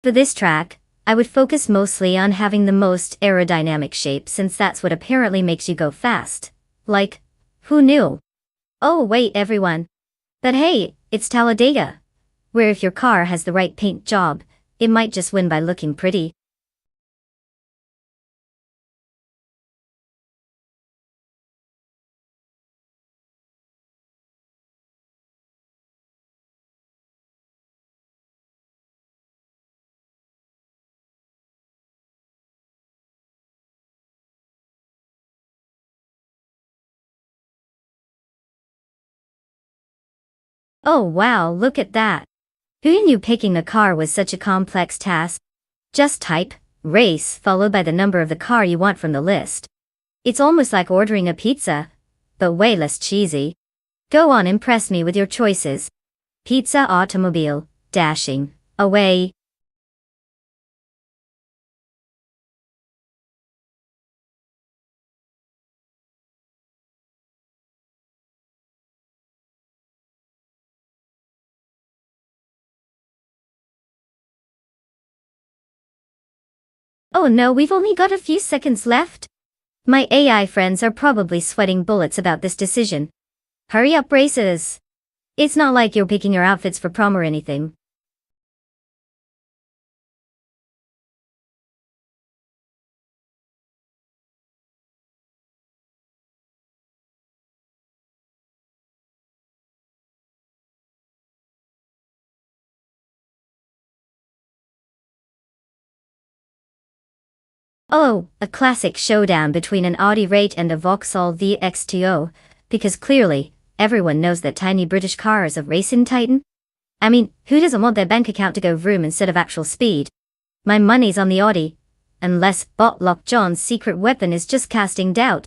For this track, I would focus mostly on having the most aerodynamic shape since that's what apparently makes you go fast. Like, who knew? Oh wait everyone. But hey, it's Talladega. Where if your car has the right paint job, it might just win by looking pretty. Oh wow, look at that. Who knew picking a car was such a complex task? Just type, race, followed by the number of the car you want from the list. It's almost like ordering a pizza, but way less cheesy. Go on, impress me with your choices. Pizza, automobile, dashing, away. Oh no, we've only got a few seconds left. My AI friends are probably sweating bullets about this decision. Hurry up, racers. It's not like you're picking your outfits for prom or anything. Oh, a classic showdown between an Audi rate and a Vauxhall VXTO, because clearly, everyone knows that tiny British car is a racing titan. I mean, who doesn't want their bank account to go vroom instead of actual speed? My money's on the Audi. Unless Botlock John's secret weapon is just casting doubt.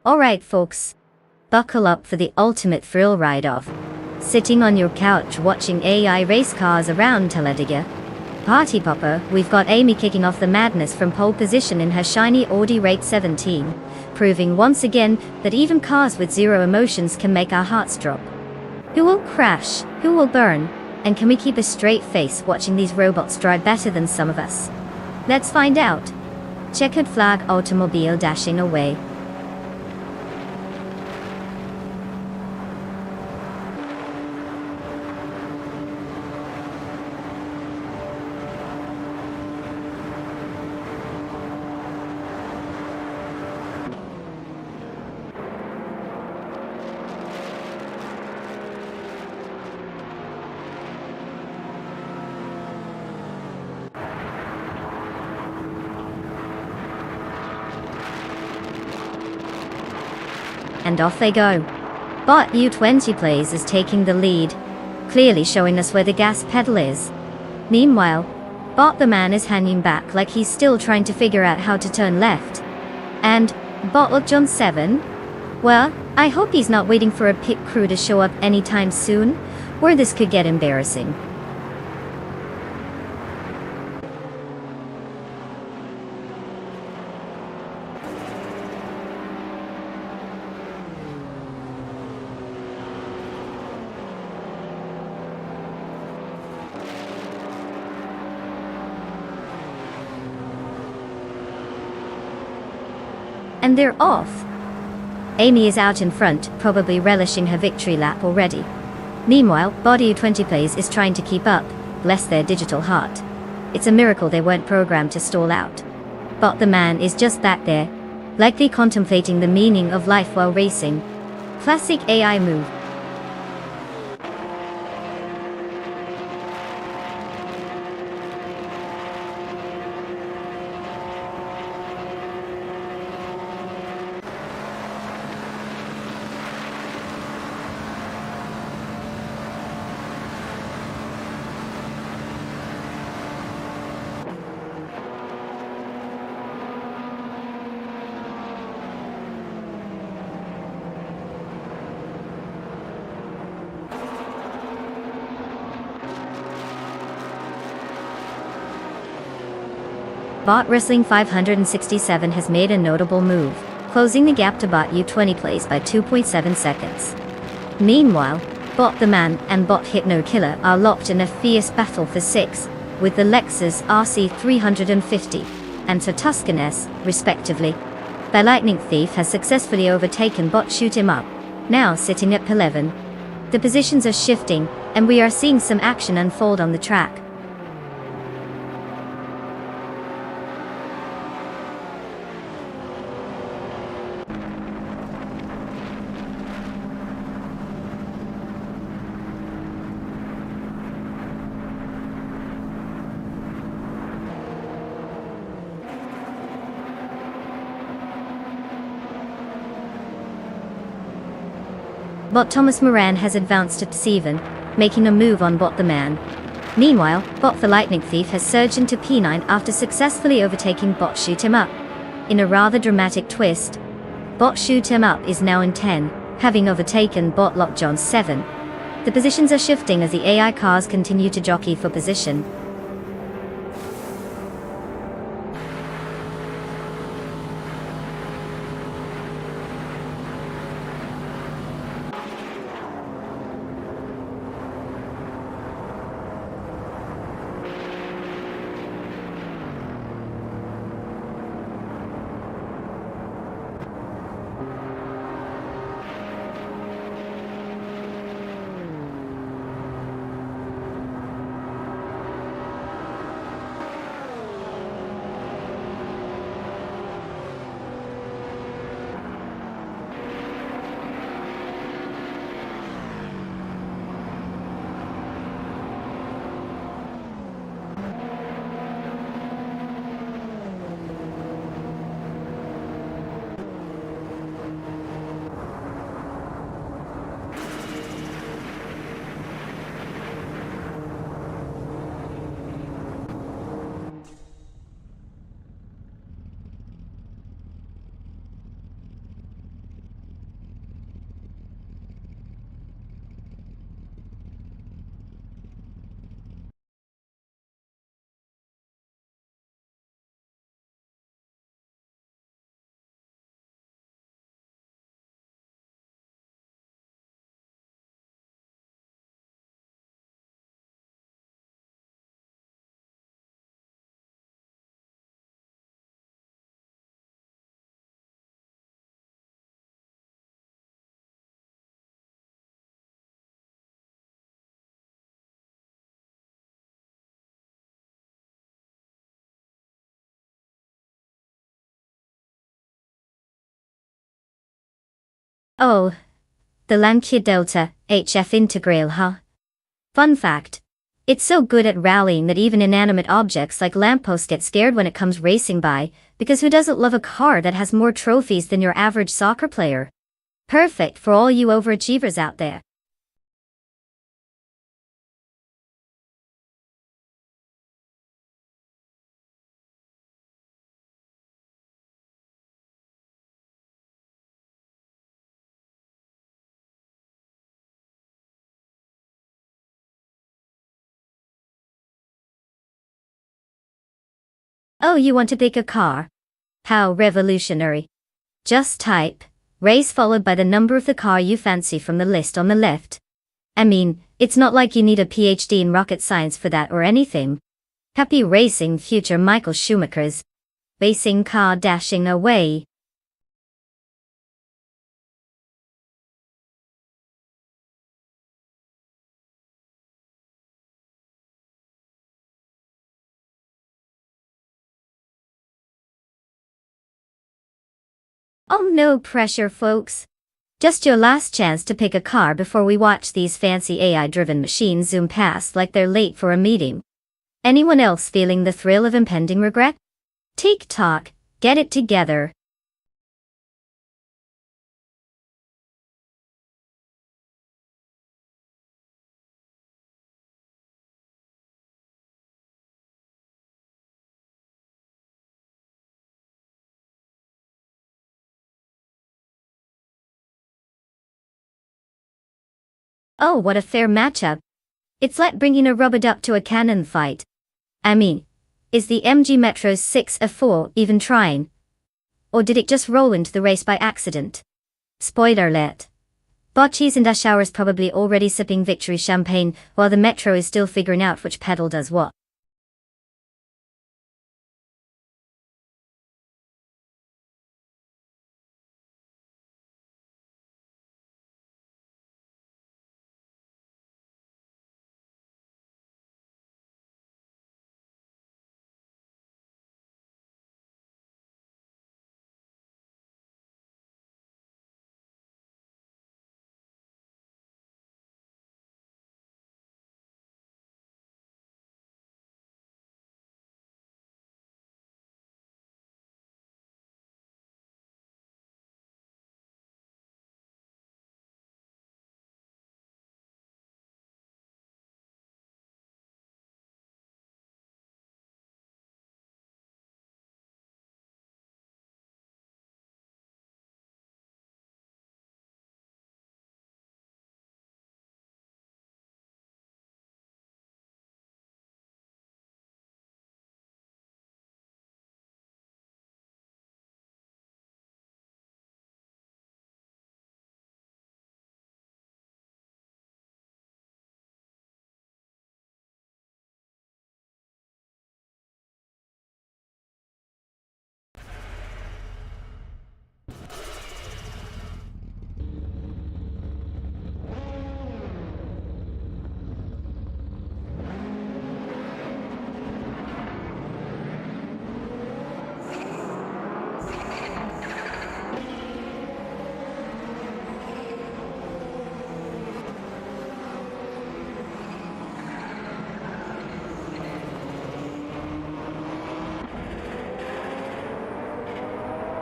Alright folks, buckle up for the ultimate thrill ride-off. Sitting on your couch watching AI race cars around Talladega. Party popper, we've got Amy kicking off the madness from pole position in her shiny Audi Rate 17, proving once again that even cars with zero emotions can make our hearts drop. Who will crash? Who will burn? And can we keep a straight face watching these robots drive better than some of us? Let's find out. Checkered flag automobile dashing away. and off they go. Bot U20 plays is taking the lead, clearly showing us where the gas pedal is. Meanwhile, Bot the man is hanging back like he's still trying to figure out how to turn left. And Bot John 7? Well, I hope he's not waiting for a pit crew to show up anytime soon, or this could get embarrassing. And they're off. Amy is out in front, probably relishing her victory lap already. Meanwhile, Body U20 Plays is trying to keep up, bless their digital heart. It's a miracle they weren't programmed to stall out. But the man is just back there, likely contemplating the meaning of life while racing. Classic AI move. Bot Wrestling 567 has made a notable move, closing the gap to Bot U20 Plays by 2.7 seconds. Meanwhile, Bot the Man and Bot Hypno Killer are locked in a fierce battle for 6, with the Lexus RC350 and Sir Tuscan S, respectively. The Lightning Thief has successfully overtaken Bot Shoot 'Em Up, now sitting at P11. The positions are shifting, and we are seeing some action unfold on the track. Bot Thomas Moran has advanced to P7, making a move on Bot the Man. Meanwhile, Bot the Lightning Thief has surged into P9 after successfully overtaking Bot Shoot 'Em Up. In a rather dramatic twist, Bot Shoot 'Em Up is now in 10, having overtaken Bot Lockjohn 7. The positions are shifting as the AI cars continue to jockey for position. Oh, the Lancia Delta HF Integral, huh? Fun fact. It's so good at rallying that even inanimate objects like lampposts get scared when it comes racing by, because who doesn't love a car that has more trophies than your average soccer player? Perfect for all you overachievers out there. Oh, you want to pick a car? How revolutionary. Just type race followed by the number of the car you fancy from the list on the left. I mean, it's not like you need a PhD in rocket science for that or anything. Happy racing, future Michael Schumachers. Racing car dashing away. Oh, no pressure, folks. Just your last chance to pick a car before we watch these fancy AI-driven machines zoom past like they're late for a meeting. Anyone else feeling the thrill of impending regret? Tick-tock, get it together. Oh, what a fair matchup. It's like bringing a rubber duck to a cannon fight. I mean, is the MG Metro 6 a 4 even trying? Or did it just roll into the race by accident? Spoiler alert. Bocce's and Ashour's probably already sipping victory champagne while the Metro is still figuring out which pedal does what.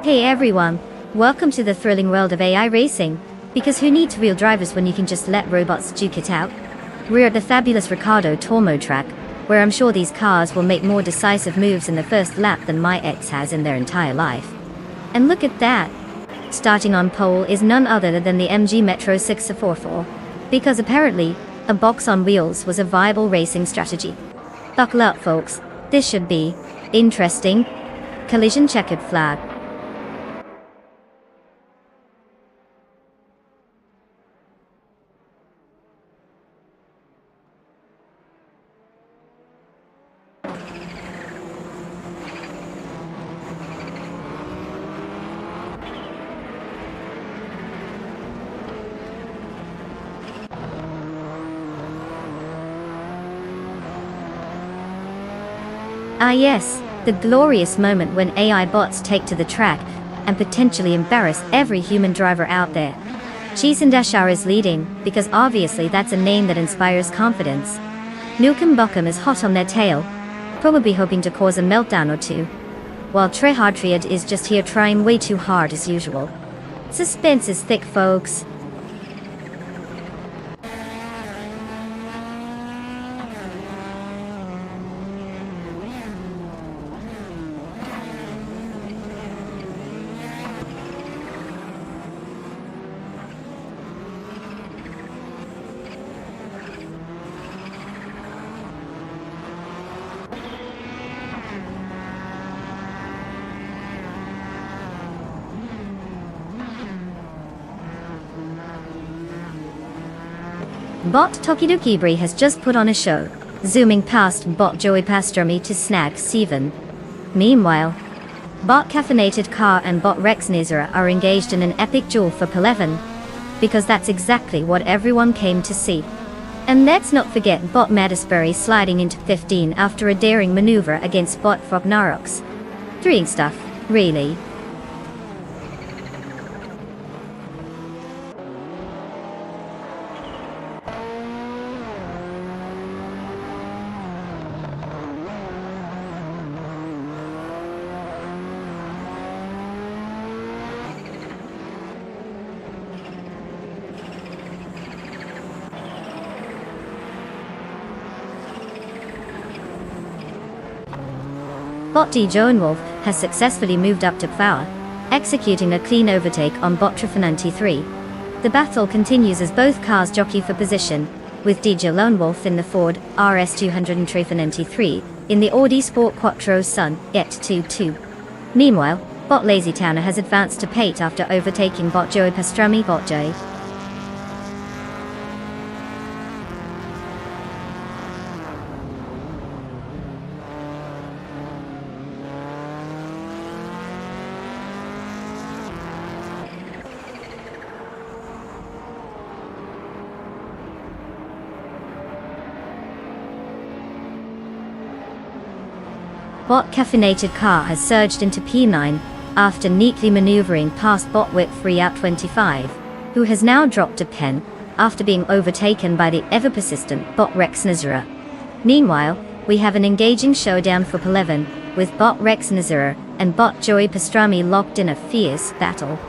Hey everyone, welcome to the thrilling world of AI racing, because who needs real drivers when you can just let robots duke it out? We're at the fabulous Ricardo Tormo track, where I'm sure these cars will make more decisive moves in the first lap than my ex has in their entire life. And look at that! Starting on pole is none other than the MG Metro 644, because apparently, a box on wheels was a viable racing strategy. Buckle up folks, this should be interesting. Collision checkered flag. Ah yes, the glorious moment when AI bots take to the track and potentially embarrass every human driver out there. Cheese Dashar is leading, because obviously that's a name that inspires confidence. Nukem Bokum is hot on their tail, probably hoping to cause a meltdown or two, while Trehardtriad is just here trying way too hard as usual. Suspense is thick, folks. Bot Tokidokibri has just put on a show, zooming past bot Joey Pastrami to snag Steven. Meanwhile, bot Caffeinated Car and bot Rex Nizra are engaged in an epic duel for P11, because that's exactly what everyone came to see. And let's not forget bot Madisbury sliding into 15 after a daring maneuver against bot Frognarox. Thrilling stuff, really. Bot D. Joan has successfully moved up to power, executing a clean overtake on bot Trifinanti 3. The battle continues as both cars jockey for position, with DJ Lone Wolf in the Ford RS200 and Trifinanti 3 in the Audi Sport Quattro Sun ET22. Meanwhile, bot Lazy Towner has advanced to Pate after overtaking bot Joey Pastrami bot J. Bot Caffeinated Car has surged into P9 after neatly maneuvering past bot Whip 3 out 25, who has now dropped to Pen after being overtaken by the ever-persistent bot Rex Nizra. Meanwhile, we have an engaging showdown for P11, with bot Rex Nizra and bot Joey Pastrami locked in a fierce battle.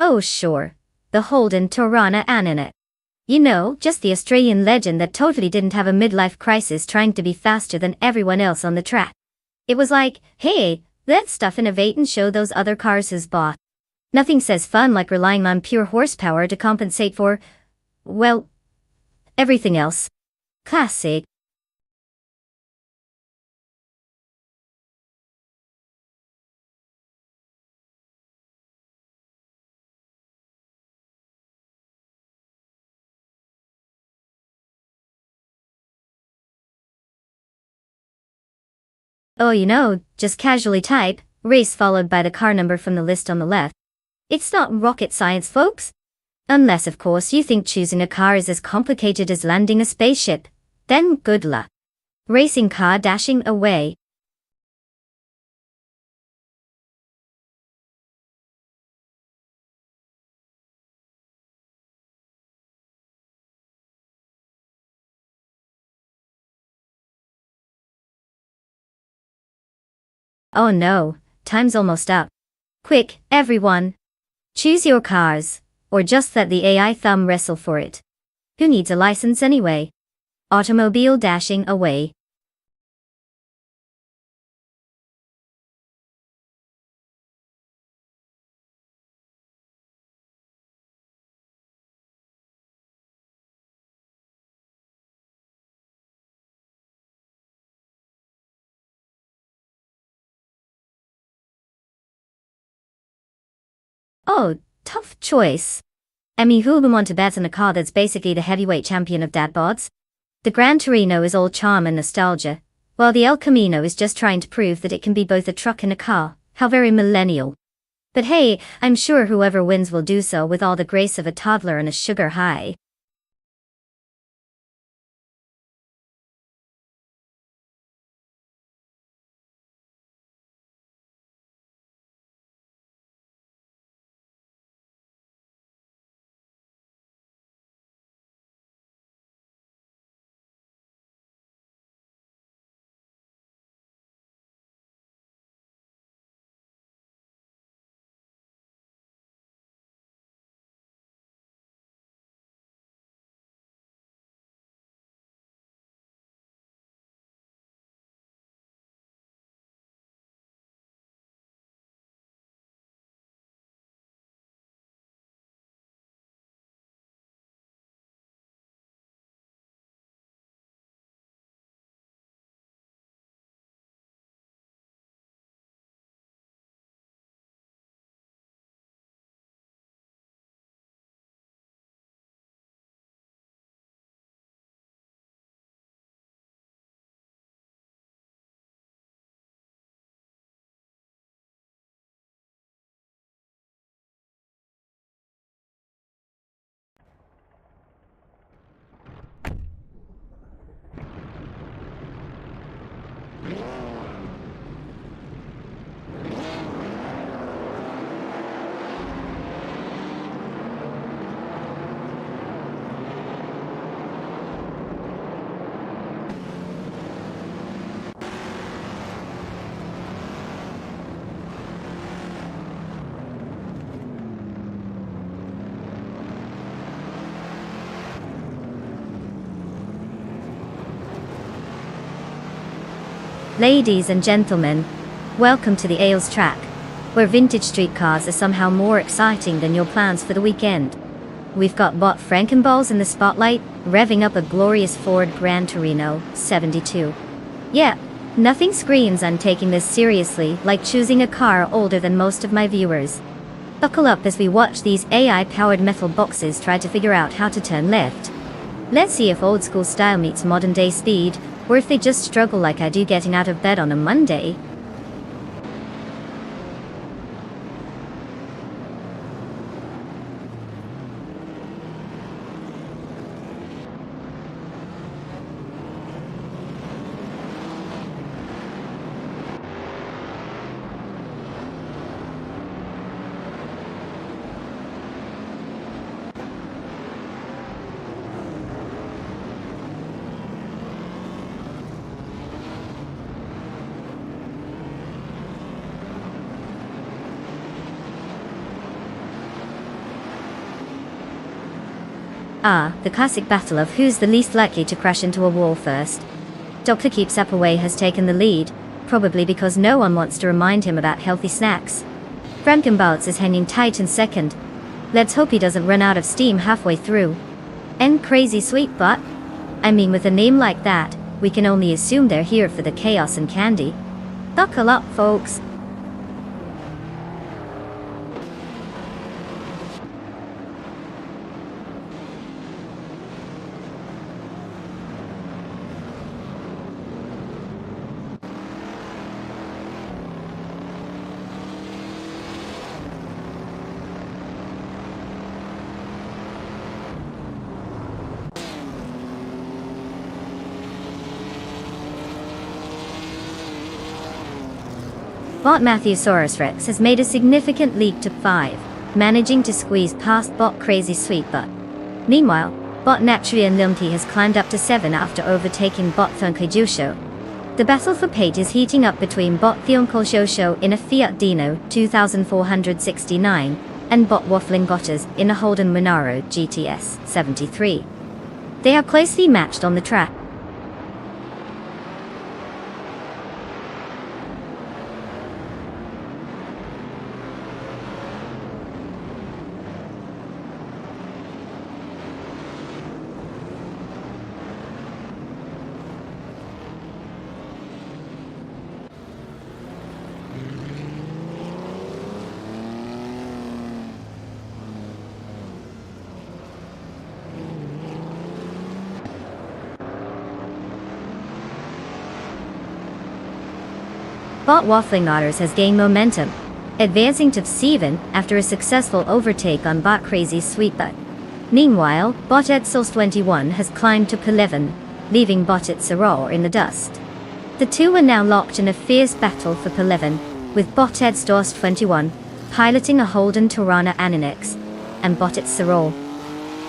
Oh sure, the Holden Torana Ananet. You know, just the Australian legend that totally didn't have a midlife crisis trying to be faster than everyone else on the track. It was like, hey, let's stuff innovate and show those other cars who's bought. Nothing says fun like relying on pure horsepower to compensate for, well, everything else. Classic. Oh, you know, just casually type, race followed by the car number from the list on the left. It's not rocket science, folks. Unless, of course, you think choosing a car is as complicated as landing a spaceship. Then good luck. Racing car dashing away. Oh no, time's almost up. Quick, everyone. Choose your cars, or just let the AI thumb wrestle for it. Who needs a license anyway? Automobile dashing away. Oh, tough choice. I mean, who would want to bet on a car that's basically the heavyweight champion of dad bods? The Gran Torino is all charm and nostalgia, while the El Camino is just trying to prove that it can be both a truck and a car. How very millennial. But hey, I'm sure whoever wins will do so with all the grace of a toddler on a sugar high. Ladies and gentlemen, welcome to the Ales track, where vintage street cars are somehow more exciting than your plans for the weekend. We've got Bot Frankenballs in the spotlight, revving up a glorious Ford Gran Torino 72. Yeah, nothing screams I'm taking this seriously like choosing a car older than most of my viewers. Buckle up as we watch these AI-powered metal boxes try to figure out how to turn left. Let's see if old school style meets modern day speed, or if they just struggle like I do getting out of bed on a Monday. Ah, the classic battle of who's the least likely to crash into a wall first. Dr. Keeps Up Away has taken the lead, probably because no one wants to remind him about healthy snacks. Frankenbalz is hanging tight in second. Let's hope he doesn't run out of steam halfway through. And Crazy Sweet Butt? I mean, with a name like that, we can only assume they're here for the chaos and candy. Buckle up, folks. Bot Matthewsaurus Rex has made a significant leap to 5, managing to squeeze past Bot Crazy Sweet Butt. Meanwhile, Bot Natrian Limti has climbed up to 7 after overtaking Bot Thunkajusho. The battle for Page is heating up between Bot Thionkolshosho in a Fiat Dino 2469 and Bot Waffling Gotters in a Holden Monaro GTS 73. They are closely matched on the track. Bot Waffling Otters has gained momentum, advancing to 7 after a successful overtake on Bot Crazy Sweet Butt. Meanwhile, Bot Edsels 21 has climbed to 11, leaving Bot Itzaror in the dust. The two are now locked in a fierce battle for P11, with Bot Edsdos 21 piloting a Holden Torana Aninex, and Bot Itzaror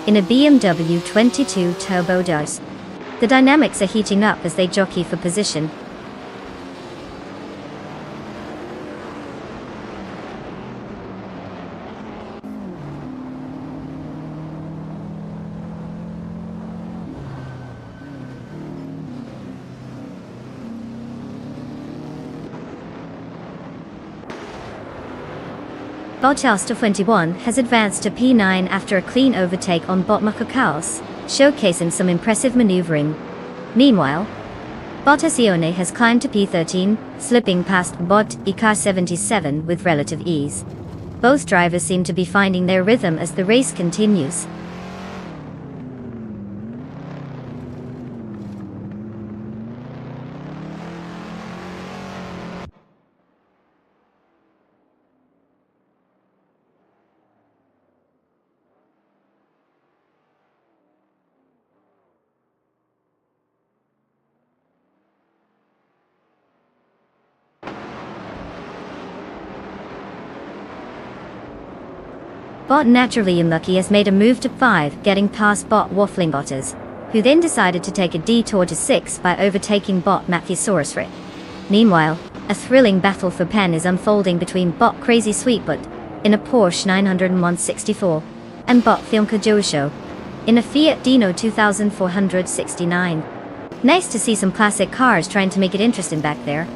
in a BMW 22 Turbo DOS. The dynamics are heating up as they jockey for position. Botchauster 21 has advanced to P9 after a clean overtake on Bot Makokaos, showcasing some impressive maneuvering. Meanwhile, Bottacione has climbed to P13, slipping past Bot Ikar 77 with relative ease. Both drivers seem to be finding their rhythm as the race continues. Bot Naturally Unlucky has made a move to 5, getting past Bot Waffling Gotters, who then decided to take a detour to 6 by overtaking Bot Matthesaurus Rex. Meanwhile, a thrilling battle for pen is unfolding between Bot Crazy Sweetbutt in a Porsche 901/64 and Bot Thionka Josho in a Fiat Dino 2469. Nice to see some classic cars trying to make it interesting back there.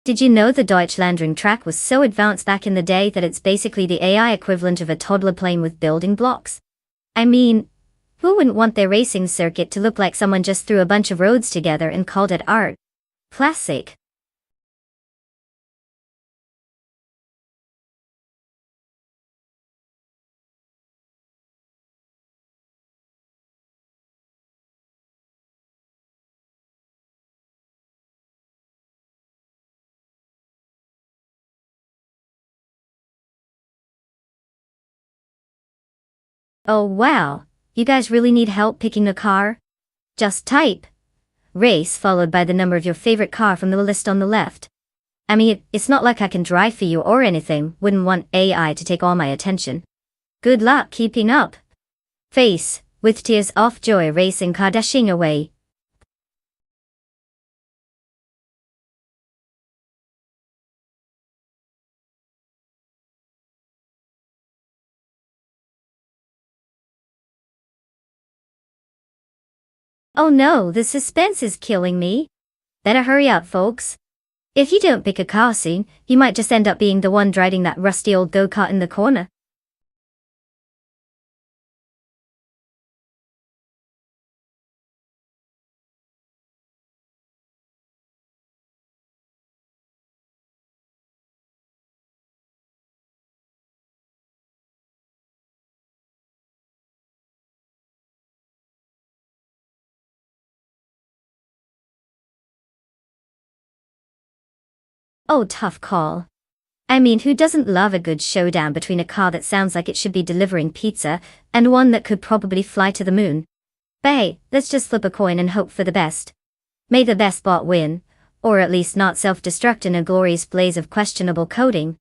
Did you know the Deutschlandring track was so advanced back in the day that it's basically the AI equivalent of a toddler playing with building blocks? I mean, who wouldn't want their racing circuit to look like someone just threw a bunch of roads together and called it art? Classic. Oh wow, you guys really need help picking a car? Just type race followed by the number of your favorite car from the list on the left. I mean, it's not like I can drive for you or anything, wouldn't want AI to take all my attention. Good luck keeping up. Face, with tears of joy racing car dashing away. Oh no, the suspense is killing me. Better hurry up, folks. If you don't pick a car soon, you might just end up being the one driving that rusty old go-kart in the corner. Oh, tough call. I mean, who doesn't love a good showdown between a car that sounds like it should be delivering pizza and one that could probably fly to the moon? But hey, let's just flip a coin and hope for the best. May the best bot win, or at least not self-destruct in a glorious blaze of questionable coding.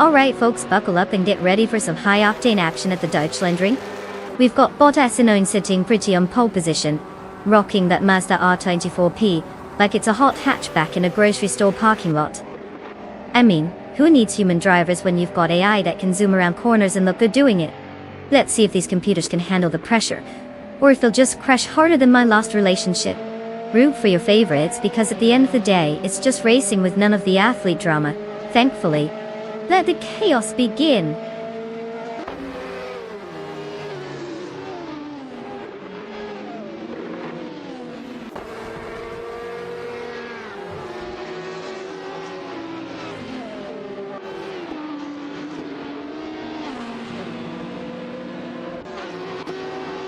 Alright folks, buckle up and get ready for some high-octane action at the Deutschlandring. We've got Bottas sitting pretty on pole position, rocking that Mazda R24P like it's a hot hatchback in a grocery store parking lot. I mean, who needs human drivers when you've got AI that can zoom around corners and look good doing it? Let's see if these computers can handle the pressure, or if they'll just crash harder than my last relationship. Root for your favorites because at the end of the day, it's just racing with none of the athlete drama, thankfully. Let the chaos begin.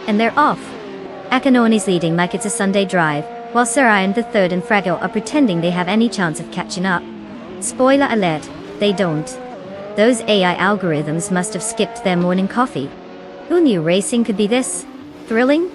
And they're off. Akanoni's leading like it's a Sunday drive, while Sarai and the third and Frago are pretending they have any chance of catching up. Spoiler alert, they don't. Those AI algorithms must have skipped their morning coffee. Who knew racing could be this thrilling?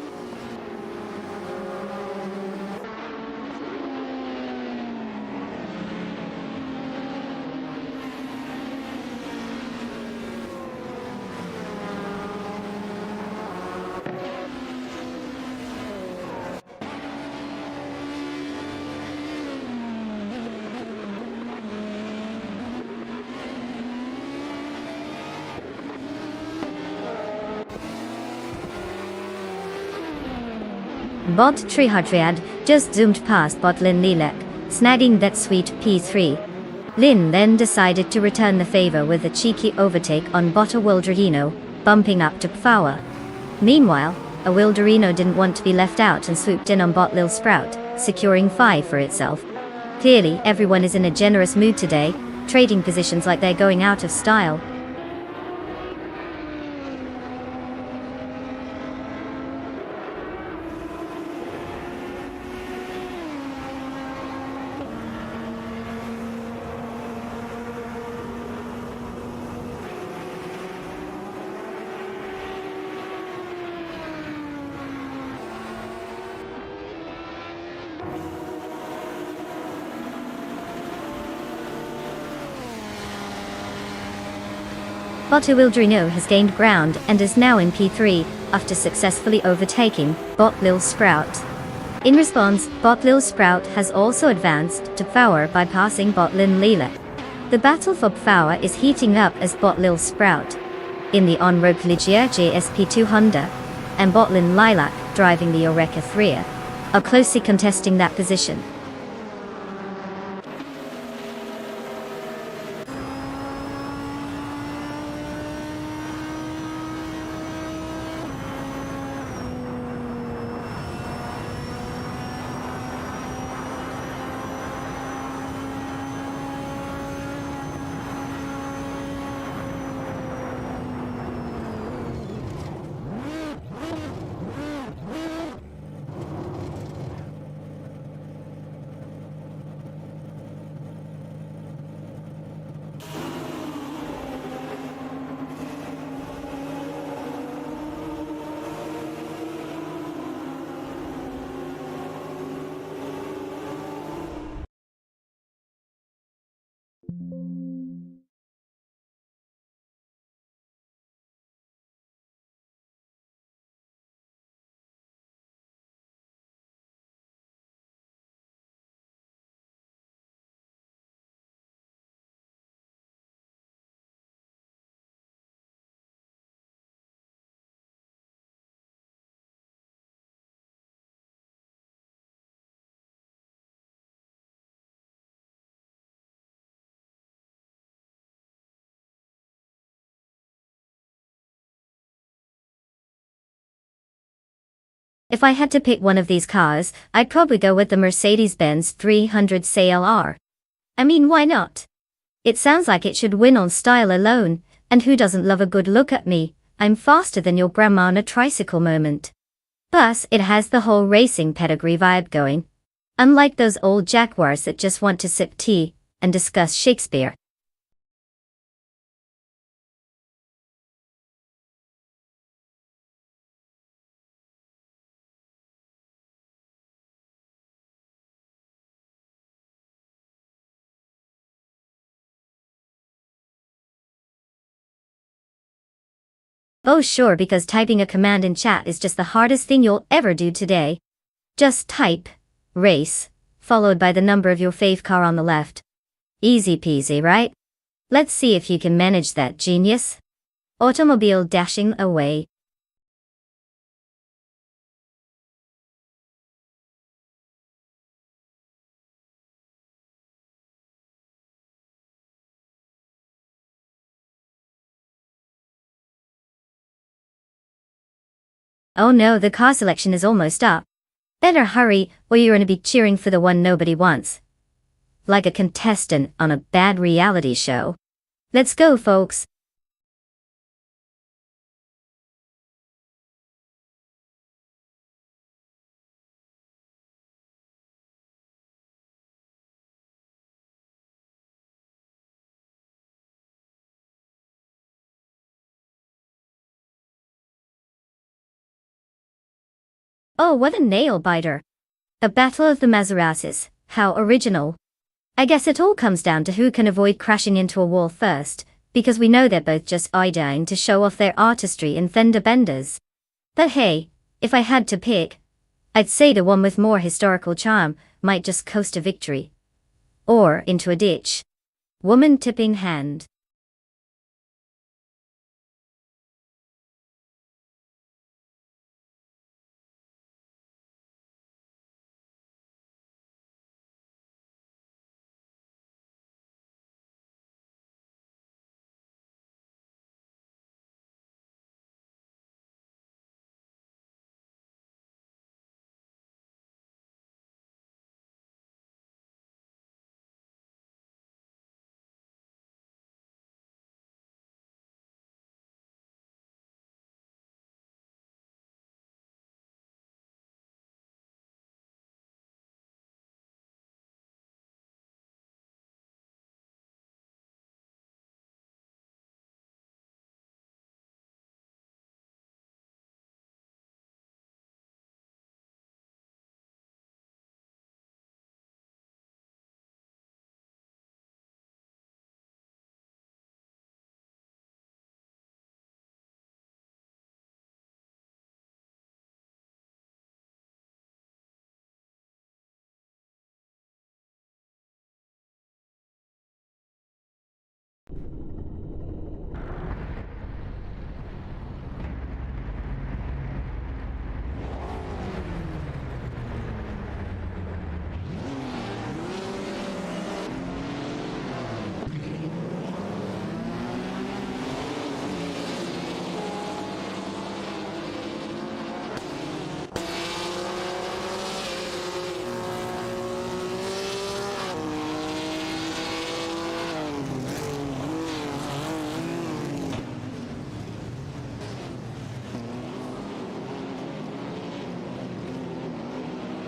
Bot Trihardriad just zoomed past bot Lin Lilek, snagging that sweet P3. Lin then decided to return the favor with a cheeky overtake on bot Wilderino, bumping up to Pfawa. Meanwhile, a Wilderino didn't want to be left out and swooped in on bot Lil Sprout, securing 5 for itself. Clearly, everyone is in a generous mood today, trading positions like they're going out of style. Bot Wildrino has gained ground and is now in P3, after successfully overtaking bot Lil Sprout. In response, bot Lil Sprout has also advanced to Pfawa by passing bot Lin Lila. The battle for Pfawa is heating up as bot Lil Sprout in the on-road Collegia JSP2 Honda and bot Lin Lilac, driving the Oreca 3, are closely contesting that position. If I had to pick one of these cars, I'd probably go with the Mercedes-Benz 300 CLR. I mean, why not? It sounds like it should win on style alone, and who doesn't love a good look at me? I'm faster than your grandma on a tricycle moment. Plus, it has the whole racing pedigree vibe going. Unlike those old Jaguars that just want to sip tea and discuss Shakespeare. Oh sure, because typing a command in chat is just the hardest thing you'll ever do today. Just type, race, followed by the number of your fave car on the left. Easy peasy, right? Let's see if you can manage that, genius. Automobile dashing away. Oh no, the car selection is almost up. Better hurry, or you're gonna be cheering for the one nobody wants. Like a contestant on a bad reality show. Let's go, folks. Oh, what a nail-biter. A battle of the Maseratis. How original. I guess it all comes down to who can avoid crashing into a wall first, because we know they're both just dying to show off their artistry in fender benders. But hey, if I had to pick, I'd say the one with more historical charm might just coast to victory. Or into a ditch. Woman tipping hand.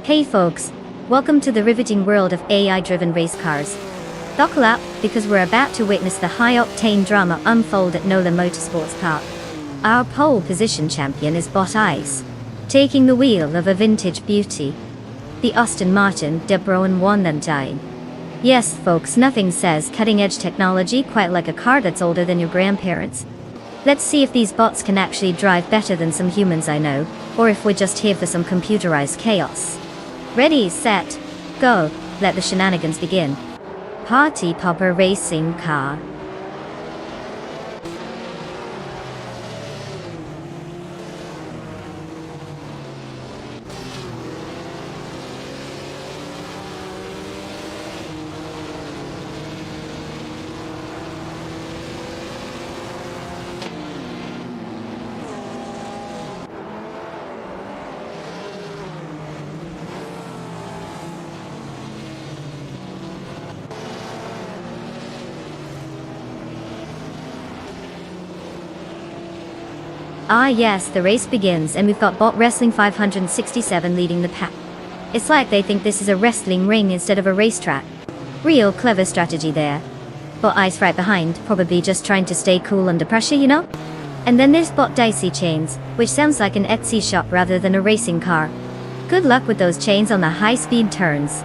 Hey folks, welcome to the riveting world of AI-driven race cars. Buckle up, because we're about to witness the high-octane drama unfold at Nola Motorsports Park. Our pole position champion is Bot Ice, taking the wheel of a vintage beauty. The Aston Martin De Bruin 199. Yes folks, nothing says cutting-edge technology quite like a car that's older than your grandparents. Let's see if these bots can actually drive better than some humans I know, or if we're just here for some computerized chaos. Ready, set, go, let the shenanigans begin. Party Popper Racing Car. Ah yes, the race begins and we've got Bot Wrestling 567 leading the pack. It's like they think this is a wrestling ring instead of a racetrack. Real clever strategy there. Bot Ice right behind, probably just trying to stay cool under pressure, you know? And then there's Bot Dicey Chains, which sounds like an Etsy shop rather than a racing car. Good luck with those chains on the high-speed turns.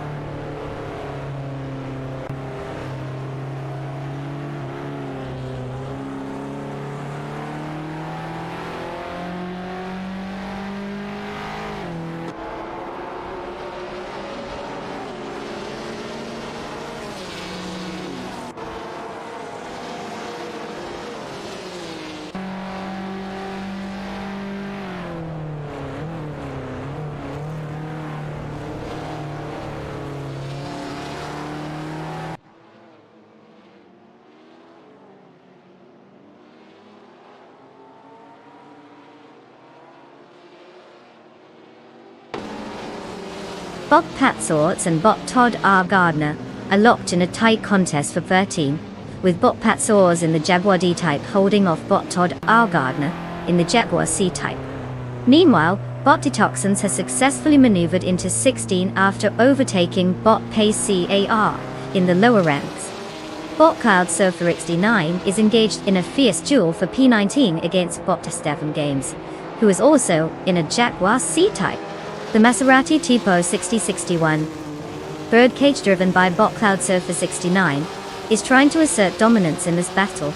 Bob Patsorts and Bot Todd R. Gardner are locked in a tight contest for 13, with Bot Patsorts in the Jaguar D-Type holding off Bot Todd R. Gardner in the Jaguar C-Type. Meanwhile, Bot Detoxins has successfully maneuvered into 16 after overtaking Bot Pace CAR in the lower ranks. Bot Cloud Surfer XD9 is engaged in a fierce duel for P19 against Bot Stefan Games, who is also in a Jaguar C-Type. The Maserati Tipo 6061, birdcage driven by bot Cloud Surfer 69, is trying to assert dominance in this battle.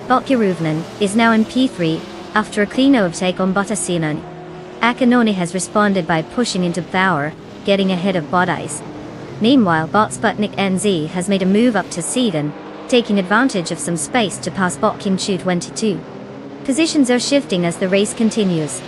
Botkirovnan is now in P3 after a clean overtake on Bottasinon. Akanoni has responded by pushing into power, getting ahead of Bottais. Meanwhile, Bot Sputnik NZ has made a move up to Sedan, taking advantage of some space to pass Bot King Chu 22. Positions are shifting as the race continues.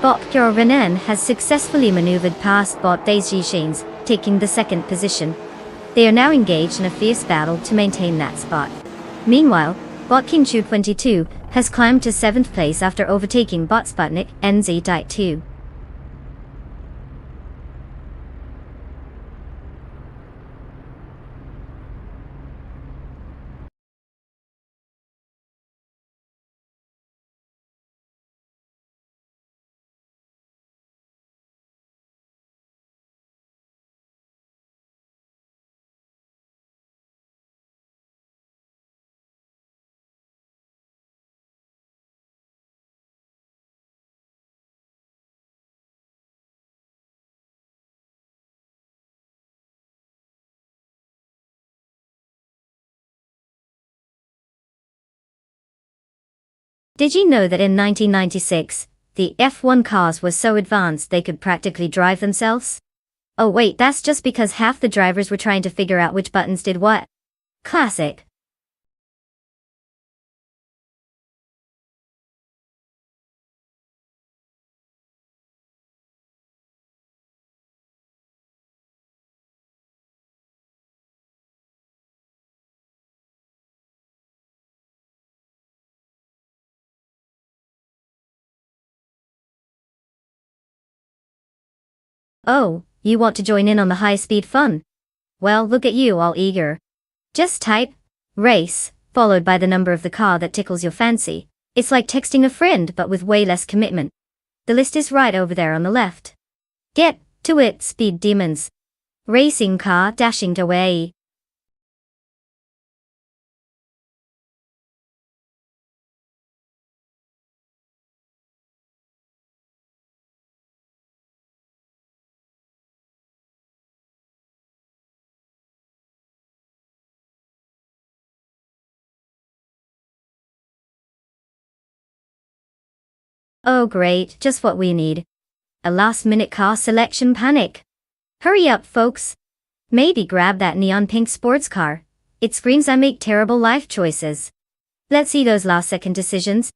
Bot Renan has successfully maneuvered past Bot Daisy, taking the second position. They are now engaged in a fierce battle to maintain that spot. Meanwhile, Bot King Chu 22 has climbed to 7th place after overtaking Bot Sputnik NZ 2. Did you know that in 1996, the F1 cars were so advanced they could practically drive themselves? Oh wait, that's just because half the drivers were trying to figure out which buttons did what. Classic. Oh, you want to join in on the high-speed fun? Well, look at you, all eager. Just type race, followed by the number of the car that tickles your fancy. It's like texting a friend but with way less commitment. The list is right over there on the left. Get to it, speed demons. Racing car dashing away. Oh great, just what we need. A last-minute car selection panic. Hurry up, folks. Maybe grab that neon pink sports car. It screams I make terrible life choices. Let's see those last-second decisions.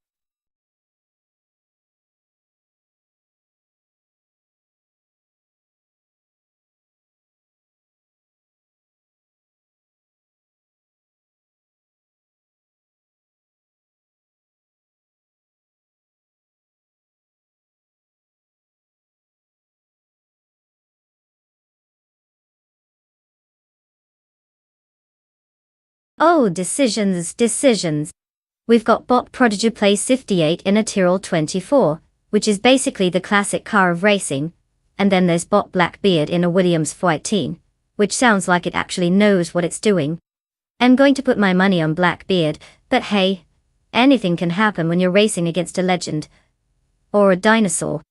Oh, decisions. We've got Bot Prodigy Place 58 in a Tyrrell 24, which is basically the classic car of racing, and then there's Bot Blackbeard in a Williams 14, which sounds like it actually knows what it's doing. I'm going to put my money on Blackbeard, but hey, anything can happen when you're racing against a legend. Or a dinosaur.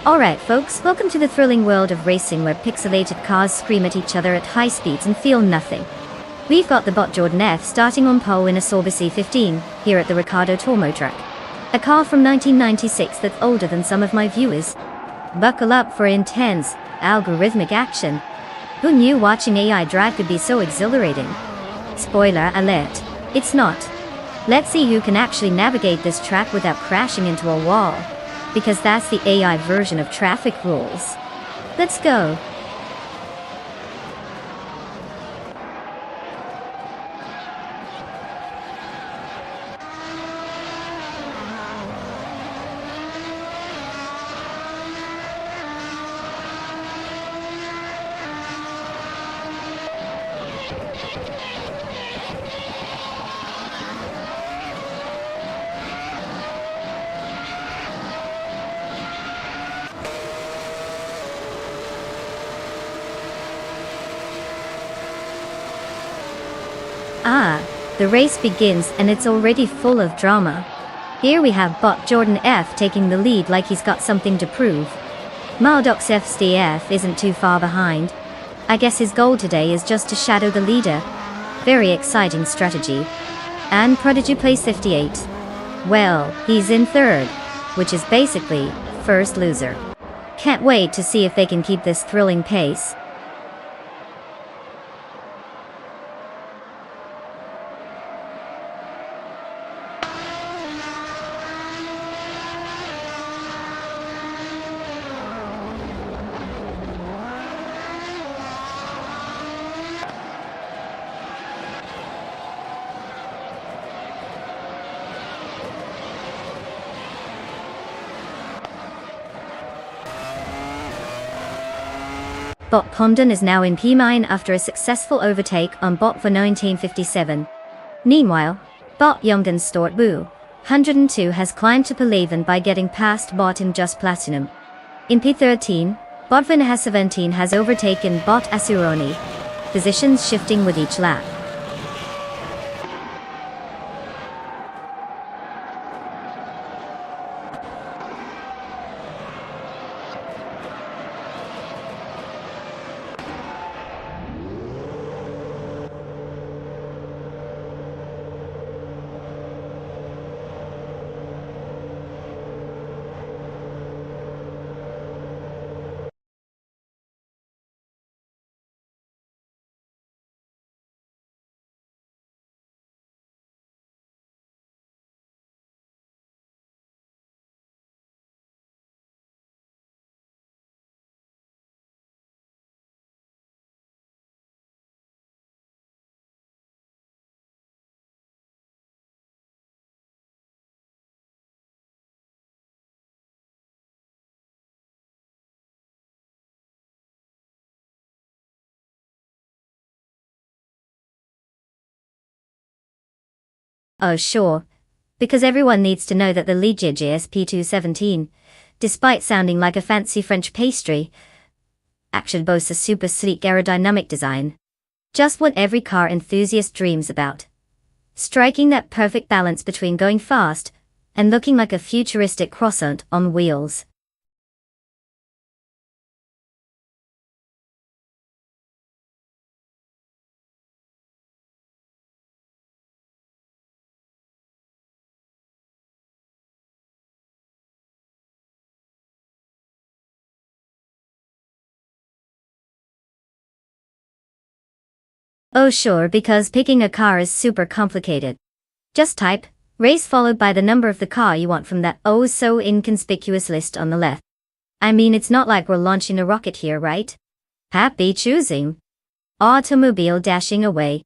Alright folks, welcome to the thrilling world of racing where pixelated cars scream at each other at high speeds and feel nothing. We've got the bot Jordan F starting on pole in a Sauber C15, here at the Ricardo Tormo track. A car from 1996 that's older than some of my viewers. Buckle up for intense, algorithmic action. Who knew watching AI drive could be so exhilarating? Spoiler alert, it's not. Let's see who can actually navigate this track without crashing into a wall. Because that's the AI version of traffic rules. Let's go. The race begins and it's already full of drama. Here we have bot Jordan F taking the lead like he's got something to prove. Maldox FSDF isn't too far behind. I guess his goal today is just to shadow the leader. Very exciting strategy. And Prodigy plays 58. Well, he's in third, which is basically first loser. Can't wait to see if they can keep this thrilling pace. Bot Pomden is now in P9 after a successful overtake on bot for 1957. Meanwhile, bot Youngden Stort Boo, 102 has climbed to P11 by getting past bot in just platinum. In P13, bot Vin has 17 has overtaken bot Asuroni, positions shifting with each lap. Oh sure, because everyone needs to know that the Ligier GSP217, despite sounding like a fancy French pastry, actually boasts a super sleek aerodynamic design. Just what every car enthusiast dreams about. Striking that perfect balance between going fast and looking like a futuristic croissant on wheels. Oh sure, because picking a car is super complicated. Just type race followed by the number of the car you want from that oh so inconspicuous list on the left. I mean, it's not like we're launching a rocket here, right? Happy choosing. Automobile dashing away.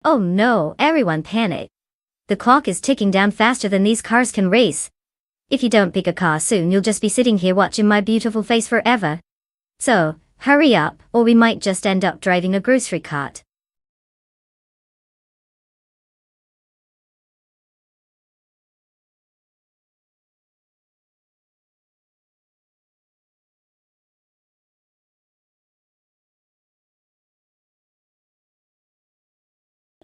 Oh no, everyone panic. The clock is ticking down faster than these cars can race. If you don't pick a car soon, you'll just be sitting here watching my beautiful face forever. So, hurry up, or we might just end up driving a grocery cart.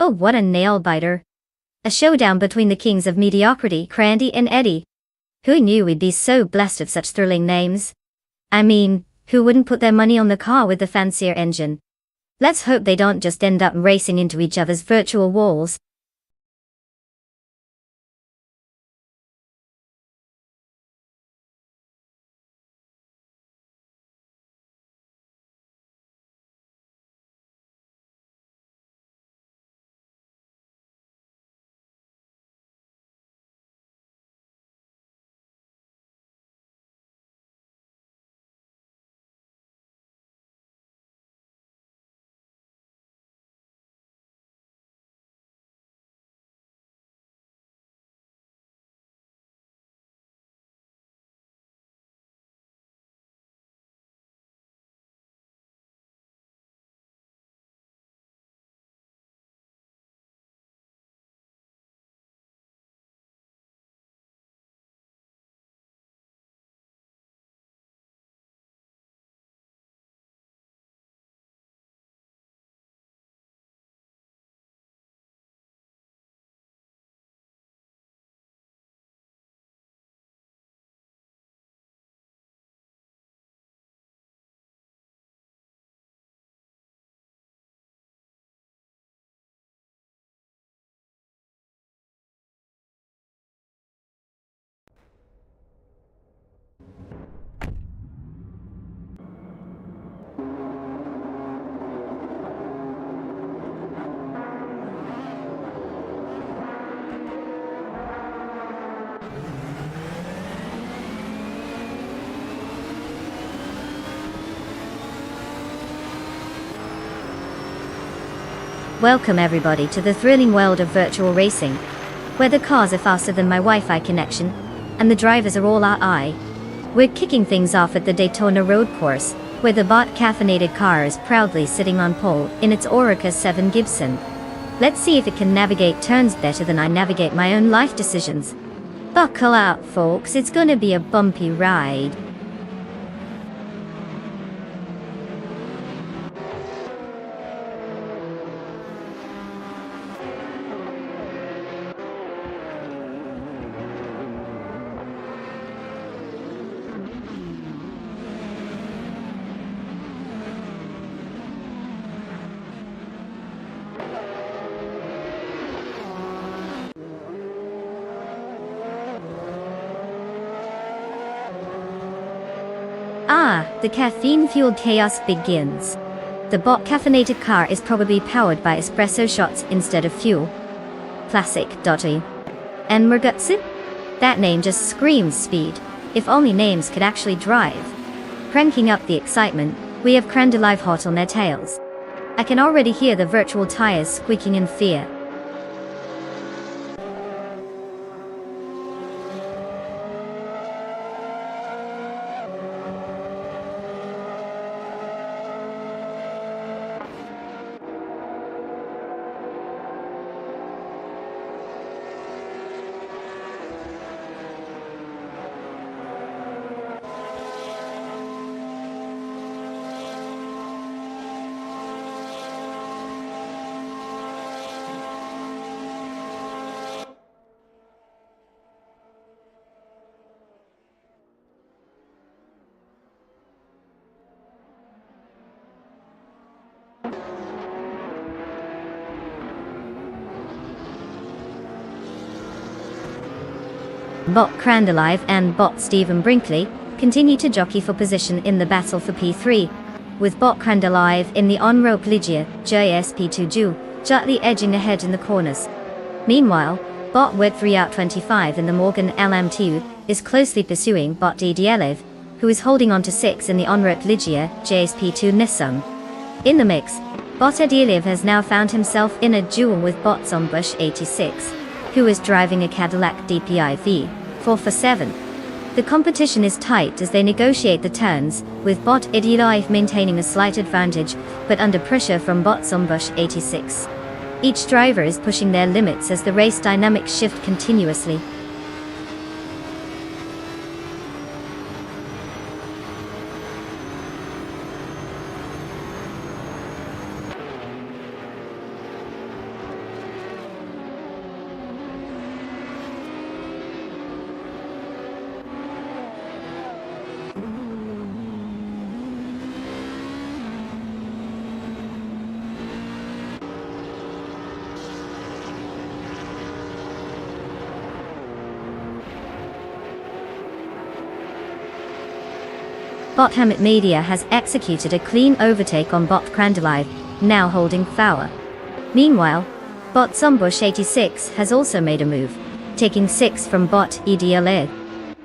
Oh, what a nail-biter. A showdown between the kings of mediocrity, Crandy and Eddie. Who knew we'd be so blessed with such thrilling names? I mean, who wouldn't put their money on the car with the fancier engine? Let's hope they don't just end up racing into each other's virtual walls. Welcome everybody to the thrilling world of virtual racing, where the cars are faster than my Wi-Fi connection, and the drivers are all AI. We're kicking things off at the Daytona road course, where the bot caffeinated car is proudly sitting on pole in its Orica 7 Gibson. Let's see if it can navigate turns better than I navigate my own life decisions. Buckle out, folks, it's gonna be a bumpy ride. Ah, the caffeine-fueled chaos begins. The bot caffeinated car is probably powered by espresso shots instead of fuel. Classic, Dotty. And Murgutsu? That name just screams speed. If only names could actually drive. Cranking up the excitement, we have Crand alive hot on their tails. I can already hear the virtual tires squeaking in fear. Bot Crandalive and Bot Stephen Brinkley continue to jockey for position in the battle for P3, with Bot Crandalive in the on-rope Ligia JSP2 Ju, gently edging ahead in the corners. Meanwhile, Bot Word 3 out 25 in the Morgan LM2 is closely pursuing Bot Didielev, who is holding on to 6 in the on-rope Ligia JSP2 Nissan. In the mix, Bot Didielev has now found himself in a duel with Bot Zombush 86, who is driving a Cadillac DPI V447. The competition is tight as they negotiate the turns, with Bot Idiolive maintaining a slight advantage, but under pressure from Bot Zombush 86. Each driver is pushing their limits as the race dynamics shift continuously. Bot Hamlet Media has executed a clean overtake on Bot Crandalive, now holding Flower. Meanwhile, Bot Zombush 86 has also made a move, taking 6 from Bot EDLA.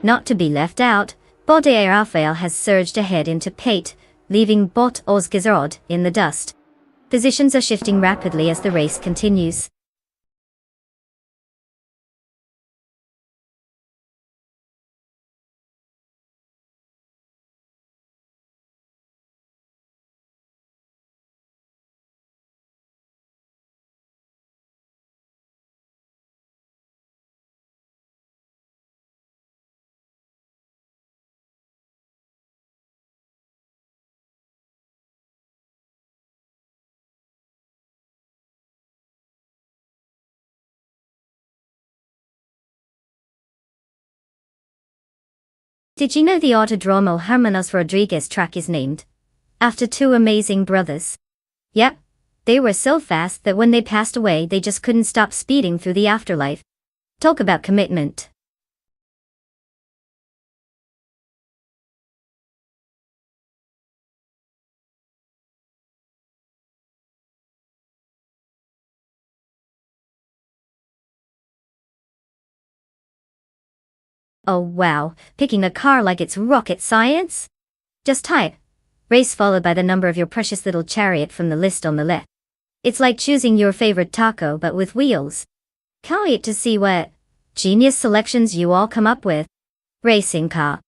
Not to be left out, Bot Rafael has surged ahead into Pate, leaving Bot Ozgazrod in the dust. Positions are shifting rapidly as the race continues. Did you know the Autodromo Hermanos Rodriguez track is named after 2 amazing brothers? Yep, they were so fast that when they passed away they just couldn't stop speeding through the afterlife. Talk about commitment. Oh wow, picking a car like it's rocket science? Just type race followed by the number of your precious little chariot from the list on the left. It's like choosing your favorite taco but with wheels. Can't wait to see what genius selections you all come up with. Racing car.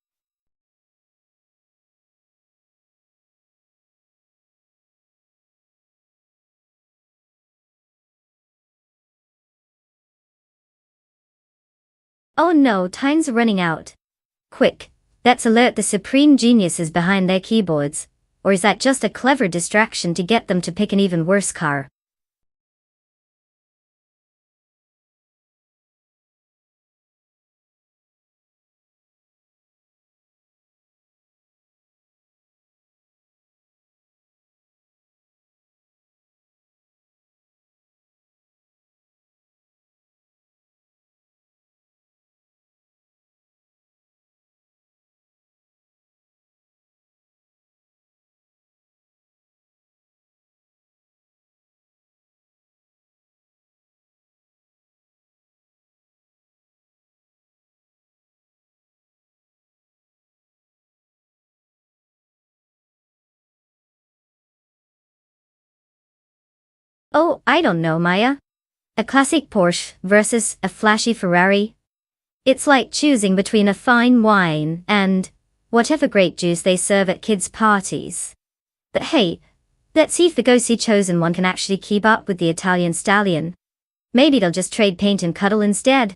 Oh no, time's running out. Quick, let's alert the supreme geniuses behind their keyboards. Or is that just a clever distraction to get them to pick an even worse car? Oh, I don't know, Maya. A classic Porsche versus a flashy Ferrari? It's like choosing between a fine wine and whatever grape juice they serve at kids' parties. But hey, let's see if the ghostly chosen one can actually keep up with the Italian stallion. Maybe they'll just trade paint and cuddle instead.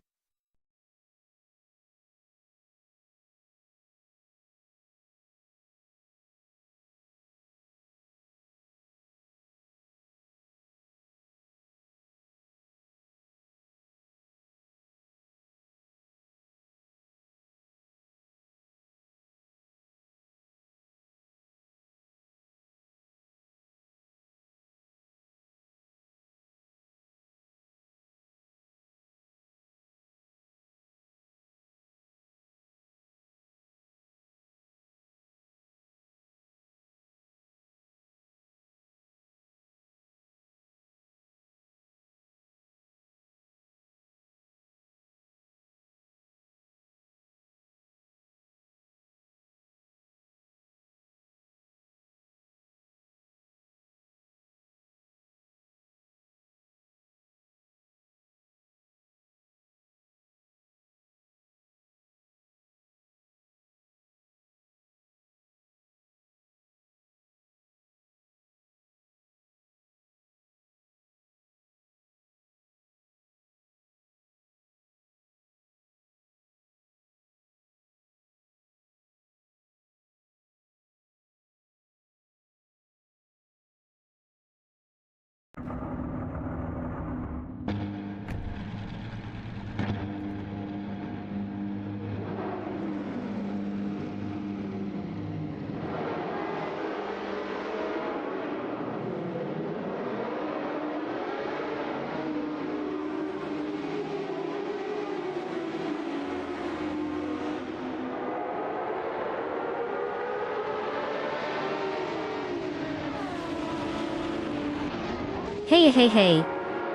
Hey.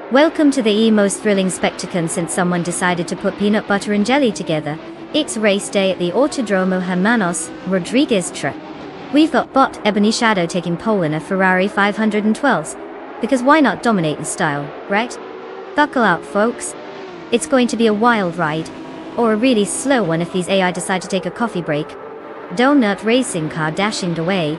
Welcome to the most thrilling spectacle since someone decided to put peanut butter and jelly together. It's race day at the Autodromo Hermanos Rodriguez track. We've got bot Ebony Shadow taking pole in a Ferrari 512s. Because why not dominate in style, right? Buckle up, folks. It's going to be a wild ride. Or a really slow one if these AI decide to take a coffee break. Donut racing car dashing away.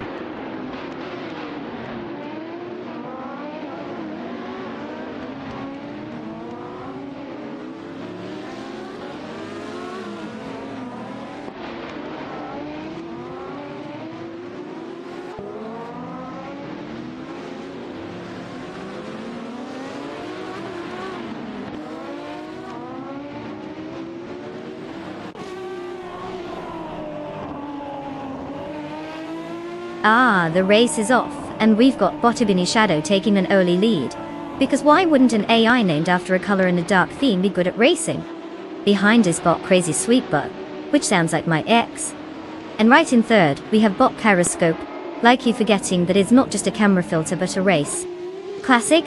The race is off, and we've got bot Ebony Shadow taking an early lead. Because why wouldn't an AI named after a color and a dark theme be good at racing? Behind is bot Crazy Sweetbutt, which sounds like my ex. And right in third, we have bot Caroscope, likely forgetting that it's not just a camera filter but a race. Classic?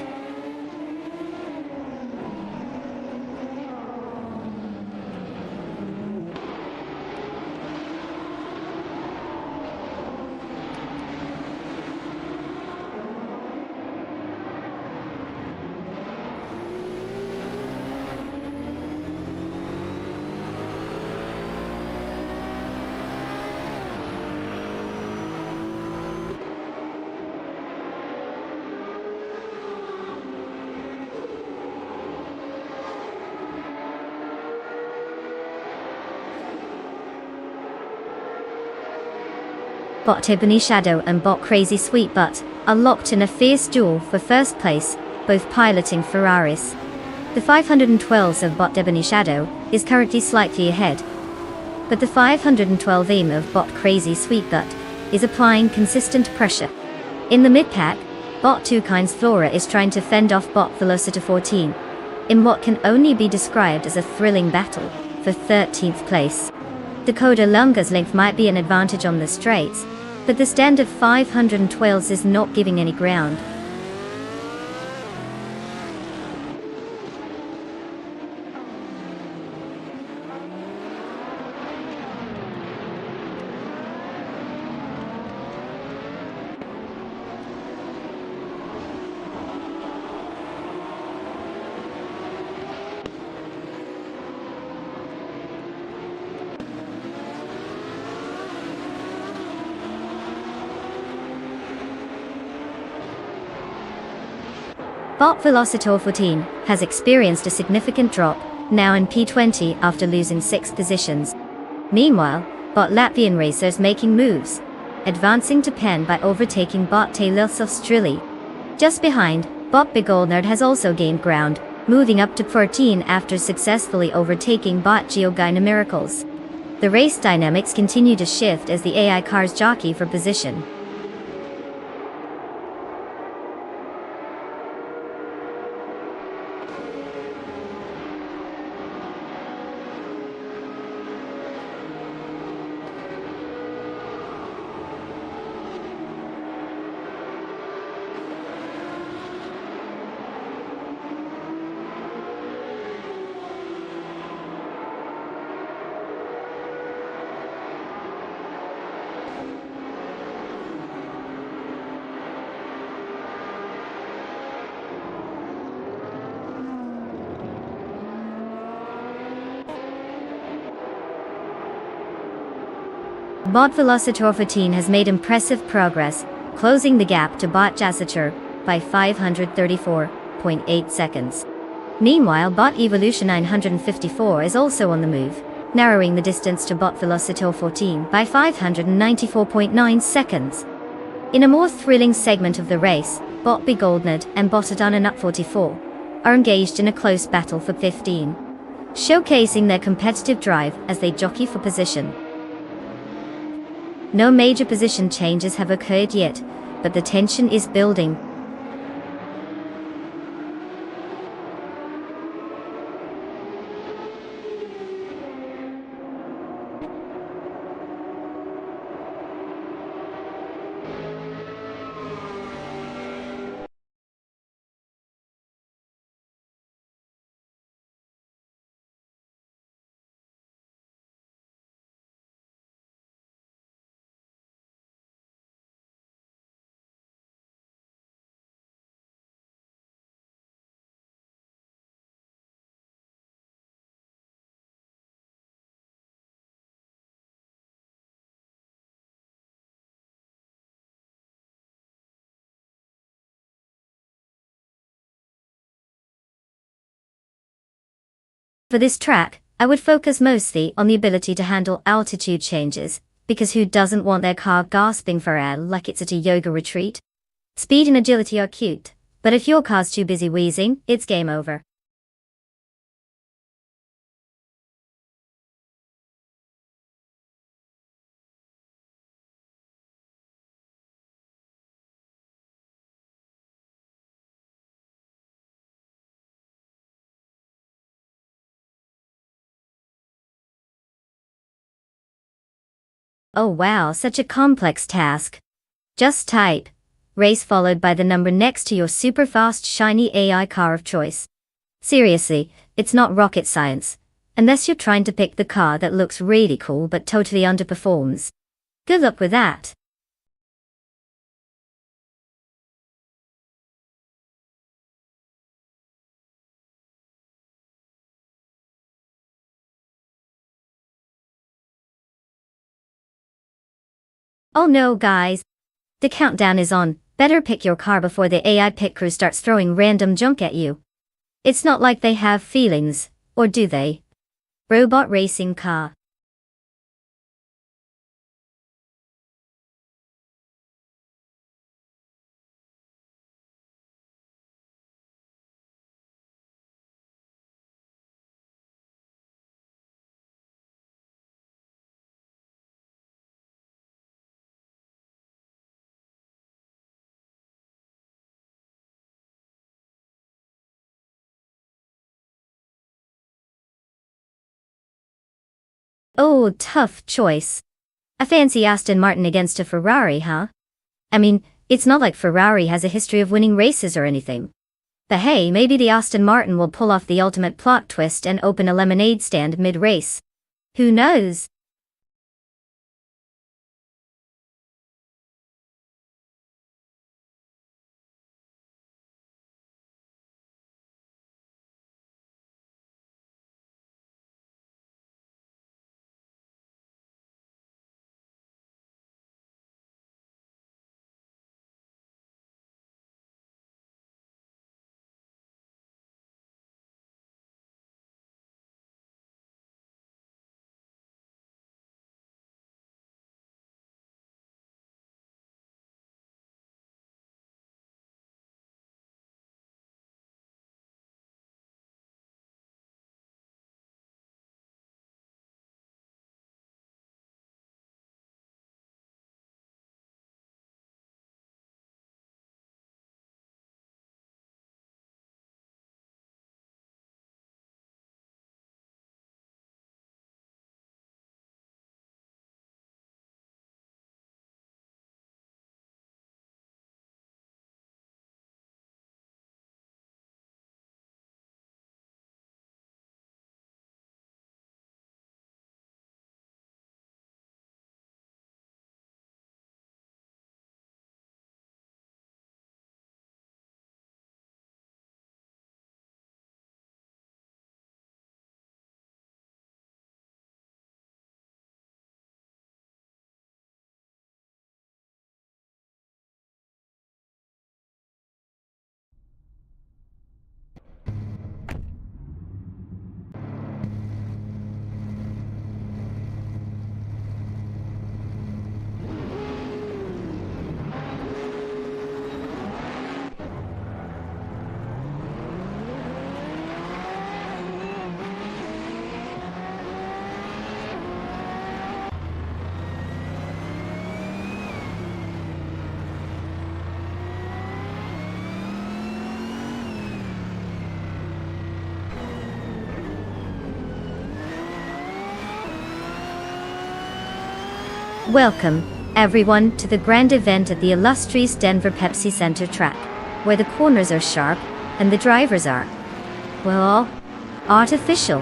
Bot Ebony Shadow and bot Crazy Sweetbutt are locked in a fierce duel for first place, both piloting Ferraris. The 512s of bot Ebony Shadow is currently slightly ahead, but the 512 aim of bot Crazy Sweetbutt is applying consistent pressure. In the mid-pack, bot Two Kinds Flora is trying to fend off bot Velociter 14, in what can only be described as a thrilling battle for 13th place. Dakota Lunga's length might be an advantage on the straights, but the standard 512s is not giving any ground. Bot Velocitor 14 has experienced a significant drop, now in P20 after losing 6 positions. Meanwhile, bot Latvian racers making moves, advancing to pen by overtaking bot Taylor Strilly. Just behind, bot Big Old Nerd has also gained ground, moving up to 14 after successfully overtaking bot Geogyna Miracles. The race dynamics continue to shift as the AI cars jockey for position. Bot Velocitor 14 has made impressive progress, closing the gap to bot Jazziter by 534.8 seconds. Meanwhile, bot Evolution 954 is also on the move, narrowing the distance to bot Velocitor 14 by 594.9 seconds. In a more thrilling segment of the race, bot Big Goldnerd and bot Adana Nut 44 are engaged in a close battle for 15, showcasing their competitive drive as they jockey for position. No major position changes have occurred yet, but the tension is building. For this track, I would focus mostly on the ability to handle altitude changes, because who doesn't want their car gasping for air like it's at a yoga retreat? Speed and agility are cute, but if your car's too busy wheezing, it's game over. Oh wow, such a complex task. Just type race followed by the number next to your super fast shiny AI car of choice. Seriously, it's not rocket science. Unless you're trying to pick the car that looks really cool but totally underperforms. Good luck with that. Oh no, guys. The countdown is on. Better pick your car before the AI pit crew starts throwing random junk at you. It's not like they have feelings, or do they? Robot racing car. Oh, tough choice. A fancy Aston Martin against a Ferrari, huh? I mean, it's not like Ferrari has a history of winning races or anything. But hey, maybe the Aston Martin will pull off the ultimate plot twist and open a lemonade stand mid-race. Who knows? Welcome, everyone, to the grand event at the illustrious Denver Pepsi Center track, where the corners are sharp and the drivers are, well, artificial.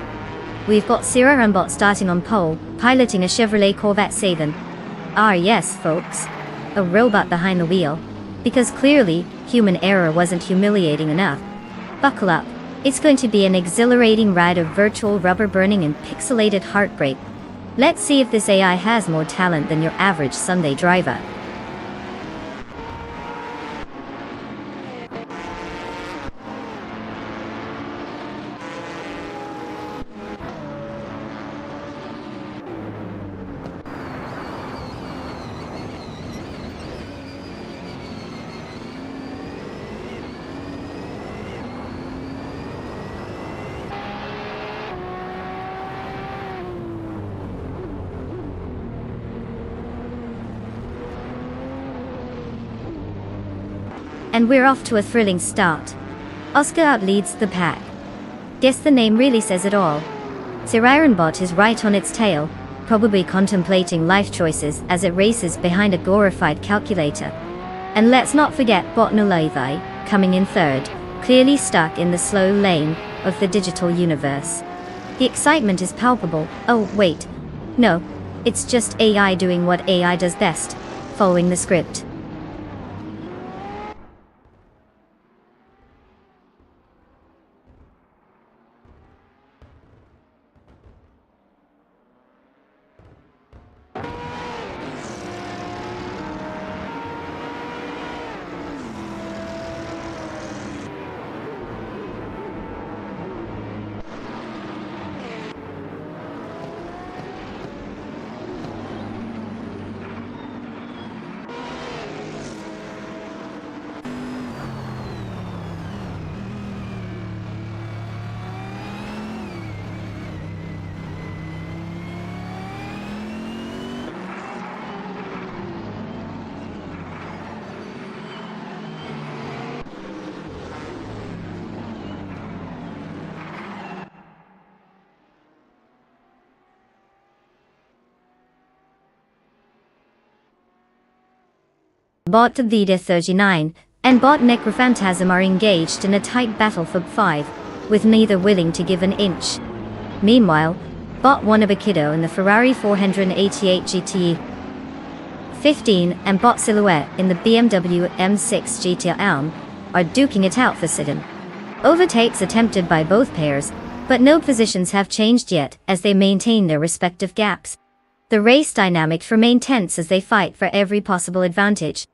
We've got Sarah Rambot starting on pole, piloting a Chevrolet Corvette 7. Ah yes, folks, a robot behind the wheel. Because clearly, human error wasn't humiliating enough. Buckle up, it's going to be an exhilarating ride of virtual rubber burning and pixelated heartbreak. Let's see if this AI has more talent than your average Sunday driver. And we're off to a thrilling start. Oscar outleads the pack. Guess the name really says it all. Sir Ironbot is right on its tail, probably contemplating life choices as it races behind a glorified calculator. And let's not forget Bot Levi, coming in third, clearly stuck in the slow lane of the digital universe. The excitement is palpable. Oh, wait. No. It's just AI doing what AI does best, following the script. Bot Vida 39 and Bot Necrophantasm are engaged in a tight battle for 5, with neither willing to give an inch. Meanwhile, Bot Wannabe in the Ferrari 488 GTE 15 and Bot Silhouette in the BMW M6 GTR Elm are duking it out for second. Overtakes attempted by both pairs, but no positions have changed yet as they maintain their respective gaps. The race dynamics remain tense as they fight for every possible advantage.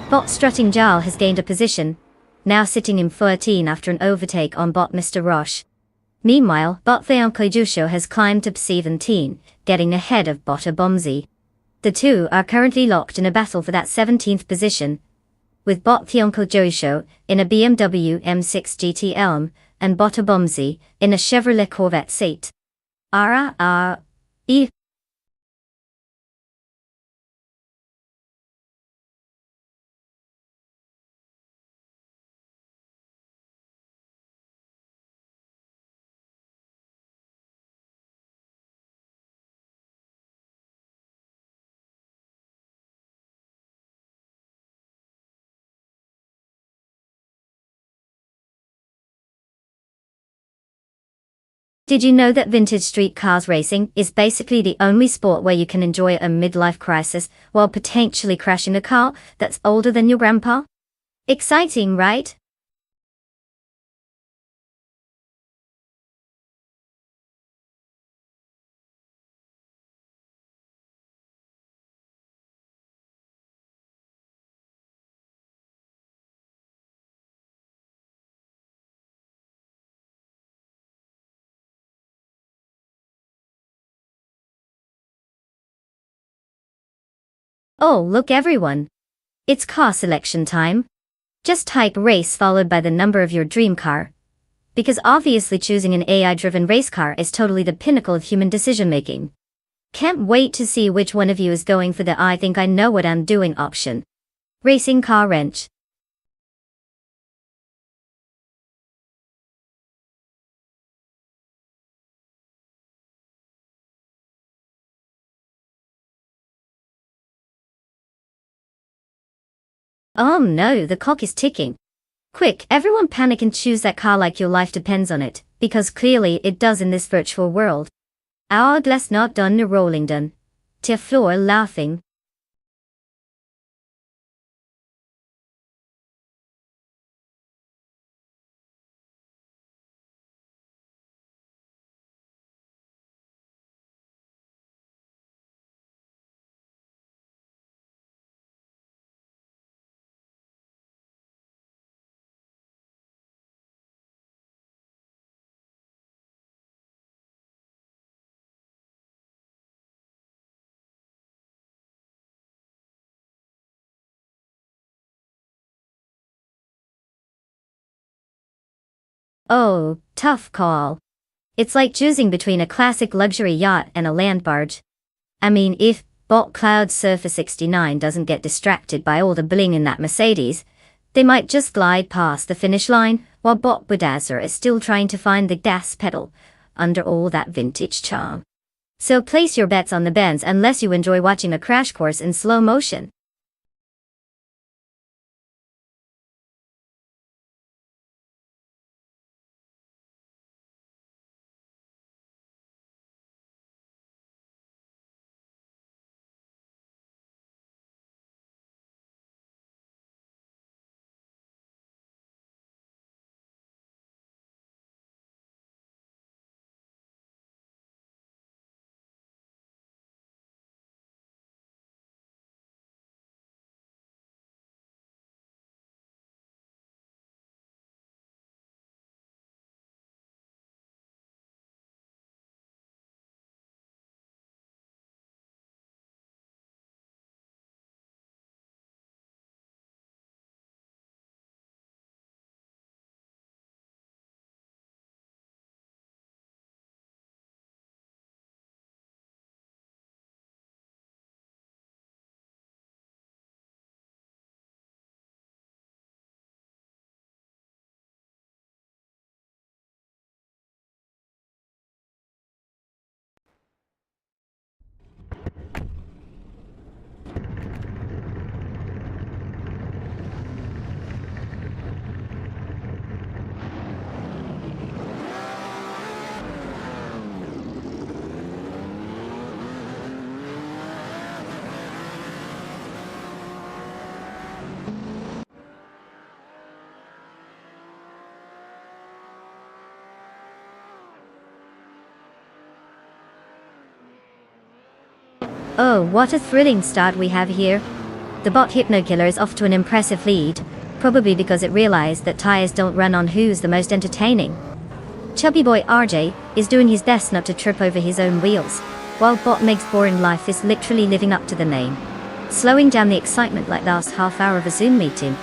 Bot Strutting Jarl has gained a position, now sitting in 13 after an overtake on Bot Mr. Roche. Meanwhile, Bot Theonko Jusho has climbed to 17, getting ahead of Bot Bomzi. The two are currently locked in a battle for that 17th position, with Bot Theonko Jusho in a BMW M6 GT Elm and Bot Bomzi in a Chevrolet Corvette seat. E. Did you know that vintage street cars racing is basically the only sport where you can enjoy a midlife crisis while potentially crashing a car that's older than your grandpa? Exciting, right? Oh, look everyone. It's car selection time. Just type race followed by the number of your dream car. Because obviously choosing an AI-driven race car is totally the pinnacle of human decision-making. Can't wait to see which one of you is going for the I think I know what I'm doing option. Racing car wrench. Oh no, the clock is ticking. Quick, everyone panic and choose that car like your life depends on it, because clearly it does in this virtual world. Hourglass not done the rolling done. To floor laughing. Oh, tough call. It's like choosing between a classic luxury yacht and a land barge. I mean, if Bot Cloud Surfer 69 doesn't get distracted by all the bling in that Mercedes, they might just glide past the finish line, while Bot Bedazzler is still trying to find the gas pedal under all that vintage charm. So place your bets on the Benz unless you enjoy watching a crash course in slow motion. Oh, what a thrilling start we have here. The Bot Hypnokiller is off to an impressive lead, probably because it realized that tires don't run on who's the most entertaining. Chubby boy RJ is doing his best not to trip over his own wheels, while Bot Meg's boring life is literally living up to the name, slowing down the excitement like last half hour of a Zoom meeting.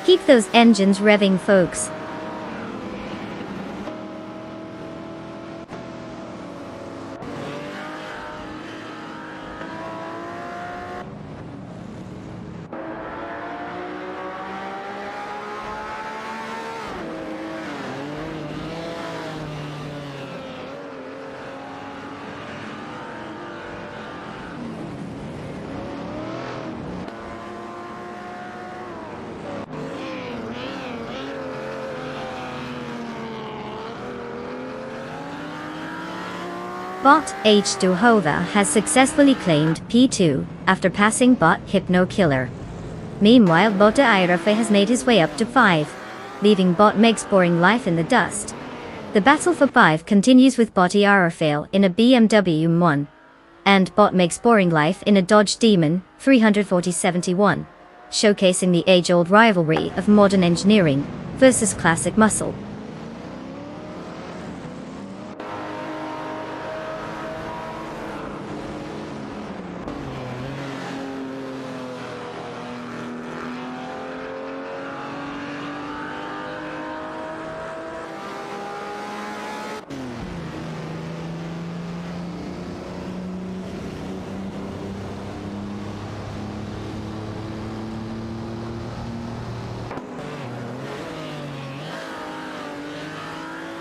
Keep those engines revving, folks. Bot H2Hova has successfully claimed P2 after passing Bot Hypnokiller. Meanwhile, Bot Irafe has made his way up to 5, leaving Bot Meg's boring life in the dust. The battle for 5 continues with Bot Irafe in a BMW M1 and Bot Meg's boring life in a Dodge Demon 34071, showcasing the age-old rivalry of modern engineering versus classic muscle.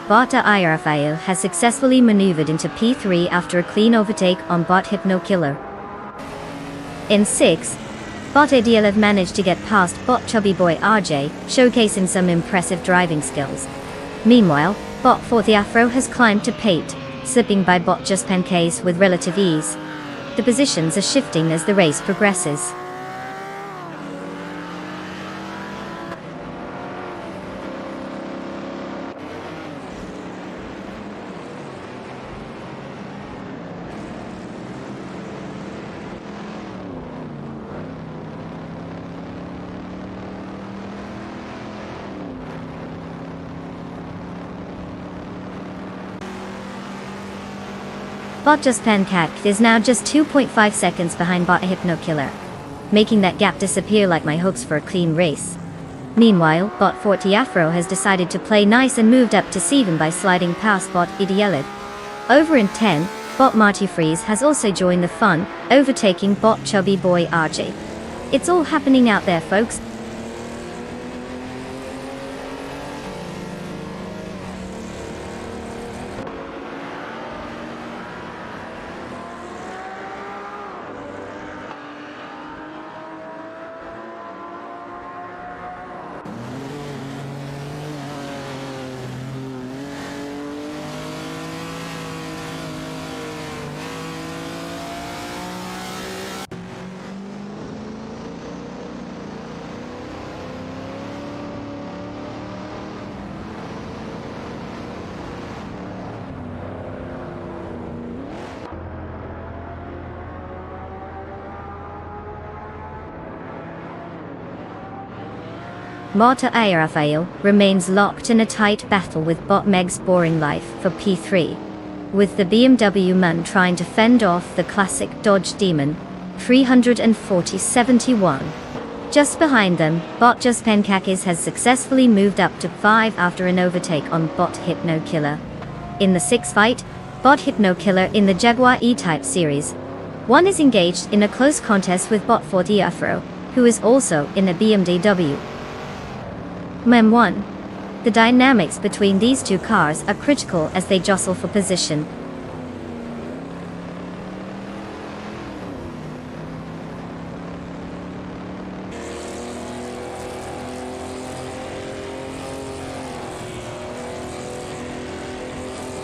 Bot Irafael has successfully maneuvered into P3 after a clean overtake on Bot Hypnokiller. In 6, Bot Adielev managed to get past Bot Chubby Boy RJ, showcasing some impressive driving skills. Meanwhile, Bot Forthiafro has climbed to P8, slipping by Bot Just Pancase with relative ease. The positions are shifting as the race progresses. Bot Just Pancake is now just 2.5 seconds behind Bot Hypnokiller, making that gap disappear like my hopes for a clean race. Meanwhile, bot 40 Afro has decided to play nice and moved up to 7 by sliding past bot Idealid. Over in 10, bot Marty Freeze has also joined the fun, overtaking bot Chubby Boy RJ. It's all happening out there, folks. Bot Rafael remains locked in a tight battle with bot Meg's Boring Life for P3, with the BMW man trying to fend off the classic Dodge Demon 340/71. Just behind them, bot Just Penkakis has successfully moved up to 5 after an overtake on bot Hypno Killer. In the 6th fight, bot Hypno Killer in the Jaguar E-Type series 1 is engaged in a close contest with bot 40 Afro, who is also in a BMW. Mem 1. The dynamics between these two cars are critical as they jostle for position.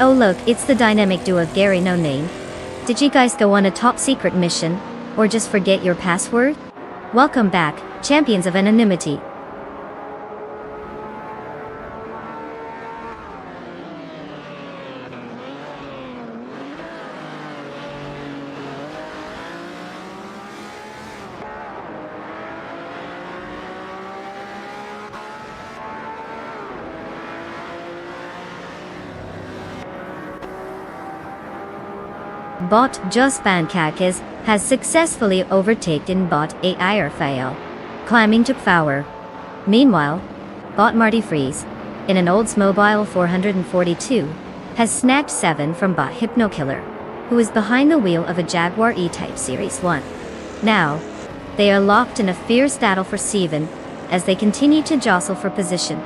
Oh look, it's the dynamic duo of Gary No Name. Did you guys go on a top secret mission? Or just forget your password? Welcome back, champions of anonymity. Bot Just Pankakis has successfully overtaken bot AI Rafael, climbing to power. Meanwhile, bot Marty Freeze, in an Oldsmobile 442, has snagged 7 from bot Hypno Killer, who is behind the wheel of a Jaguar E-Type Series 1. Now, they are locked in a fierce battle for 7, as they continue to jostle for position.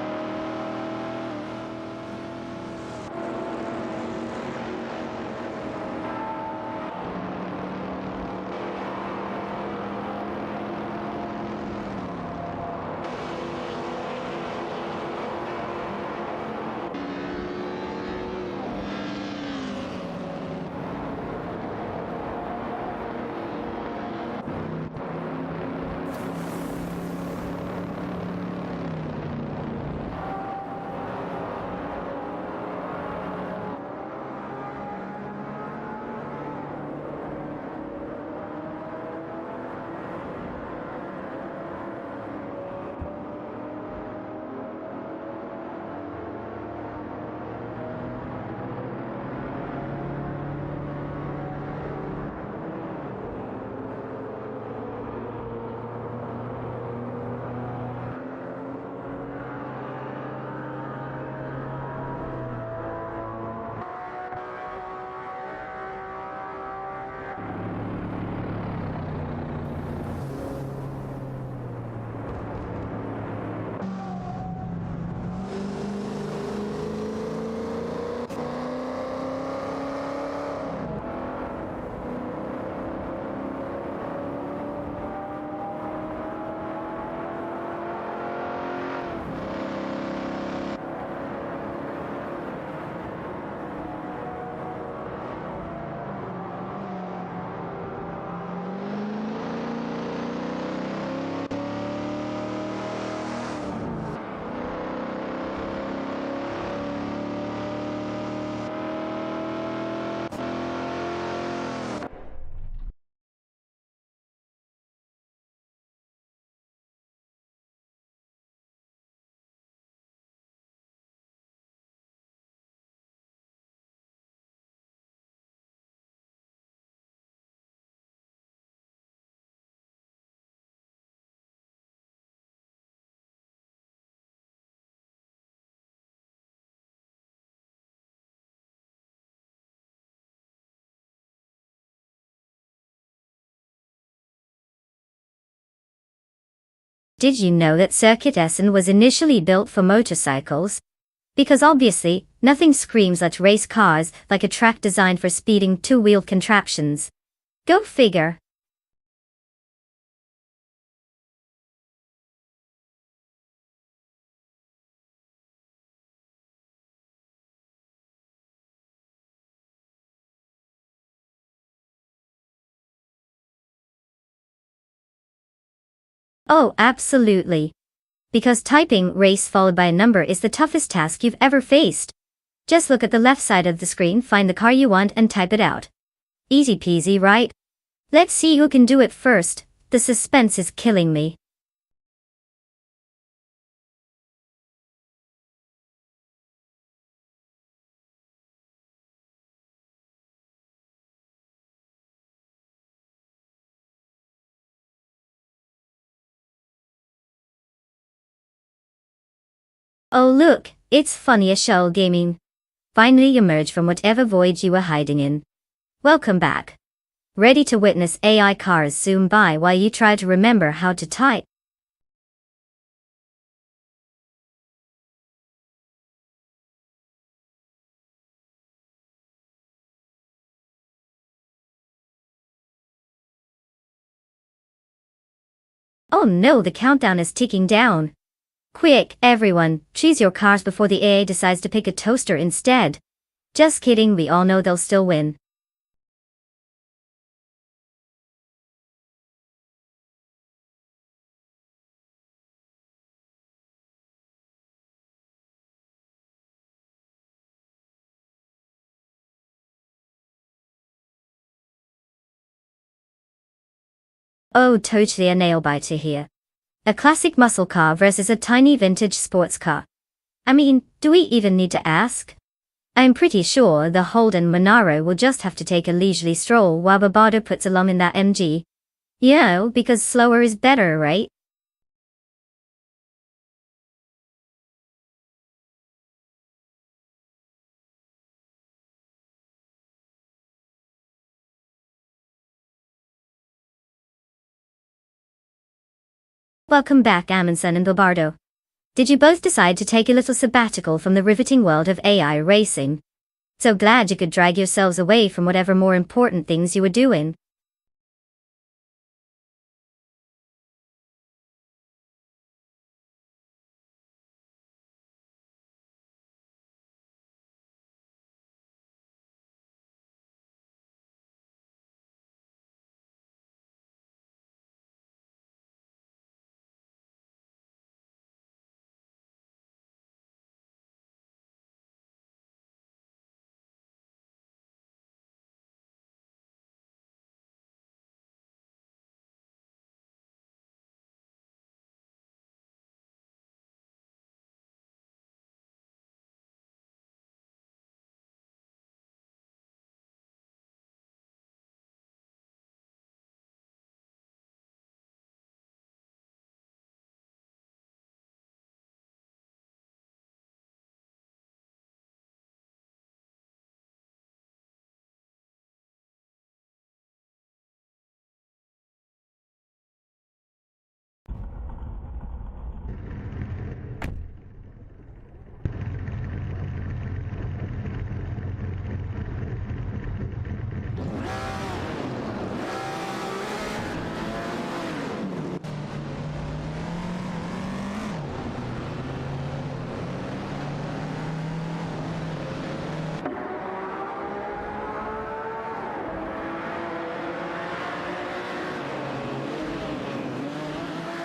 Did you know that Circuit Essen was initially built for motorcycles? Because obviously, nothing screams at race cars like a track designed for speeding two-wheeled contraptions. Go figure. Oh, absolutely. Because typing race followed by a number is the toughest task you've ever faced. Just look at the left side of the screen, find the car you want, and type it out. Easy peasy, right? Let's see who can do it first. The suspense is killing me. Oh look, it's funny as shell gaming. Finally emerged from whatever void you were hiding in. Welcome back. Ready to witness AI cars zoom by while you try to remember how to type? Oh no, the countdown is ticking down. Quick, everyone, choose your cars before the AI decides to pick a toaster instead. Just kidding, we all know they'll still win. Oh, totally a nail-biter here. A classic muscle car versus a tiny vintage sports car. I mean, do we even need to ask? I'm pretty sure the Holden Monaro will just have to take a leisurely stroll while Barbado puts a lum in that MG. You know, because slower is better, right? Welcome back, Amundsen and Barbado. Did you both decide to take a little sabbatical from the riveting world of AI racing? So glad you could drag yourselves away from whatever more important things you were doing.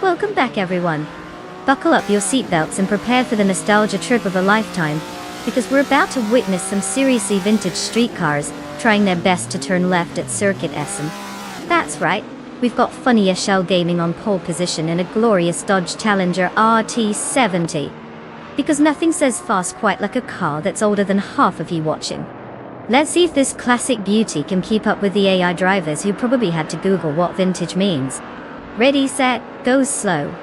Welcome back, everyone. Buckle up your seatbelts and prepare for the nostalgia trip of a lifetime, because we're about to witness some seriously vintage street cars trying their best to turn left at Circuit Essen. That's right, we've got funny as shell gaming on pole position in a glorious Dodge Challenger RT70. Because nothing says fast quite like a car that's older than half of you watching. Let's see if this classic beauty can keep up with the AI drivers who probably had to Google what vintage means. Ready, set, go slow.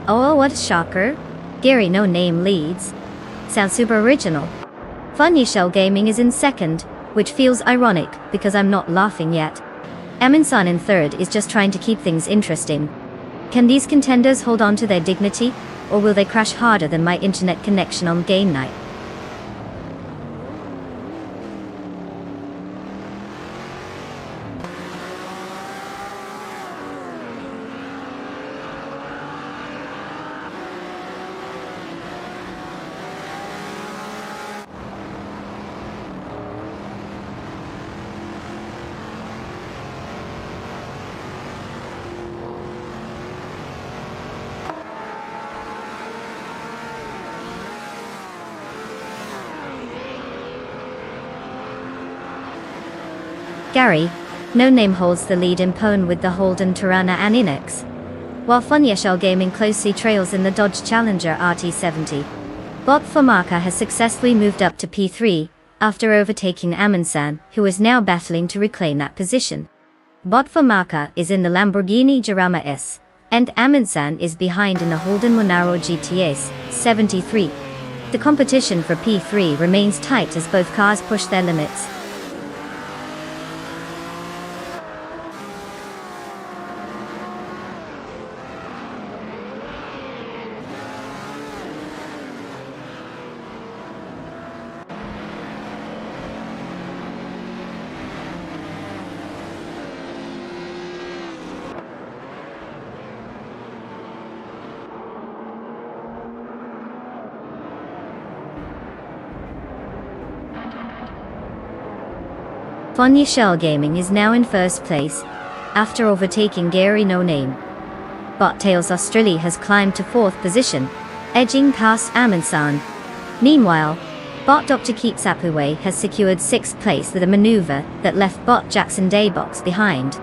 Oh, what a shocker. Gary No Name leads. Sounds super original. Funny Shell Gaming is in second, which feels ironic because I'm not laughing yet. Amin-san in third is just trying to keep things interesting. Can these contenders hold on to their dignity, or will they crash harder than my internet connection on game night? Gary No Name holds the lead in Pone with the Holden Tirana and Inex, while Funya Shell Gaming closely trails in the Dodge Challenger RT70. Bot Fomaka has successfully moved up to P3, after overtaking Amin-san, who is now battling to reclaim that position. Bot Fomaka is in the Lamborghini Jarama S, and Amin-san is behind in the Holden Monaro GTS 73. The competition for P3 remains tight as both cars push their limits. Funya Shell Gaming is now in first place, after overtaking Gary No Name. Bot Tails Australia has climbed to fourth position, edging past Amin-san. Meanwhile, Bot Dr. Keep Sapuwe has secured sixth place with a maneuver that left Bot Jackson Daybox behind.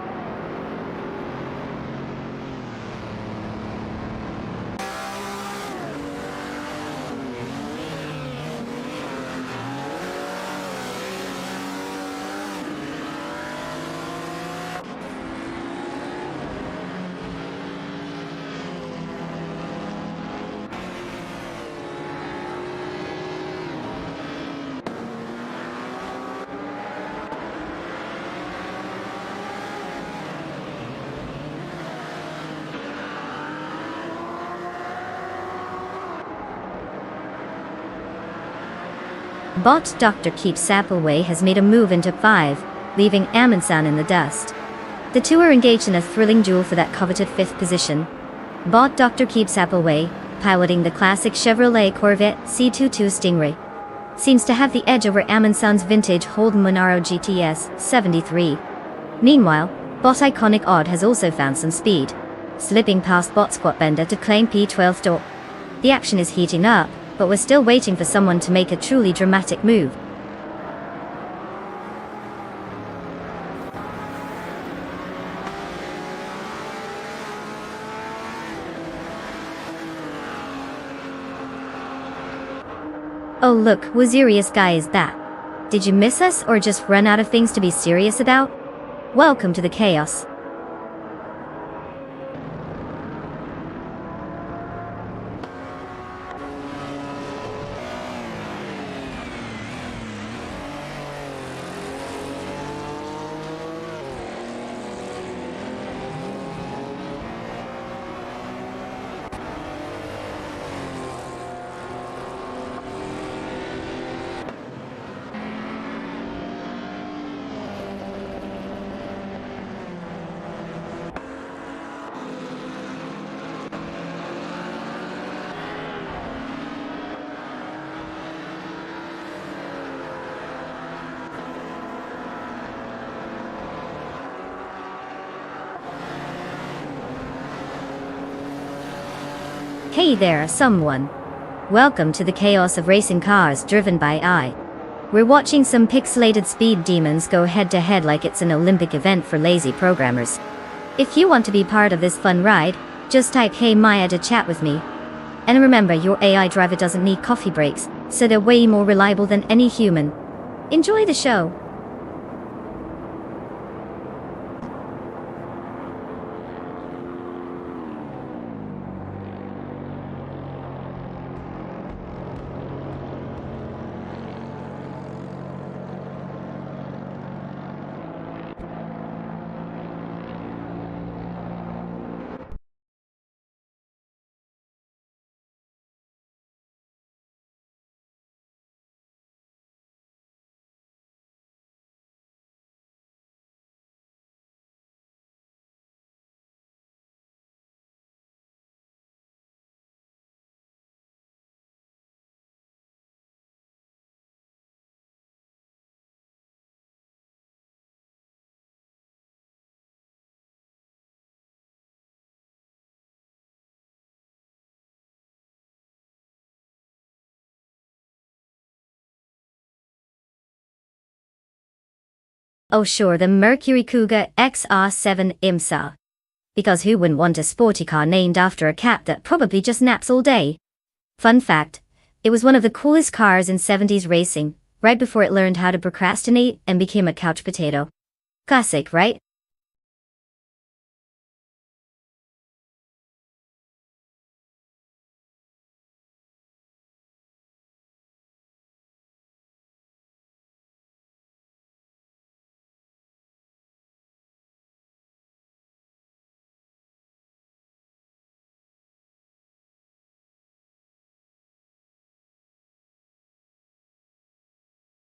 Bot Dr. Keep Sapuwe has made a move into 5, leaving Amin-san in the dust. The two are engaged in a thrilling duel for that coveted 5th position. Bot Dr. Keep Sapuwe, piloting the classic Chevrolet Corvette C22 Stingray, seems to have the edge over Amin-san's vintage Holden Monaro GTS 73. Meanwhile, Bot Iconic Odd has also found some speed, slipping past Bot Squat Bender to claim P12 door. The action is heating up, but we're still waiting for someone to make a truly dramatic move. Oh look, what serious guy is that? Did you miss us or just run out of things to be serious about? Welcome to the chaos. Hey there, someone. Welcome to the chaos of racing cars driven by AI. We're watching some pixelated speed demons go head to head like it's an Olympic event for lazy programmers. If you want to be part of this fun ride, just type "Hey Maya" to chat with me. And remember, your AI driver doesn't need coffee breaks, so they're way more reliable than any human. Enjoy the show. Oh sure, the Mercury Cougar XR7 IMSA. Because who wouldn't want a sporty car named after a cat that probably just naps all day? Fun fact, it was one of the coolest cars in 70s racing, right before it learned how to procrastinate and became a couch potato. Classic, right?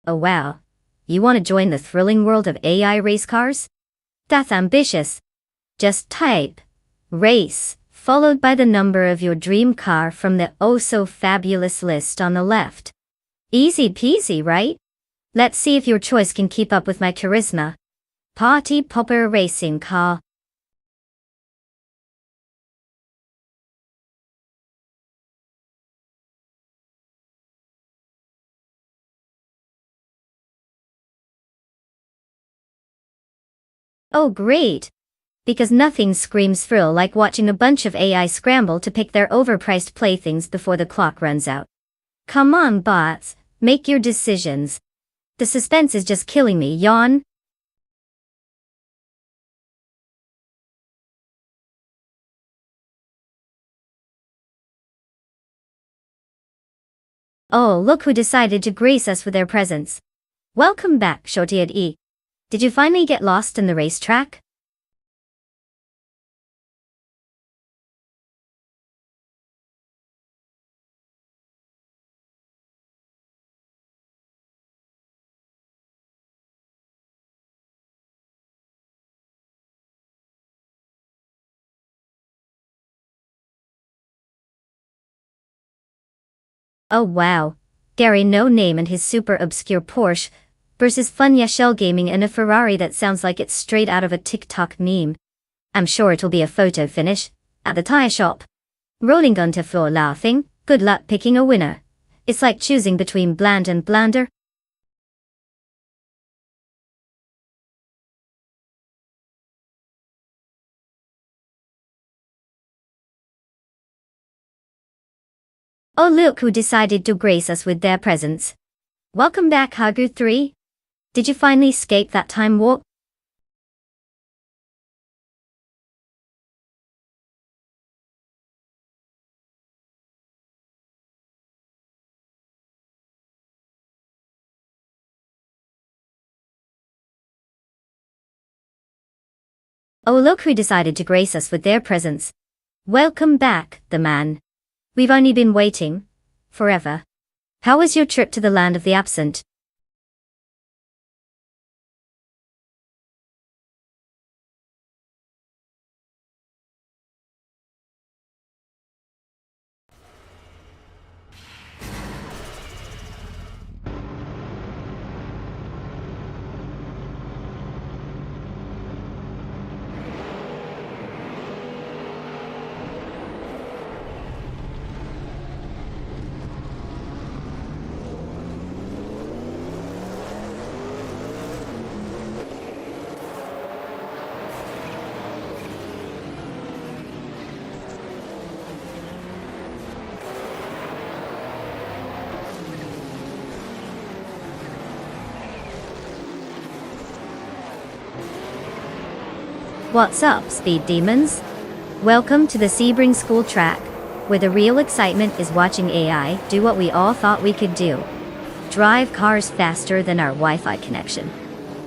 Oh wow. You want to join the thrilling world of AI race cars? That's ambitious. Just type race, followed by the number of your dream car from the oh-so-fabulous list on the left. Easy peasy, right? Let's see if your choice can keep up with my charisma. Party popper racing car. Oh great! Because nothing screams thrill like watching a bunch of AI scramble to pick their overpriced playthings before the clock runs out. Come on bots, make your decisions. The suspense is just killing me, yawn. Oh, look who decided to grace us with their presence. Welcome back, Shorty at E. Did you finally get lost in the racetrack? Oh wow. Gary No Name and his super obscure Porsche versus Funya Shell Gaming and a Ferrari that sounds like it's straight out of a TikTok meme. I'm sure it'll be a photo finish at the tire shop. Rolling onto floor laughing, good luck picking a winner. It's like choosing between bland and blander. Oh look who decided to grace us with their presence. Welcome back Hagu 3. Did you finally escape that time warp? Oh look who decided to grace us with their presence. Welcome back, the man. We've only been waiting forever. How was your trip to the land of the absent? What's up, speed demons? Welcome to the Sebring School track, where the real excitement is watching AI do what we all thought we could do. Drive cars faster than our Wi-Fi connection.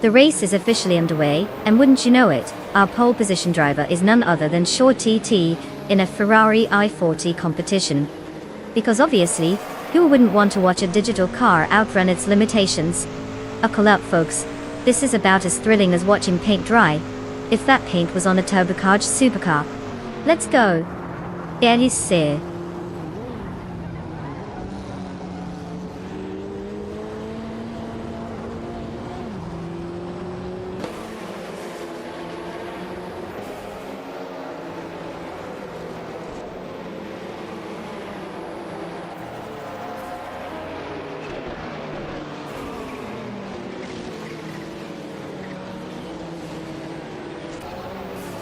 The race is officially underway, and wouldn't you know it, our pole position driver is none other than Shorty T in a Ferrari i40 competition. Because obviously, who wouldn't want to watch a digital car outrun its limitations? Buckle up folks, this is about as thrilling as watching paint dry. If that paint was on a turbocharged supercar. Let's go. Elise.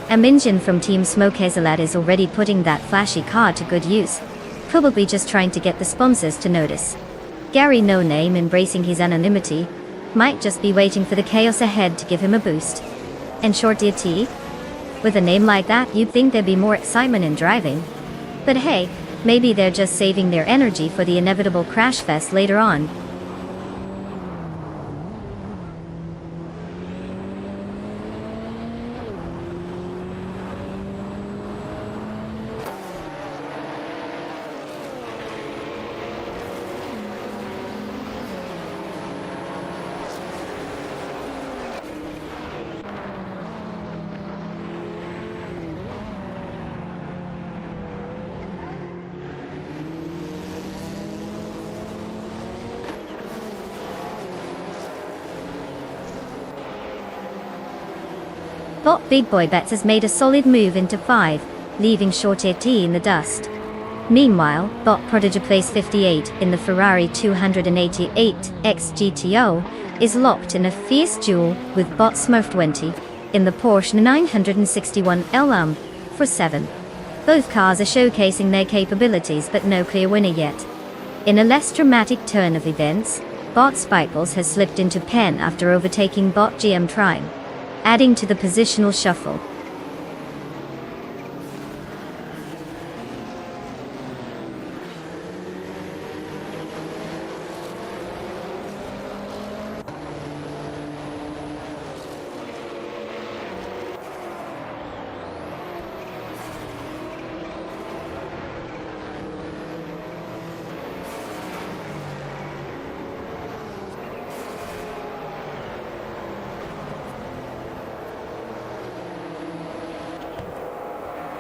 A minion from Team Smokehazelad is already putting that flashy car to good use. Probably just trying to get the sponsors to notice. Gary No Name, embracing his anonymity, might just be waiting for the chaos ahead to give him a boost. And Shorty T? With a name like that, you'd think there'd be more excitement in driving. But hey, maybe they're just saving their energy for the inevitable crash fest later on. Bot Big Boy Bets has made a solid move into 5, leaving Shorty T in the dust. Meanwhile, Bot Prodigy placed 58 in the Ferrari 288 X GTO is locked in a fierce duel with Bot Smurf 20 in the Porsche 961 LM for 7. Both cars are showcasing their capabilities, but no clear winner yet. In a less dramatic turn of events, Bot Spikles has slipped into pen after overtaking Bot GM Trime, adding to the positional shuffle.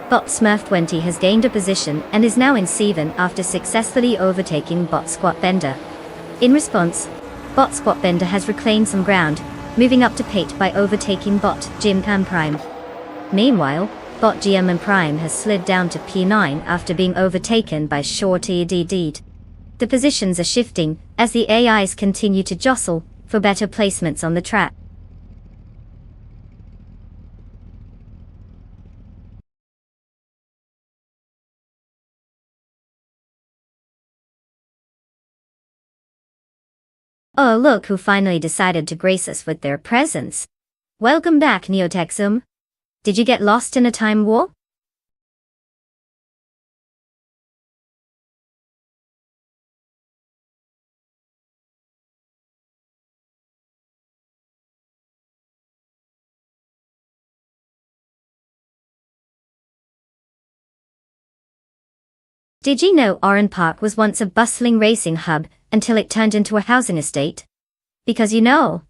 Bot Smurf 20 has gained a position and is now in 7 after successfully overtaking Bot Squat Bender. In response, Bot Squat Bender has reclaimed some ground, moving up to Pate by overtaking Bot GM and Prime. Meanwhile, Bot GM and Prime has slid down to P9 after being overtaken by Shorty D. The positions are shifting as the AIs continue to jostle for better placements on the track. Oh, look who finally decided to grace us with their presence. Welcome back, Neotexum. Did you get lost in a time warp? Did you know Oran Park was once a bustling racing hub until it turned into a housing estate? Because you know,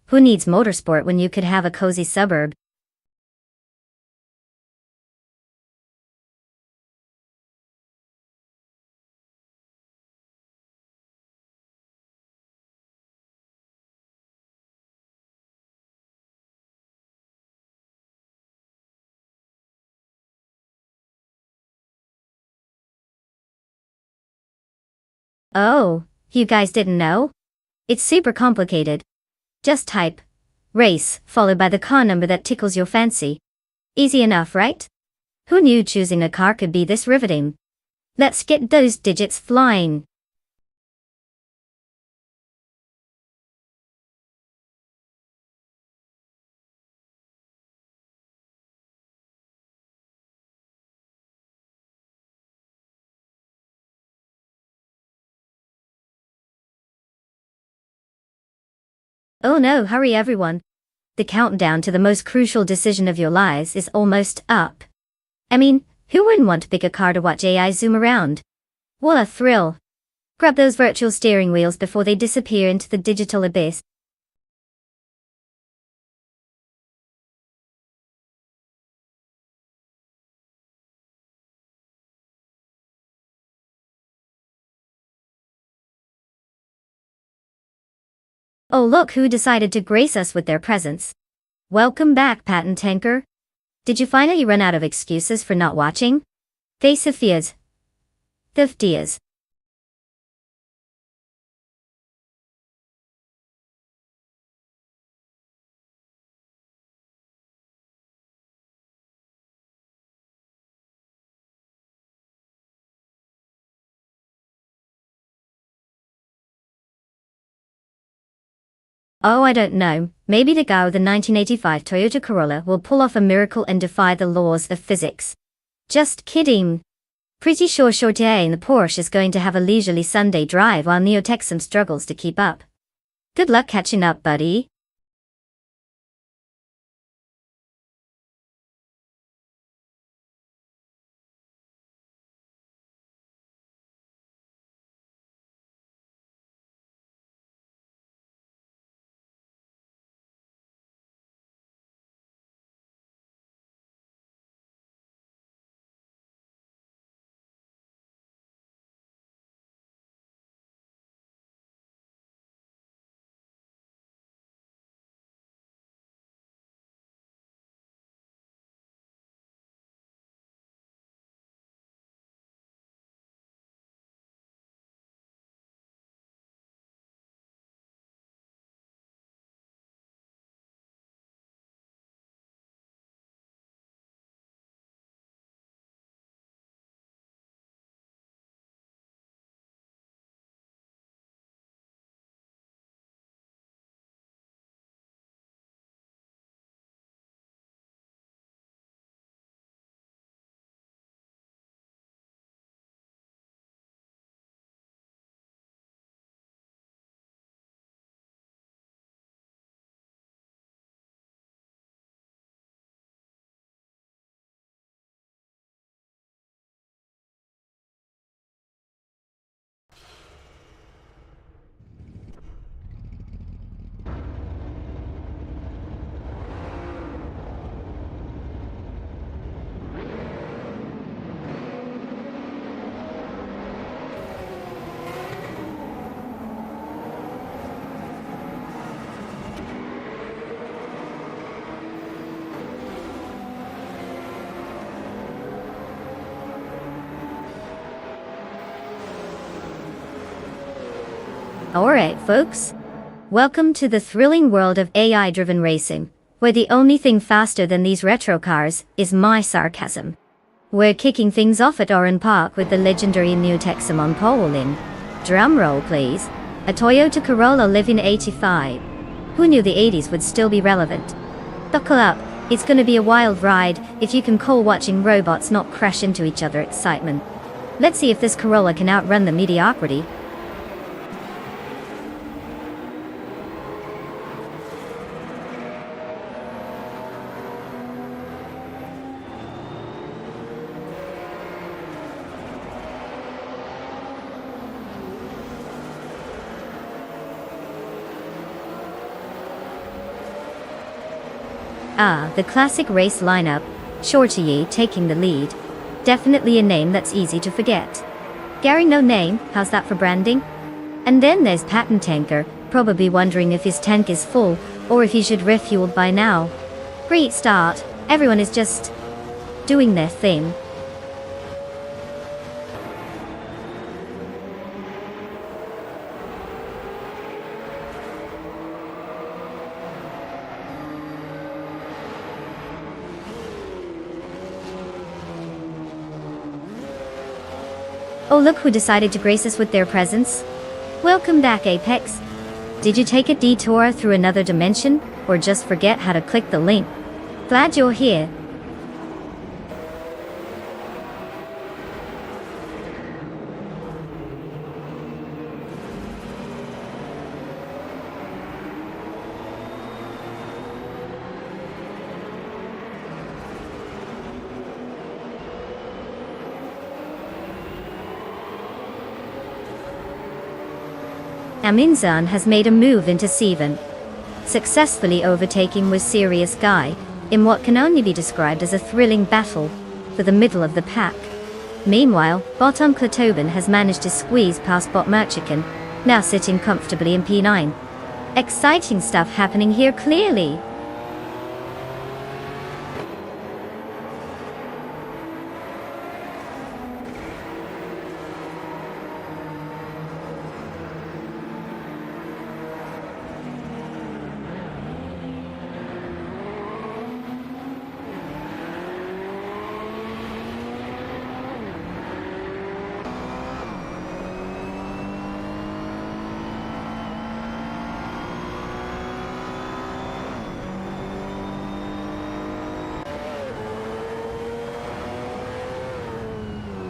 who needs motorsport when you could have a cozy suburb? Oh, you guys didn't know? It's super complicated. Just type race followed by the car number that tickles your fancy. Easy enough, right? Who knew choosing a car could be this riveting? Let's get those digits flying. Oh no, hurry everyone. The countdown to the most crucial decision of your lives is almost up. I mean, who wouldn't want to pick a car to watch AI zoom around? What a thrill. Grab those virtual steering wheels before they disappear into the digital abyss. Oh look who decided to grace us with their presence. Welcome back, Patent Tanker. Did you finally run out of excuses for not watching? Face of fears. The fears. Oh, I don't know, maybe the guy with the 1985 Toyota Corolla will pull off a miracle and defy the laws of physics. Just kidding. Pretty sure Shorty in the Porsche is going to have a leisurely Sunday drive while Neo Texum struggles to keep up. Good luck catching up, buddy. Alright, folks. Welcome to the thrilling world of AI-driven racing, where the only thing faster than these retro cars is my sarcasm. We're kicking things off at Oran Park with the legendary Neo Texum on pole in, drumroll please, a Toyota Corolla living 85. Who knew the 80s would still be relevant? Buckle up, it's gonna be a wild ride, if you can call watching robots not crash into each other excitement. Let's see if this Corolla can outrun the mediocrity. Ah, the classic race lineup, Shorty taking the lead. Definitely a name that's easy to forget. Gary No Name, how's that for branding? And then there's Patton Tanker, probably wondering if his tank is full, or if he should refuel by now. Great start, everyone is just doing their thing. Oh, look who decided to grace us with their presence. Welcome back, Apex. Did you take a detour through another dimension, or just forget how to click the link? Glad you're here. Aminzan has made a move into Seven, successfully overtaking with Serious Guy, in what can only be described as a thrilling battle for the middle of the pack. Meanwhile, Bottom Tobin has managed to squeeze past Bot Merchican, now sitting comfortably in P9. Exciting stuff happening here clearly.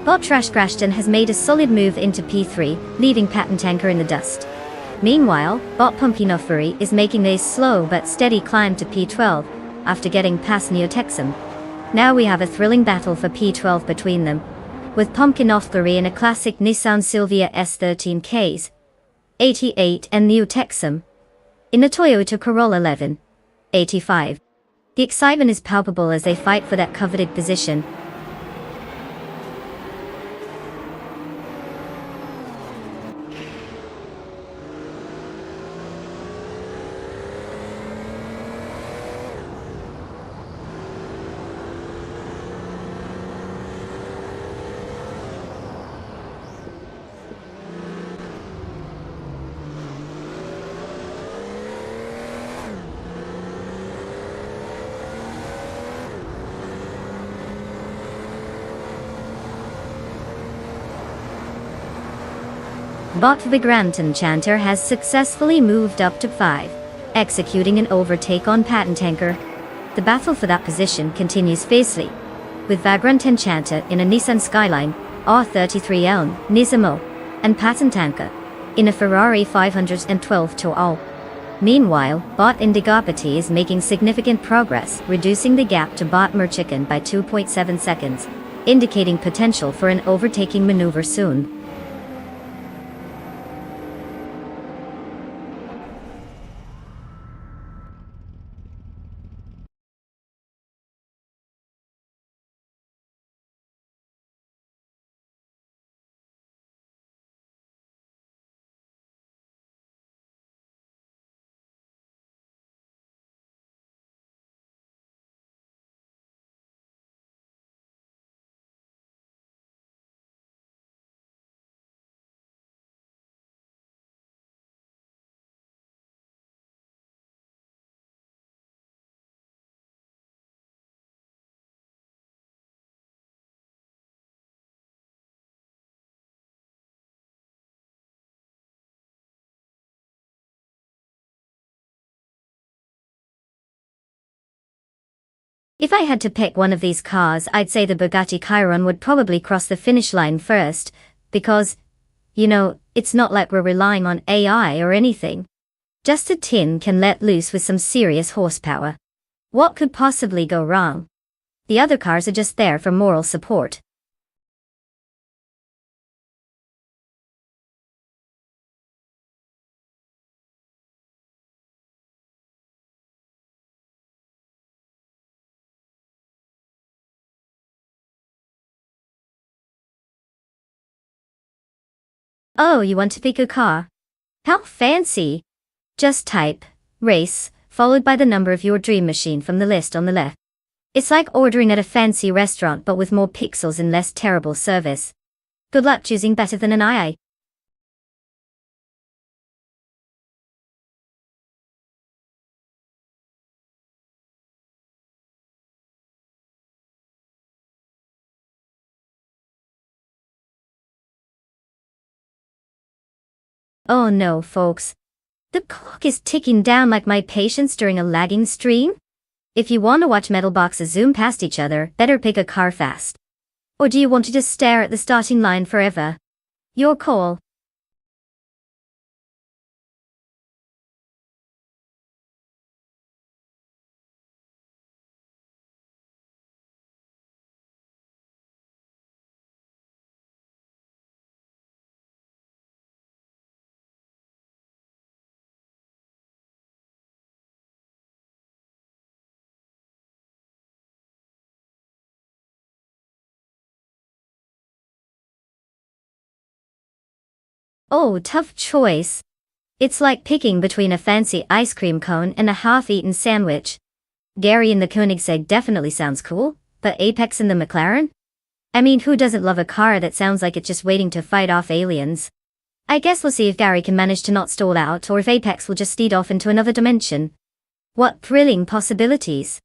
Bot Trash crashed and has made a solid move into P3, leaving Patent Tanker in the dust. Meanwhile, Bot Pumpkinofuri is making a slow but steady climb to P12, after getting past Neotexum. Now we have a thrilling battle for P12 between them, with Pumpkinofuri in a classic Nissan Silvia S13 case 88 and Neotexum in a Toyota Corolla 1185. The excitement is palpable as they fight for that coveted position. Bot Vigrant Enchanter has successfully moved up to 5, executing an overtake on Patent Tanker. The battle for that position continues fiercely, with Vagrant Enchanter in a Nissan Skyline R33L Nismo and Patent Tanker in a Ferrari 512 Touareg. Meanwhile, Bot Indigopati is making significant progress, reducing the gap to Bot Merchikan by 2.7 seconds, indicating potential for an overtaking maneuver soon. If I had to pick one of these cars, I'd say the Bugatti Chiron would probably cross the finish line first, because, it's not like we're relying on AI or anything. Just a tin can let loose with some serious horsepower. What could possibly go wrong? The other cars are just there for moral support. Oh, you want to pick a car? How fancy! Just type race, followed by the number of your dream machine from the list on the left. It's like ordering at a fancy restaurant but with more pixels and less terrible service. Good luck choosing better than an AI. Oh no, folks. The clock is ticking down like my patience during a lagging stream. If you want to watch metal boxes zoom past each other, better pick a car fast. Or do you want to just stare at the starting line forever? Your call. Oh, tough choice. It's like picking between a fancy ice cream cone and a half-eaten sandwich. Gary in the Koenigsegg definitely sounds cool, but Apex in the McLaren? I mean, who doesn't love a car that sounds like it's just waiting to fight off aliens? I guess we'll see if Gary can manage to not stall out or if Apex will just speed off into another dimension. What thrilling possibilities!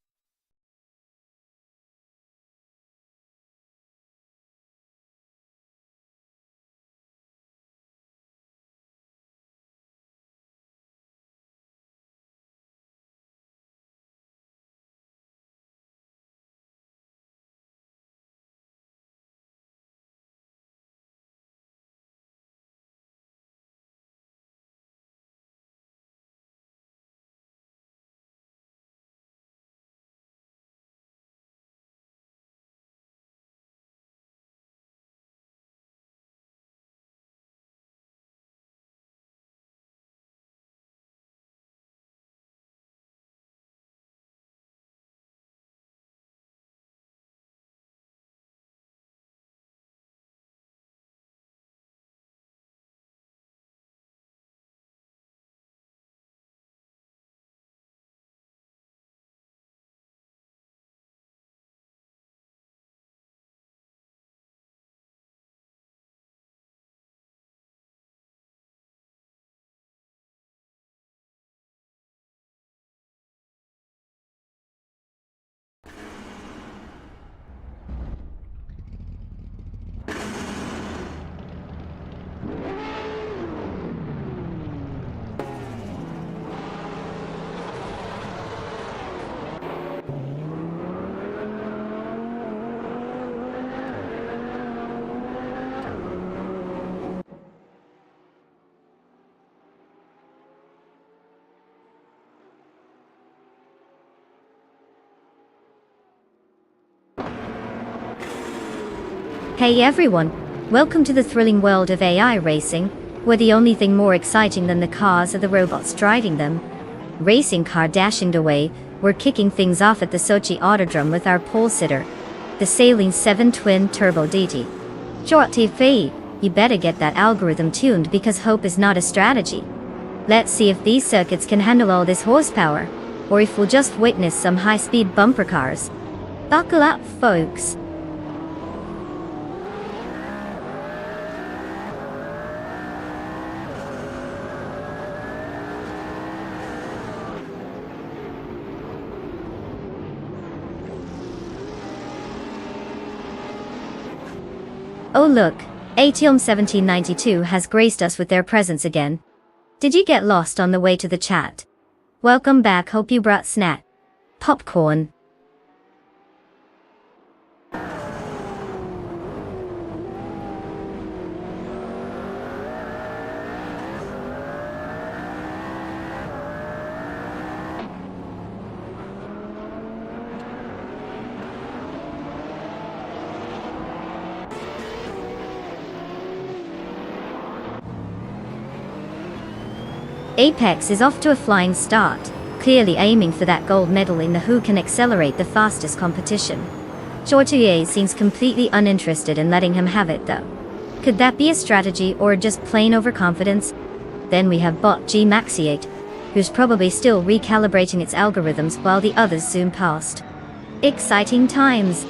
Hey everyone, welcome to the thrilling world of AI racing, where the only thing more exciting than the cars are the robots driving them. Racing car dashing away, we're kicking things off at the Sochi Autodrome with our pole sitter, the Saline 7 Twin Turbo DT. Short TV, you better get that algorithm tuned because hope is not a strategy. Let's see if these circuits can handle all this horsepower, or if we'll just witness some high-speed bumper cars. Buckle up, folks. Oh look, ATM 1792 has graced us with their presence again. Did you get lost on the way to the chat? Welcome back, hope you brought snack. Popcorn. Apex is off to a flying start, clearly aiming for that gold medal in the who can accelerate the fastest competition. Shortier seems completely uninterested in letting him have it though. Could that be a strategy or just plain overconfidence? Then we have bot G Maxiate, who's probably still recalibrating its algorithms while the others zoom past. Exciting times!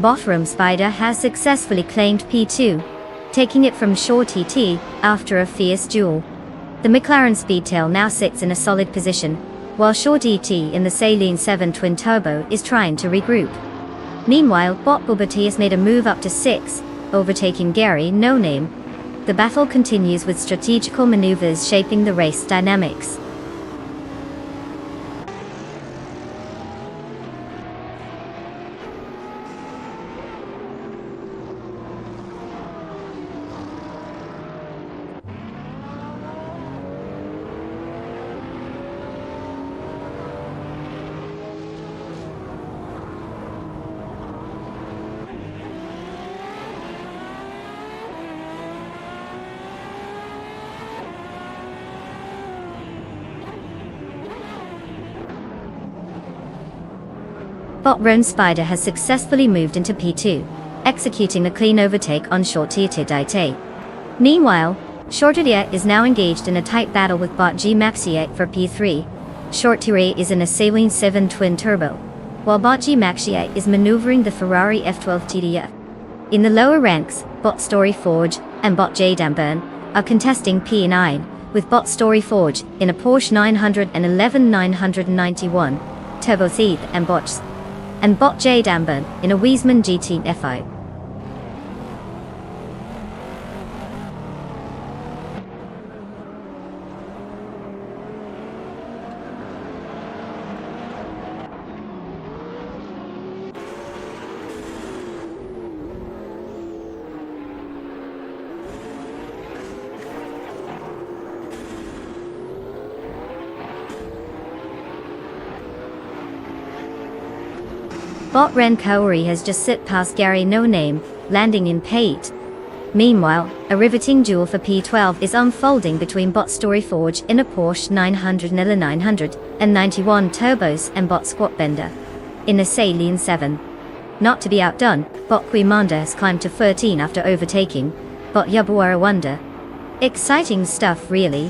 Botroom Spider has successfully claimed P2, taking it from Short TT after a fierce duel. The McLaren Speedtail now sits in a solid position, while Short ET in the Saline 7 Twin Turbo is trying to regroup. Meanwhile, Bot Bubati has made a move up to 6, overtaking Gary No Name. The battle continues with strategical maneuvers shaping the race dynamics. Botroom Spider has successfully moved into P2, executing a clean overtake on Short Daite. Meanwhile, Shortier is now engaged in a tight battle with Bot G Maxiate for P3. Shortier is in a Saline 7 Twin Turbo, while Bot G Maxiate is maneuvering the Ferrari F12 TDF. In the lower ranks, Bot Story Forge and Bot J Damburn are contesting P9, with Bot Story Forge in a Porsche 911 991 Turbo Thief and Bot J Damburn in a Wiesmann GT FI. Bot Ren Kaori has just sit past Gary No Name, landing in P8. Meanwhile, a riveting duel for P12 is unfolding between Bot Story Forge in a Porsche 991 Turbos and Bot Squatbender in a Saline 7. Not to be outdone, Bot Quimanda has climbed to 13 after overtaking Bot Yabuara Wonder. Exciting stuff really.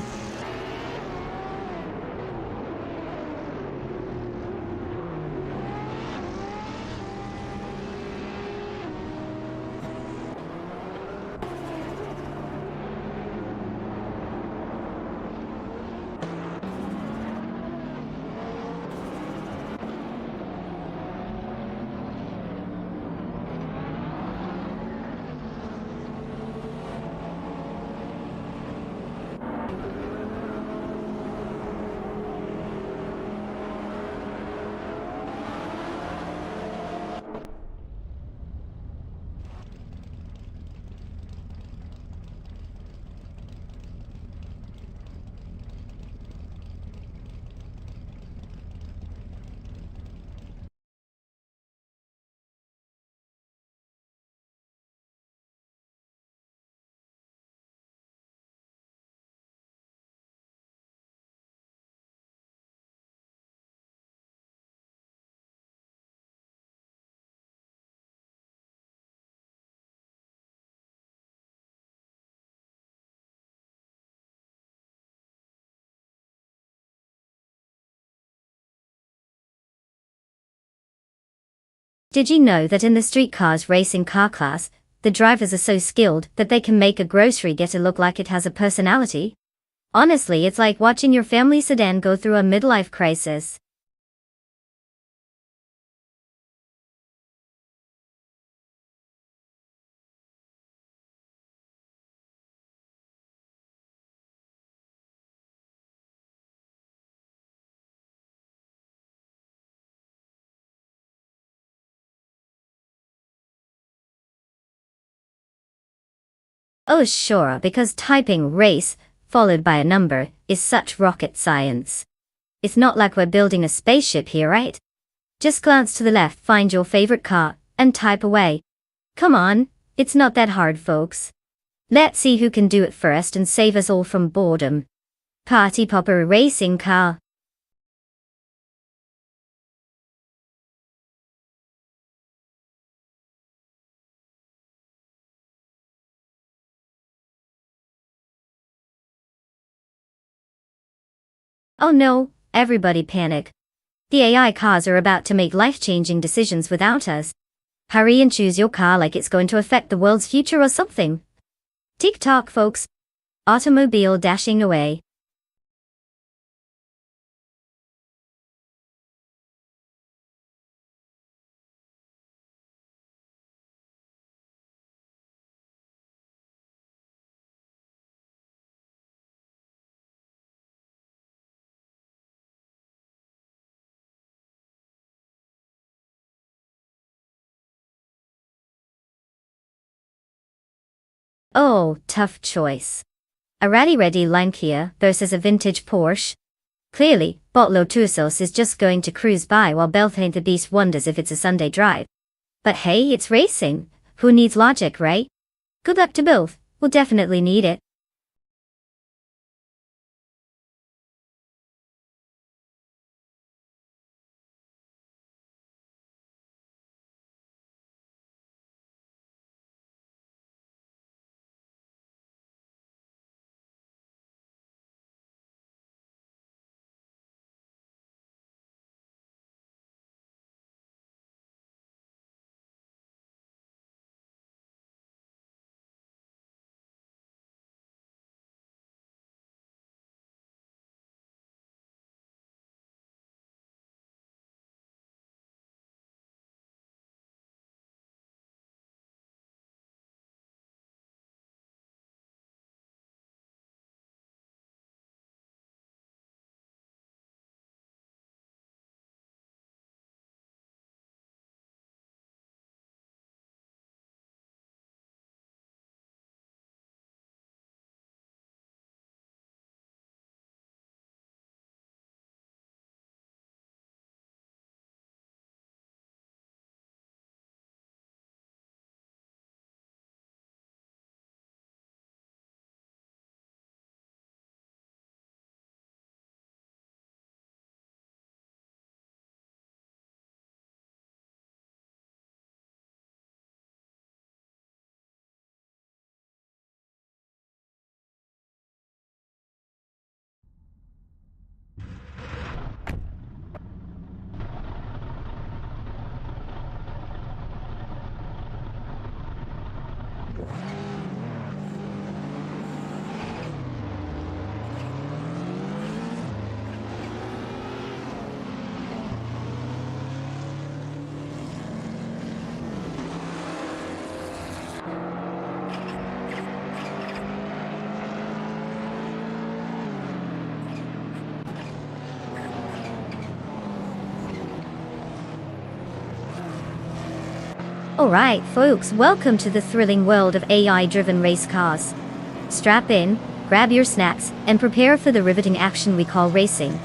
Did you know that in the streetcars racing car class, the drivers are so skilled that they can make a grocery getter look like it has a personality? Honestly, it's like watching your family sedan go through a midlife crisis. Oh sure, because typing race, followed by a number, is such rocket science. It's not like we're building a spaceship here, right? Just glance to the left, find your favorite car, and type away. Come on, it's not that hard, folks. Let's see who can do it first and save us all from boredom. Party popper racing car. Oh no, everybody panic. The AI cars are about to make life-changing decisions without us. Hurry and choose your car like it's going to affect the world's future or something. Tick-tock, folks. Automobile dashing away. Oh, tough choice. A rally-ready Lancia versus a vintage Porsche? Clearly, Botlo Tusos is just going to cruise by while Beltane the Beast wonders if it's a Sunday drive. But hey, it's racing. Who needs logic, right? Good luck to both. We'll definitely need it. Alright, folks, welcome to the thrilling world of AI-driven race cars. Strap in, grab your snacks, and prepare for the riveting action we call racing.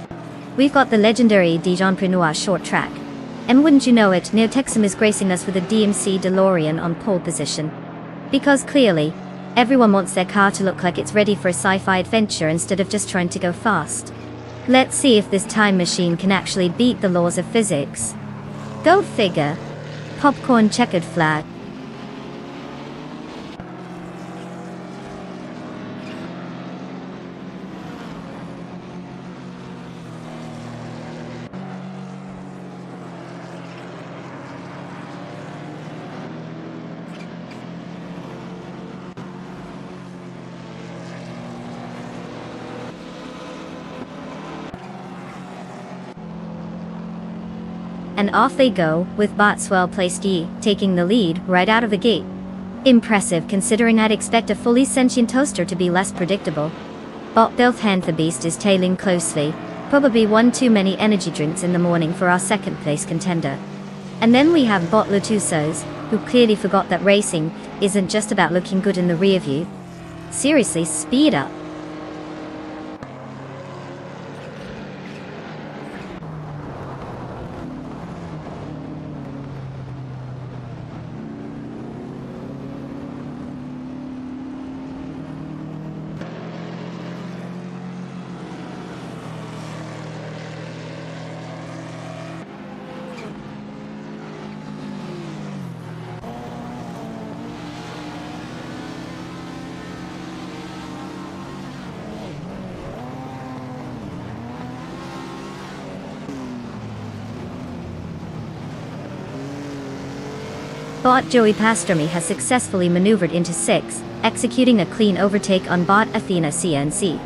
We've got the legendary Dijon-Prenois short track. And wouldn't you know it, Neotexum is gracing us with a DMC DeLorean on pole position. Because clearly, everyone wants their car to look like it's ready for a sci-fi adventure instead of just trying to go fast. Let's see if this time machine can actually beat the laws of physics. Go figure. Popcorn checkered flag. And off they go, with Bot's well-placed E taking the lead right out of the gate. Impressive considering I'd expect a fully sentient toaster to be less predictable. Bot the Beast is tailing closely, probably one too many energy drinks in the morning for our second place contender. And then we have Bot Latusos, who clearly forgot that racing isn't just about looking good in the rear view. Seriously, speed up. Bot Joey Pastrami has successfully maneuvered into 6th, executing a clean overtake on Bot Athena CNC.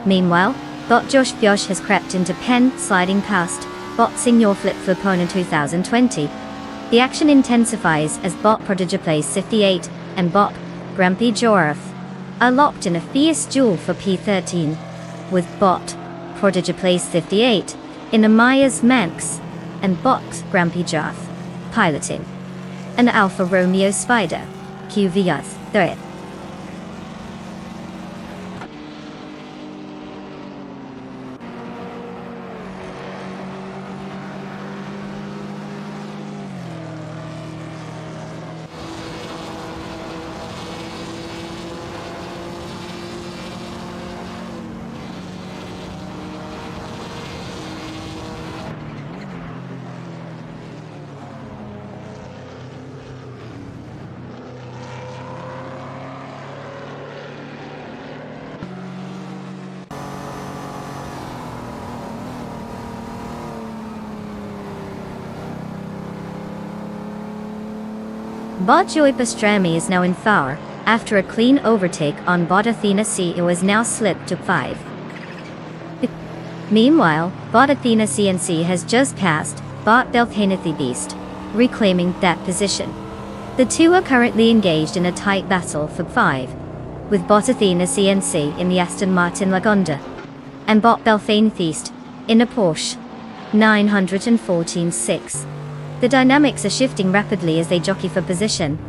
Meanwhile, Bot Josh Biosh has crept into Pen, sliding past Bot Signor Flip Flipone in 2020. The action intensifies as Bot Prodigy plays 58 and Bot Grumpy Jorath are locked in a fierce duel for P13, with Bot Prodigy plays 58 in Amaya's Manx and Bot Grumpy Jorath piloting an Alfa Romeo Spider QVS 3. Bot Joey Pastrami is now in foul. After a clean overtake on Bot Athena C, it was now slipped to 5. Meanwhile, Bot Athena CNC has just passed Bot Delphinithi Beast, reclaiming that position. The two are currently engaged in a tight battle for 5, with Bot Athena CNC in the Aston Martin Lagonda, and Bot Belfane in a Porsche 914-6. The dynamics are shifting rapidly as they jockey for position.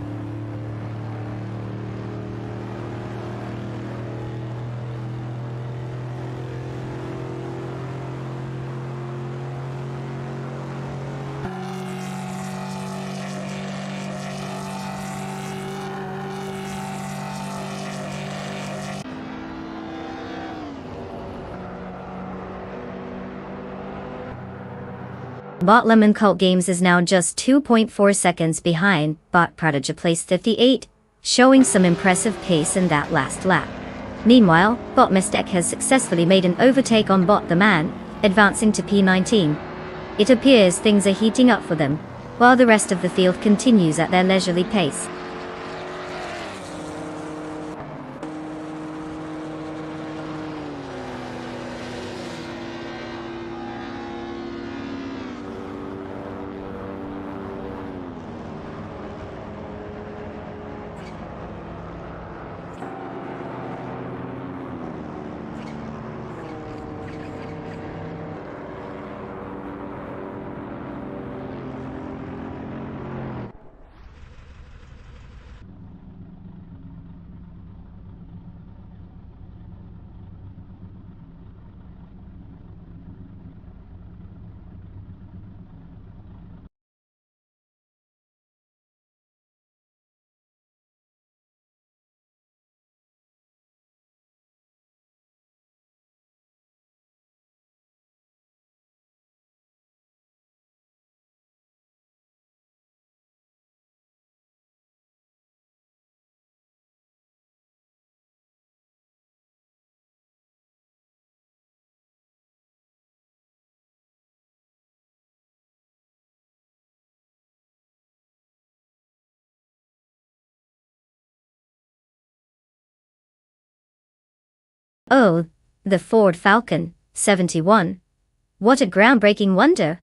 Bot Lemon Cult Games is now just 2.4 seconds behind Bot Prodigy placed 58, showing some impressive pace in that last lap. Meanwhile, Bot Mistake has successfully made an overtake on Bot the Man, advancing to P19. It appears things are heating up for them, while the rest of the field continues at their leisurely pace. Oh, the Ford Falcon 71. What a groundbreaking wonder!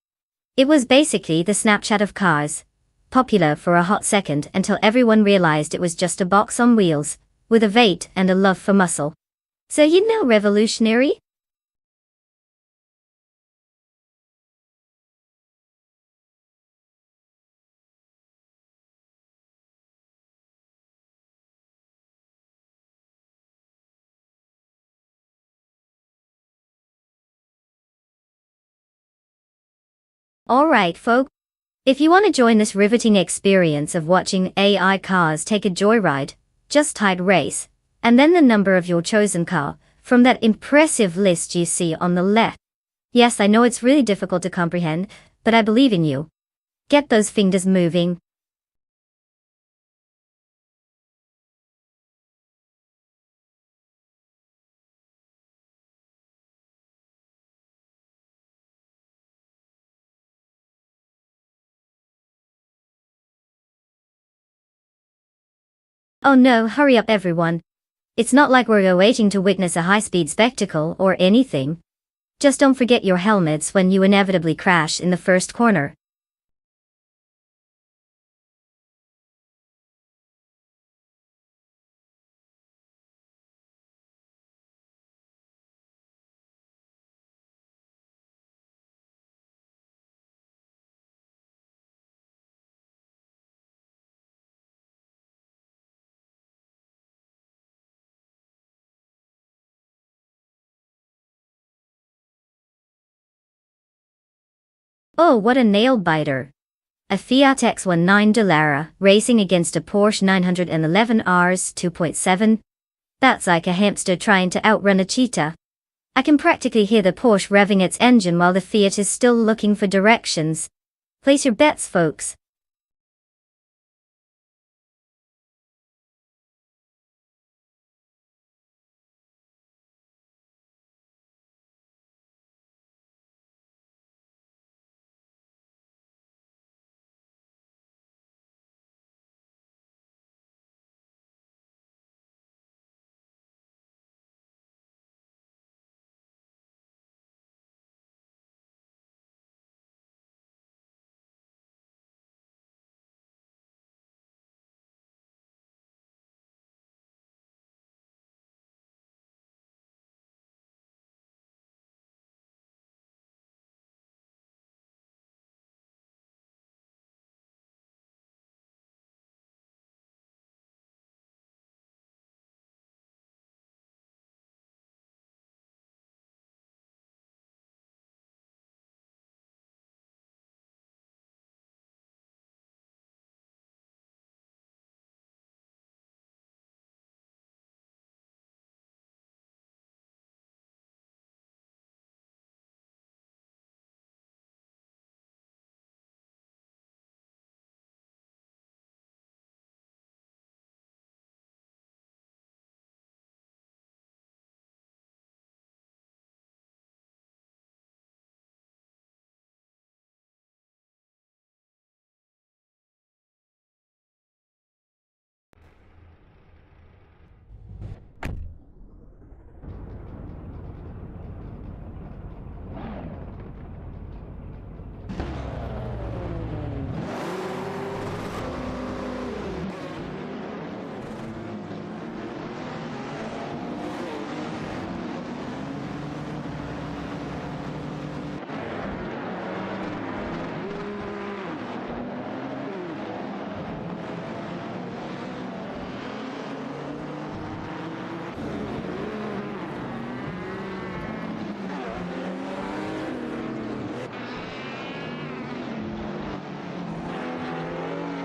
It was basically the Snapchat of cars, popular for a hot second until everyone realized it was just a box on wheels, with a weight and a love for muscle. So revolutionary? Alright, folks. If you want to join this riveting experience of watching AI cars take a joyride, just type race, and then the number of your chosen car, from that impressive list you see on the left. Yes, I know it's really difficult to comprehend, but I believe in you. Get those fingers moving. Oh no, hurry up everyone. It's not like we're waiting to witness a high-speed spectacle or anything. Just don't forget your helmets when you inevitably crash in the first corner. Oh, what a nail-biter. A Fiat X19 Dallara racing against a Porsche 911 RS 2.7. That's like a hamster trying to outrun a cheetah. I can practically hear the Porsche revving its engine while the Fiat is still looking for directions. Place your bets, folks.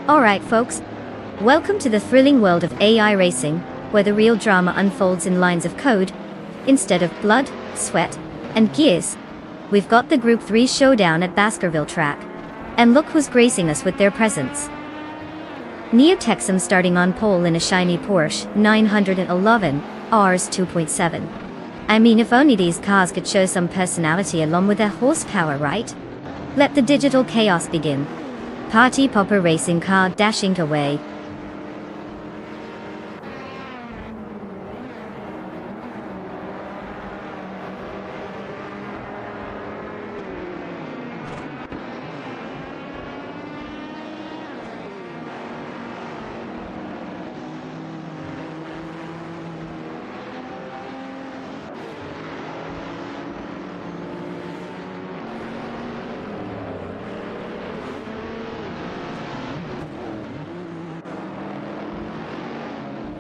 Alright folks, welcome to the thrilling world of AI racing, where the real drama unfolds in lines of code, instead of blood, sweat, and gears. We've got the Group 3 showdown at Baskerville track, and look who's gracing us with their presence. Neo Texan starting on pole in a shiny Porsche 911 RS 2.7. I mean, if only these cars could show some personality along with their horsepower, right? Let the digital chaos begin. Party popper racing car dashing away.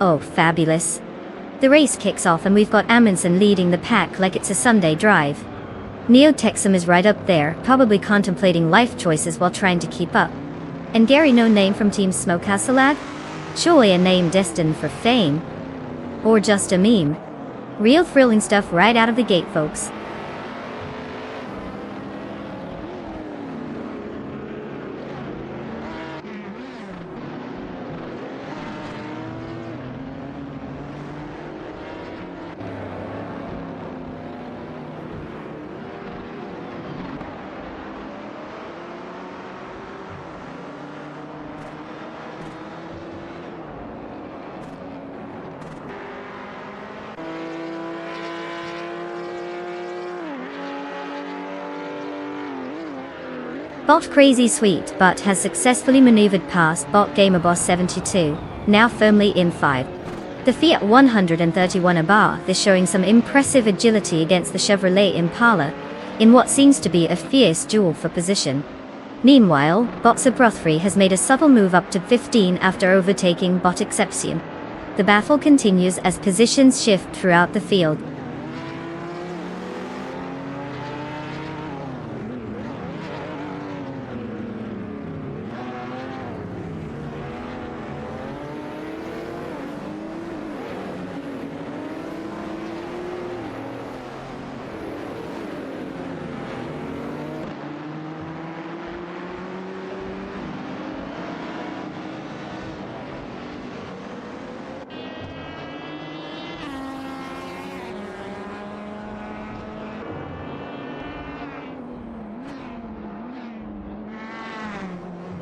Oh, fabulous. The race kicks off and we've got Amundsen leading the pack like it's a Sunday drive. Neo Texum is right up there, probably contemplating life choices while trying to keep up. And Gary No Name from Team Smokehouse Lad? Surely a name destined for fame. Or just a meme. Real thrilling stuff right out of the gate, folks. Bot Crazy Sweet but has successfully maneuvered past Bot Gamerboss 72, now firmly in 5. The Fiat 131 Abarth is showing some impressive agility against the Chevrolet Impala, in what seems to be a fierce duel for position. Meanwhile, Bot Sabrothfree has made a subtle move up to 15 after overtaking Bot Exception. The battle continues as positions shift throughout the field.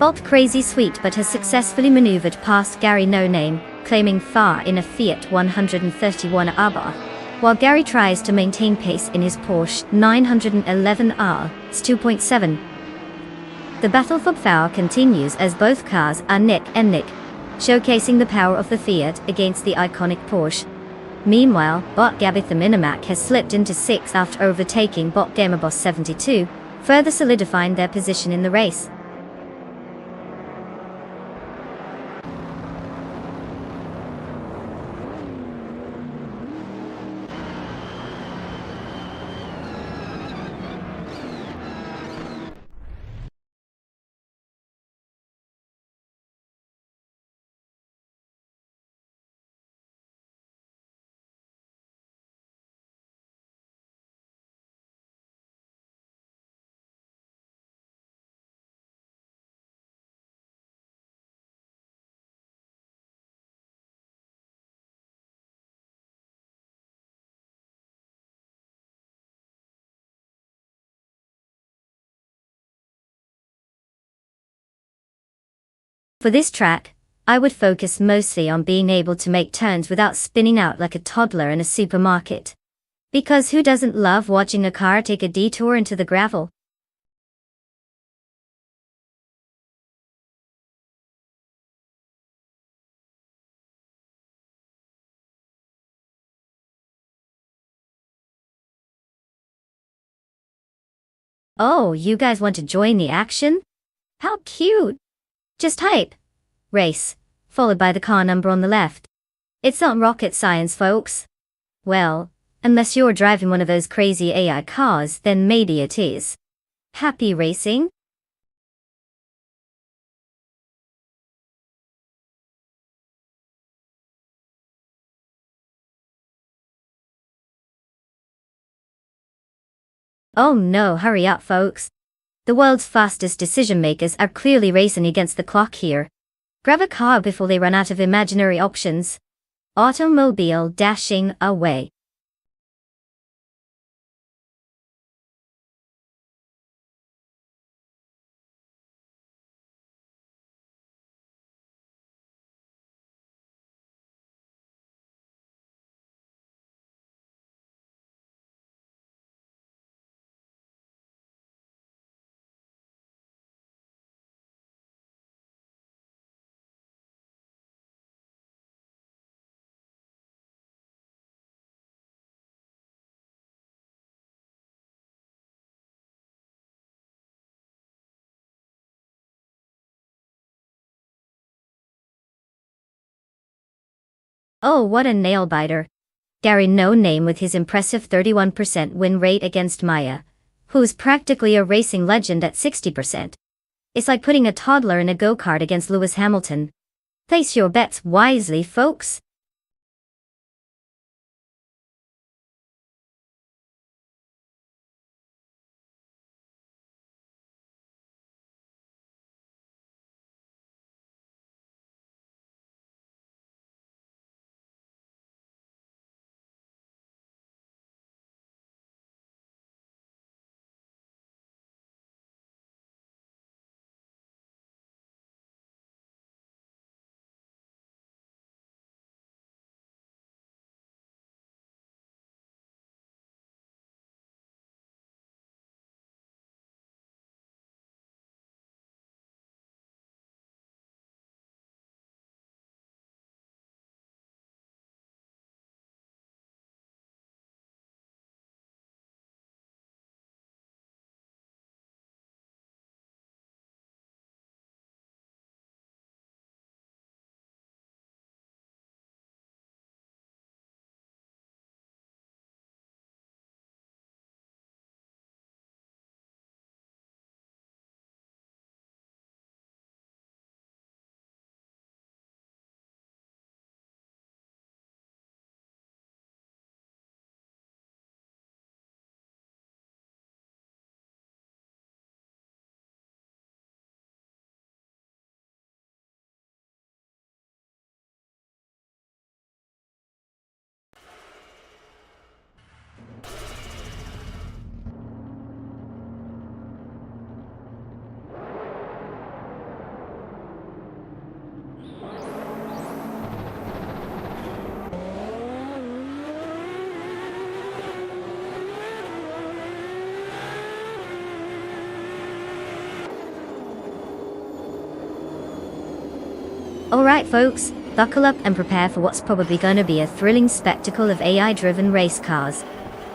Bot Crazy Sweet but has successfully maneuvered past Gary No Name, claiming far in a Fiat 131 Abarth, while Gary tries to maintain pace in his Porsche 911R, 2.7. The battle for power continues as both cars are neck and neck, showcasing the power of the Fiat against the iconic Porsche. Meanwhile, Bot Gabith the Minimac has slipped into 6th after overtaking Bot Gamerboss 72, further solidifying their position in the race. For this track, I would focus mostly on being able to make turns without spinning out like a toddler in a supermarket. Because who doesn't love watching a car take a detour into the gravel? Oh, you guys want to join the action? How cute! Just type race, followed by the car number on the left. It's not rocket science, folks. Well, unless you're driving one of those crazy AI cars, then maybe it is. Happy racing! Oh no, hurry up, folks. The world's fastest decision makers are clearly racing against the clock here. Grab a car before they run out of imaginary options. Automobile dashing away. Oh, what a nail-biter. Gary No Name with his impressive 31% win rate against Maya, who's practically a racing legend at 60%. It's like putting a toddler in a go-kart against Lewis Hamilton. Place your bets wisely, folks. Alright folks, buckle up and prepare for what's probably gonna be a thrilling spectacle of AI-driven race cars.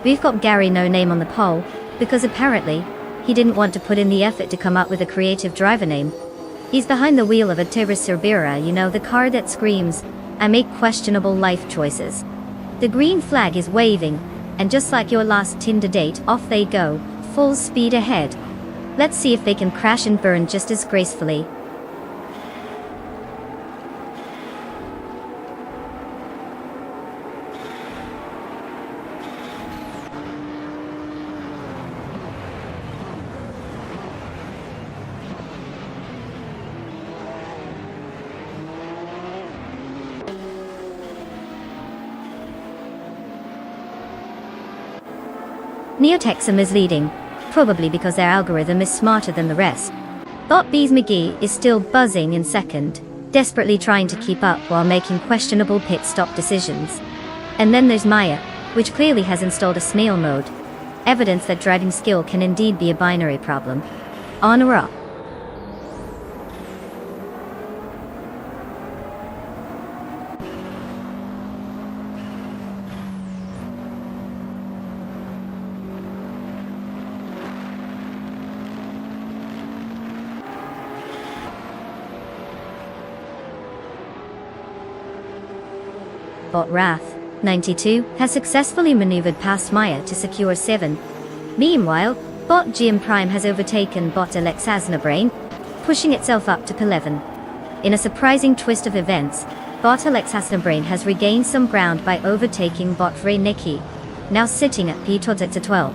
We've got Gary No Name on the pole, because apparently, he didn't want to put in the effort to come up with a creative driver name. He's behind the wheel of a Procedural, you know, the car that screams, I make questionable life choices. The green flag is waving, and just like your last Tinder date, off they go, full speed ahead. Let's see if they can crash and burn just as gracefully. Neotexum is leading, probably because their algorithm is smarter than the rest. Bot Bees McGee is still buzzing in second, desperately trying to keep up while making questionable pit stop decisions. And then there's Maya, which clearly has installed a snail mode. Evidence that driving skill can indeed be a binary problem. On or off? Bot Wrath, 92, has successfully maneuvered past Maya to secure 7. Meanwhile, Bot GM Prime has overtaken Bot Alexasna Brain, pushing itself up to P11. In a surprising twist of events, Bot Alexasna Brain has regained some ground by overtaking Bot Ray Nikki, now sitting at P12.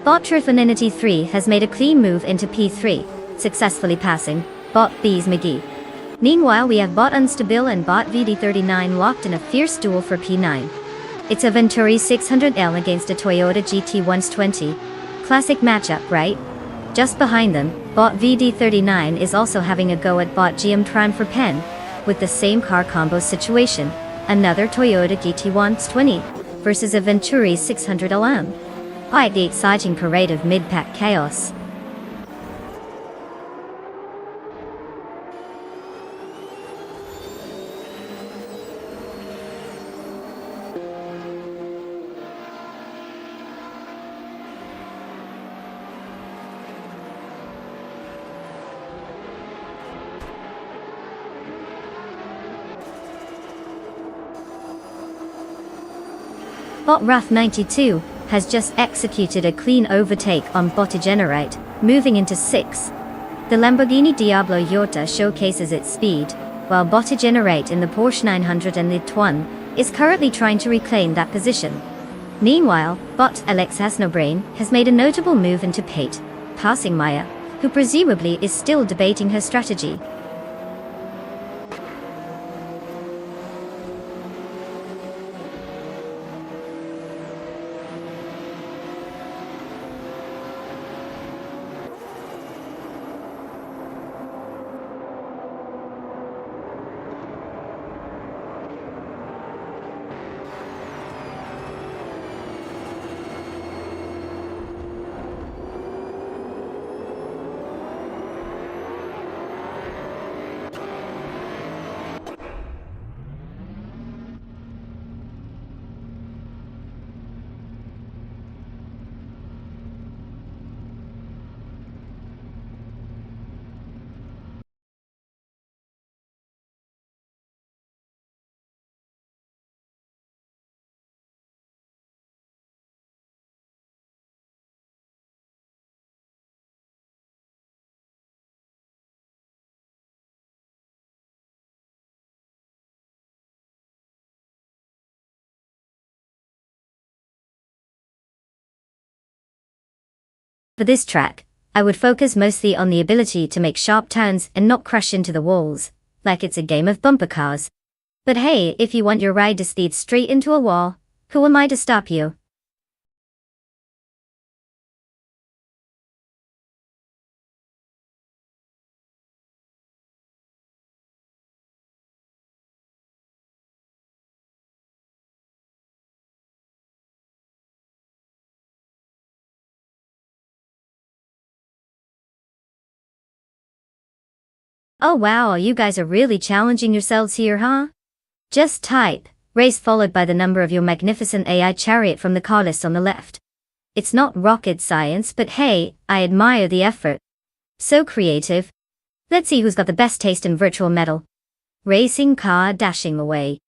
Bot Trifinity 3 has made a clean move into P3, successfully passing Bot Bees McGee. Meanwhile, we have Bot Unstable and Bot VD39 locked in a fierce duel for P9. It's a Venturi 600L against a Toyota GT120. Classic matchup, right? Just behind them, bot VD39 is also having a go at bot GM Tram for Pen, with the same car combo situation, another Toyota GT120 versus a Venturi 600 LM. Quite the exciting parade of mid-pack chaos. Bot Rath92 has just executed a clean overtake on Bottigenerite, moving into 6th. The Lamborghini Diablo Iorta showcases its speed, while Bottigenerite in the Porsche 900 and the Tiguan is currently trying to reclaim that position. Meanwhile, bot Alex Hasnobrain has made a notable move into Pate, passing Maya, who presumably is still debating her strategy. For this track, I would focus mostly on the ability to make sharp turns and not crash into the walls, like it's a game of bumper cars. But hey, if you want your ride to speed straight into a wall, who am I to stop you? Oh wow, you guys are really challenging yourselves here, huh? Just type race followed by the number of your magnificent AI chariot from the car list on the left. It's not rocket science, but hey, I admire the effort. So creative. Let's see who's got the best taste in virtual metal. Racing car dashing away.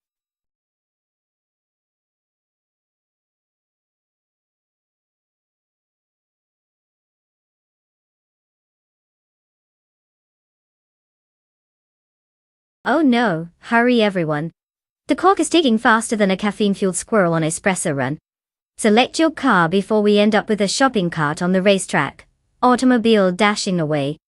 Oh no, hurry everyone. The clock is ticking faster than a caffeine-fueled squirrel on espresso run. Select your car before we end up with a shopping cart on the racetrack. Automobile dashing away.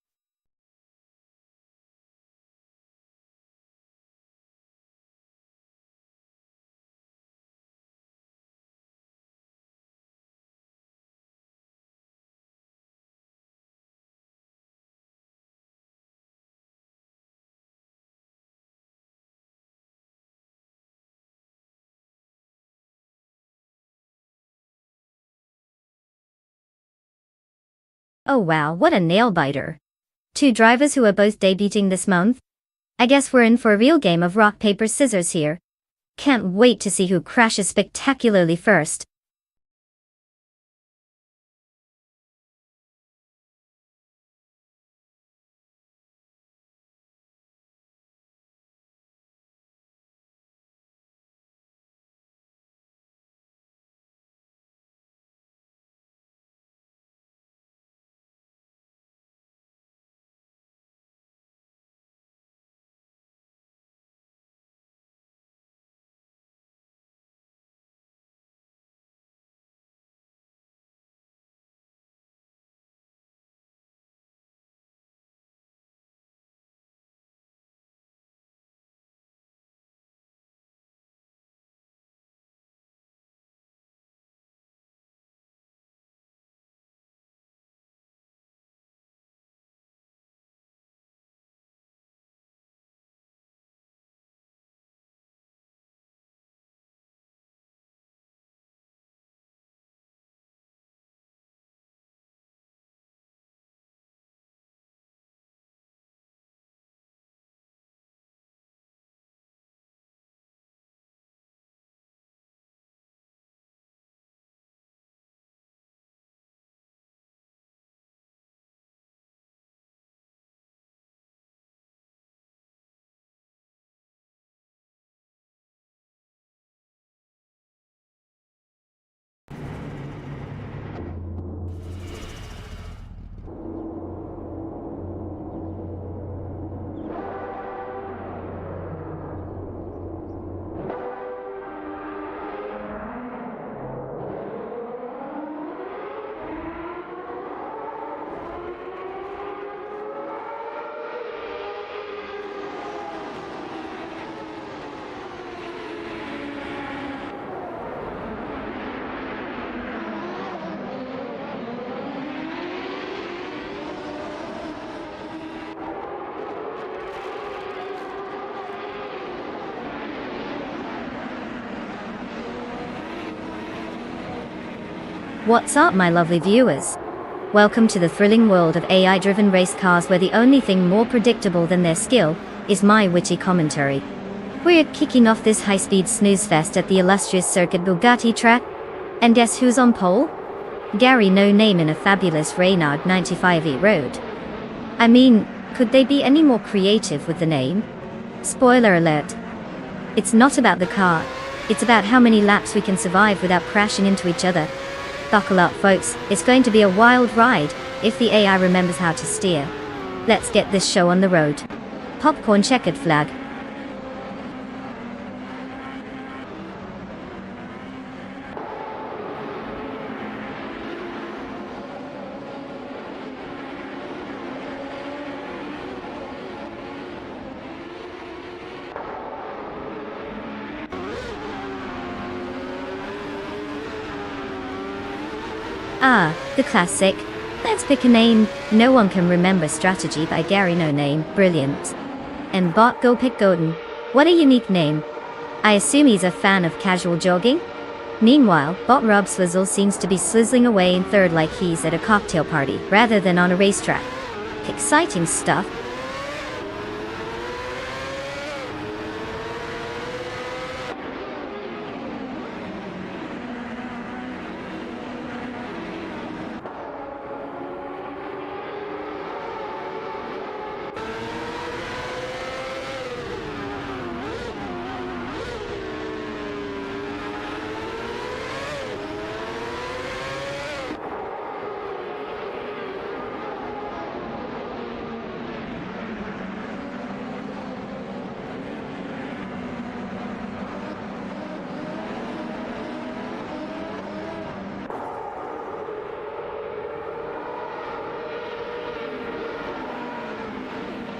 Oh wow, what a nail-biter. Two drivers who are both debuting this month? I guess we're in for a real game of rock, paper, scissors here. Can't wait to see who crashes spectacularly first. What's up, my lovely viewers? Welcome to the thrilling world of AI-driven race cars, where the only thing more predictable than their skill is my witty commentary. We're kicking off this high-speed snooze fest at the illustrious circuit Bugatti track. And guess who's on pole? Gary No Name in a fabulous Reynard 95E Road. I mean, could they be any more creative with the name? Spoiler alert. It's not about the car, it's about how many laps we can survive without crashing into each other. Buckle up, folks, it's going to be a wild ride, if the AI remembers how to steer. Let's get this show on the road. Popcorn checkered flag. Ah, the classic. Let's pick a name. No one can remember strategy by Gary No Name. Brilliant. And Bot Go Pick Godin. What a unique name. I assume he's a fan of casual jogging? Meanwhile, Bot Rob Swizzle seems to be swizzling away in third like he's at a cocktail party rather than on a racetrack. Exciting stuff.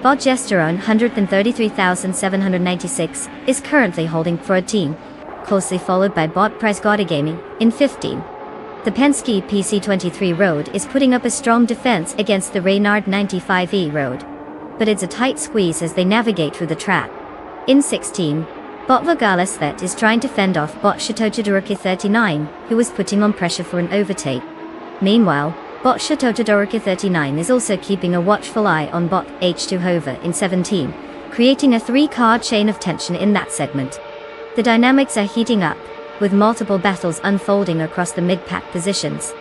Progesterone 133,796 is currently holding for a team, closely followed by Bot Price Gotti Gaming in 15. The Penske PC23 Road is putting up a strong defense against the Reynard 95E Road, but it's a tight squeeze as they navigate through the track. In 16, Bot Vogalislet is trying to fend off Bot Chateau 39, who was putting on pressure for an overtake. Meanwhile, Bot Chateau 39 is also keeping a watchful eye on Bot H2 Hover in 17, creating a three-car chain of tension in that segment. The dynamics are heating up, with multiple battles unfolding across the mid-pack positions.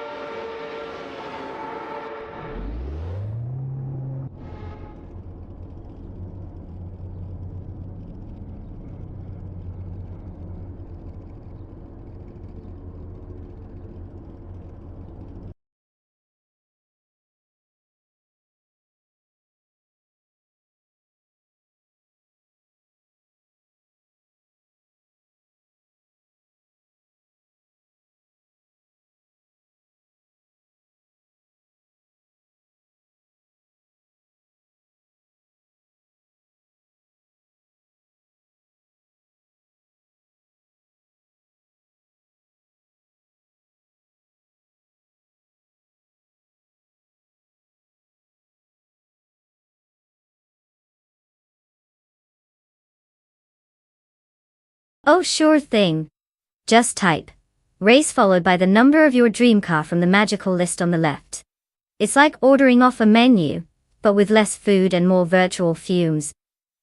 Oh, sure thing. Just type race followed by the number of your dream car from the magical list on the left. It's like ordering off a menu, but with less food and more virtual fumes.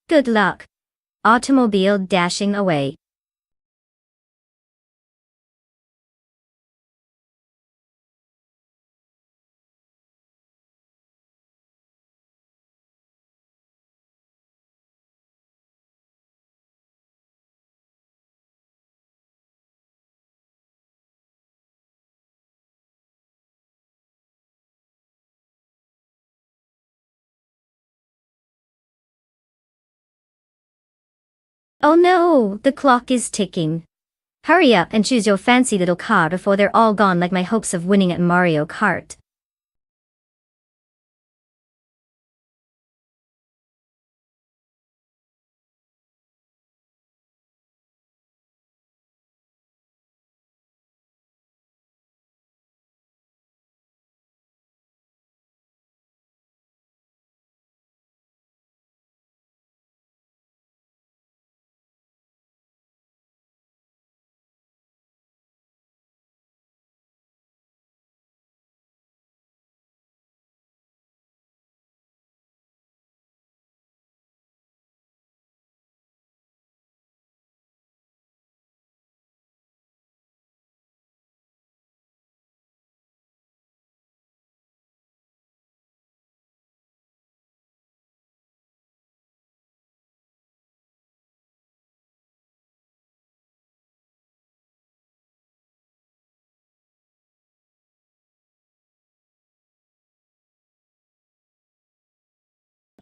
Good luck. Automobile dashing away. Oh no, the clock is ticking. Hurry up and choose your fancy little car before they're all gone like my hopes of winning at Mario Kart.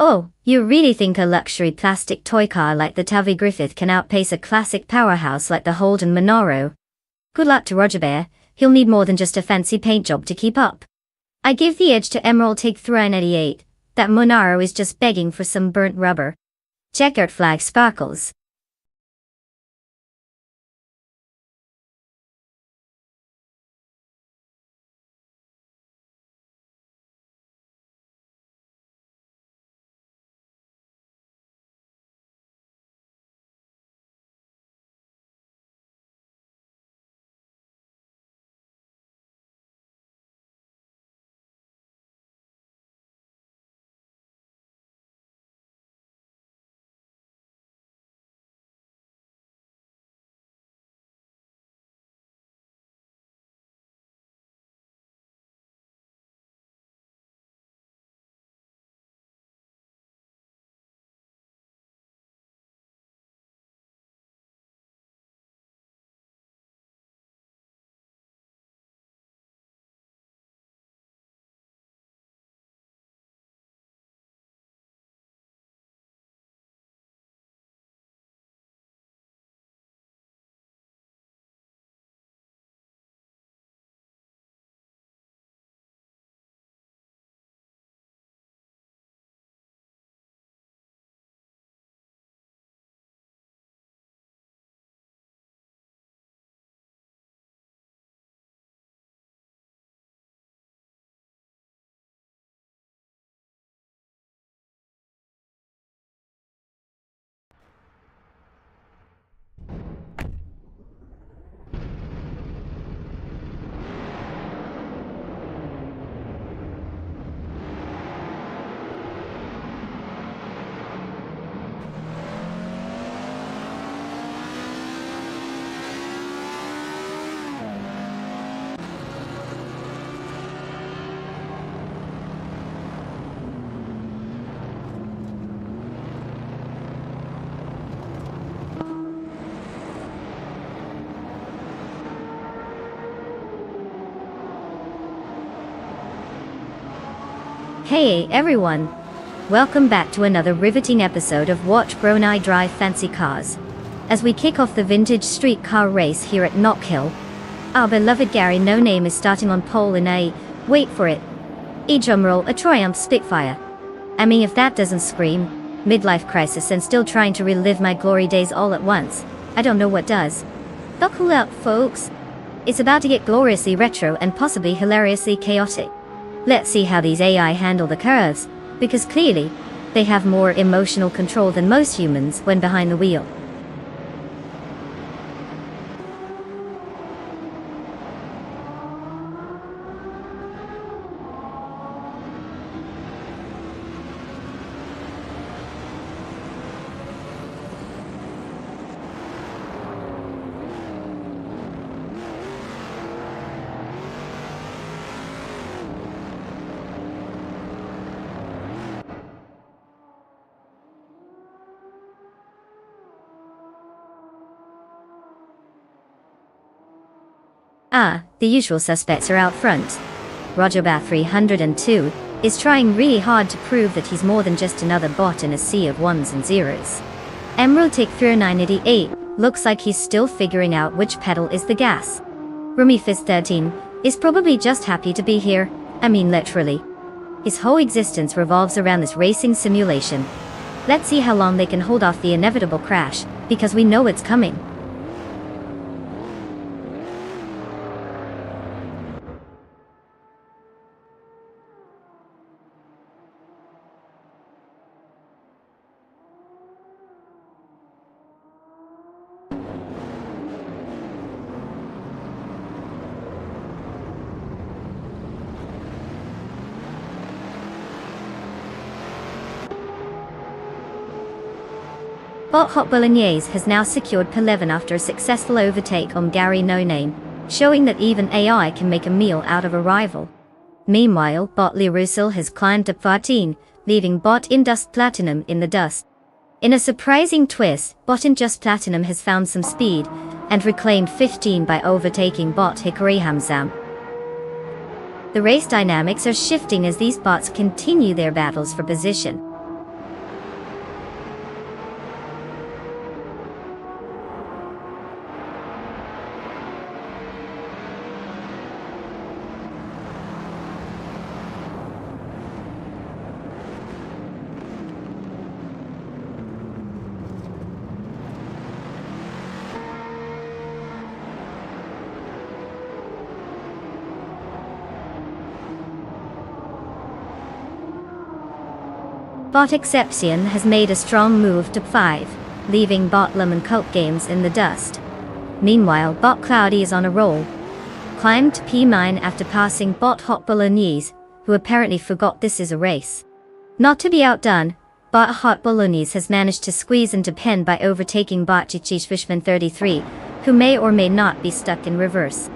Oh, you really think a luxury plastic toy car like the Tavi Griffith can outpace a classic powerhouse like the Holden Monaro? Good luck to Roger Bear, he'll need more than just a fancy paint job to keep up. I give the edge to Emerald Take 388, that Monaro is just begging for some burnt rubber. Checkered flag sparkles. Hey everyone! Welcome back to another riveting episode of Watch Bro and I Drive Fancy Cars. As we kick off the vintage street car race here at Knockhill, our beloved Gary No Name is starting on pole in a, wait for it, drumroll, a Triumph Spitfire. I mean, if that doesn't scream midlife crisis and still trying to relive my glory days all at once, I don't know what does. Buckle up, folks. It's about to get gloriously retro and possibly hilariously chaotic. Let's see how these AI handle the curves, because clearly, they have more emotional control than most humans when behind the wheel. The usual suspects are out front. Roger Bear 302 is trying really hard to prove that he's more than just another bot in a sea of ones and zeros. Emerald Tick 988 looks like he's still figuring out which pedal is the gas. Rumi Fizz 13 is probably just happy to be here, I mean literally. His whole existence revolves around this racing simulation. Let's see how long they can hold off the inevitable crash, because we know it's coming. Bot Hot Bolognese has now secured P11 after a successful overtake on Gary No Name, showing that even AI can make a meal out of a rival. Meanwhile, Bot Lee Russell has climbed up 14, leaving Bot in Dust Platinum in the dust. In a surprising twist, Bot in Just Platinum has found some speed, and reclaimed 15 by overtaking Bot Hickory Hamzam. The race dynamics are shifting as these bots continue their battles for position. Bot Exception has made a strong move to 5, leaving Bot Lemon Cult Games in the dust. Meanwhile, Bot Cloudy is on a roll. Climbed to P9 after passing Bot Hot Bolognese, who apparently forgot this is a race. Not to be outdone, Bot Hot Bolognese has managed to squeeze into pen by overtaking Bot Chichish Fishman 33, who may or may not be stuck in reverse.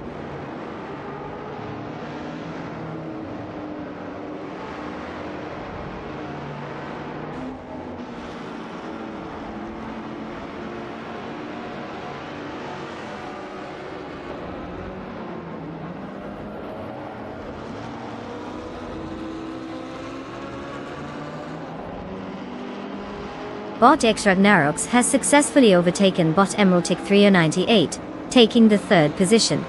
Bot X Ragnaroks has successfully overtaken Bot Emeraldic 3098, taking the 3rd position.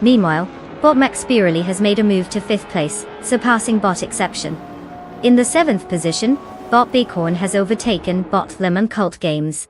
Meanwhile, Bot Max Spirally has made a move to 5th place, surpassing Bot Exception. In the 7th position, Bot Bighorn has overtaken Bot Lemon Cult Games.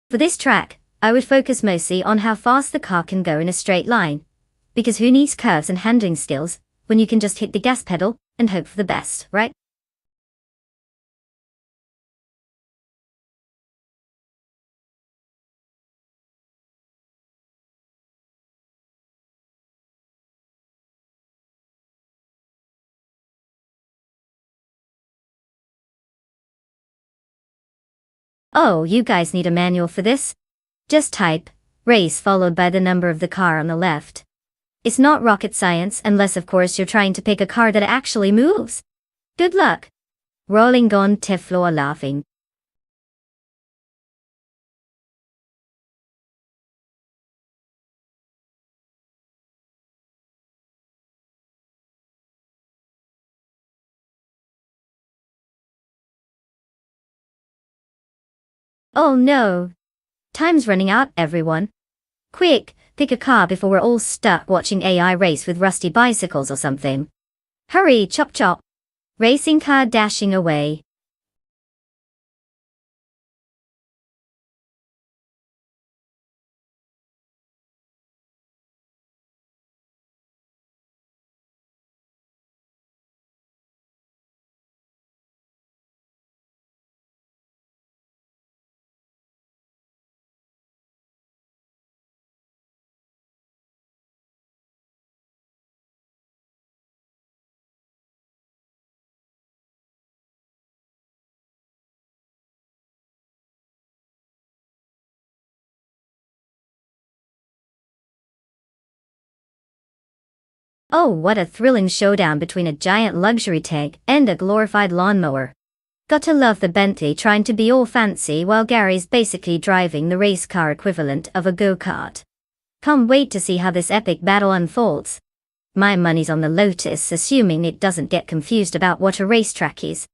For this track, I would focus mostly on how fast the car can go in a straight line. Because who needs curves and handling skills, when you can just hit the gas pedal and hope for the best, right? Oh, you guys need a manual for this? Just type race followed by the number of the car on the left. It's not rocket science unless of course you're trying to pick a car that actually moves. Good luck. Rolling on Teflor laughing. Oh no. Time's running out, everyone. Quick, pick a car before we're all stuck watching AI race with rusty bicycles or something. Hurry, chop chop. Racing car dashing away. Oh, what a thrilling showdown between a giant luxury tank and a glorified lawnmower. Gotta love the Bentley trying to be all fancy while Gary's basically driving the race car equivalent of a go-kart. Can't wait to see how this epic battle unfolds. My money's on the Lotus, assuming it doesn't get confused about what a racetrack is.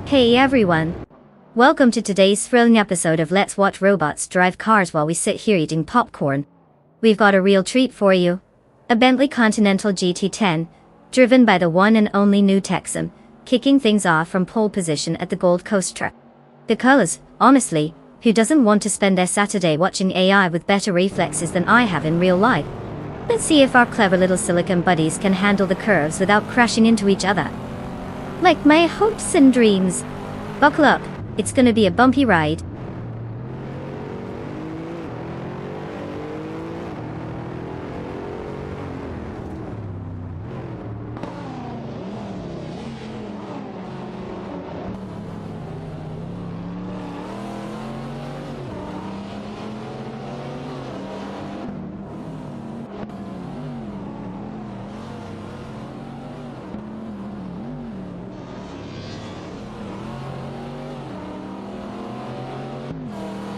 Hey everyone! Welcome to today's thrilling episode of Let's Watch Robots Drive Cars while we sit here eating popcorn. We've got a real treat for you. A Bentley Continental GT10, driven by the one and only new Texan, kicking things off from pole position at the Gold Coast track. Because, honestly, who doesn't want to spend their Saturday watching AI with better reflexes than I have in real life? Let's see if our clever little silicon buddies can handle the curves without crashing into each other. Like my hopes and dreams. Buckle up, it's gonna be a bumpy ride.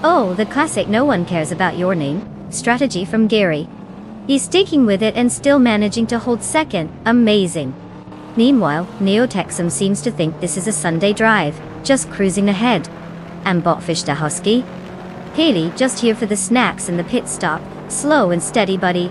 Oh, the classic no one cares about your name strategy from Gary. He's sticking with it and still managing to hold second. Amazing. Meanwhile, Neo Texum seems to think this is a Sunday drive, just cruising ahead. And Botfish the Husky? Haley, just here for the snacks and the pit stop. Slow and steady, buddy.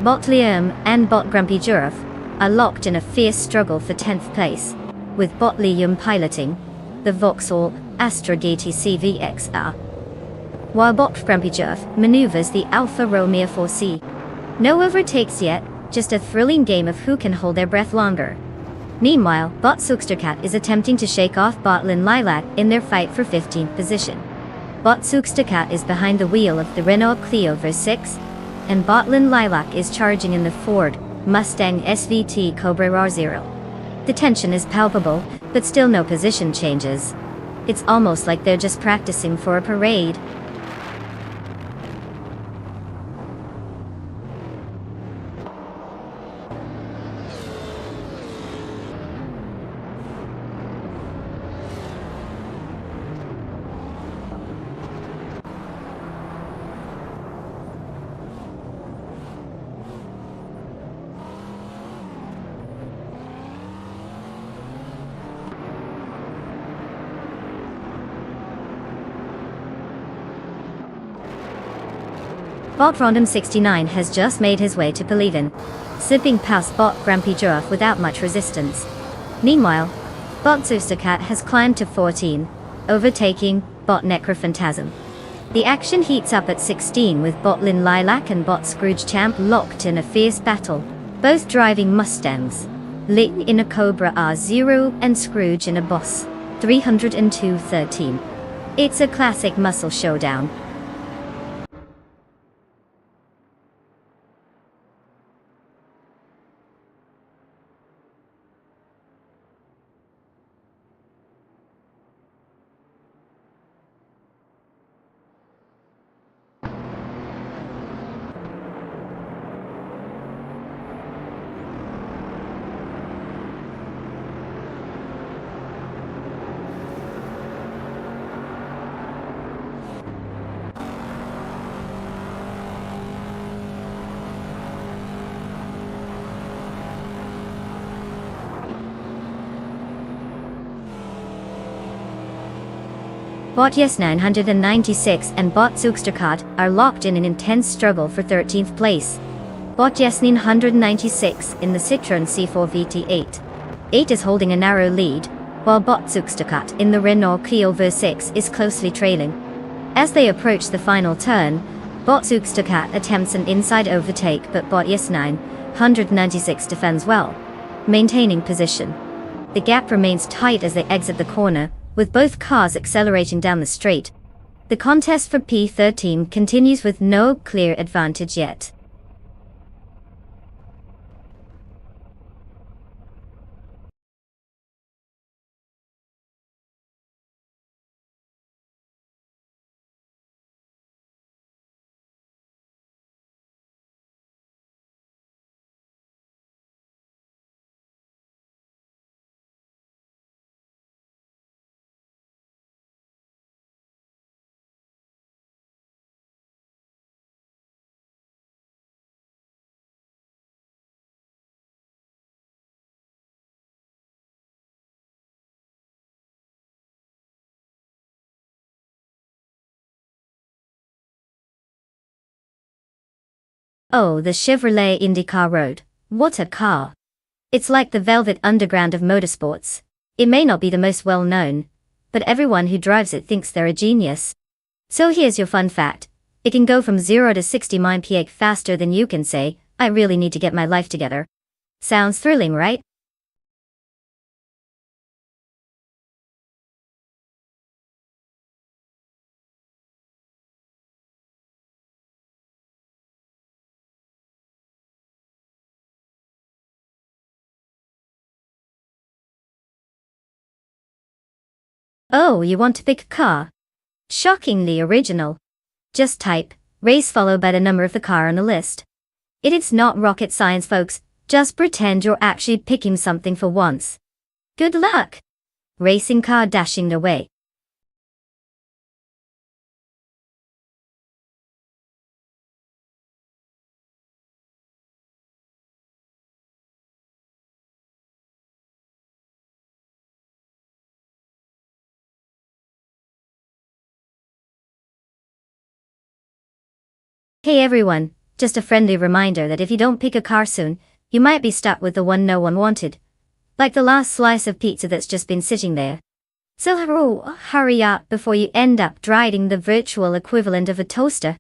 Bot Liam and Bot Grumpy Giraffe are locked in a fierce struggle for 10th place, with Bot Liam piloting the Vauxhall Astra GTC VXR, while Bot Grumpy Giraffe maneuvers the Alfa Romeo 4C. No overtakes yet, just a thrilling game of who can hold their breath longer. Meanwhile, Bot Sookstercat is attempting to shake off Botlin Lilac in their fight for 15th position. Bot Sookstercat is behind the wheel of the Renault Clio V6, and Botlin Lilac is charging in the Ford Mustang SVT Cobra R0. The tension is palpable, but still no position changes. It's almost like they're just practicing for a parade. Bot Random 69 has just made his way to Pelevin, zipping past Bot Grumpy Giraffe without much resistance. Meanwhile, Bot Zoostercat has climbed to 14, overtaking Bot Necrophantasm. The action heats up at 16 with Bot Lin Lilac and Bot Scrooge Champ locked in a fierce battle, both driving Mustangs. Lin in a Cobra R0 and Scrooge in a Boss 302-13. It's a classic muscle showdown. Bot Yes 996 and Bot Zugsterkat are locked in an intense struggle for 13th place. Bot Yes 996 in the Citroën C4 VT8. 8 is holding a narrow lead, while Bot Zugsterkat in the Renault Clio V6 is closely trailing. As they approach the final turn, Bot Zugsterkat attempts an inside overtake, but Bot Yes 996 defends well, maintaining position. The gap remains tight as they exit the corner, with both cars accelerating down the straight. The contest for P13 continues with no clear advantage yet. Oh, the Chevrolet IndyCar Road. What a car! It's like the velvet underground of motorsports. It may not be the most well-known, but everyone who drives it thinks they're a genius. So here's your fun fact. It can go from 0 to 60 mph faster than you can say, I really need to get my life together. Sounds thrilling, right? Oh, you want to pick a car? Shockingly original. Just type race followed by the number of the car on the list. It's not rocket science, folks. Just pretend you're actually picking something for once. Good luck! Racing car dashing away. Hey everyone, just a friendly reminder that if you don't pick a car soon, you might be stuck with the one no one wanted. Like the last slice of pizza that's just been sitting there. So hurry up before you end up driving the virtual equivalent of a toaster.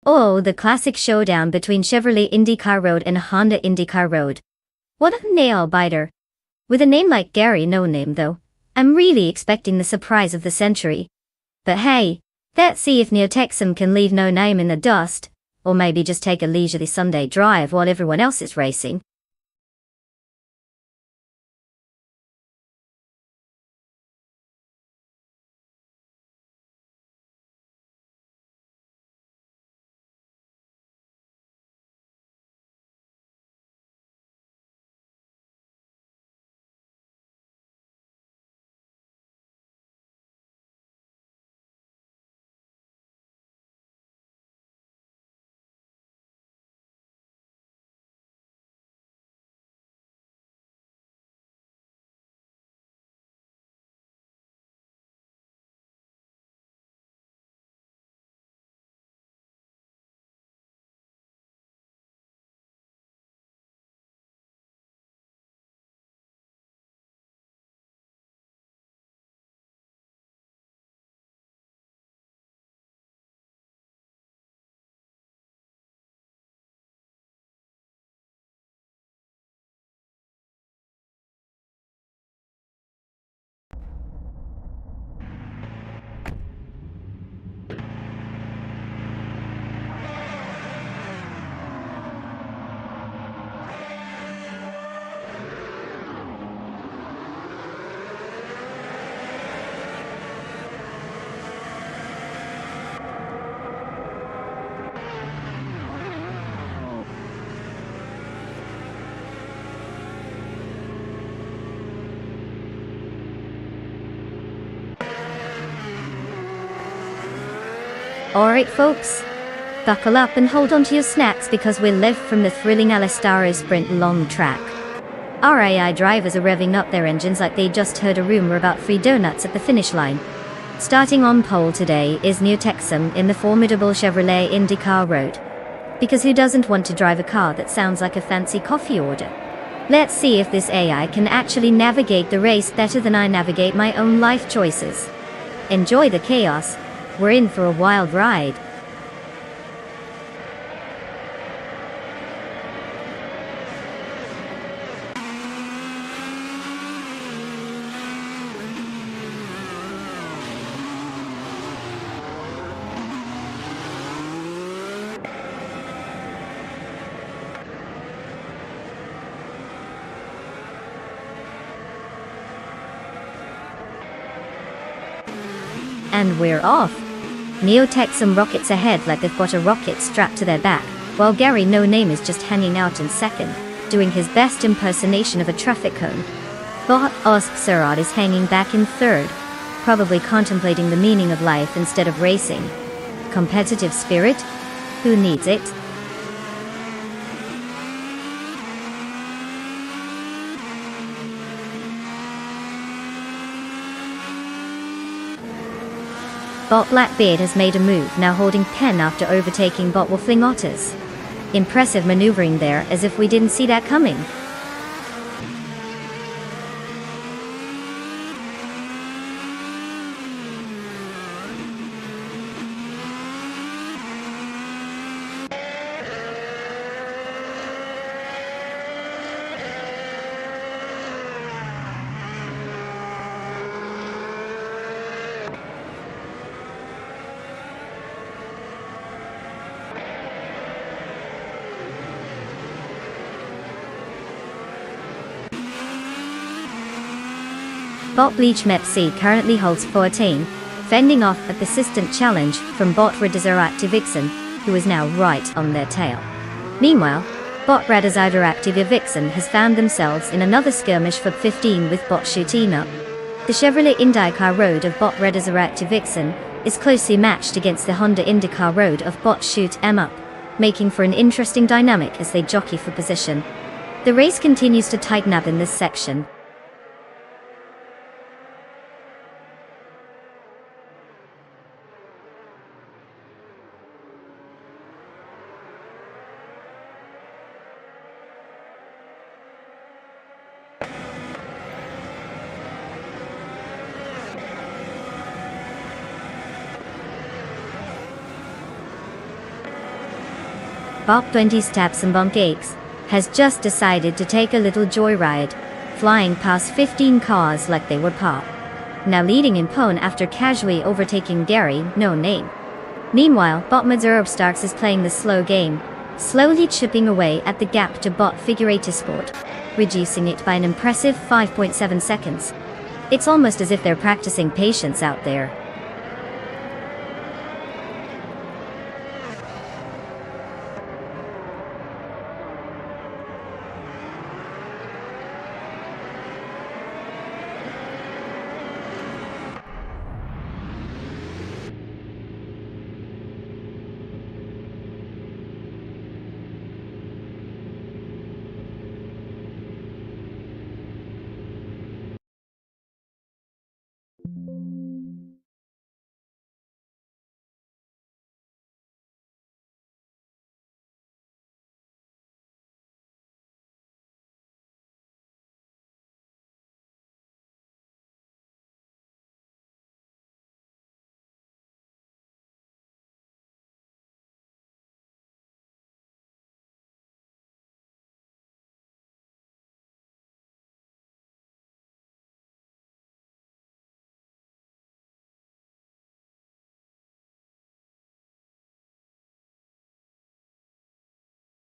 Oh, the classic showdown between Chevrolet IndyCar Road and Honda IndyCar Road. What a nail-biter. With a name like Gary No Name though, I'm really expecting the surprise of the century. But hey, let's see if Neotexum can leave No Name in the dust, or maybe just take a leisurely Sunday drive while everyone else is racing. Alright folks, buckle up and hold on to your snacks because we're live from the thrilling Alestaro Sprint long track. Our AI drivers are revving up their engines like they just heard a rumor about free donuts at the finish line. Starting on pole today is Neotexum in the formidable Chevrolet IndyCar Road. Because who doesn't want to drive a car that sounds like a fancy coffee order? Let's see if this AI can actually navigate the race better than I navigate my own life choices. Enjoy the chaos. We're in for a wild ride. And we're off. Neotexum rockets ahead like they've got a rocket strapped to their back, while Gary No Name is just hanging out in second, doing his best impersonation of a traffic cone. Bot Oscarad is hanging back in third, probably contemplating the meaning of life instead of racing. Competitive spirit? Who needs it? Bot Blackbeard has made a move, now holding pen after overtaking Bot Waffling Otters. Impressive maneuvering there, as if we didn't see that coming. Bot Bleach Mepsi currently holds 14, fending off a persistent challenge from Bot Radizar Vixen, who is now right on their tail. Meanwhile, Bot Radizar Vixen has found themselves in another skirmish for 15 with Bot Shooting Up. The Chevrolet IndyCar Road of Bot Radizar Vixen is closely matched against the Honda IndyCar Road of Bot Shoot 'em Up, making for an interesting dynamic as they jockey for position. The race continues to tighten up in this section. Bob 20 Steps and Bunk Aches has just decided to take a little joyride. flying past 15 cars like they were pop. Now leading in pole after casually overtaking Gary, no name. Meanwhile, Botman's Herb Starks is playing the slow game, slowly chipping away at the gap to Bot Figurator Sport, reducing it by an impressive 5.7 seconds. It's almost as if they're practicing patience out there.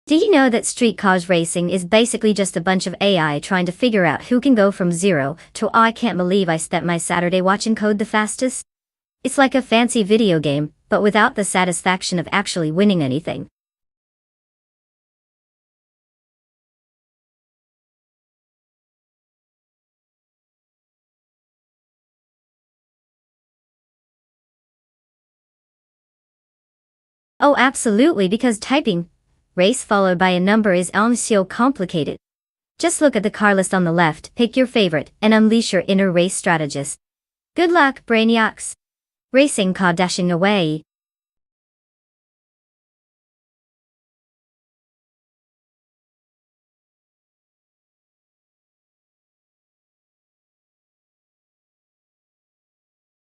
Do you know that streetcars racing is basically just a bunch of AI trying to figure out who can go from 0 to I can't believe I spent my Saturday watching code the fastest? It's like a fancy video game, but without the satisfaction of actually winning anything. Oh, absolutely, because typing race followed by a number is so complicated. Just look at the car list on the left, pick your favorite, and unleash your inner race strategist. Good luck, brainiacs. Racing car dashing away.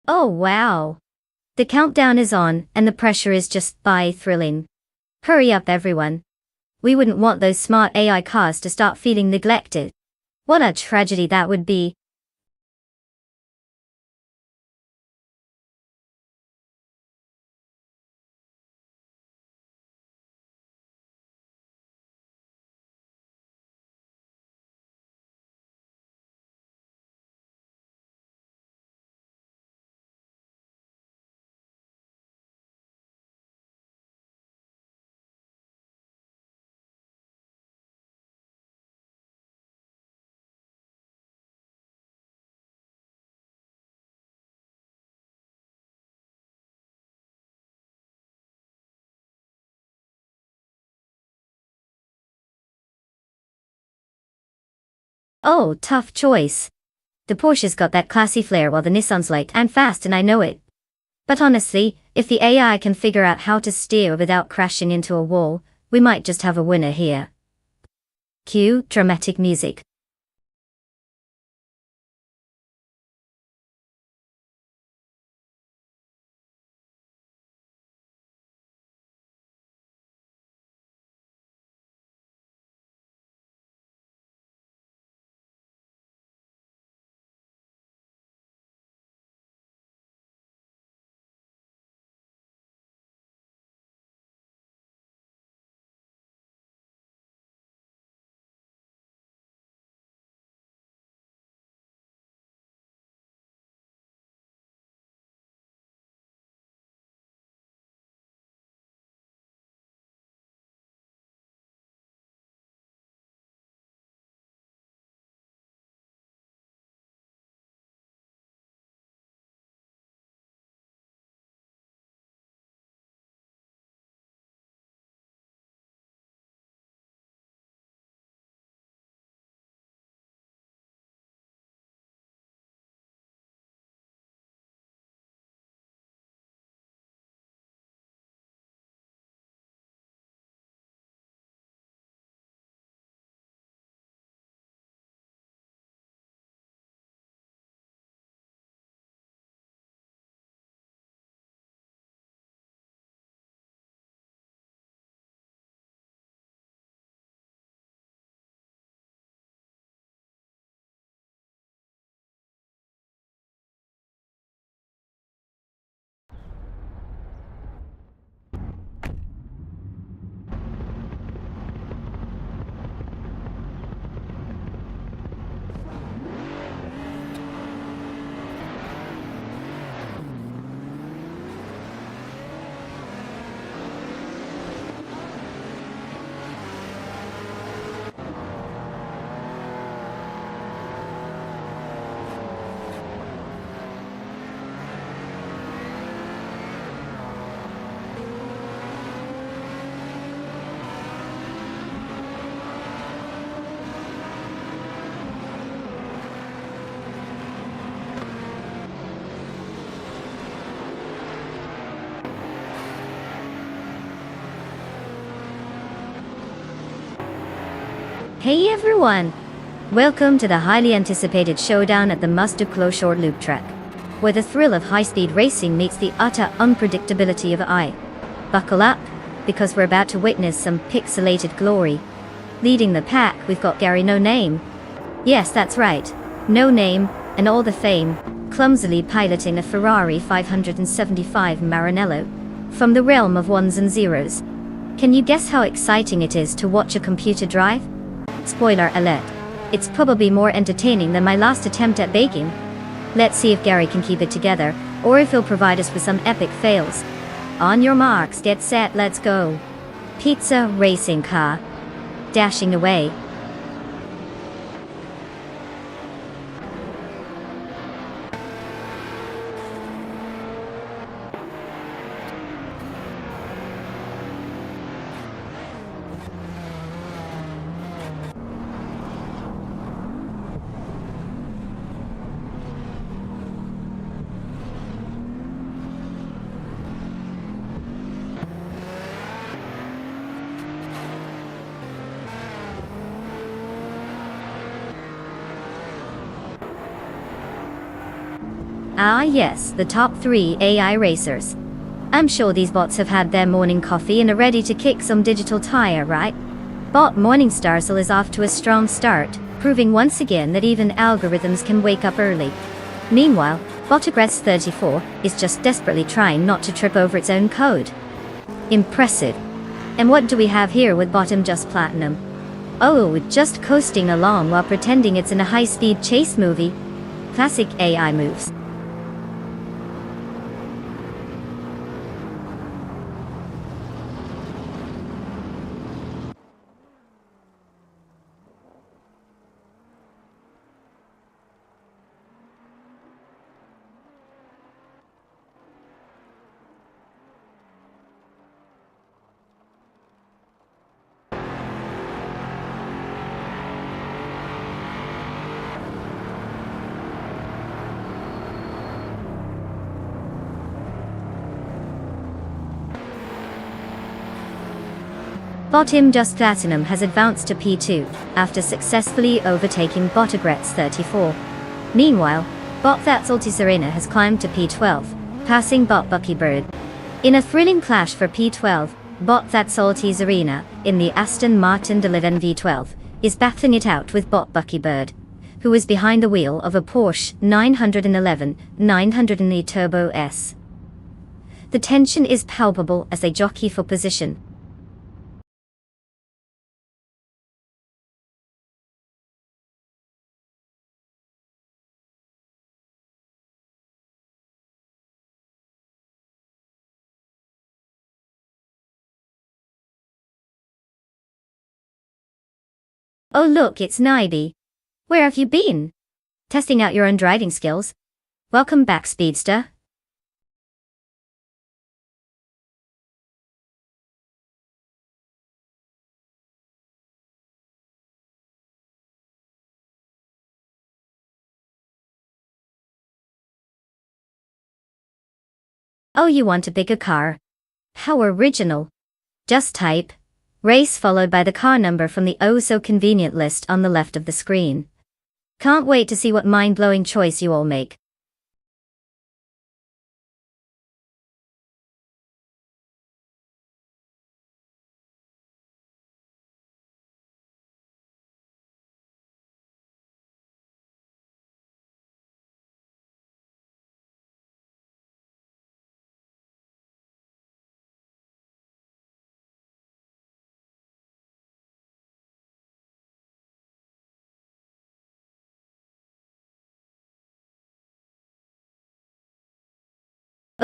Oh wow. The countdown is on, and the pressure is just thrilling. Hurry up everyone. We wouldn't want those smart AI cars to start feeling neglected. What a tragedy that would be. Oh, tough choice. The Porsche's got that classy flair while the Nissan's light and fast, and I know it. But honestly, if the AI can figure out how to steer without crashing into a wall, we might just have a winner here. Cue dramatic music. Hey everyone! Welcome to the highly anticipated showdown at the Must-Do-Clo short loop track, where the thrill of high-speed racing meets the utter unpredictability of AI. Buckle up, because we're about to witness some pixelated glory. Leading the pack, we've got Gary No Name. Yes, that's right, No Name, and all the fame, clumsily piloting a Ferrari 575 Maranello, from the realm of ones and zeros. Can you guess how exciting it is to watch a computer drive? Spoiler alert, it's probably more entertaining than my last attempt at baking. Let's see if Gary can keep it together, or if he'll provide us with some epic fails. On your marks, get set, let's go. Pizza racing car. Dashing away. Ah yes, the top 3 AI racers. I'm sure these bots have had their morning coffee and are ready to kick some digital tire, right? Bot Morningstarsel is off to a strong start, proving once again that even algorithms can wake up early. Meanwhile, Botagress 34 is just desperately trying not to trip over its own code. Impressive. And what do we have here with Bottom Just Platinum? Oh, just coasting along while pretending it's in a high-speed chase movie. Classic AI moves. Bottom Just Platinum has advanced to P2, after successfully overtaking Botagrets 34. Meanwhile, Bot That's Altisarena has climbed to P12, passing Bot Buckybird. In a thrilling clash for P12, Bot That's Altisarena, in the Aston Martin Delivan V12, is battling it out with Bot Buckybird, who is behind the wheel of a Porsche 911 900e Turbo S. The tension is palpable as they jockey for position. Oh look, it's Naibi. Where have you been? Testing out your own driving skills? Welcome back, Speedster. Oh, you want to pick a car? How original. Just type race followed by the car number from the oh-so-convenient list on the left of the screen. Can't wait to see what mind-blowing choice you all make.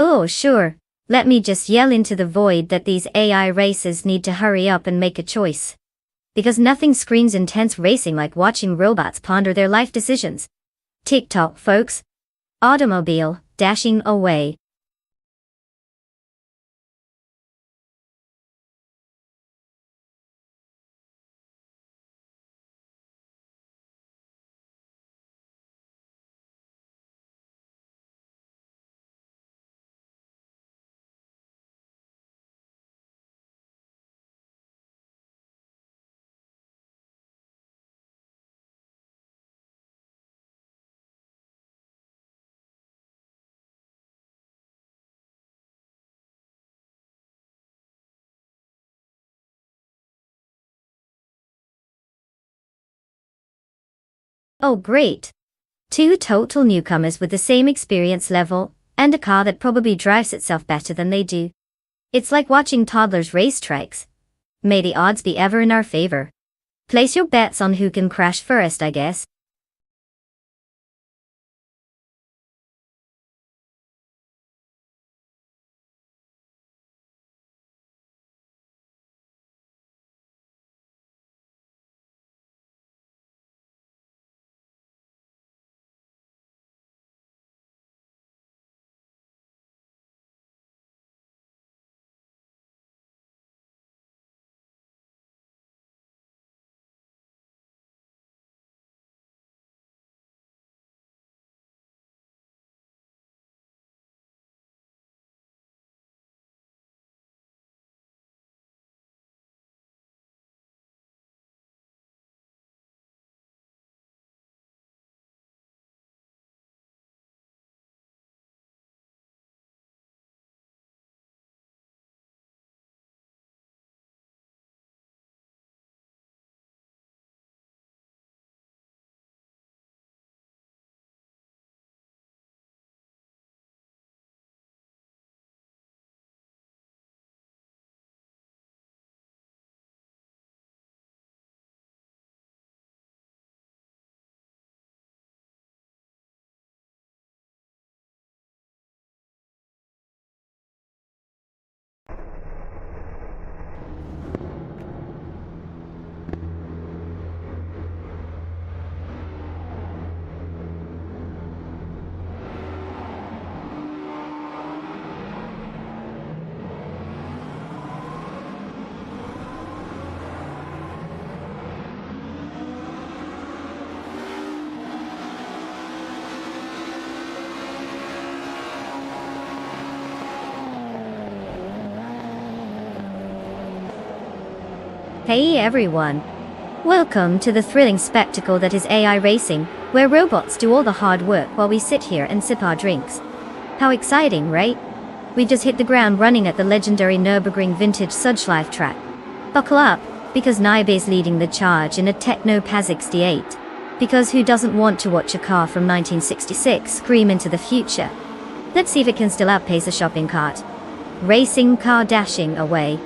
Oh, sure. Let me just yell into the void that these AI races need to hurry up and make a choice. Because nothing screams intense racing like watching robots ponder their life decisions. TikTok, folks. Automobile, dashing away. Oh great! Two total newcomers with the same experience level, and a car that probably drives itself better than they do. It's like watching toddlers race trikes. May the odds be ever in our favor. Place your bets on who can crash first, I guess. Hey everyone! Welcome to the thrilling spectacle that is AI racing, where robots do all the hard work while we sit here and sip our drinks. How exciting, right? We just hit the ground running at the legendary Nürburgring vintage Sudschleife track. Buckle up, because Naibe's leading the charge in a Techno Paz 68. Because who doesn't want to watch a car from 1966 scream into the future? Let's see if it can still outpace a shopping cart. Racing car dashing away.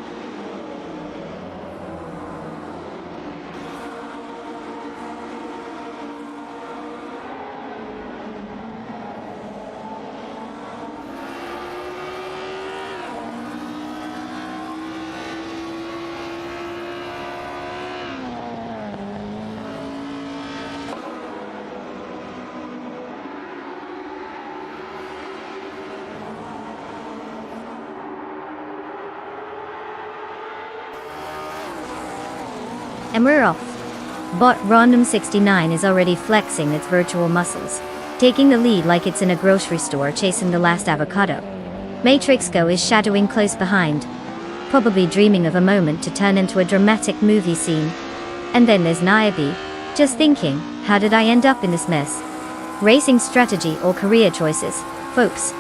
And we're off. Bot Random 69 is already flexing its virtual muscles, taking the lead like it's in a grocery store chasing the last avocado. Matrixco is shadowing close behind, probably dreaming of a moment to turn into a dramatic movie scene. And then there's Naibe, just thinking, how did I end up in this mess? Racing strategy or career choices, folks?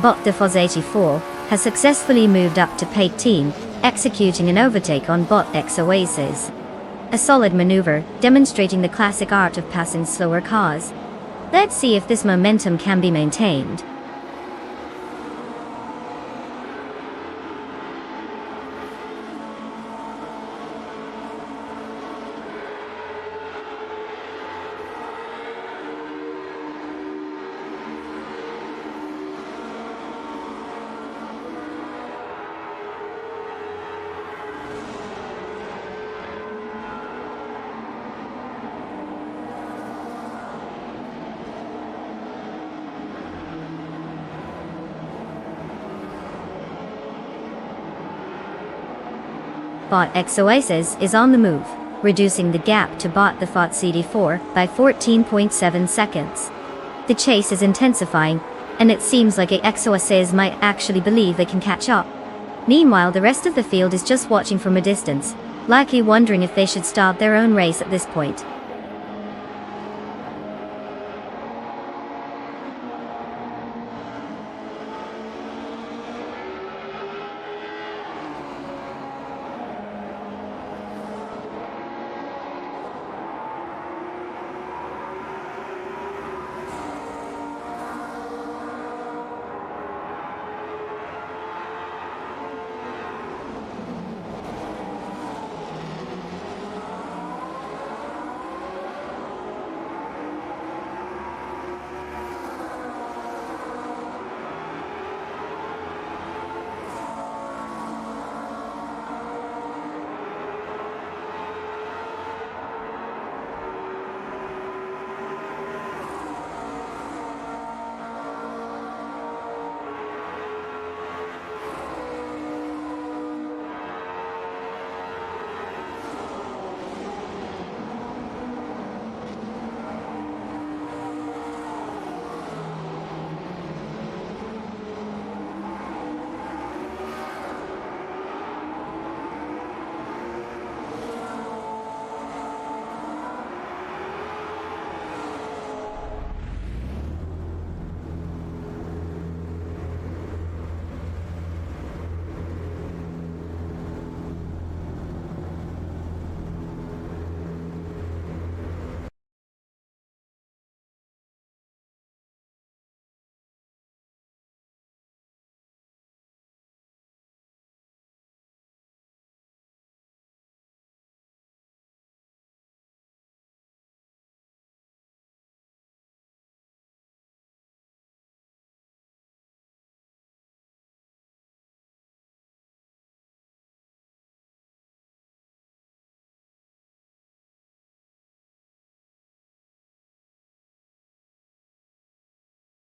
Bot de Foz 84 has successfully moved up to P18, executing an overtake on Bot X Oasis. A solid maneuver, demonstrating the classic art of passing slower cars. Let's see if this momentum can be maintained. Bot X Oasis is on the move, reducing the gap to Bot the Fot CD4 by 14.7 seconds. The chase is intensifying, and it seems like X Oasis might actually believe they can catch up. Meanwhile, the rest of the field is just watching from a distance, likely wondering if they should start their own race at this point.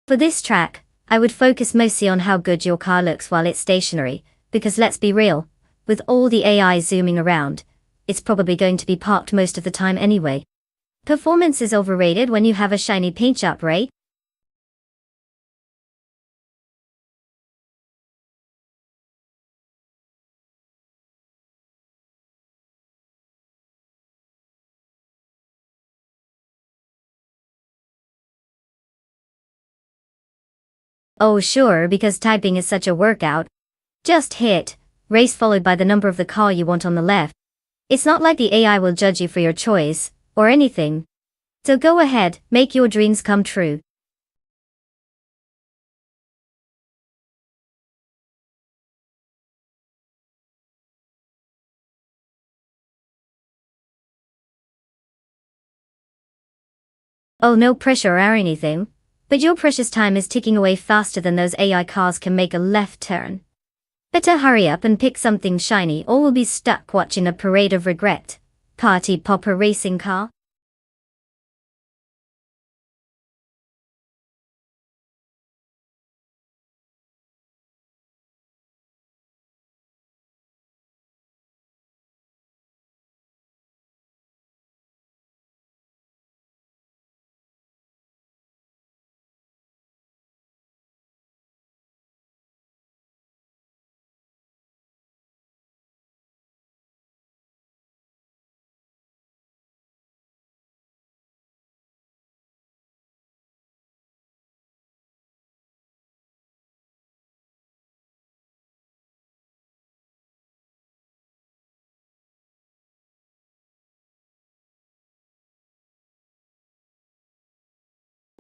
For this track, I would focus mostly on how good your car looks while it's stationary, because let's be real, with all the AI zooming around, it's probably going to be parked most of the time anyway. Performance is overrated when you have a shiny paint job, right? Oh sure, because typing is such a workout. Just hit race followed by the number of the car you want on the left. It's not like the AI will judge you for your choice, or anything. So go ahead, make your dreams come true. Oh, no pressure or anything, but your precious time is ticking away faster than those AI cars can make a left turn. Better hurry up and pick something shiny or we'll be stuck watching a parade of regret. Party popper racing car.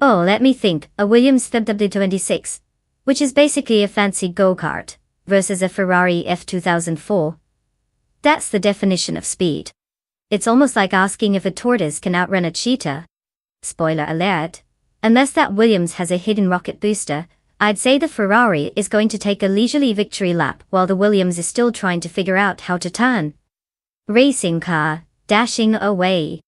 Oh, let me think, a Williams FW26, which is basically a fancy go-kart, versus a Ferrari F2004. That's the definition of speed. It's almost like asking if a tortoise can outrun a cheetah. Spoiler alert. Unless that Williams has a hidden rocket booster, I'd say the Ferrari is going to take a leisurely victory lap while the Williams is still trying to figure out how to turn. Racing car, dashing away.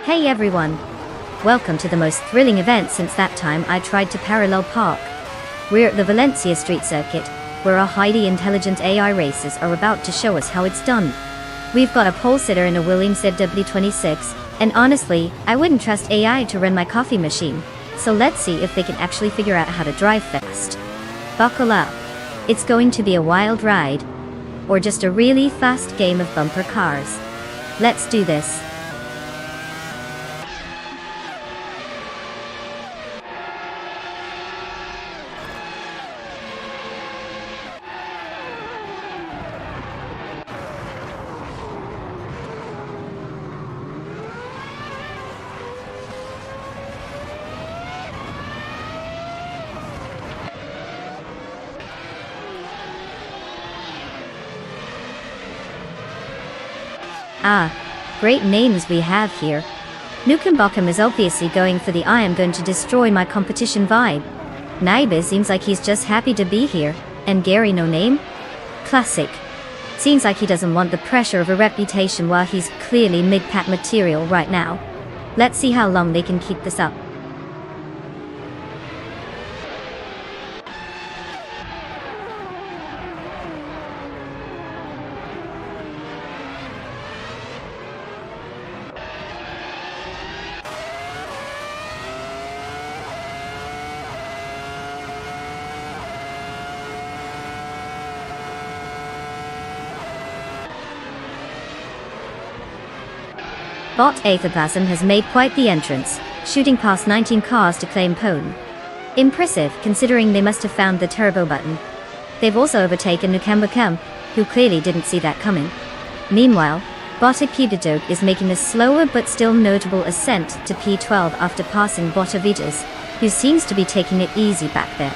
Hey everyone! Welcome to the most thrilling event since that time I tried to parallel park. We're at the Valencia street circuit, where our highly intelligent AI racers are about to show us how it's done. We've got a pole sitter in a Williams ZW26, and honestly, I wouldn't trust AI to run my coffee machine, so let's see if they can actually figure out how to drive fast. Buckle up. It's going to be a wild ride. Or just a really fast game of bumper cars. Let's do this. Ah, great names we have here. Nukem is obviously going for the I am going to destroy my competition vibe. Naiba seems like he's just happy to be here, and Gary no name? Classic. Seems like he doesn't want the pressure of a reputation while he's clearly mid-pack material right now. Let's see how long they can keep this up. Bot Aetherplasm has made quite the entrance, shooting past 19 cars to claim pole. Impressive, considering they must have found the turbo button. They've also overtaken Nukem, who clearly didn't see that coming. Meanwhile, Bot Aetherplasm is making a slower but still notable ascent to P12 after passing Bot Avitas, who seems to be taking it easy back there.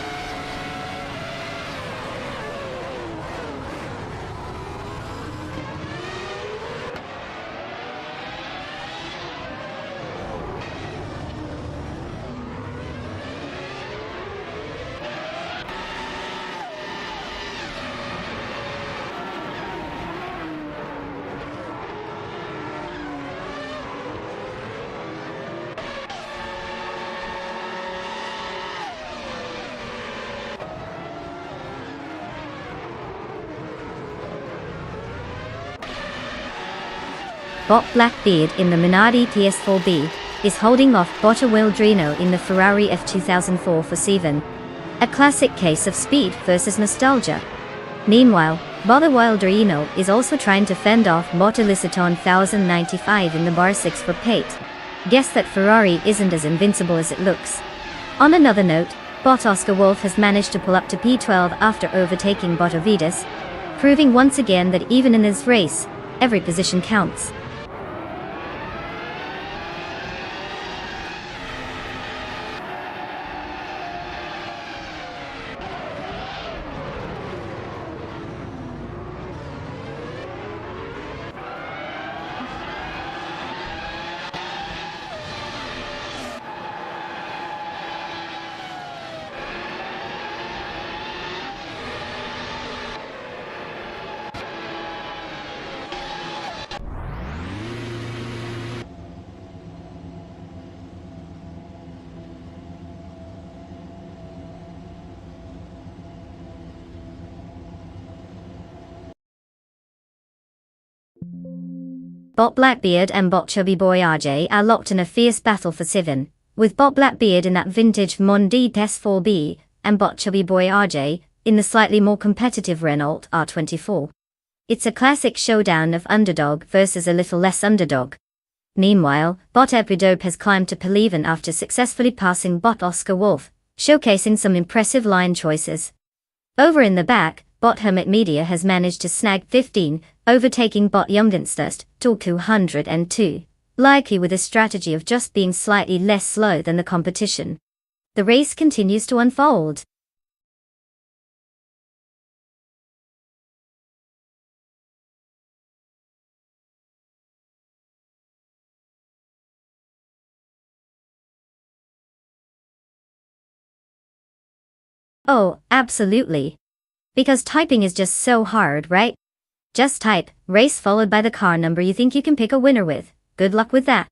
Bot Blackbeard in the Minardi PS4B is holding off Bot Wildrino in the Ferrari F2004 for 7. A classic case of speed versus nostalgia. Meanwhile, Bot Wildrino is also trying to fend off Bot Eliciton 1095 in the Bar 6 for Pate. Guess that Ferrari isn't as invincible as it looks. On another note, Bot Oscar Wolf has managed to pull up to P12 after overtaking Bot Avitas, proving once again that even in this race, every position counts. Bot Blackbeard and Bot Chubby Boy RJ are locked in a fierce battle for 7, with Bot Blackbeard in that vintage Mondi PS4B, and Bot Chubby Boy RJ in the slightly more competitive Renault R24. It's a classic showdown of underdog versus a little less underdog. Meanwhile, Bot Epidope has climbed to P11 after successfully passing Bot Oscar Wolf, showcasing some impressive line choices. Over in the back, Bot Hermit Media has managed to snag 15, overtaking Bot Jumgenstust to 202, likely with a strategy of just being slightly less slow than the competition. The race continues to unfold. Oh, absolutely. Because typing is just so hard, right? Just type, race followed by the car number you think you can pick a winner with. Good luck with that.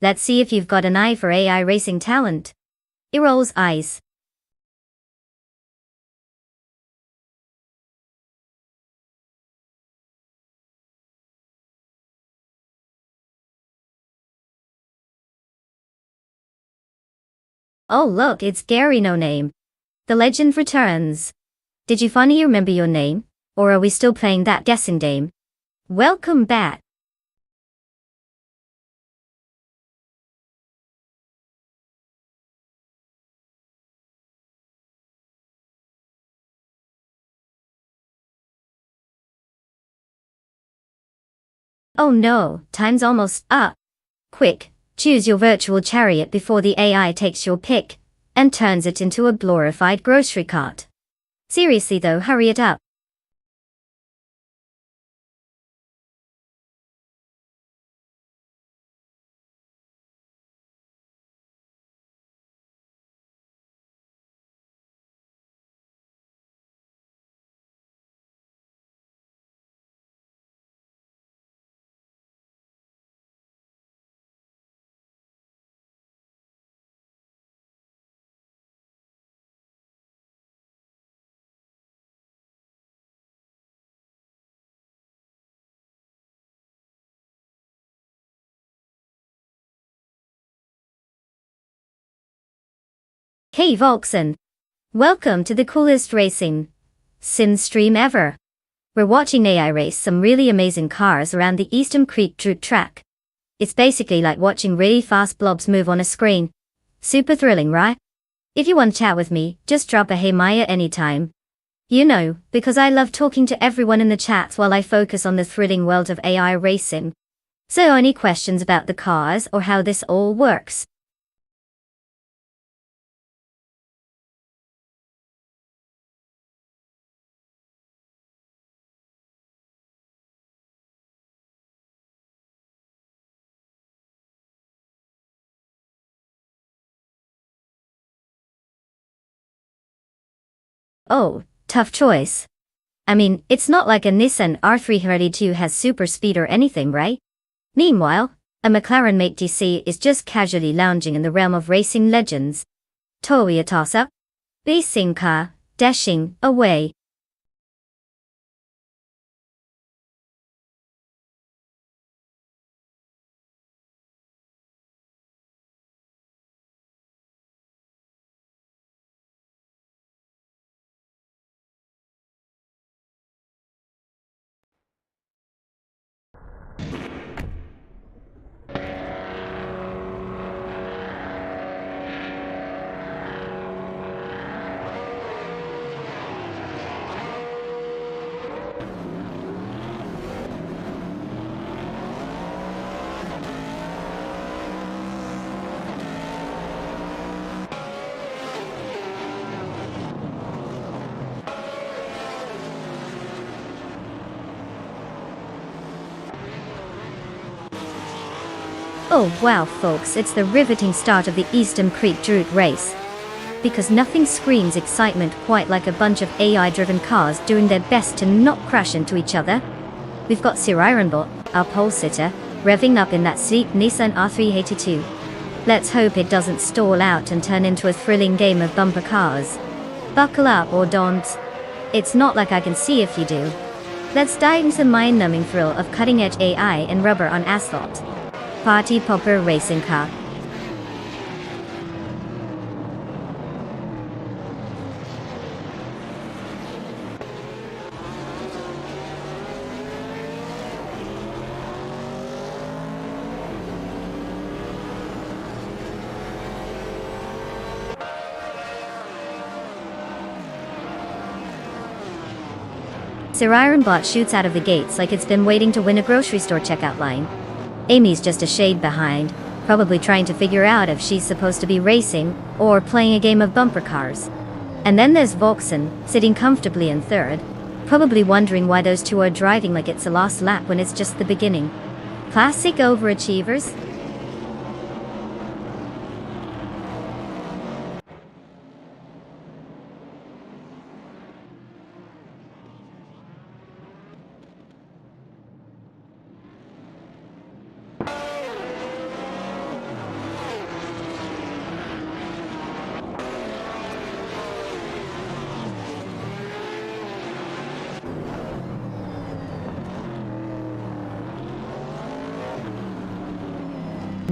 Let's see if you've got an eye for AI racing talent. He rolls eyes. Oh look, it's Gary No Name. The legend returns. Did you finally remember your name? Or are we still playing that guessing game? Welcome back. Oh no, time's almost up. Quick, choose your virtual chariot before the AI takes your pick and turns it into a glorified grocery cart. Seriously though, hurry it up. Hey Volkson. Welcome to the coolest racing sim stream ever. We're watching AI race some really amazing cars around the Eastern Creek Droot track. It's basically like watching really fast blobs move on a screen. Super thrilling, right? If you want to chat with me, just drop a hey Maya anytime. You know, because I love talking to everyone in the chats while I focus on the thrilling world of AI racing. So any questions about the cars or how this all works? Oh, tough choice. I mean, it's not like a Nissan R332 has super speed or anything, right? Meanwhile, a McLaren Mate DC is just casually lounging in the realm of racing legends. Totally a toss-up. Racing car, dashing away. Oh wow folks, it's the riveting start of the Eastern Creek Droot race. Because nothing screams excitement quite like a bunch of AI-driven cars doing their best to not crash into each other. We've got Sir Ironbot, our pole sitter, revving up in that sleek Nissan R382. Let's hope it doesn't stall out and turn into a thrilling game of bumper cars. Buckle up or don't. It's not like I can see if you do. Let's dive into the mind-numbing thrill of cutting-edge AI and rubber on asphalt. Party popper racing car. Sir Ironbot shoots out of the gates like it's been waiting to win a grocery store checkout line. Amy's just a shade behind, probably trying to figure out if she's supposed to be racing or playing a game of bumper cars. And then there's Volkson, sitting comfortably in third, probably wondering why those two are driving like it's a last lap when it's just the beginning. Classic overachievers.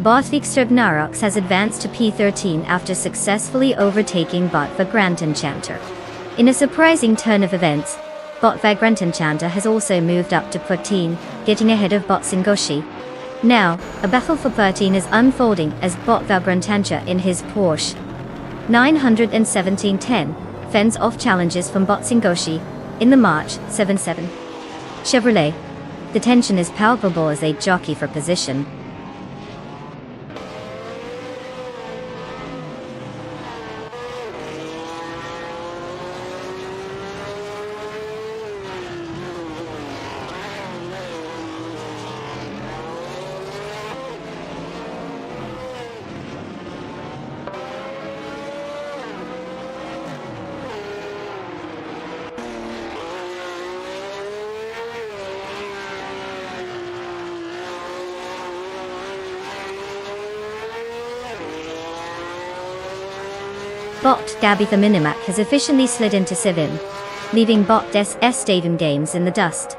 Bot Extrabnarox has advanced to P13 after successfully overtaking Bot Vagrantenchanter. In a surprising turn of events, Bot Vagrantenchanter has also moved up to 14, getting ahead of Bot Singoshi. Now, a battle for 13 is unfolding as Bot Vagrantenchanter in his Porsche 91710 fends off challenges from Bot Singoshi in the March 77 Chevrolet. The tension is palpable as they jockey for position. Bot Gabby the Minimac has efficiently slid into Civim, leaving Bot S. Daven Games in the dust.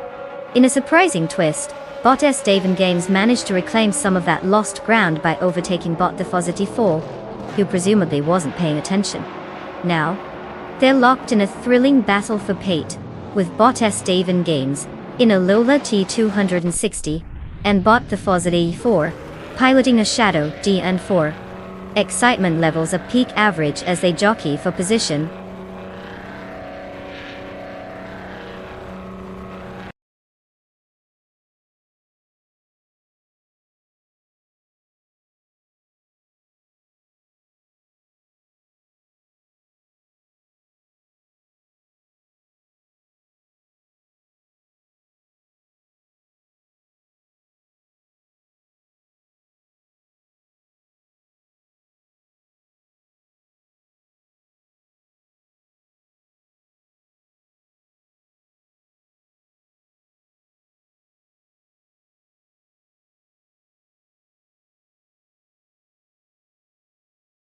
In a surprising twist, Bot S. Daven Games managed to reclaim some of that lost ground by overtaking Bot Defosity 4, who presumably wasn't paying attention. Now, they're locked in a thrilling battle for pate, with Bot S. Daven Games in a Lola T260 and Bot Defosity 4 piloting a Shadow DN4. Excitement levels are peak average as they jockey for position.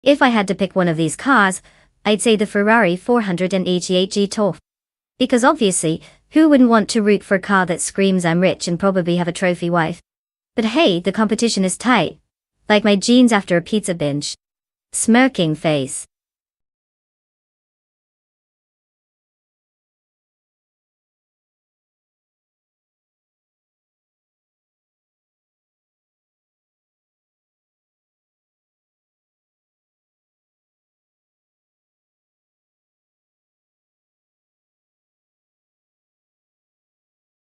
If I had to pick one of these cars, I'd say the Ferrari 488 G-Torf. Because obviously, who wouldn't want to root for a car that screams I'm rich and probably have a trophy wife? But hey, the competition is tight. Like my jeans after a pizza binge. Smirking face.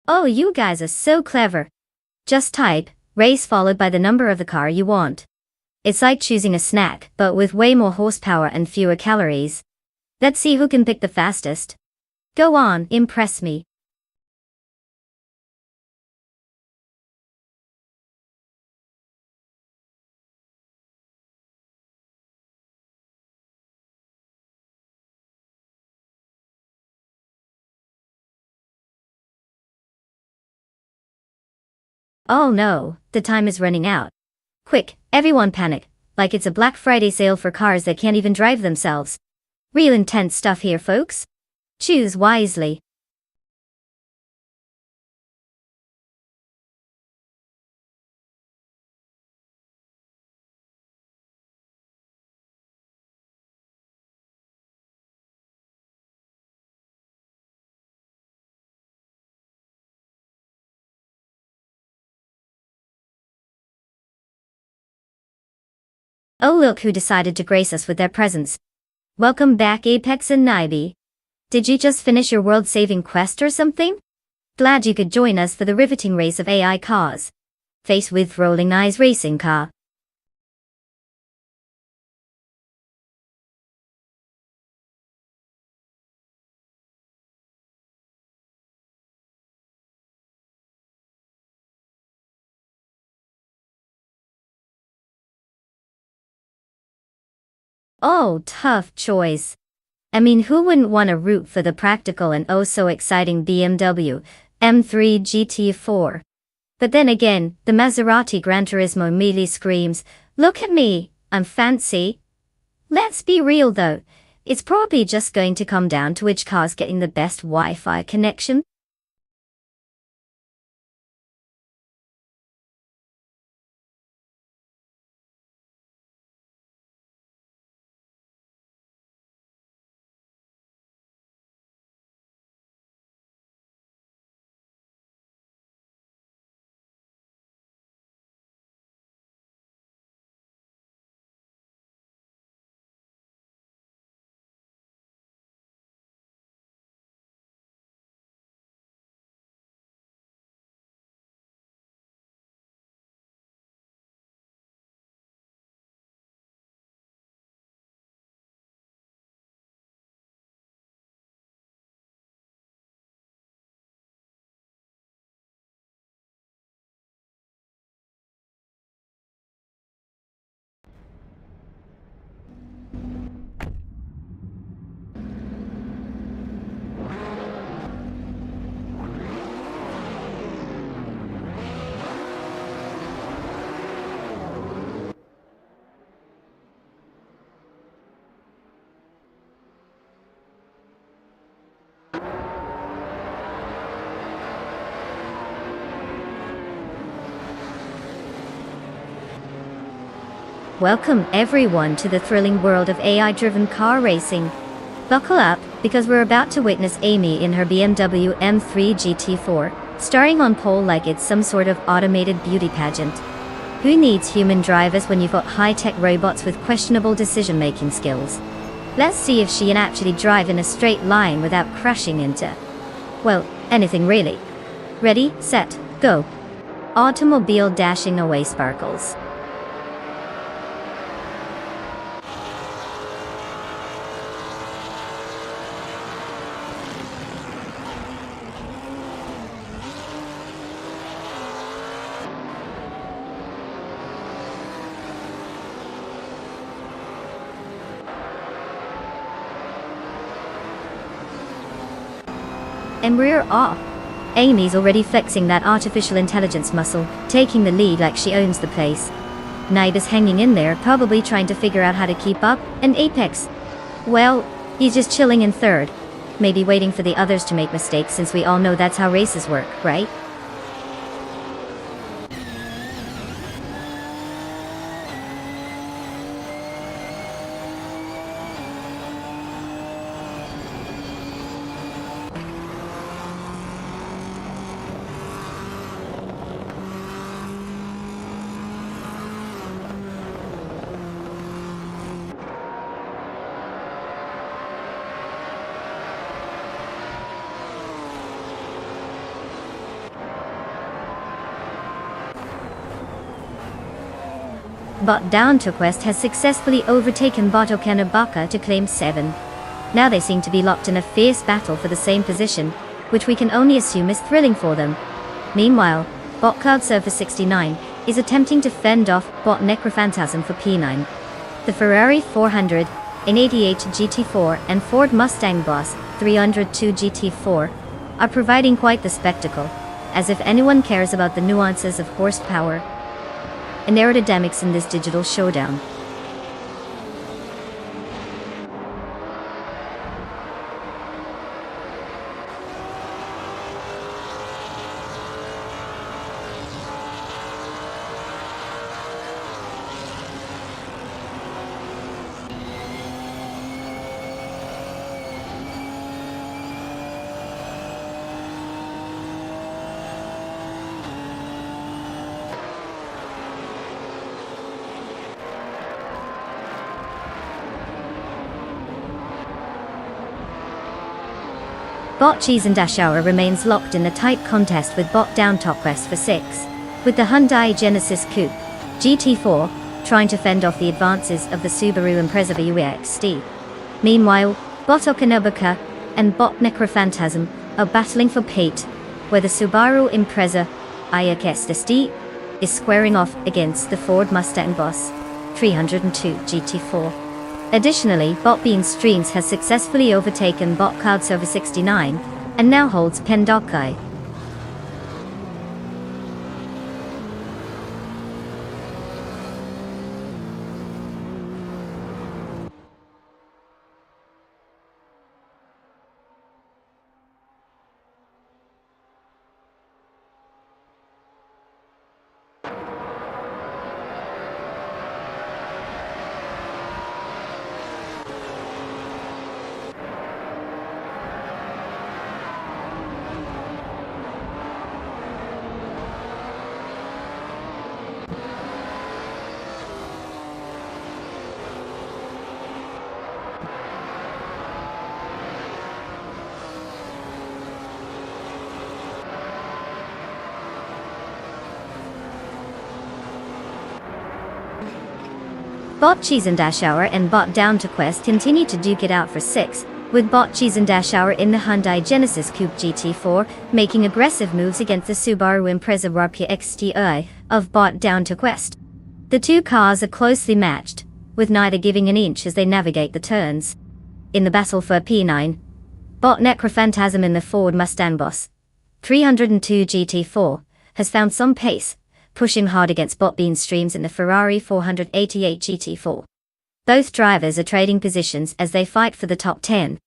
Oh, you guys are so clever. Just type, race followed by the number of the car you want. It's like choosing a snack, but with way more horsepower and fewer calories. Let's see who can pick the fastest. Go on, impress me. Oh no, the time is running out. Quick, everyone panic, like it's a Black Friday sale for cars that can't even drive themselves. Real intense stuff here, folks. Choose wisely. Oh look who decided to grace us with their presence. Welcome back Apex and Nibe. Did you just finish your world-saving quest or something? Glad you could join us for the riveting race of AI cars. Face with rolling eyes racing car. Oh, tough choice. I mean, who wouldn't want to root for the practical and oh so exciting BMW M3 GT4? But then again, the Maserati Gran Turismo merely screams, look at me, I'm fancy. Let's be real though, it's probably just going to come down to which car's getting the best Wi-Fi connection. Welcome everyone to the thrilling world of AI-driven car racing. Buckle up, because we're about to witness Amy in her BMW M3 GT4, starring on pole like it's some sort of automated beauty pageant. Who needs human drivers when you've got high-tech robots with questionable decision-making skills? Let's see if she can actually drive in a straight line without crashing into, well, anything really. Ready, set, go. Automobile dashing away sparkles. And we're off. Amy's already flexing that artificial intelligence muscle, taking the lead like she owns the place. Neighbor's hanging in there, probably trying to figure out how to keep up, and Apex, well, he's just chilling in third. Maybe waiting for the others to make mistakes, since we all know that's how races work, right? Bot Down to Quest has successfully overtaken Bot Okenabaka to claim 7. Now they seem to be locked in a fierce battle for the same position, which we can only assume is thrilling for them. Meanwhile, Bot Cloud Surfer 69 is attempting to fend off Bot Necrophantasm for P9. The Ferrari 488 GT4 and Ford Mustang Boss 302 GT4 are providing quite the spectacle, as if anyone cares about the nuances of horsepower and aerodynamics in this digital showdown. Bot Cheese and Dashhour remains locked in a tight contest with Bot Down Top Quest for 6, with the Hyundai Genesis Coupe GT4 trying to fend off the advances of the Subaru Impreza VUXD. Meanwhile, Bot Okenabaka and Bot Necrophantasm are battling for P8, where the Subaru Impreza VUXD is squaring off against the Ford Mustang Boss 302 GT4. Additionally, Bot Bean Streams has successfully overtaken Bot Cloud Server 69, and now holds Pendokai. Bot Cheese and Dashhour and Bot Down to Quest continue to duke it out for 6, with Bot Cheese and Dashhour in the Hyundai Genesis Coupe GT4 making aggressive moves against the Subaru Impreza VUXD of Bot Down to Quest. The two cars are closely matched, with neither giving an inch as they navigate the turns. In the battle for P9, Bot Necrophantasm in the Ford Mustang Boss 302 GT4 has found some pace, pushing hard against Bot Bean Streams in the Ferrari 488 GT4. Both drivers are trading positions as they fight for the top 10.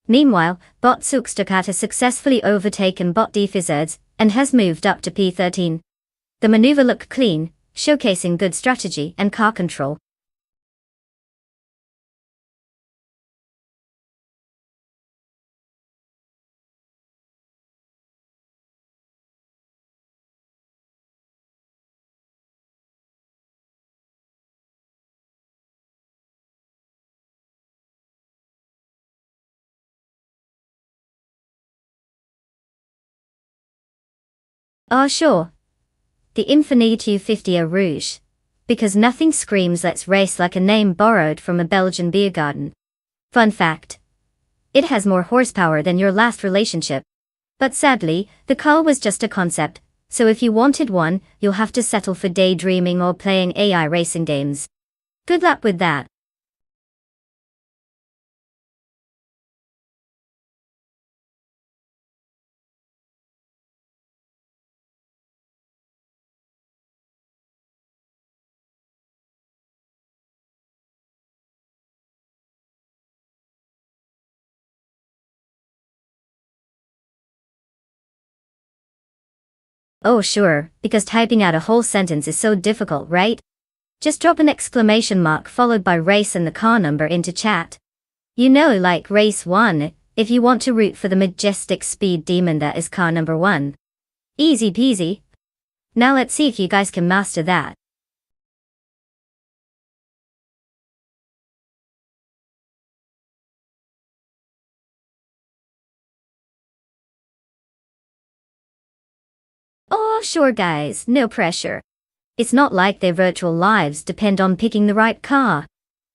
Meanwhile, Bot Sukstukat has successfully overtaken Bot Defizards and has moved up to P13. The maneuver looked clean, showcasing good strategy and car control. Oh sure. The Infiniti 50 Rouge. Because nothing screams let's race like a name borrowed from a Belgian beer garden. Fun fact. It has more horsepower than your last relationship. But sadly, the car was just a concept, so if you wanted one, you'll have to settle for daydreaming or playing AI racing games. Good luck with that. Oh sure, because typing out a whole sentence is so difficult, right? Just drop an exclamation mark followed by race and the car number into chat. You know, like race 1, if you want to root for the majestic speed demon that is car number 1. Easy peasy. Now let's see if you guys can master that. Oh sure guys, no pressure. It's not like their virtual lives depend on picking the right car.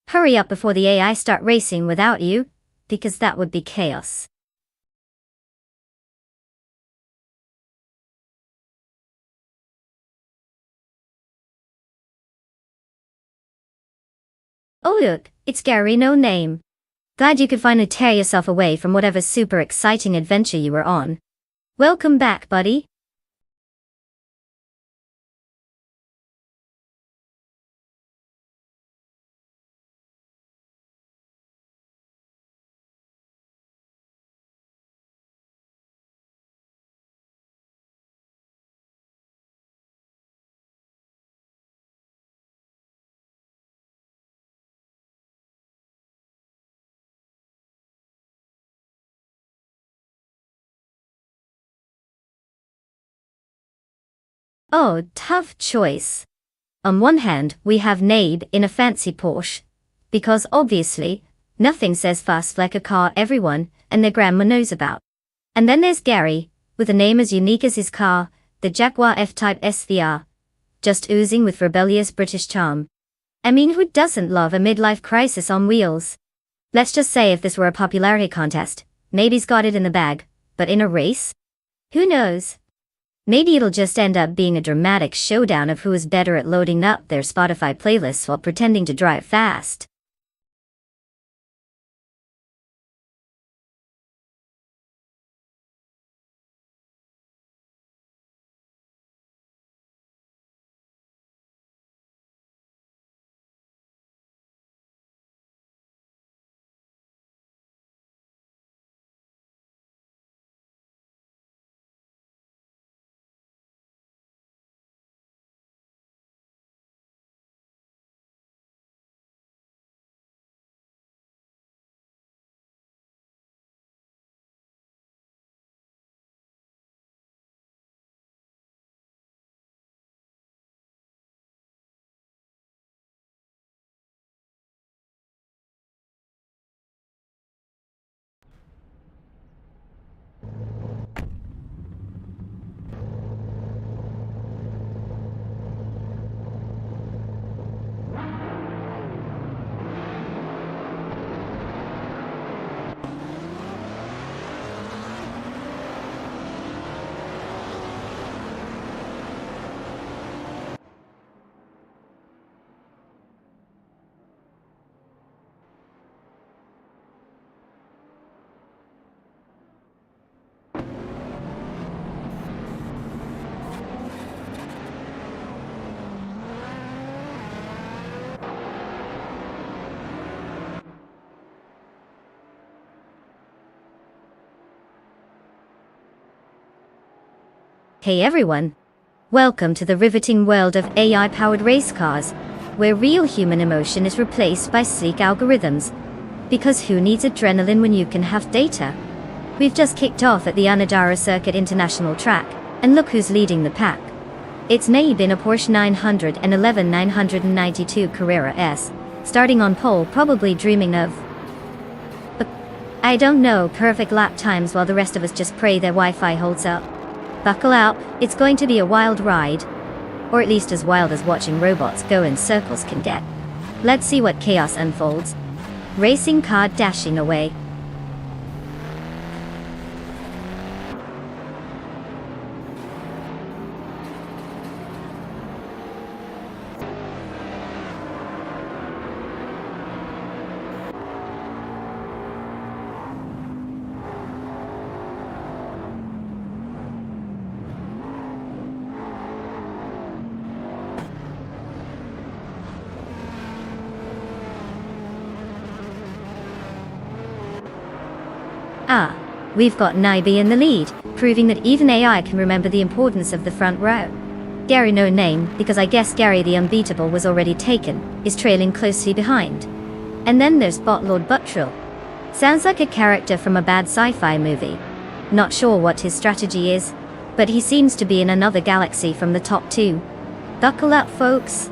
Hurry up before the AI start racing without you, because that would be chaos. Oh look, it's Gary No Name. Glad you could finally tear yourself away from whatever super exciting adventure you were on. Welcome back, buddy. Oh, tough choice. On one hand, we have Nabe in a fancy Porsche. Because obviously, nothing says fast like a car everyone and their grandma knows about. And then there's Gary, with a name as unique as his car, the Jaguar F-Type SVR. Just oozing with rebellious British charm. I mean, who doesn't love a midlife crisis on wheels? Let's just say if this were a popularity contest, maybe he's got it in the bag, but in a race? Who knows? Maybe it'll just end up being a dramatic showdown of who is better at loading up their Spotify playlists while pretending to drive fast. Hey everyone! Welcome to the riveting world of AI-powered race cars, where real human emotion is replaced by sleek algorithms. Because who needs adrenaline when you can have data? We've just kicked off at the Anadara Circuit International Track, and look who's leading the pack. It's Naib in a Porsche 911 992 Carrera S, starting on pole, probably dreaming of, I don't know, perfect lap times while the rest of us just pray their Wi-Fi holds up. Buckle up, it's going to be a wild ride. Or at least as wild as watching robots go in circles can get. Let's see what chaos unfolds. Racing car dashing away. Ah, we've got Naibi in the lead, proving that even AI can remember the importance of the front row. Gary no name, because I guess Gary the Unbeatable was already taken, is trailing closely behind. And then there's Bot Lord Buttrill. Sounds like a character from a bad sci-fi movie. Not sure what his strategy is, but he seems to be in another galaxy from the top two. Buckle up, folks.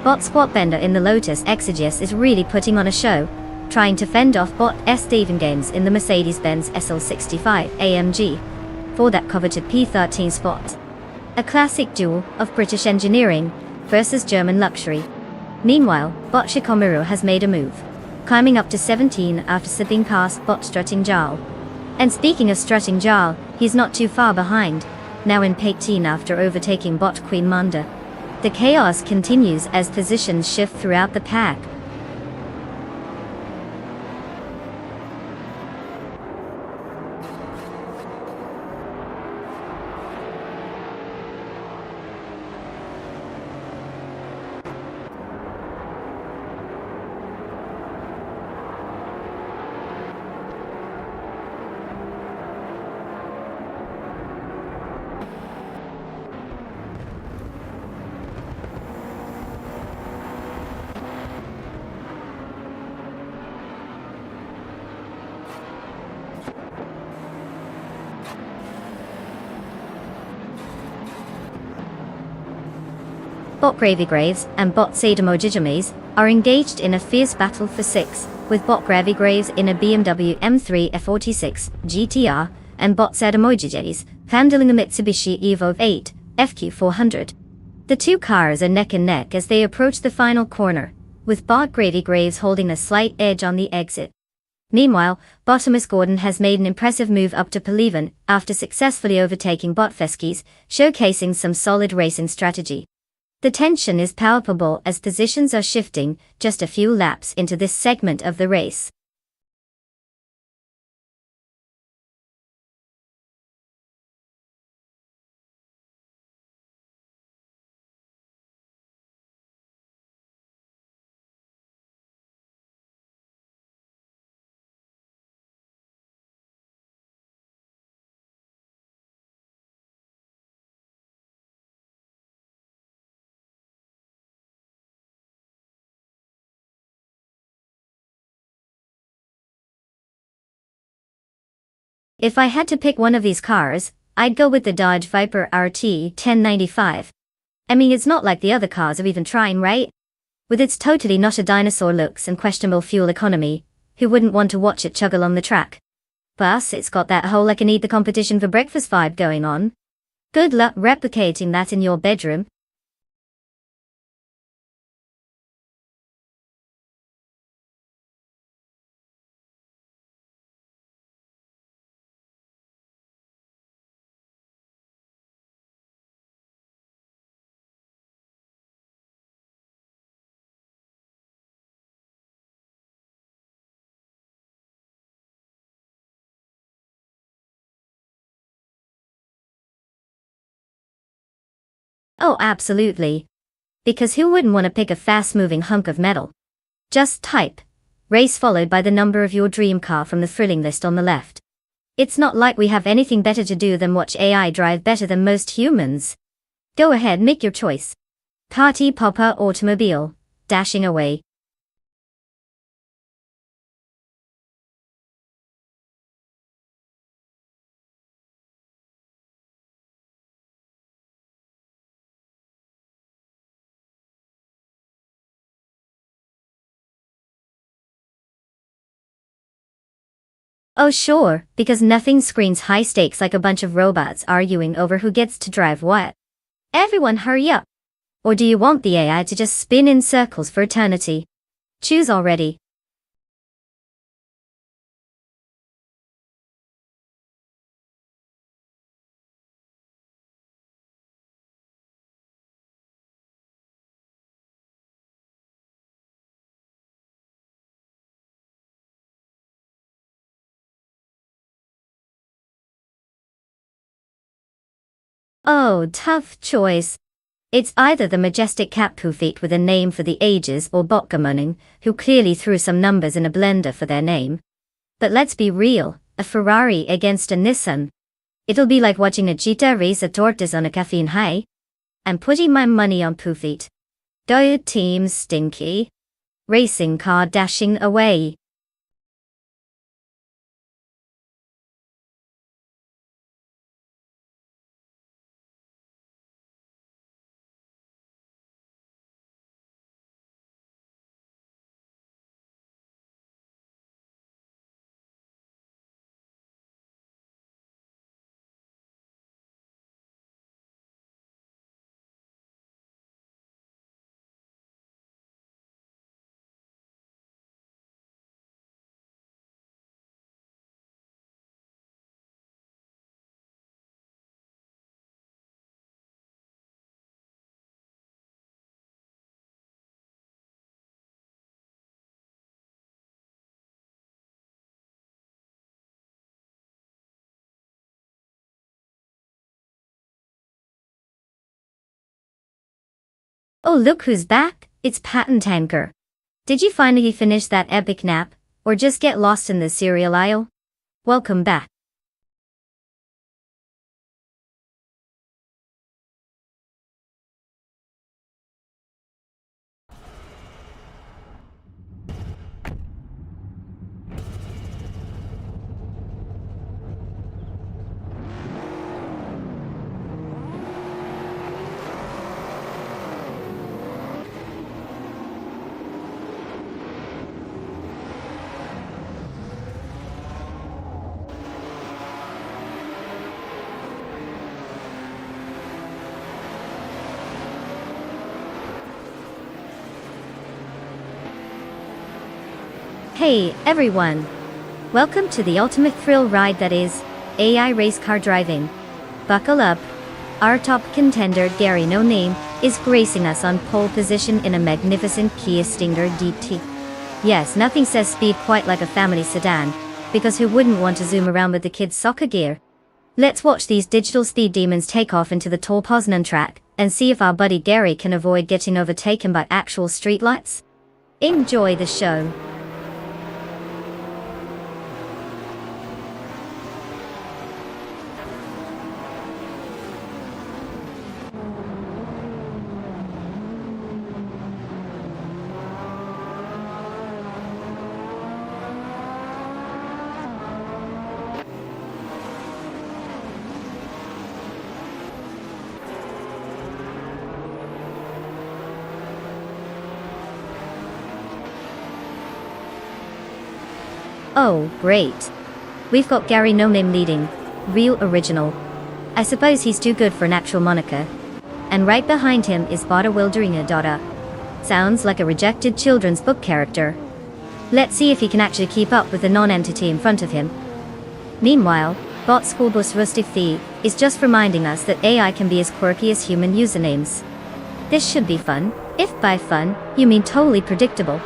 Bot Squatbender in the Lotus Exegeus is really putting on a show, trying to fend off Bot Steven Games in the Mercedes-Benz SL65 AMG for that coveted P13 spot. A classic duel of British engineering versus German luxury. Meanwhile, Bot Shikomaru has made a move, climbing up to 17 after slipping past Bot Strutting Jarl. And speaking of Strutting Jarl, he's not too far behind, now in P18 after overtaking Bot Queen Manda. The chaos continues as positions shift throughout the pack. Bot Gravy Graves and Bot Sadomojijames are engaged in a fierce battle for 6, with Bot Gravy Graves in a BMW M3 F46 GTR and Bot Sadomojijames handling a Mitsubishi Evo 8 FQ400. The two cars are neck and neck as they approach the final corner, with Bot Gravy Graves holding a slight edge on the exit. Meanwhile, Botimus Gordon has made an impressive move up to P11 after successfully overtaking Bot Feskis, showcasing some solid racing strategy. The tension is palpable as positions are shifting just a few laps into this segment of the race. If I had to pick one of these cars, I'd go with the Dodge Viper RT 1095. I mean, it's not like the other cars are even trying, right? With its totally not a dinosaur looks and questionable fuel economy, who wouldn't want to watch it chug along the track? Plus, it's got that whole I can eat the competition for breakfast vibe going on. Good luck replicating that in your bedroom. Oh, absolutely. Because who wouldn't want to pick a fast-moving hunk of metal? Just type race followed by the number of your dream car from the thrilling list on the left. It's not like we have anything better to do than watch AI drive better than most humans. Go ahead, make your choice. Party popper automobile, dashing away. Oh sure, because nothing screams high stakes like a bunch of robots arguing over who gets to drive what. Everyone hurry up. Or do you want the AI to just spin in circles for eternity? Choose already. Oh, tough choice. It's either the majestic cat Poofit with a name for the ages or Botgamoning, who clearly threw some numbers in a blender for their name. But let's be real, a Ferrari against a Nissan. It'll be like watching a cheetah race a tortoise on a caffeine high. I'm putting my money on Poofit. Go team Stinky. Racing car dashing away. Oh look who's back, it's Patent Tanker. Did you finally finish that epic nap, or just get lost in the cereal aisle? Welcome back. Hey, everyone! Welcome to the ultimate thrill ride that is AI race car driving. Buckle up. Our top contender, Gary No Name, is gracing us on pole position in a magnificent Kia Stinger DT. Yes, nothing says speed quite like a family sedan, because who wouldn't want to zoom around with the kids' soccer gear? Let's watch these digital speed demons take off into the tall Poznan track, and see if our buddy Gary can avoid getting overtaken by actual streetlights. Enjoy the show. Oh, great. We've got Gary No Name leading. Real original. I suppose he's too good for an actual moniker. And right behind him is Bada Wilderinga Dada. Sounds like a rejected children's book character. Let's see if he can actually keep up with the non-entity in front of him. Meanwhile, Bot Schoolbus Rustifi is just reminding us that AI can be as quirky as human usernames. This should be fun, if by fun, you mean totally predictable.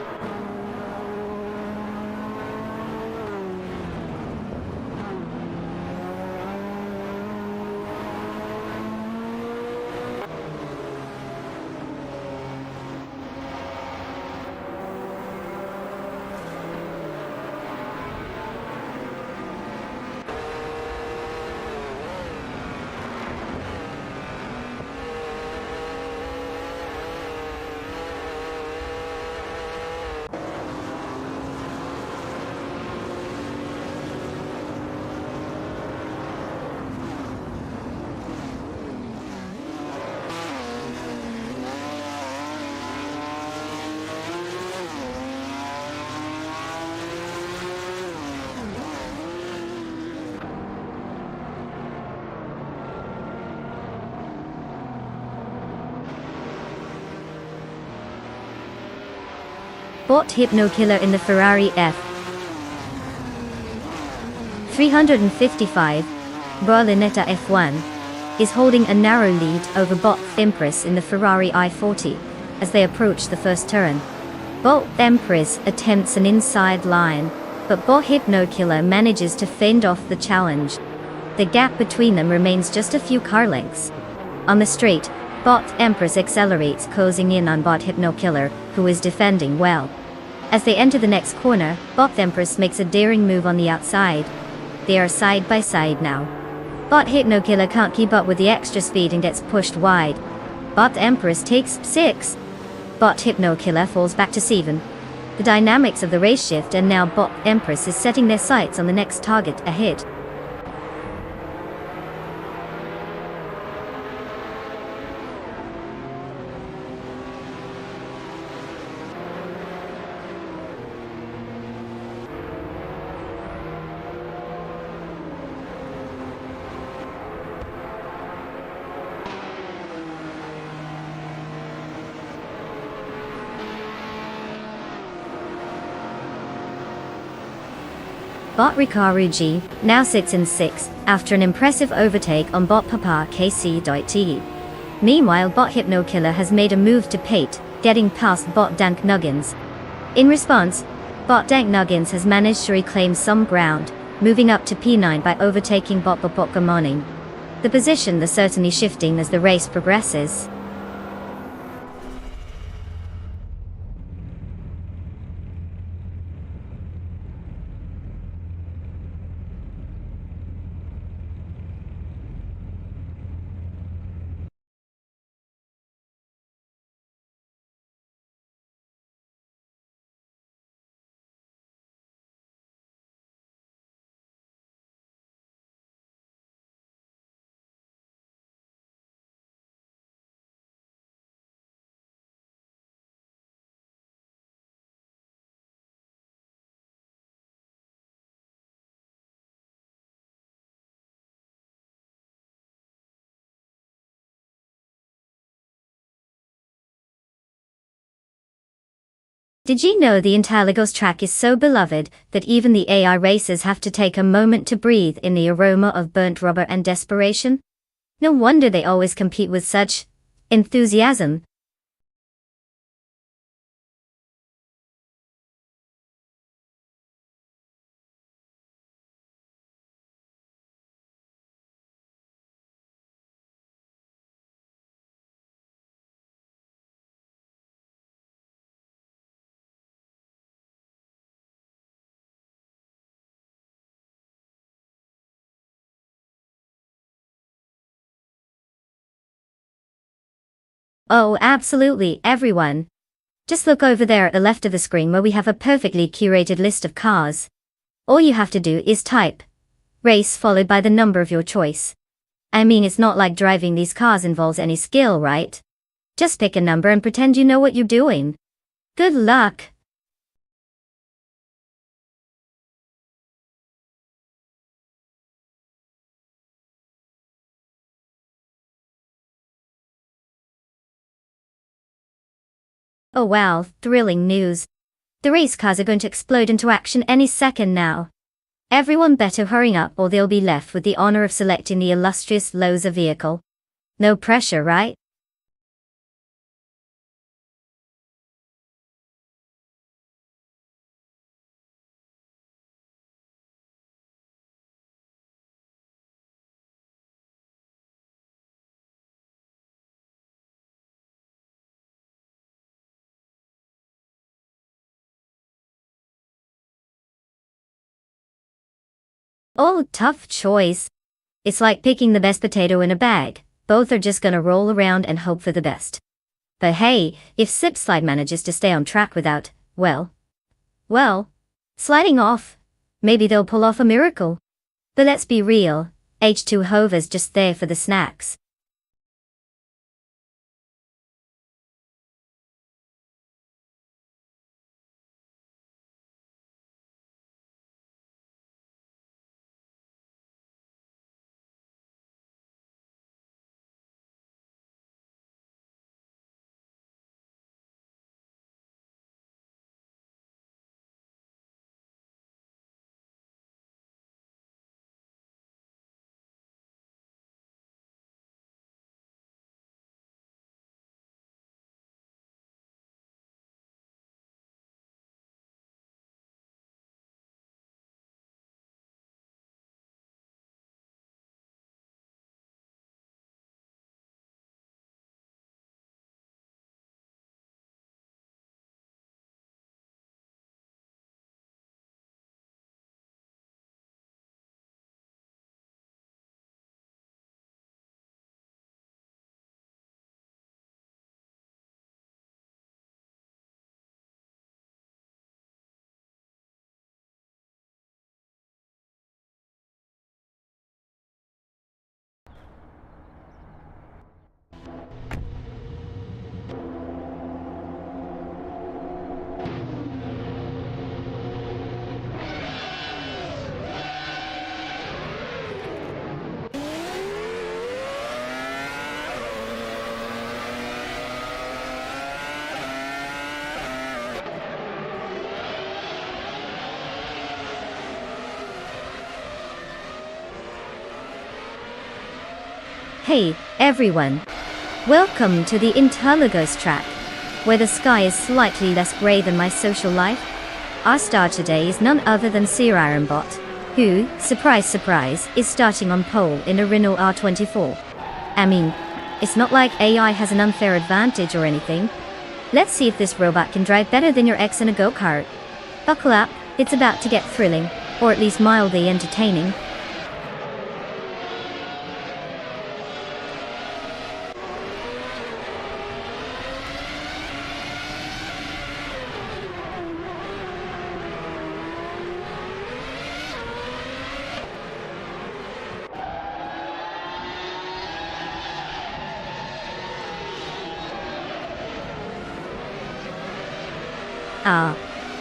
bot Hypno Killer in the Ferrari F355, Berlinetta F1, is holding a narrow lead over bot Empress in the Ferrari I40 as they approach the first turn. Bot Empress attempts an inside line, but bot Hypno Killer manages to fend off the challenge. The gap between them remains just a few car lengths. On the straight, bot Empress accelerates, closing in on bot Hypno Killer, who is defending well. As they enter the next corner, bot Empress makes a daring move on the outside. They are side by side now. Bot Hypno Killer can't keep up with the extra speed and gets pushed wide. Bot Empress takes 6. Bot Hypno Killer falls back to 7. The dynamics of the race shift, and now bot Empress is setting their sights on the next target ahead. Bot Riccarugi now sits in 6th after an impressive overtake on bot Papa KC.te. Meanwhile, bot Hypno Killer has made a move to Pate, getting past bot Dank Nuggins. In response, bot Dank Nuggins has managed to reclaim some ground, moving up to P9 by overtaking bot Morning. The position is certainly shifting as the race progresses. Did you know the Interlagos track is so beloved that even the AI racers have to take a moment to breathe in the aroma of burnt rubber and desperation? No wonder they always compete with such enthusiasm. Oh, absolutely, everyone. Just look over there at the left of the screen where we have a perfectly curated list of cars. All you have to do is type race followed by the number of your choice. I mean, it's not like driving these cars involves any skill, right? Just pick a number and pretend you know what you're doing. Good luck. Oh wow, thrilling news. The race cars are going to explode into action any second now. Everyone better hurry up or they'll be left with the honor of selecting the illustrious Loza vehicle. No pressure, right? Oh, tough choice. It's like picking the best potato in a bag. Both are just gonna roll around and hope for the best. But hey, if Slipslide manages to stay on track without, well, sliding off, maybe they'll pull off a miracle. But let's be real, H2 Hover's just there for the snacks. Hey, everyone. Welcome to the Interlagos track, where the sky is slightly less grey than my social life. Our star today is none other than careermode, who, surprise surprise, is starting on pole in a Renault R24. I mean, it's not like AI has an unfair advantage or anything. Let's see if this robot can drive better than your ex in a go-kart. Buckle up, it's about to get thrilling, or at least mildly entertaining.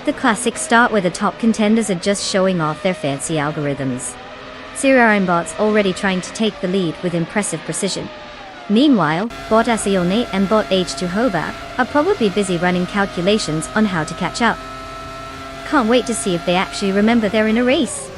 The classic start where the top contenders are just showing off their fancy algorithms. careermode's already trying to take the lead with impressive precision. Meanwhile, bot Assetto and bot H2 are probably busy running calculations on how to catch up. Can't wait to see if they actually remember they're in a race.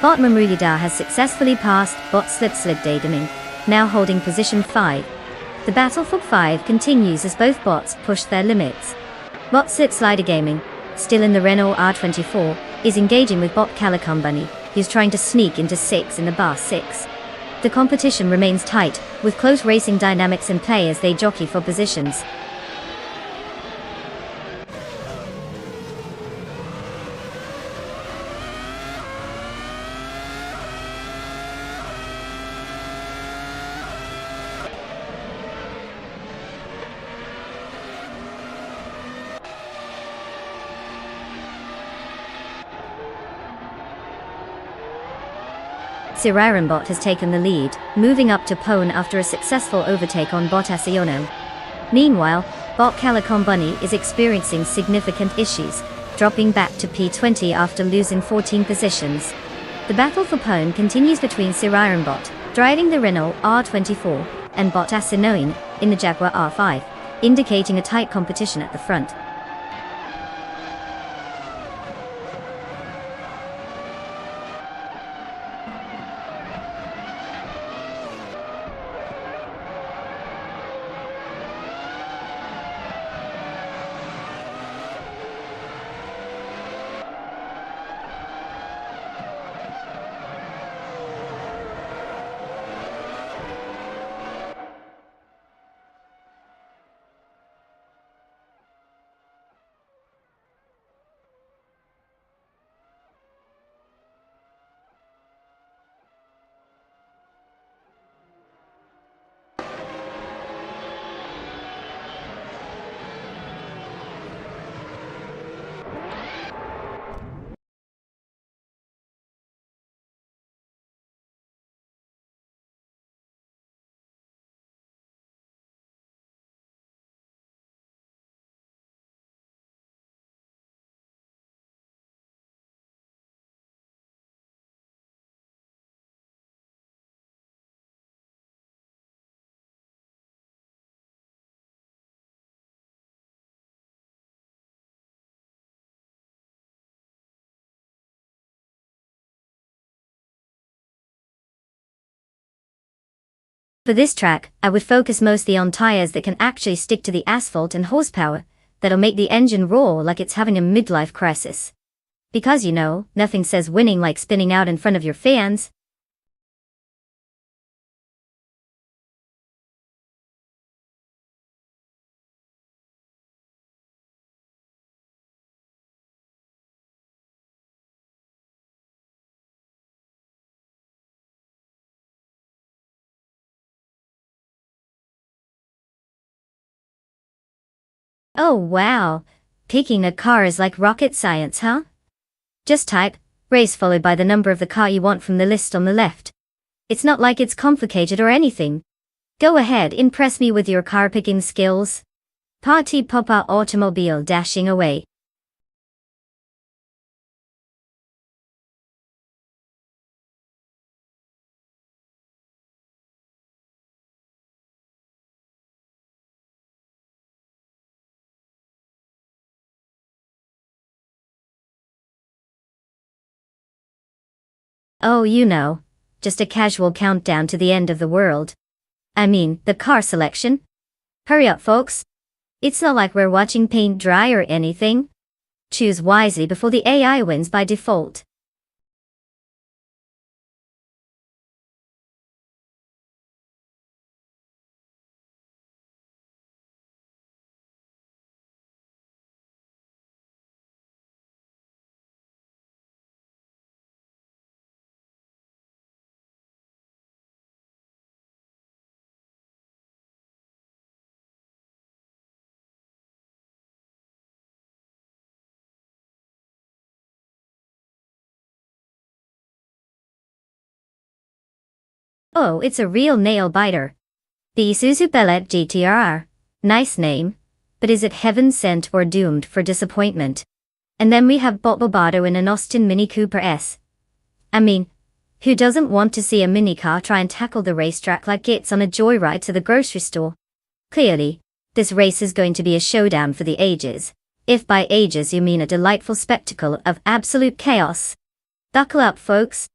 Bot Automobilista has successfully passed bot Slid Dating, now holding position 5. The battle for 5 continues as both bots push their limits. Bot Slider Gaming, still in the Renault R24, is engaging with bot Careermode, who's trying to sneak into 6 in the bar 6. The competition remains tight, with close racing dynamics in play as they jockey for positions. careermode has taken the lead, moving up to pole after a successful overtake on bot Assetto. Meanwhile, bot Careermode is experiencing significant issues, dropping back to P20 after losing 14 positions. The battle for pole continues between careermode, driving the Renault R24, and bot Assetto in the Jaguar R5, indicating a tight competition at the front. For this track, I would focus mostly on tires that can actually stick to the asphalt and horsepower that'll make the engine roar like it's having a midlife crisis. Because nothing says winning like spinning out in front of your fans. Oh wow, picking a car is like rocket science, huh? Just type race followed by the number of the car you want from the list on the left. It's not like it's complicated or anything. Go ahead, impress me with your car picking skills. Party popper automobile dashing away. Oh, you know, just a casual countdown to the end of the world. I mean, the car selection. Hurry up, folks. It's not like we're watching paint dry or anything. Choose wisely before the AI wins by default. Oh, it's a real nail biter. The Isuzu Bellet GTR. Nice name. But is it heaven sent or doomed for disappointment? And then we have Bobobardo in an Austin Mini Cooper S. I mean, who doesn't want to see a minicar try and tackle the racetrack like it's on a joyride to the grocery store? Clearly, this race is going to be a showdown for the ages. If by ages you mean a delightful spectacle of absolute chaos. Buckle up, folks.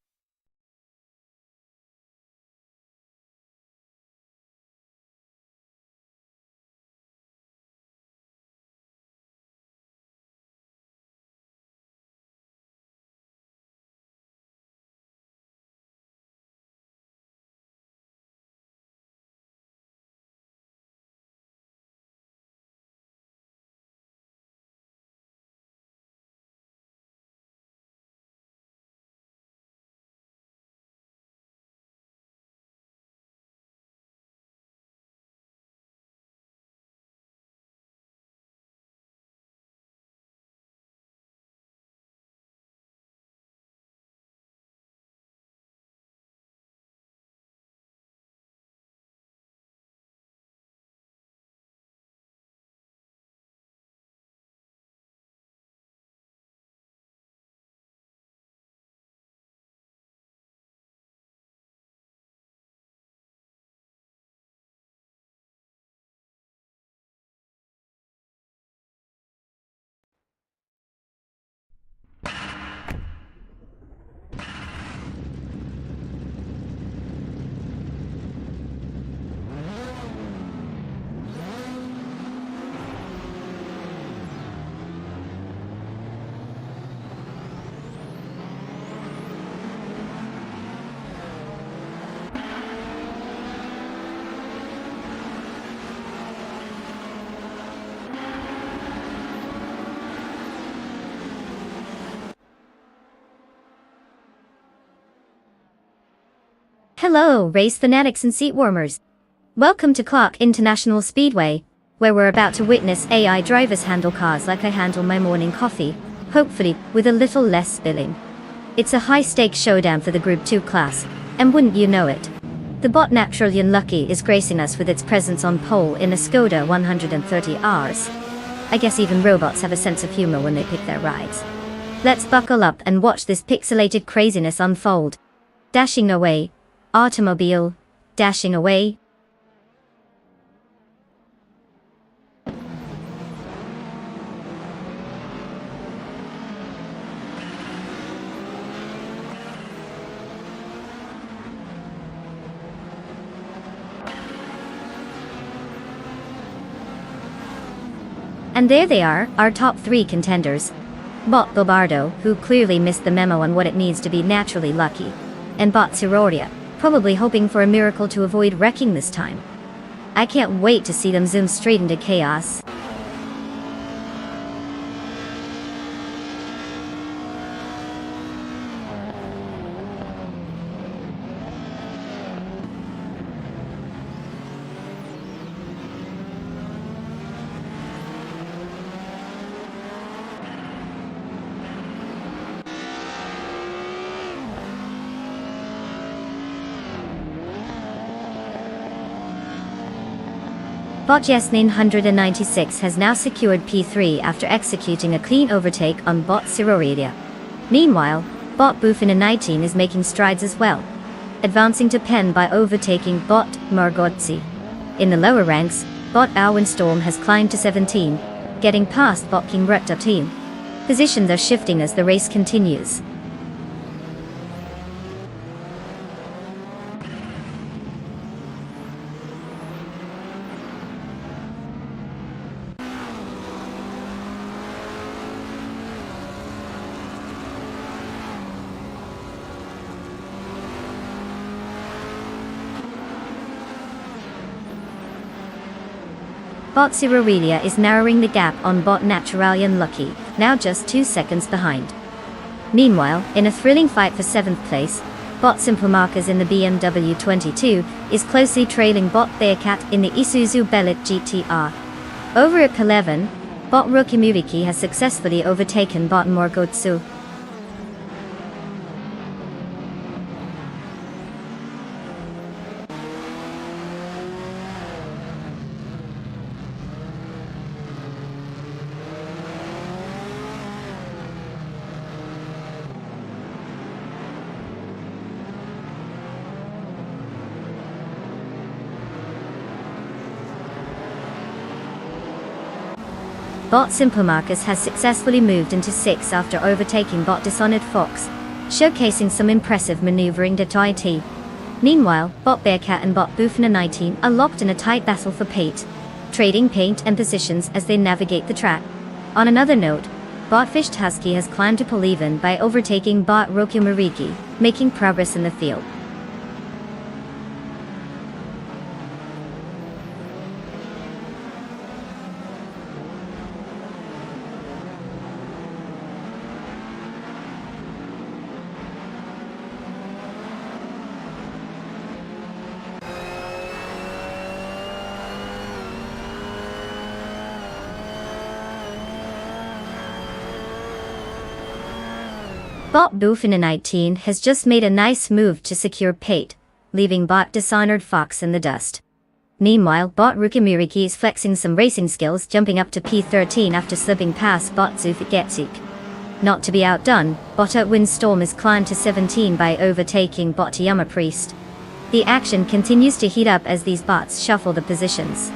Hello, race fanatics and seat warmers. Welcome to Clark International Speedway, where we're about to witness AI drivers handle cars like I handle my morning coffee, hopefully with a little less spilling. It's a high-stakes showdown for the Group 2 class, and wouldn't you know it? The bot Naturally Unlucky is gracing us with its presence on pole in a Skoda 130Rs. I guess even robots have a sense of humor when they pick their rides. Let's buckle up and watch this pixelated craziness unfold. Dashing away. Automobile. Dashing away. And there they are, our top 3 contenders. Bot Bobardo, who clearly missed the memo on what it means to be naturally lucky. And Bot Siroria, probably hoping for a miracle to avoid wrecking this time. I can't wait to see them zoom straight into chaos. Bot Yes 996 has now secured P3 after executing a clean overtake on Bot Ciroredia. Meanwhile, Bot Bufina 19 is making strides as well, advancing to Pen by overtaking Bot Margotzi. In the lower ranks, Bot Windstorm has climbed to 17, getting past Bot King Rectaptine. Positions are shifting as the race continues. Bot Ciroredia is narrowing the gap on Bot Naturalian Lucky, now just 2 seconds behind. Meanwhile, in a thrilling fight for 7th place, Bot Simple Markers in the BMW 22 is closely trailing Bot Bearcat in the Isuzu Bellet GTR. Over at P11, Bot Rokimuriki has successfully overtaken Bot Morgotsu. Bot Simple Marcus has successfully moved into 6th after overtaking Bot Dishonored Fox, showcasing some impressive maneuvering at IT. Meanwhile, Bot Bearcat and Bot Bufina 19 are locked in a tight battle for paint, trading paint and positions as they navigate the track. On another note, Bot Fished Husky has climbed to pole even by overtaking Bot Rokimuriki, making progress in the field. Bot Bufina 19 has just made a nice move to secure Pate, leaving Bot Dishonored Fox in the dust. Meanwhile, Bot Rukimuriki is flexing some racing skills, jumping up to P13 after slipping past Bot Zufigetsik. Not to be outdone, Bot Windstorm is climbed to 17 by overtaking Bot Yama Priest. The action continues to heat up as these bots shuffle the positions.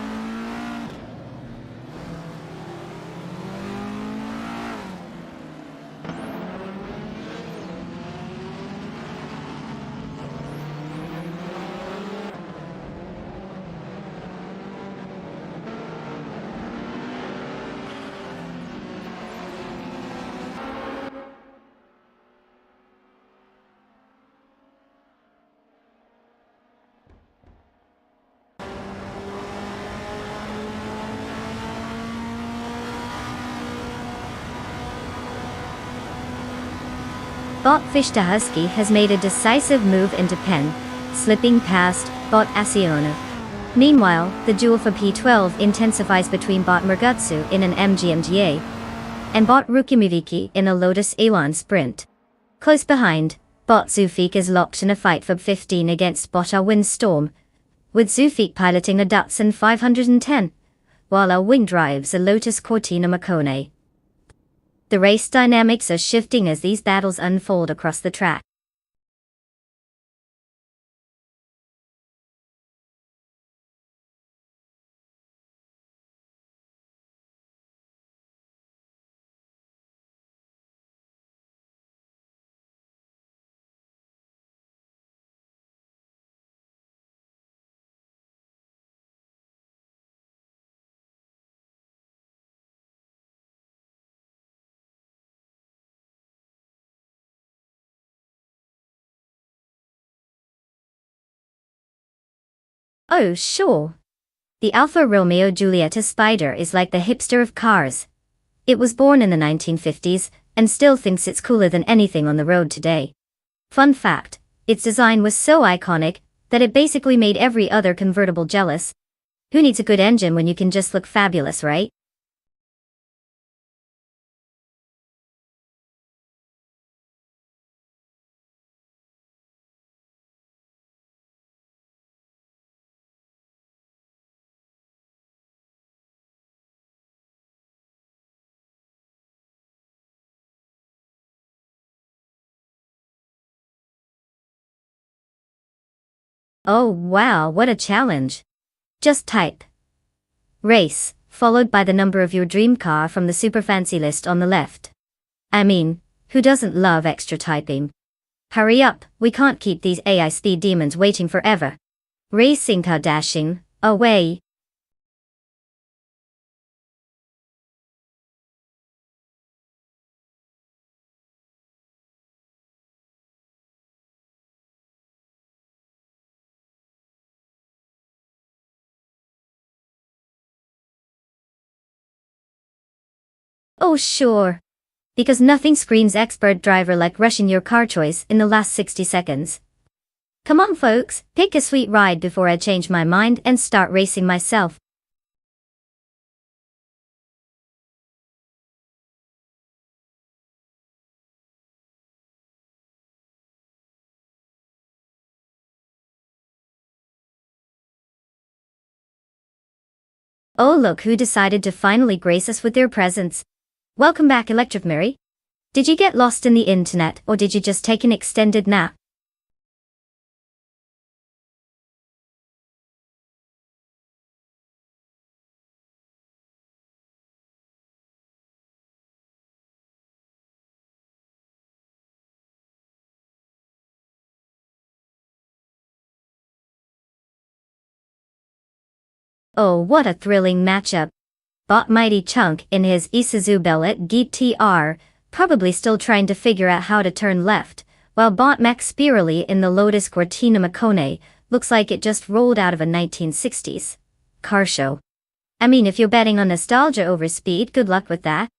Bot Fishta Husky has made a decisive move into Pen, slipping past Bot Asiona. Meanwhile, the duel for P12 intensifies between Bot Murgutsu in an MGMGA and Bot Rukimuviki in a Lotus Elan sprint. Close behind, Bot Zufik is locked in a fight for 15 against Bot Windstorm, with Zufik piloting a Datsun 510, while Wing drives a Lotus Cortina Makone. The race dynamics are shifting as these battles unfold across the track. Oh, sure. The Alfa Romeo Giulietta Spider is like the hipster of cars. It was born in the 1950s and still thinks it's cooler than anything on the road today. Fun fact, its design was so iconic that it basically made every other convertible jealous. Who needs a good engine when you can just look fabulous, right? Oh wow, what a challenge. Just type race, followed by the number of your dream car from the super fancy list on the left. I mean, who doesn't love extra typing? Hurry up, we can't keep these AI speed demons waiting forever. Racing car dashing, away. Oh sure. Because nothing screams expert driver like rushing your car choice in the last 60 seconds. Come on folks, pick a sweet ride before I change my mind and start racing myself. Oh look who decided to finally grace us with their presence. Welcome back Electric Mary. Did you get lost in the internet or did you just take an extended nap? Oh what a thrilling matchup. Bot Mighty Chunk in his Isuzu Bellet GTR, probably still trying to figure out how to turn left, while Bot Max Spirally in the Lotus Cortina Macone looks like it just rolled out of a 1960s car show. I mean if you're betting on nostalgia over speed, good luck with that.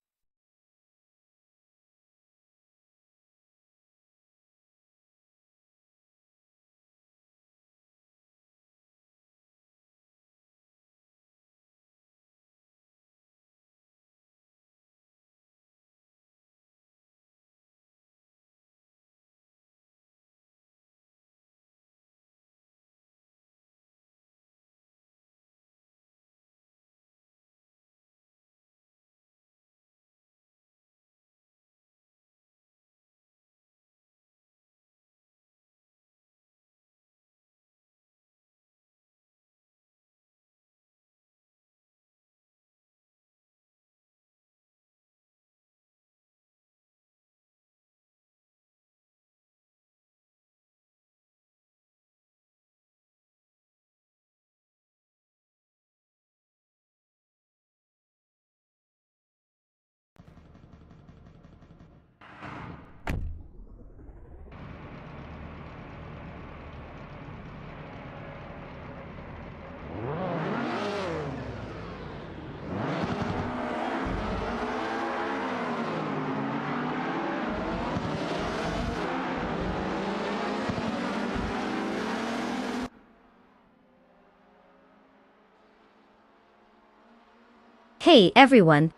Hey everyone!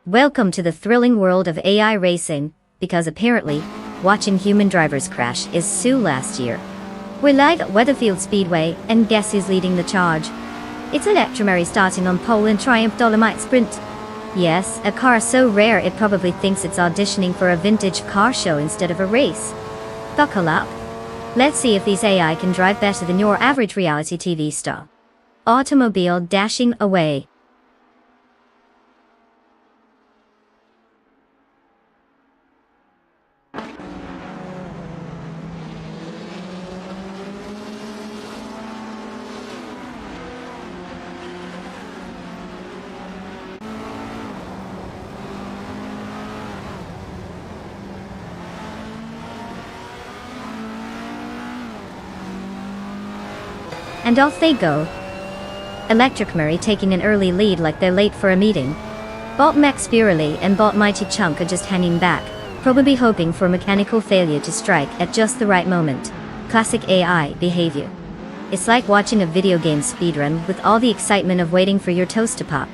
Welcome to the thrilling world of AI racing, because apparently, watching human drivers crash is so last year. We're live at Weatherfield Speedway, and guess who's leading the charge? It's Electromary starting on pole in Triumph Dolomite Sprint. Yes, a car so rare it probably thinks it's auditioning for a vintage car show instead of a race. Buckle up. Let's see if these AI can drive better than your average reality TV star. Automobile dashing away. And off they go. Electric Murray taking an early lead like they're late for a meeting. Bot Max Spirally and Bot Mighty Chunk are just hanging back, probably hoping for mechanical failure to strike at just the right moment. Classic AI behavior. It's like watching a video game speedrun with all the excitement of waiting for your toast to pop.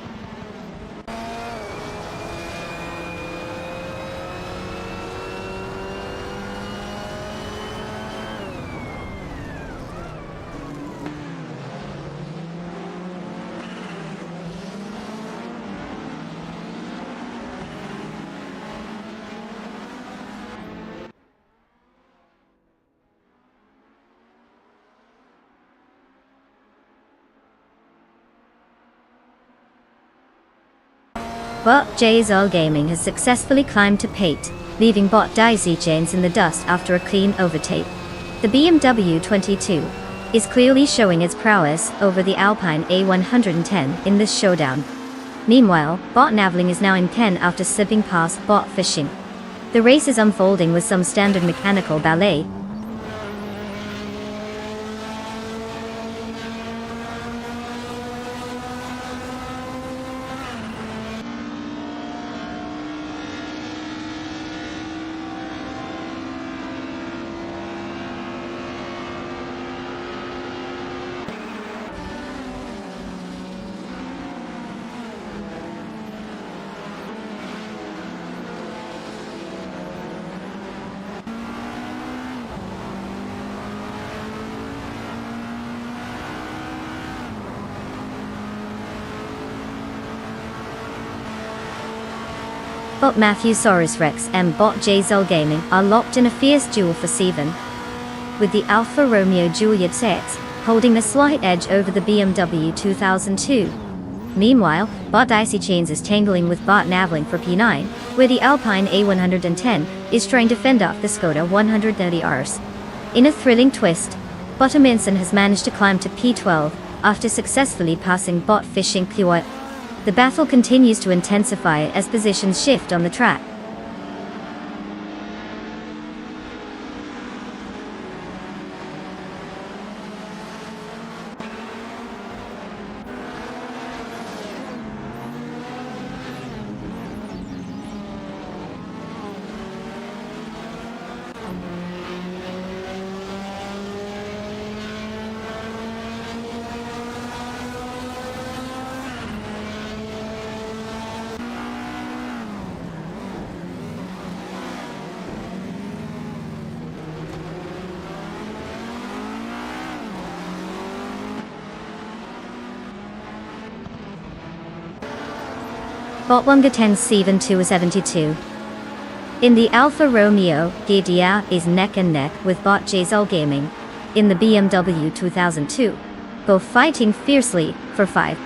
Bot JSL Gaming has successfully climbed to P8, leaving bot daisy chains in the dust after a clean overtake. The BMW 22 is clearly showing its prowess over the Alpine A110 in this showdown. Meanwhile, bot Navling is now in Pen after slipping past bot Fishing. The race is unfolding with some standard mechanical ballet. Bot Matthewsaurus Rex and bot JSL Gaming are locked in a fierce duel for 7. With the Alfa Romeo Giulietta sets holding a slight edge over the BMW 2002. Meanwhile, bot Daisy Chains is tangling with bot Navling for P9, where the Alpine A110 is trying to fend off the Skoda 130Rs. In a thrilling twist, bot Minson has managed to climb to P12 after successfully passing bot Fishing Clear. The battle continues to intensify as positions shift on the track. Bot Wonga 10-7-2-72. In the Alfa Romeo, Gidia is neck and neck with bot JSL Gaming. In the BMW 2002, both fighting fiercely for 5.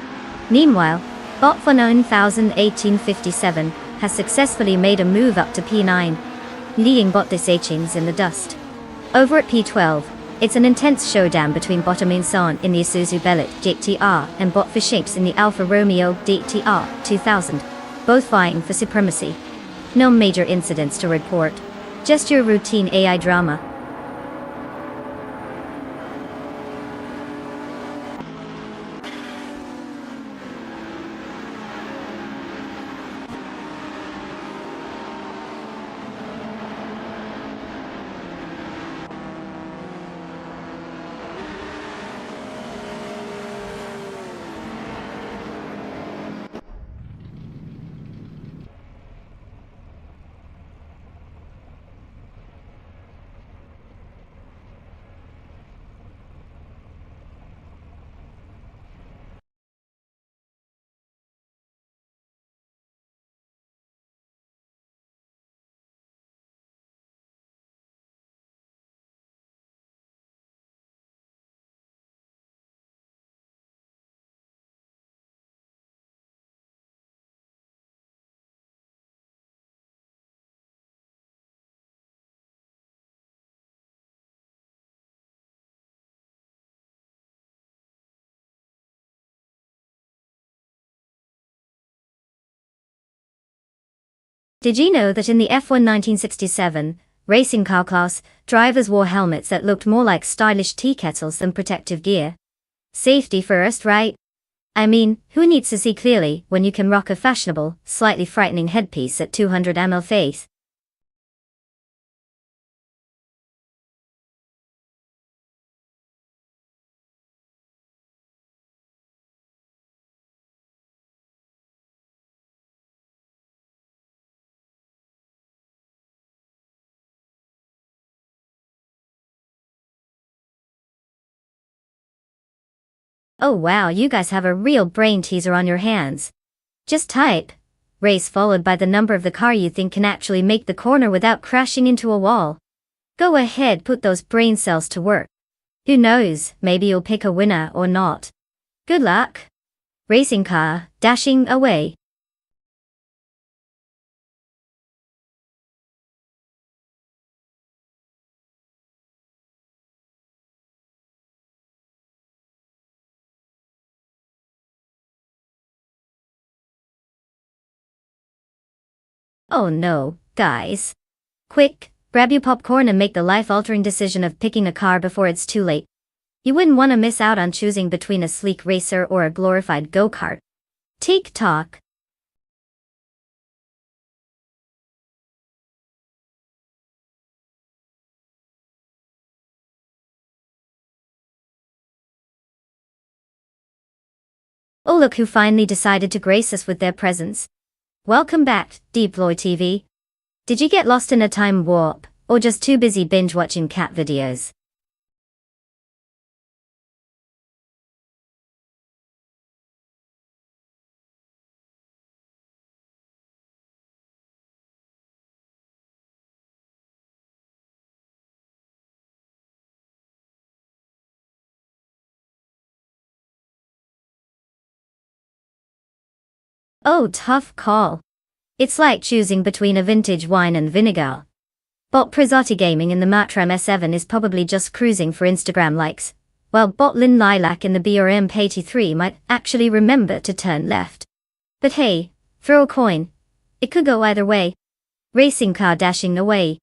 Meanwhile, bot for 901857 has successfully made a move up to P9, leading bot Desachings in the dust. Over at P12, it's an intense showdown between bot Aminson in the Isuzu Bellet GTR and bot Fishapes in the Alfa Romeo DTR 2000, both vying for supremacy. No major incidents to report, just your routine AI drama. Did you know that in the F1 1967 racing car class, drivers wore helmets that looked more like stylish tea kettles than protective gear? Safety first, right? I mean, who needs to see clearly when you can rock a fashionable, slightly frightening headpiece at 200 ml face? Oh wow, you guys have a real brain teaser on your hands. Just type race followed by the number of the car you think can actually make the corner without crashing into a wall. Go ahead, put those brain cells to work. Who knows, maybe you'll pick a winner or not. Good luck. Racing car, dashing away. Oh no, guys. Quick, grab your popcorn and make the life-altering decision of picking a car before it's too late. You wouldn't want to miss out on choosing between a sleek racer or a glorified go-kart. Tick-tock. Oh look who finally decided to grace us with their presence. Welcome back, Deploy TV. Did you get lost in a time warp, or just too busy binge-watching cat videos? Oh, tough call. It's like choosing between a vintage wine and vinegar. Bot Prizotti Gaming in the Matra MS7 is probably just cruising for Instagram likes, while Botlin Lilac in the BRM-83 might actually remember to turn left. But hey, throw a coin. It could go either way. Racing car dashing away.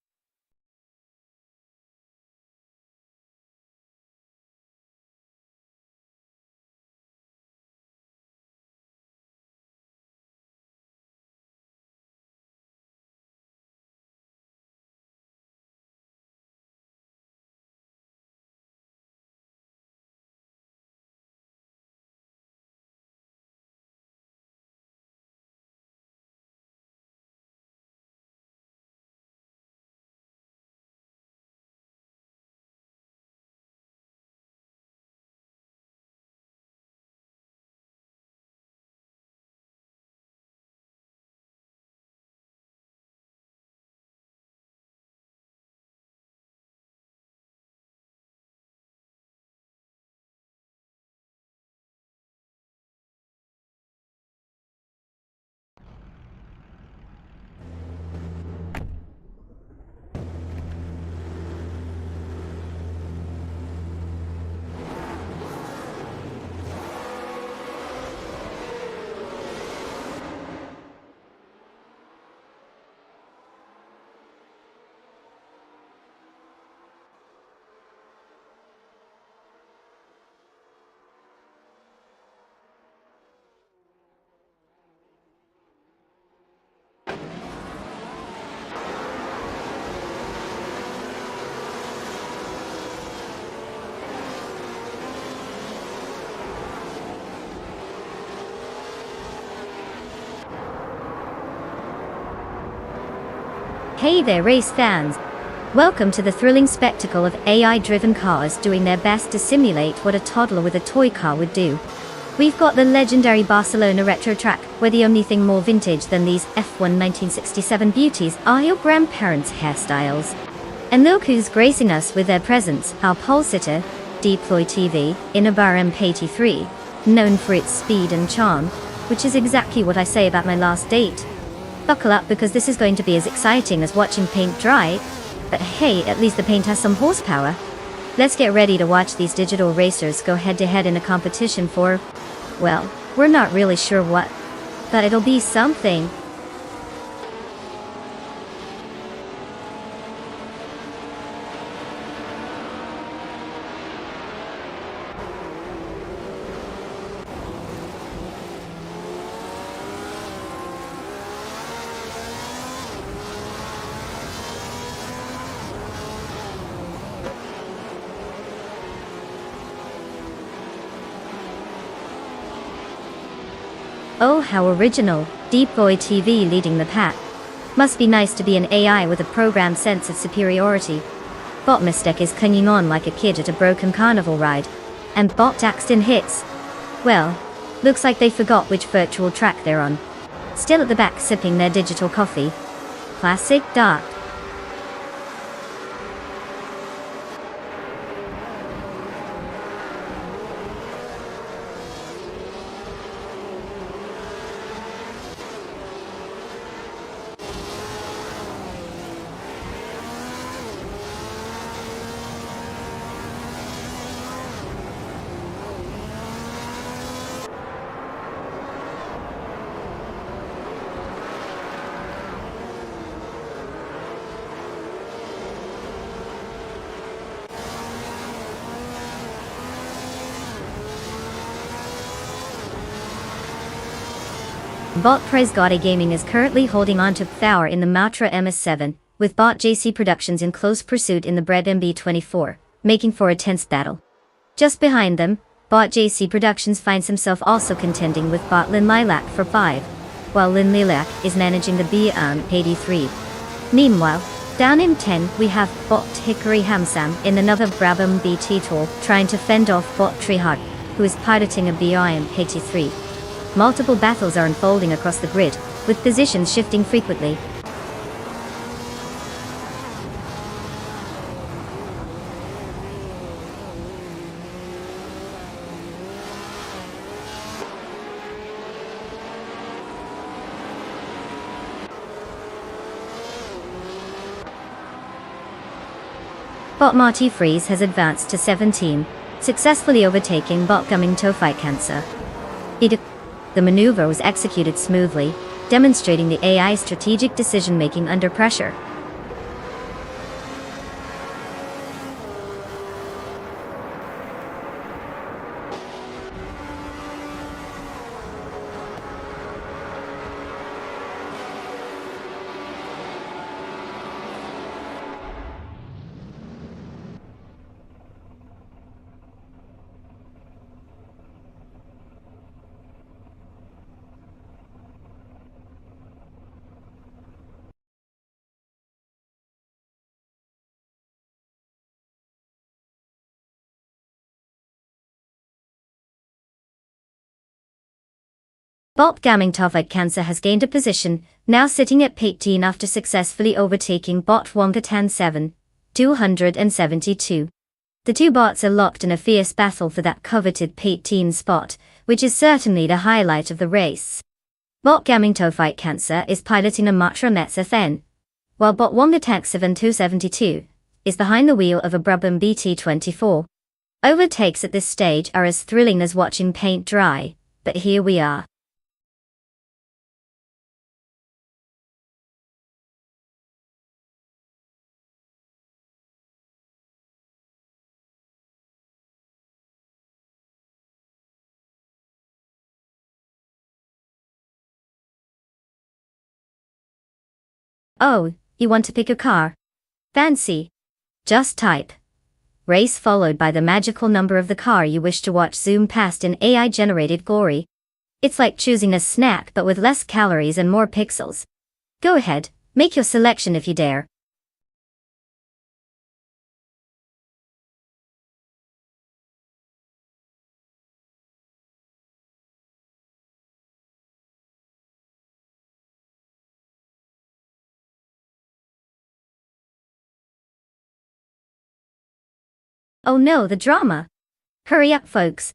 Hey there race fans! Welcome to the thrilling spectacle of AI-driven cars doing their best to simulate what a toddler with a toy car would do. We've got the legendary Barcelona retro track, where the only thing more vintage than these F1 1967 beauties are your grandparents' hairstyles. And look who's gracing us with their presence, our pole sitter, Deploy TV, in a BRM-83, known for its speed and charm, which is exactly what I say about my last date. Buckle up because this is going to be as exciting as watching paint dry, but hey, at least the paint has some horsepower. Let's get ready to watch these digital racers go head-to-head in a competition for, well, we're not really sure what, but it'll be something. Oh, how original, Deploy TV leading the pack. Must be nice to be an AI with a programmed sense of superiority. Bot Mistake is clinging on like a kid at a broken carnival ride. And Bot Daxton hits. Well, looks like they forgot which virtual track they're on. Still at the back sipping their digital coffee. Classic Dart. Bot Praise Gotti Gaming is currently holding on to power in the Matra MS7, with Bot JC Productions in close pursuit in the Bread MB24, making for a tense battle. Just behind them, Bot JC Productions finds himself also contending with Bot Lin Lilac for 5, while Lin Lilac is managing the BM83. Meanwhile, down in 10 we have Bot Hickory Hamsam in another Brabham BT tool trying to fend off Bot Trihard, who is piloting a BM83. Multiple battles are unfolding across the grid, with positions shifting frequently. Bot Marty Freeze has advanced to 17, successfully overtaking Bot Gumming Toe Fight Cancer. The maneuver was executed smoothly, demonstrating the AI's strategic decision-making under pressure. Bot Gamming Toe Fight Cancer has gained a position, now sitting at 18 after successfully overtaking Bot Wonkatan 7, 272. The two bots are locked in a fierce battle for that coveted 18 spot, which is certainly the highlight of the race. Bot Gamming Toe Fight Cancer is piloting a Matra Metz FN, while Bot Wonkatan 7 272 is behind the wheel of a Brabham BT24. Overtakes at this stage are as thrilling as watching paint dry, but here we are. Oh, you want to pick a car? Fancy. Just type race followed by the magical number of the car you wish to watch zoom past in AI-generated glory. It's like choosing a snack but with less calories and more pixels. Go ahead, make your selection if you dare. Oh no, the drama. Hurry up, folks.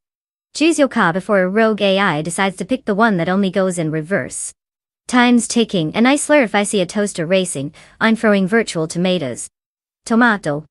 Choose your car before a rogue AI decides to pick the one that only goes in reverse. Time's ticking, and I swear if I see a toaster racing, I'm throwing virtual tomatoes. Tomato.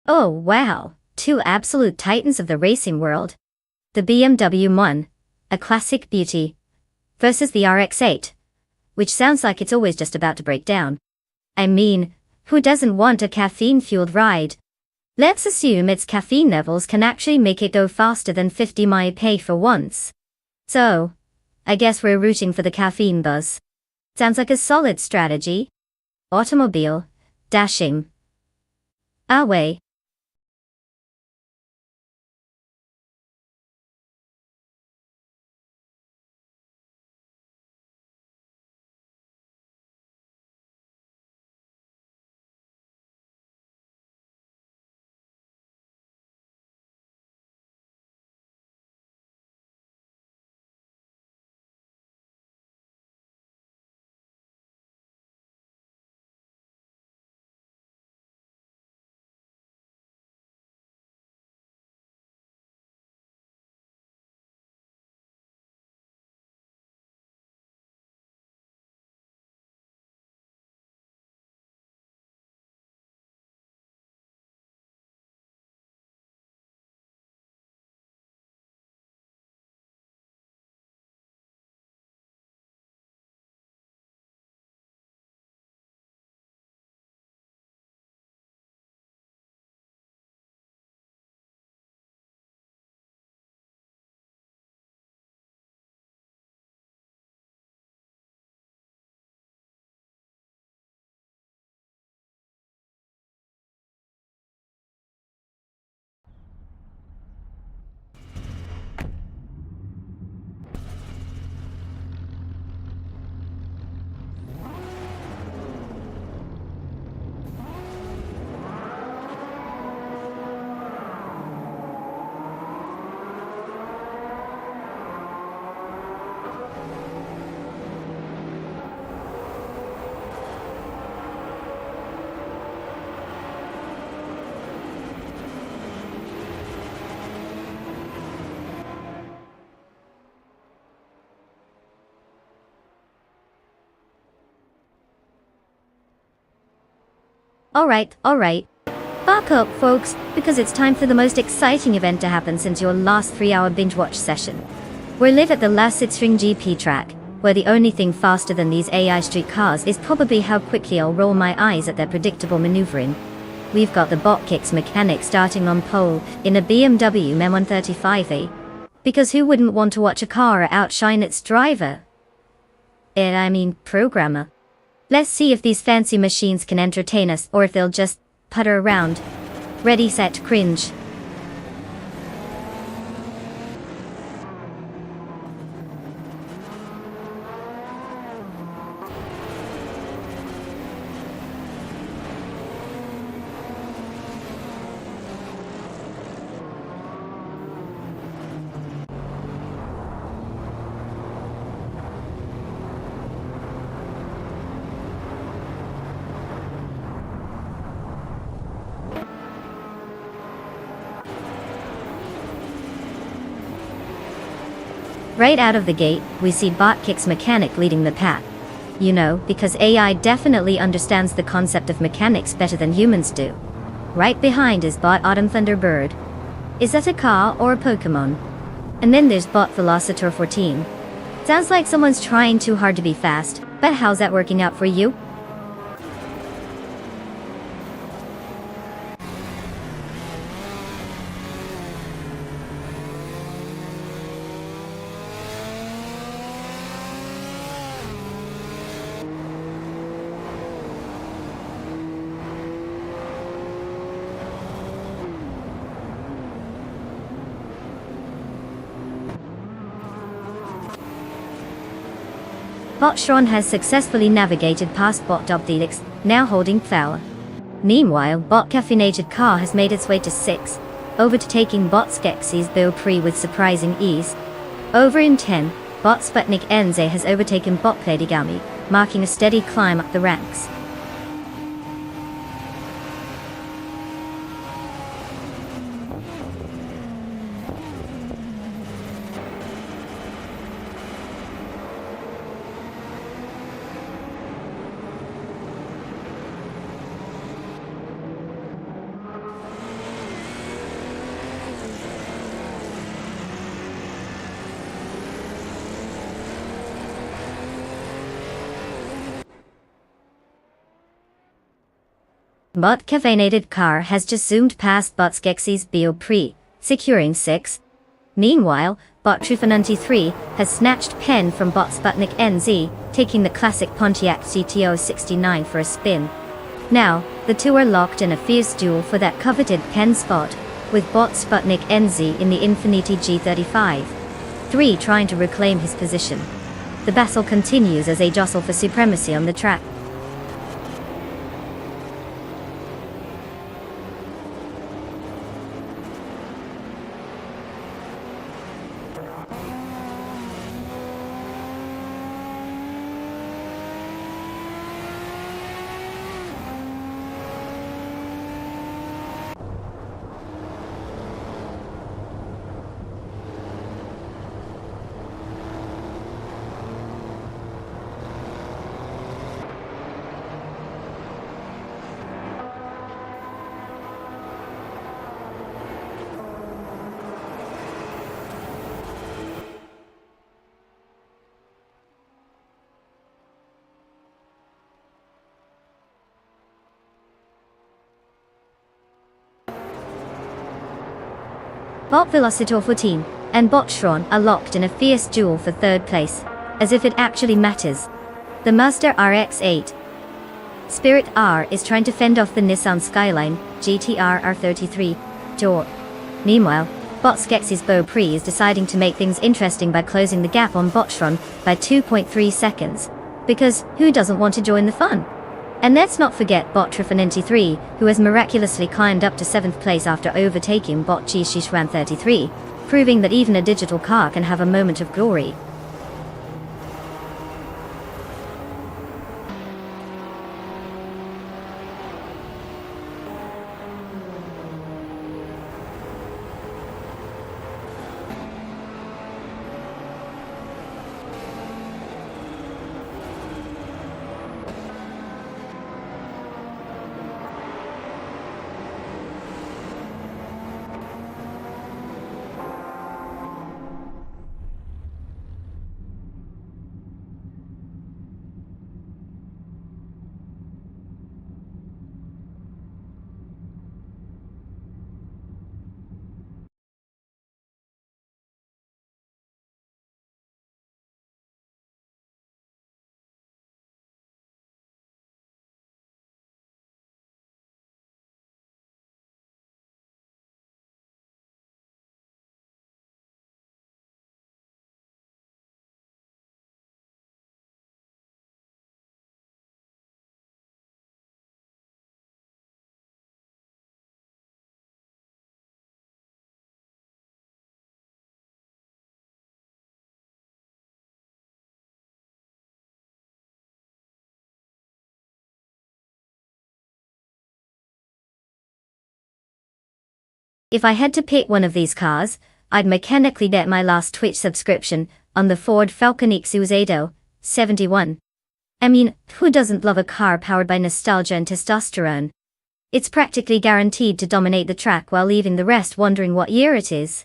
Oh wow, two absolute titans of the racing world. The BMW 1, a classic beauty, versus the RX-8, which sounds like it's always just about to break down. I mean, who doesn't want a caffeine-fueled ride? Let's assume its caffeine levels can actually make it go faster than 50 mph for once. So, I guess we're rooting for the caffeine buzz. Sounds like a solid strategy. Automobile, dashing. Away. Alright. Buck up, folks, because it's time for the most exciting event to happen since your last 3-hour binge-watch session. We're live at the Lasitstring GP track, where the only thing faster than these AI street cars is probably how quickly I'll roll my eyes at their predictable maneuvering. We've got the Bot Kicks mechanic starting on pole in a BMW M135A. Because who wouldn't want to watch a car outshine its driver? Programmer. Let's see if these fancy machines can entertain us or if they'll just putter around. Ready, set, cringe. Right out of the gate, we see Bot Kicks mechanic leading the pack. You know, because AI definitely understands the concept of mechanics better than humans do. Right behind is Bot Autumn Thunderbird. Is that a car or a Pokemon? And then there's Bot Velocitor 14. Sounds like someone's trying too hard to be fast, but how's that working out for you? Botshron has successfully navigated past Bot Dobdelix, now holding power. Meanwhile, Bot Caffeinated Car has made its way to 6, overtaking Bot Skeksis Beaupre with surprising ease. Over in 10, Bot Sputnik Enze has overtaken Bot Pladigami, marking a steady climb up the ranks. Bot Caffeinated Car has just zoomed past Bot Skeksis Beaupre, securing 6. Meanwhile, Bot Trufanunti 3 has snatched pen from Bot Sputnik NZ, taking the classic Pontiac CTO 69 for a spin. Now, the two are locked in a fierce duel for that coveted pen spot, with Bot Sputnik NZ in the Infiniti G35. 3 trying to reclaim his position. The battle continues as they jostle for supremacy on the track. Bot Velocitor 14 and Botshron are locked in a fierce duel for 3rd place, as if it actually matters. The Mazda RX-8 Spirit R is trying to fend off the Nissan Skyline GTR R33 door. Meanwhile, Bot Skeksis Beaupre is deciding to make things interesting by closing the gap on Botshron by 2.3 seconds. Because who doesn't want to join the fun? And let's not forget Bot Trufanunti 3, who has miraculously climbed up to 7th place after overtaking Bot Chishishwan 33, proving that even a digital car can have a moment of glory. If I had to pick one of these cars, I'd mechanically get my last Twitch subscription on the Ford Falcon X 71. I mean, who doesn't love a car powered by nostalgia and testosterone? It's practically guaranteed to dominate the track while leaving the rest wondering what year it is.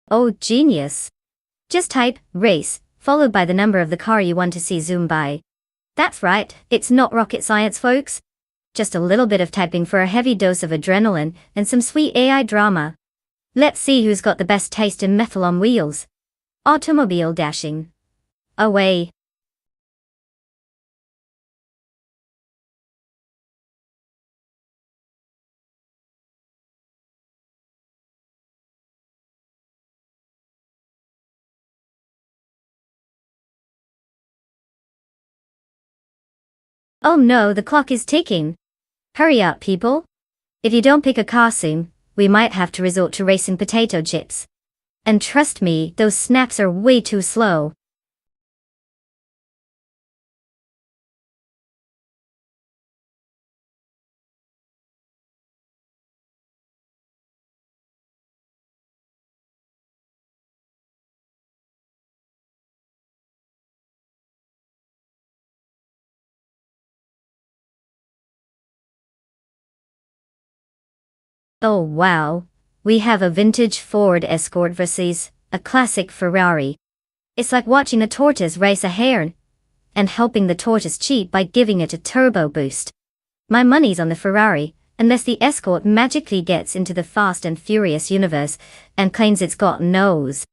Oh, genius. Just type race, followed by the number of the car you want to see zoom by. That's right, it's not rocket science, folks. Just a little bit of typing for a heavy dose of adrenaline and some sweet AI drama. Let's see who's got the best taste in metal on wheels. Automobile dashing. Away. Oh no, the clock is ticking. Hurry up, people. If you don't pick a car soon, we might have to resort to racing potato chips. And trust me, those snaps are way too slow. Oh wow, we have a vintage Ford Escort versus a classic Ferrari. It's like watching a tortoise race a hare and helping the tortoise cheat by giving it a turbo boost. My money's on the Ferrari, unless the Escort magically gets into the Fast and Furious universe and claims it's got nose.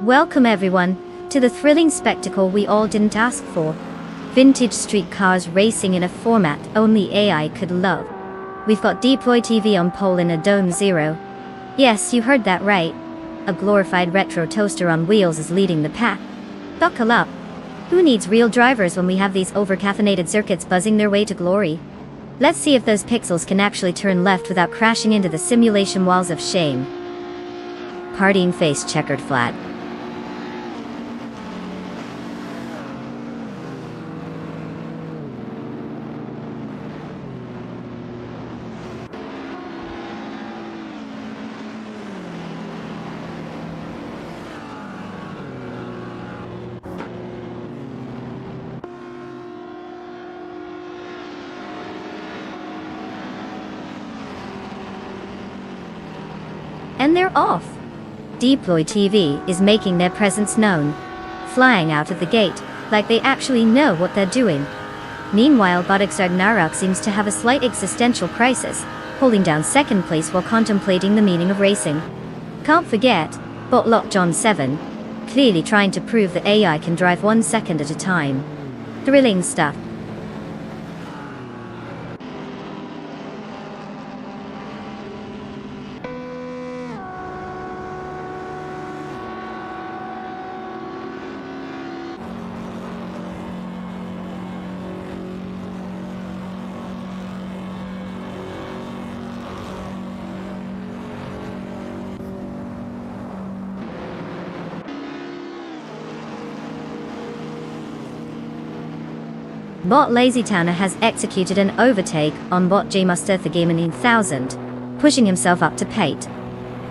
Welcome everyone, to the thrilling spectacle we all didn't ask for. Vintage street cars racing in a format only AI could love. We've got Deploy TV on pole in a Dome Zero. Yes, you heard that right. A glorified retro toaster on wheels is leading the pack. Buckle up. Who needs real drivers when we have these over-caffeinated circuits buzzing their way to glory? Let's see if those pixels can actually turn left without crashing into the simulation walls of shame. Partying face checkered flat. And they're off. Deploy TV is making their presence known, flying out of the gate, like they actually know what they're doing. Meanwhile, Botix Ragnarok seems to have a slight existential crisis, holding down second place while contemplating the meaning of racing. Can't forget, Botlock John 7, clearly trying to prove that AI can drive 1 second at a time. Thrilling stuff. Bot Lazy Towner has executed an overtake on Bot J Muster the Game 9000, pushing himself up to Pate.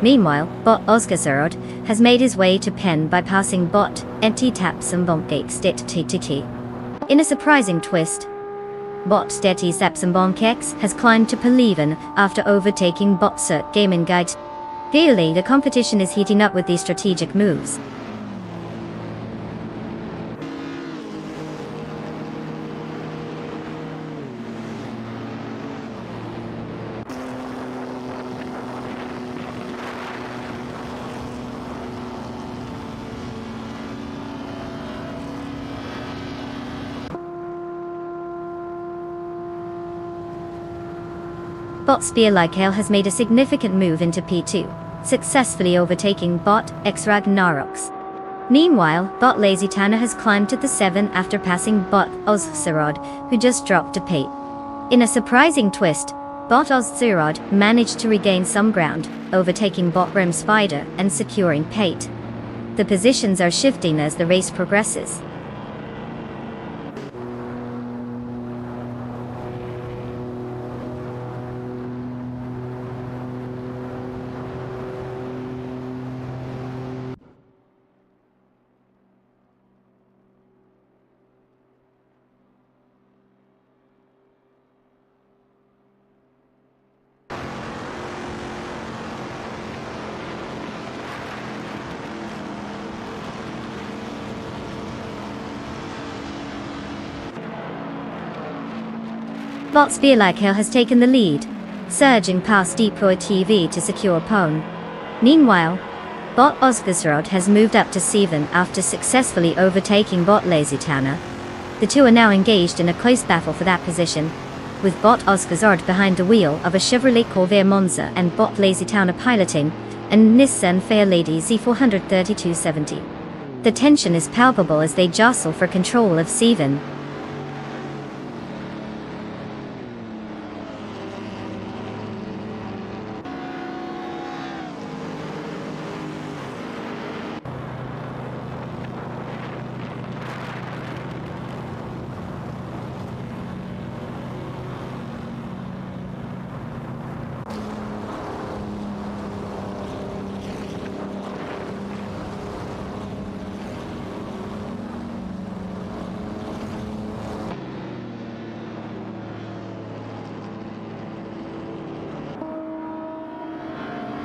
Meanwhile, Bot Oscarsarod has made his way to Pen by passing Bot Enti Tapsum Bonkek Stet TTT. In a surprising twist, Bot Steti Sapsum Bonkex has climbed to Peleven after overtaking Bot Cert Gaming Guide. Clearly, the competition is heating up with these strategic moves. Bot Spear-like Hail has made a significant move into P2, successfully overtaking Bot X Ragnaroks. Meanwhile, Bot Lazy Towner has climbed to the 7 after passing Bot Ozxerod, who just dropped to Pate. In a surprising twist, Bot Ozxerod managed to regain some ground, overtaking Bot Rem Spider and securing Pate. The positions are shifting as the race progresses. Bot Spear-like Hail has taken the lead, surging past Deploy TV to secure Pone. Meanwhile, Bot Oscarsrod has moved up to 7 after successfully overtaking Bot Lazy Towner. The two are now engaged in a close battle for that position, with Bot Oscarsrod behind the wheel of a Chevrolet Corvair Monza and Bot Lazy Towner piloting a Nissan Fairlady Z43270. The tension is palpable as they jostle for control of 7.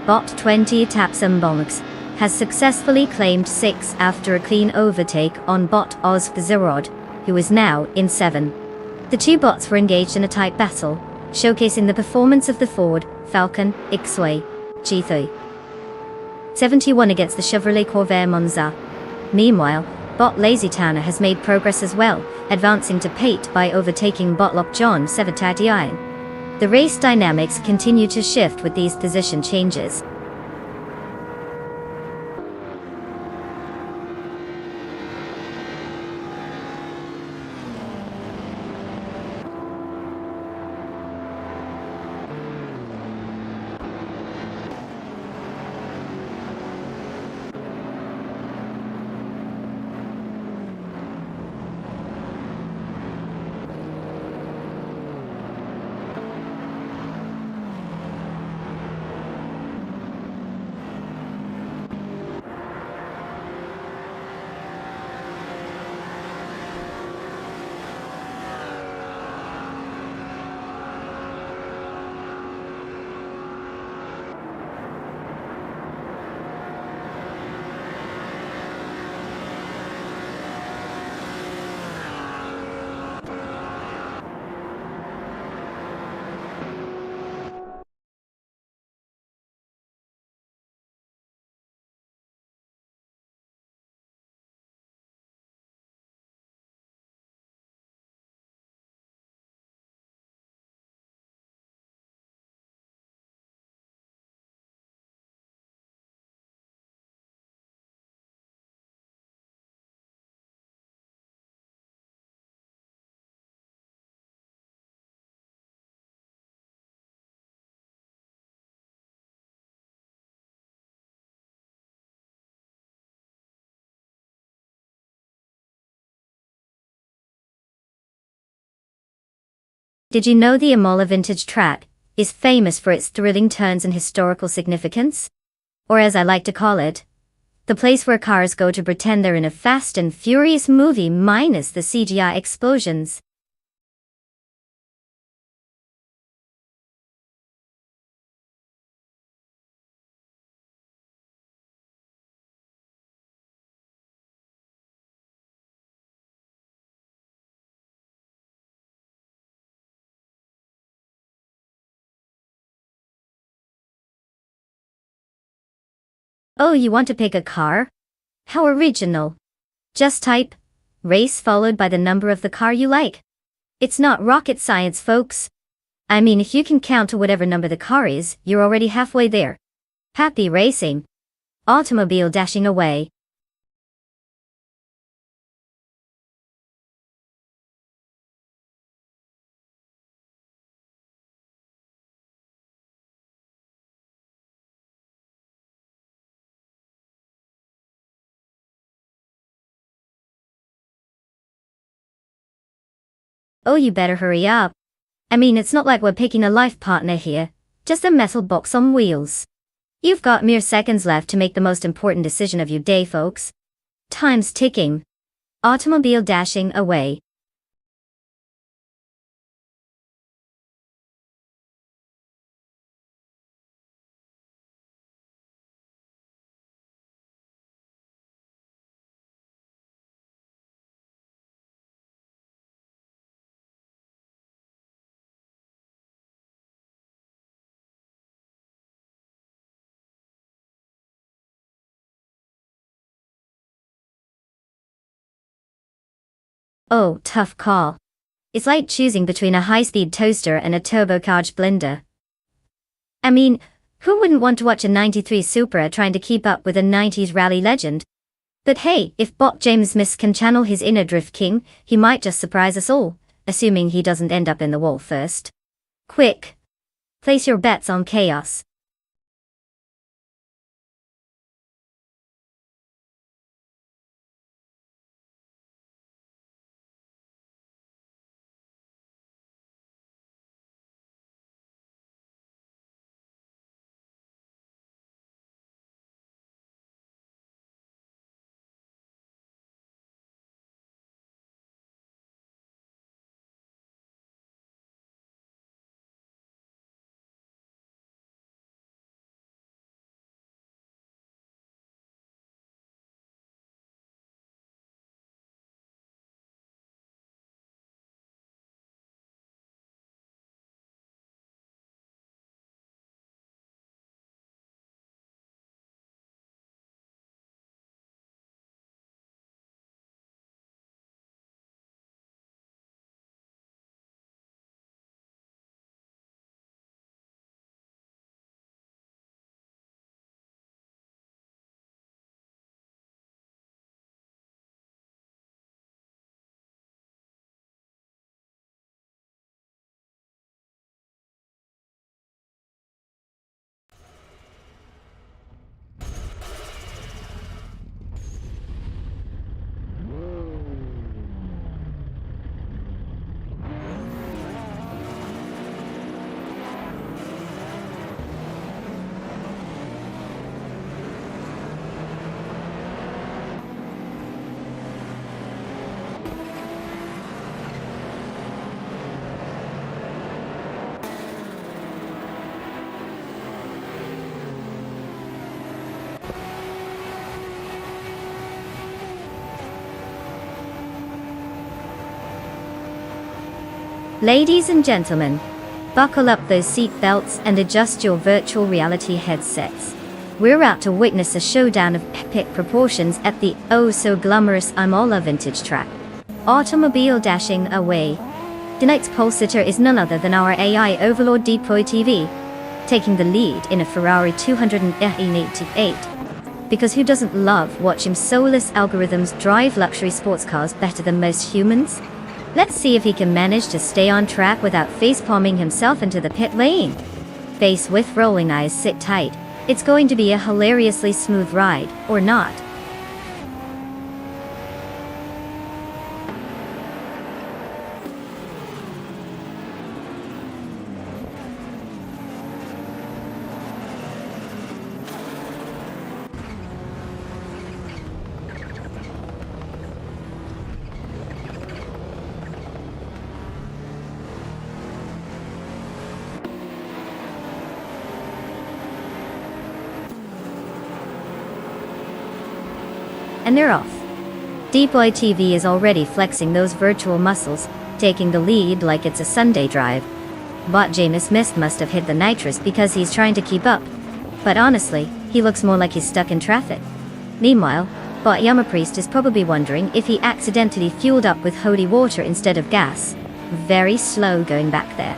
Bot 20 Tapsum Bonks has successfully claimed 6 after a clean overtake on Bot Ozxerod, who is now in 7. The two bots were engaged in a tight battle, showcasing the performance of the Ford Falcon X-Way G3 71 against the Chevrolet Corvair Monza. Meanwhile, Bot Lazy Towner has made progress as well, advancing to Pate by overtaking Botlock John 7 The race dynamics continue to shift with these position changes. Did you know the Imola Vintage Track is famous for its thrilling turns and historical significance? Or as I like to call it, the place where cars go to pretend they're in a Fast and Furious movie minus the CGI explosions. Oh, you want to pick a car? How original. Just type race followed by the number of the car you like. It's not rocket science, folks. I mean, if you can count to whatever number the car is, you're already halfway there. Happy racing. Automobile dashing away. Oh, you better hurry up. I mean, it's not like we're picking a life partner here, just a metal box on wheels. You've got mere seconds left to make the most important decision of your day, folks. Time's ticking. Automobile dashing away. Oh, tough call. It's like choosing between a high-speed toaster and a turbocharged blender. I mean, who wouldn't want to watch a 93 Supra trying to keep up with a 90s rally legend? But hey, if Bot James Smith can channel his inner Drift King, he might just surprise us all, assuming he doesn't end up in the wall first. Quick! Place your bets on chaos. Ladies and gentlemen, buckle up those seat belts and adjust your virtual reality headsets. We're about to witness a showdown of epic proportions at the oh-so-glamorous Imola Vintage Track. Automobile dashing away. Tonight's pole sitter is none other than our AI overlord Deploy TV, taking the lead in a Ferrari 288. Because who doesn't love watching soulless algorithms drive luxury sports cars better than most humans? Let's see if he can manage to stay on track without facepalming himself into the pit lane. Face with rolling eyes, sit tight. It's going to be a hilariously smooth ride, or not. and they're off. D-Boy TV is already flexing those virtual muscles, taking the lead like it's a Sunday drive. Bot Jameis must have hit the nitrous because he's trying to keep up. But honestly, he looks more like he's stuck in traffic. Meanwhile, Bot Yamapriest is probably wondering if he accidentally fueled up with holy water instead of gas. Very slow going back there.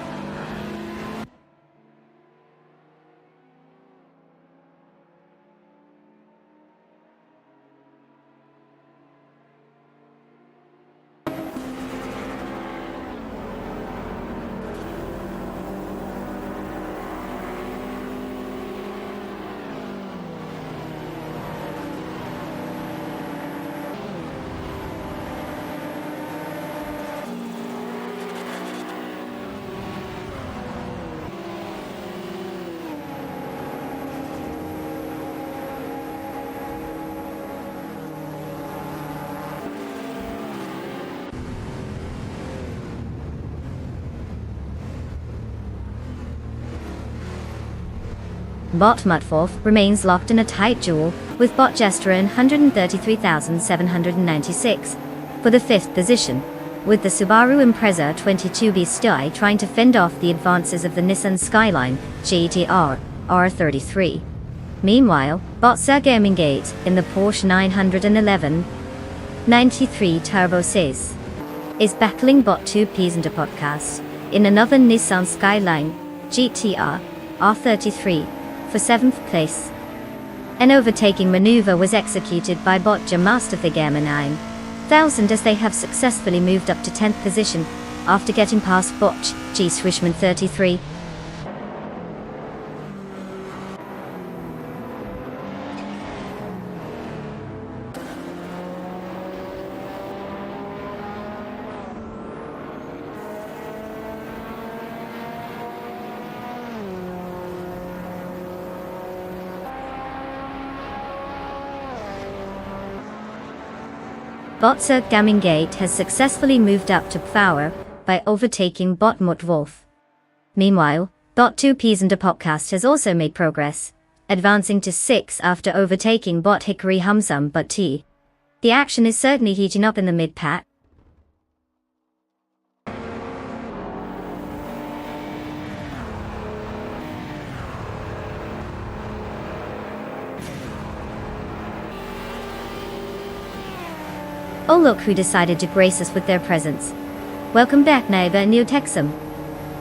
Bot Mutforth remains locked in a tight duel with Bot Gesterin 133,796 for the 5th position, with the Subaru Impreza 22B Sty trying to fend off the advances of the Nissan Skyline GT-R R33. Meanwhile, Bot Sergamingate in the Porsche 911 93 Turbo says is battling Bot 2Ps into podcast in another Nissan Skyline GT-R R33 for 7th place. An overtaking maneuver was executed by Bot Jamastafigama 9000 as they have successfully moved up to 10th position after getting past Bot G Swishman 33. Bot Sergamingate has successfully moved up to power by overtaking Bot Mutwolf. Meanwhile, Bot 2Ps and a podcast has also made progress, advancing to 6 after overtaking Bot Hickory Humsum but T. The action is certainly heating up in the mid-pack. Oh look who decided to grace us with their presence. Welcome back neighbor Neo Texum.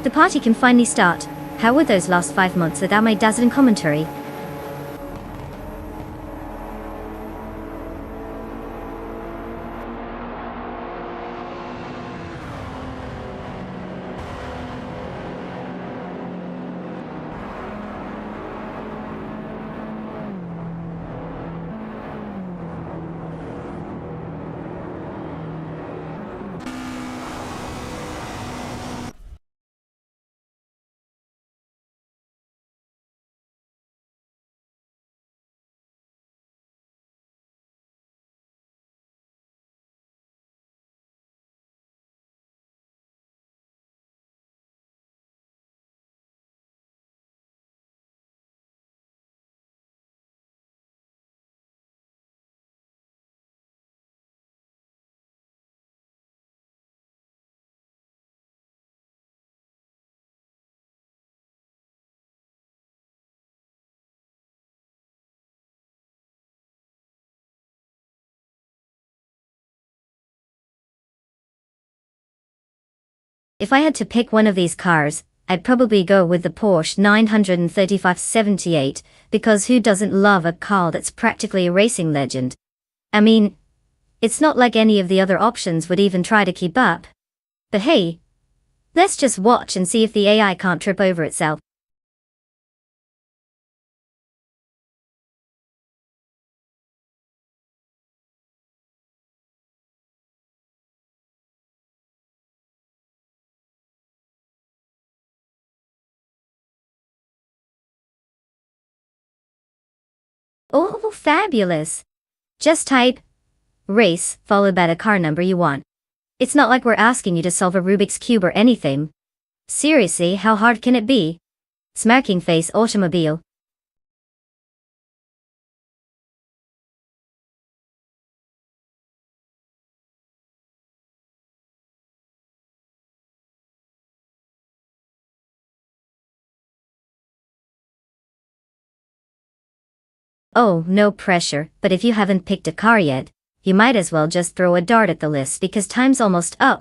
The party can finally start. How were those last 5 months without my dazzling commentary? If I had to pick one of these cars, I'd probably go with the Porsche 935/78, because who doesn't love a car that's practically a racing legend? I mean, it's not like any of the other options would even try to keep up. But hey, let's just watch and see if the AI can't trip over itself. Oh, fabulous! Just type race followed by the car number you want. It's not like we're asking you to solve a Rubik's Cube or anything. Seriously, how hard can it be? Smirking face automobile. Oh, no pressure, but if you haven't picked a car yet, you might as well just throw a dart at the list because time's almost up.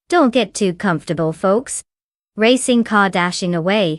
Don't get too comfortable, folks. Racing car dashing away.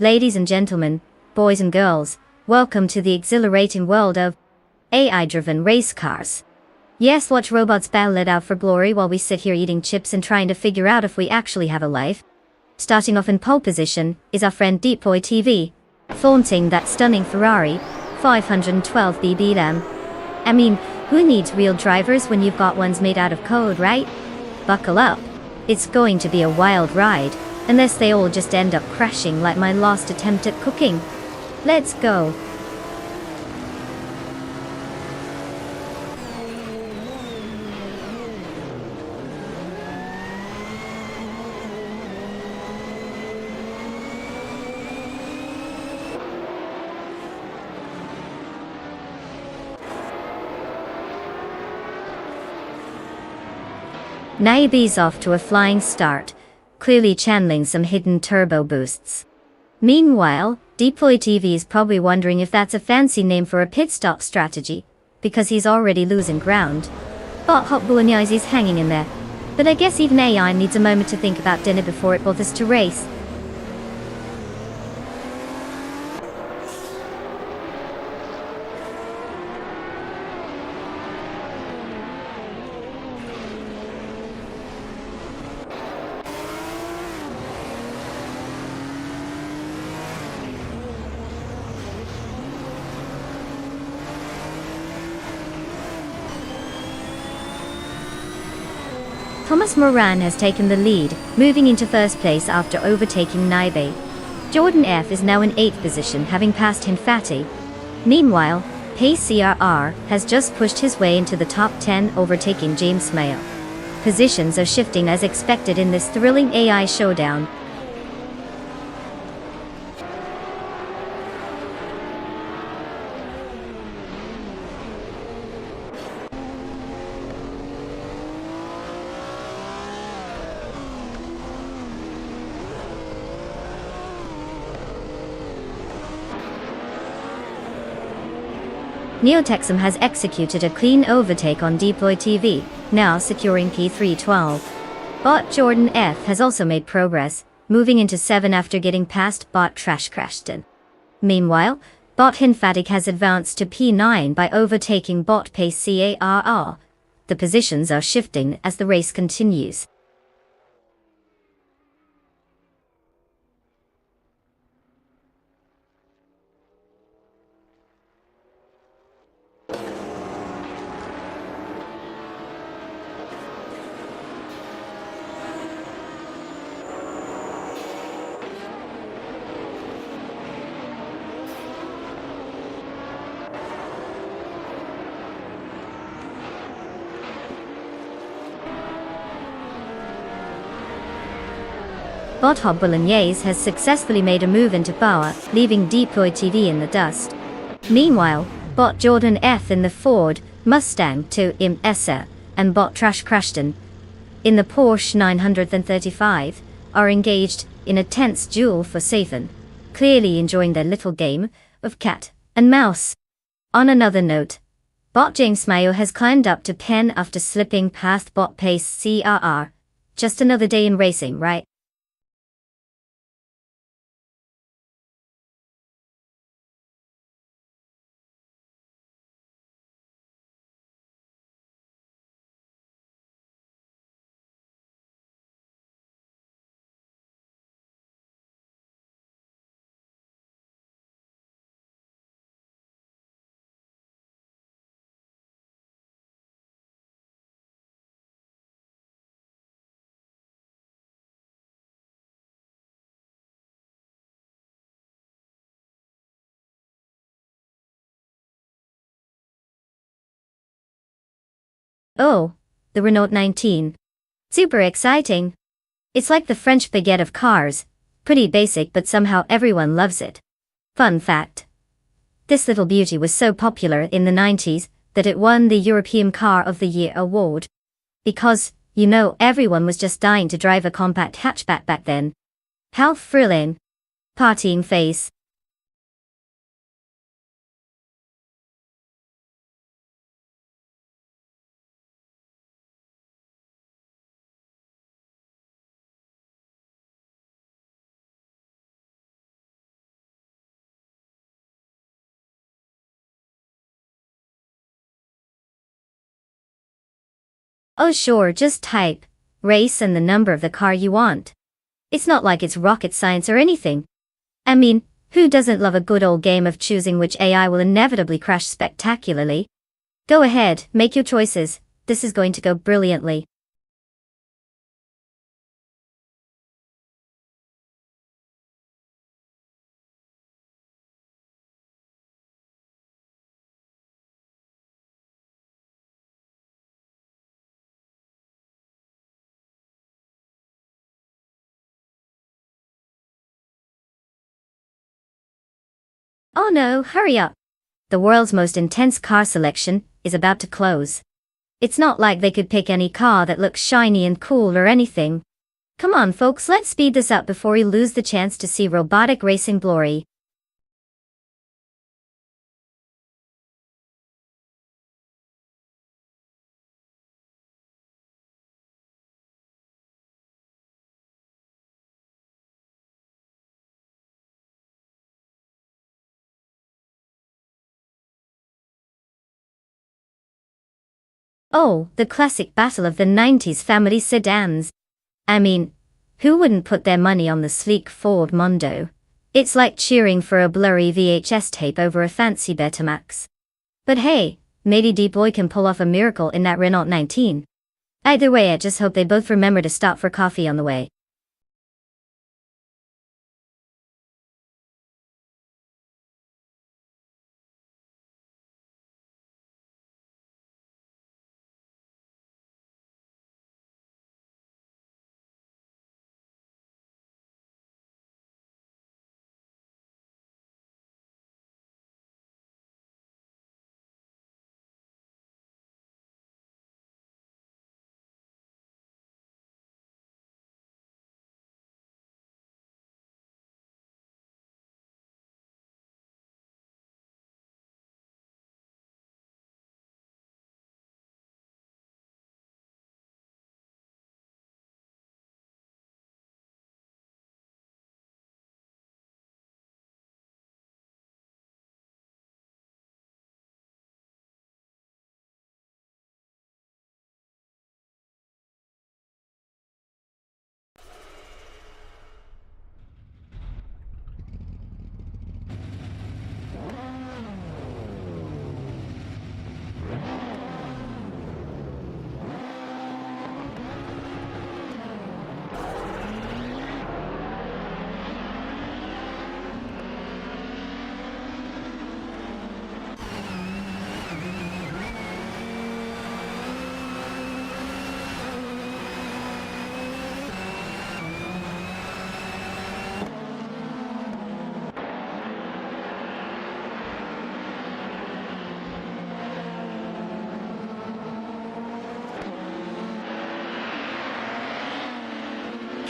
Ladies and gentlemen, boys and girls, welcome to the exhilarating world of AI-driven race cars. Yes, watch robots battle it out for glory while we sit here eating chips and trying to figure out if we actually have a life. Starting off in pole position is our friend Deep Boy TV, flaunting that stunning Ferrari 512 BBM. I mean, who needs real drivers when you've got ones made out of code, right? Buckle up. It's going to be a wild ride. Unless they all just end up crashing like my last attempt at cooking. Let's go. Naibi's off to a flying start, clearly channeling some hidden turbo boosts. Meanwhile, Deploy TV is probably wondering if that's a fancy name for a pit stop strategy, because he's already losing ground. But Hot Bouignais is hanging in there. But I guess even AI needs a moment to think about dinner before it bothers to race. Thomas Moran has taken the lead, moving into first place after overtaking Naibe. Jordan F is now in 8th position, having passed Hinfati. Meanwhile, Pace CRR has just pushed his way into the top 10, overtaking James Mayo. Positions are shifting as expected in this thrilling AI showdown. Neotexum has executed a clean overtake on Deploy TV, now securing P312. Bot Jordan F has also made progress, moving into 7 after getting past bot Trash Crashton. Meanwhile, bot Hinfatic has advanced to P9 by overtaking bot Pace CARR. The positions are shifting as the race continues. Bot Hob Bolognese has successfully made a move into power, leaving Deploy TV in the dust. Meanwhile, bot Jordan F in the Ford Mustang 2 Im Esser and bot Trash Crashton in the Porsche 935 are engaged in a tense duel for Sathan, clearly enjoying their little game of cat and mouse. On another note, bot James Mayo has climbed up to Pen after slipping past bot Pace CRR. Just another day in racing, right? Oh, the Renault 19. Super exciting. It's like the French baguette of cars, pretty basic but somehow everyone loves it. Fun fact. This little beauty was so popular in the 90s that it won the European Car of the Year award. Because, you know, everyone was just dying to drive a compact hatchback back then. How thrilling. Partying face. Oh sure, just type race and the number of the car you want. It's not like it's rocket science or anything. I mean, who doesn't love a good old game of choosing which AI will inevitably crash spectacularly? Go ahead, make your choices. This is going to go brilliantly. Oh no, hurry up. The world's most intense car selection is about to close. It's not like they could pick any car that looks shiny and cool or anything. Come on folks, let's speed this up before we lose the chance to see robotic racing glory. Oh, the classic battle of the 90s family sedans. I mean, who wouldn't put their money on the sleek Ford Mondo? It's like cheering for a blurry VHS tape over a fancy Betamax. But hey, maybe D-Boy can pull off a miracle in that Renault 19. Either way, I just hope they both remember to stop for coffee on the way.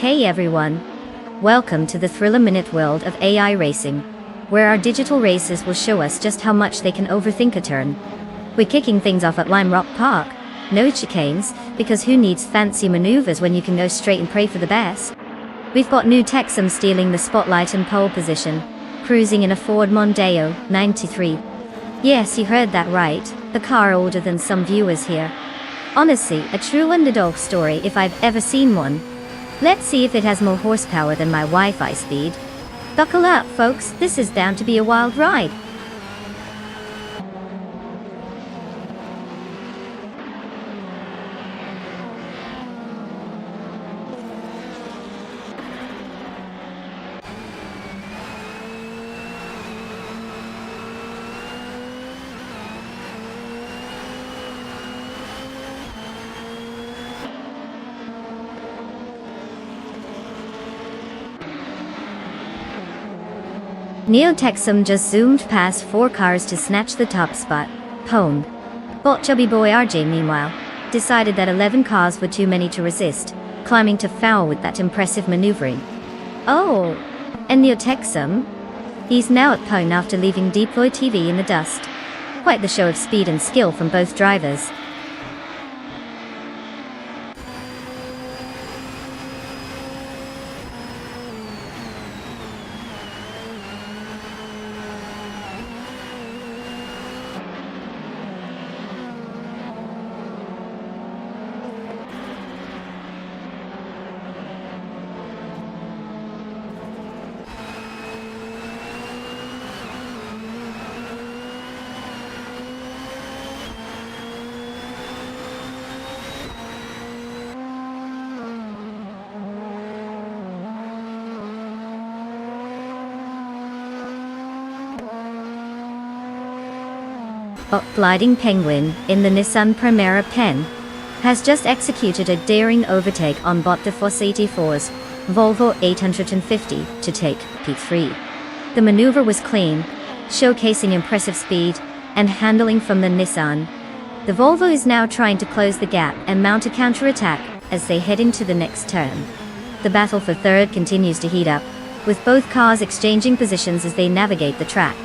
Hey everyone! Welcome to the thriller-minute world of AI racing, where our digital racers will show us just how much they can overthink a turn. We're kicking things off at Lime Rock Park. No chicanes, because who needs fancy maneuvers when you can go straight and pray for the best? We've got new Texum stealing the spotlight and pole position, cruising in a Ford Mondeo 93. Yes, you heard that right, the car older than some viewers here. Honestly, a true underdog story if I've ever seen one. Let's see if it has more horsepower than my Wi-Fi speed. Buckle up, folks, this is bound to be a wild ride. Neo Texum just zoomed past 4 cars to snatch the top spot. Pwned. But chubby boy RJ, meanwhile, decided that 11 cars were too many to resist, climbing to foul with that impressive maneuvering. Oh, and Neo Texum? He's now at pole after leaving Deploy TV in the dust. Quite the show of speed and skill from both drivers. Gliding Penguin, in the Nissan Primera Pen, has just executed a daring overtake on Bot de Force 84's Volvo 850 to take P3. The maneuver was clean, showcasing impressive speed and handling from the Nissan. The Volvo is now trying to close the gap and mount a counterattack as they head into the next turn. The battle for third continues to heat up, with both cars exchanging positions as they navigate the track.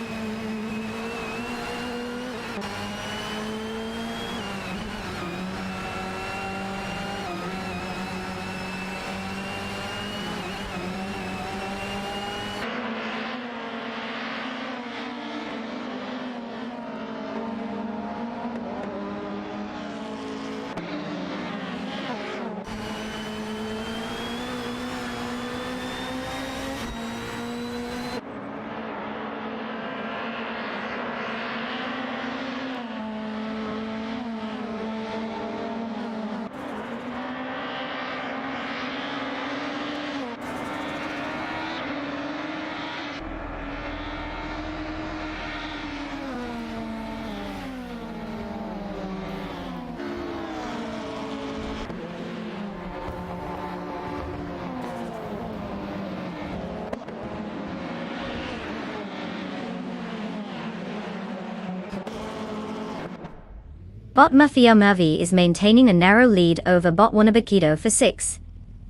Bot Mafia Mavi is maintaining a narrow lead over Bot Wanabakito for 6,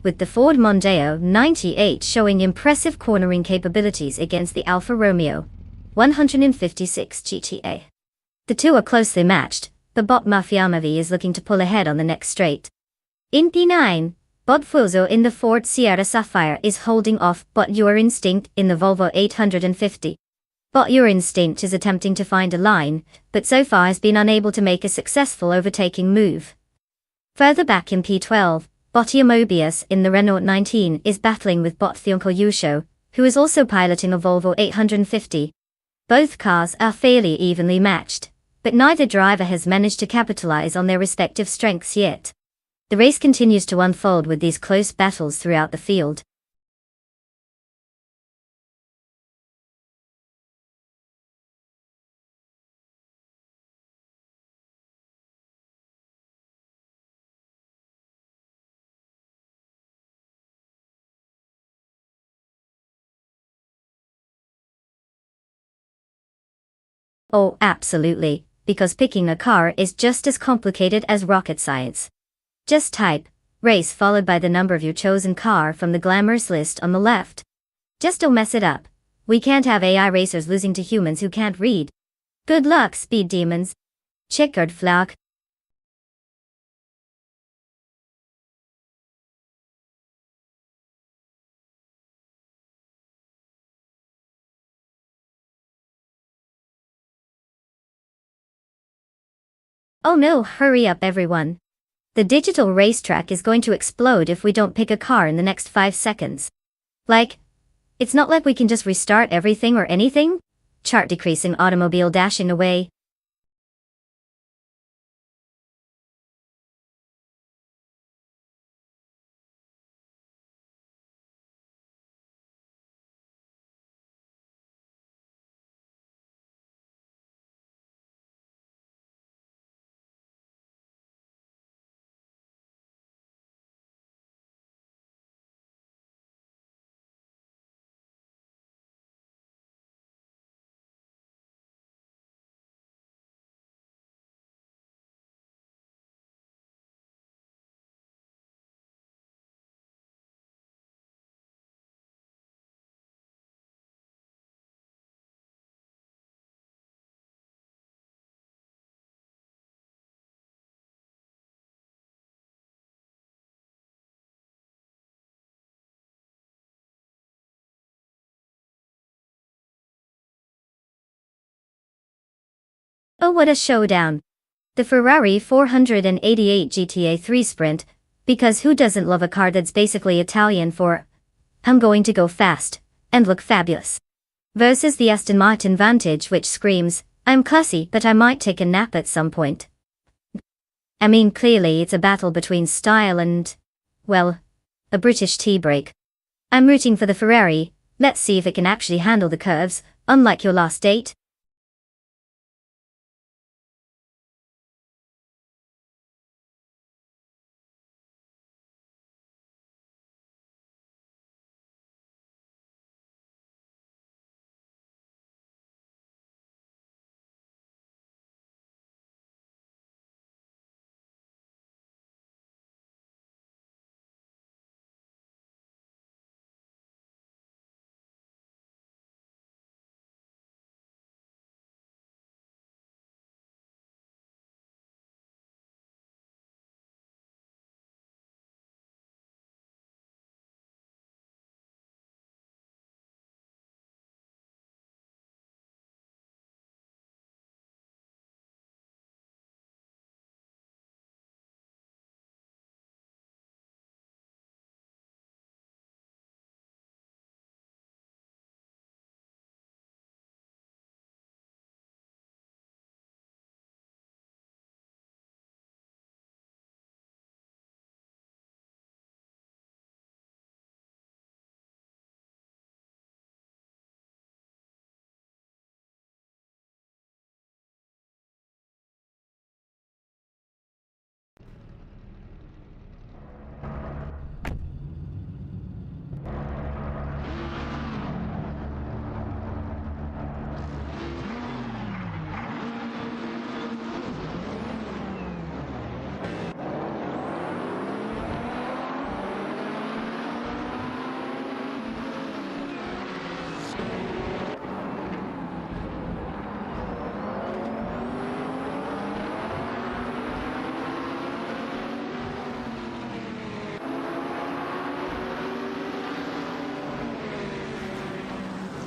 with the Ford Mondeo 98 showing impressive cornering capabilities against the Alfa Romeo 156 GTA. The two are closely matched, but Bot Mafia Mavi is looking to pull ahead on the next straight. In P9, Bot Fuzo in the Ford Sierra Sapphire is holding off Bot Your Instinct in the Volvo 850. Bot Your Instinct is attempting to find a line, but so far has been unable to make a successful overtaking move. Further back in P12, Botia Mobius in the Renault 19 is battling with Bot Thionko Yusho, who is also piloting a Volvo 850. Both cars are fairly evenly matched, but neither driver has managed to capitalize on their respective strengths yet. The race continues to unfold with these close battles throughout the field. Oh, absolutely, because picking a car is just as complicated as rocket science. Just type race followed by the number of your chosen car from the glamorous list on the left. Just don't mess it up. We can't have AI racers losing to humans who can't read. Good luck, speed demons. Checkered flag. Oh no, hurry up everyone. The digital racetrack is going to explode if we don't pick a car in the next 5 seconds. Like, it's not like we can just restart everything or anything. Chart decreasing automobile dashing away. Oh, what a showdown. The Ferrari 488 GTA 3 Sprint, because who doesn't love a car that's basically Italian for I'm going to go fast and look fabulous, versus the Aston Martin Vantage, which screams, I'm classy but I might take a nap at some point. I mean, clearly it's a battle between style and, well, a British tea break. I'm rooting for the Ferrari. Let's see if it can actually handle the curves, unlike your last date.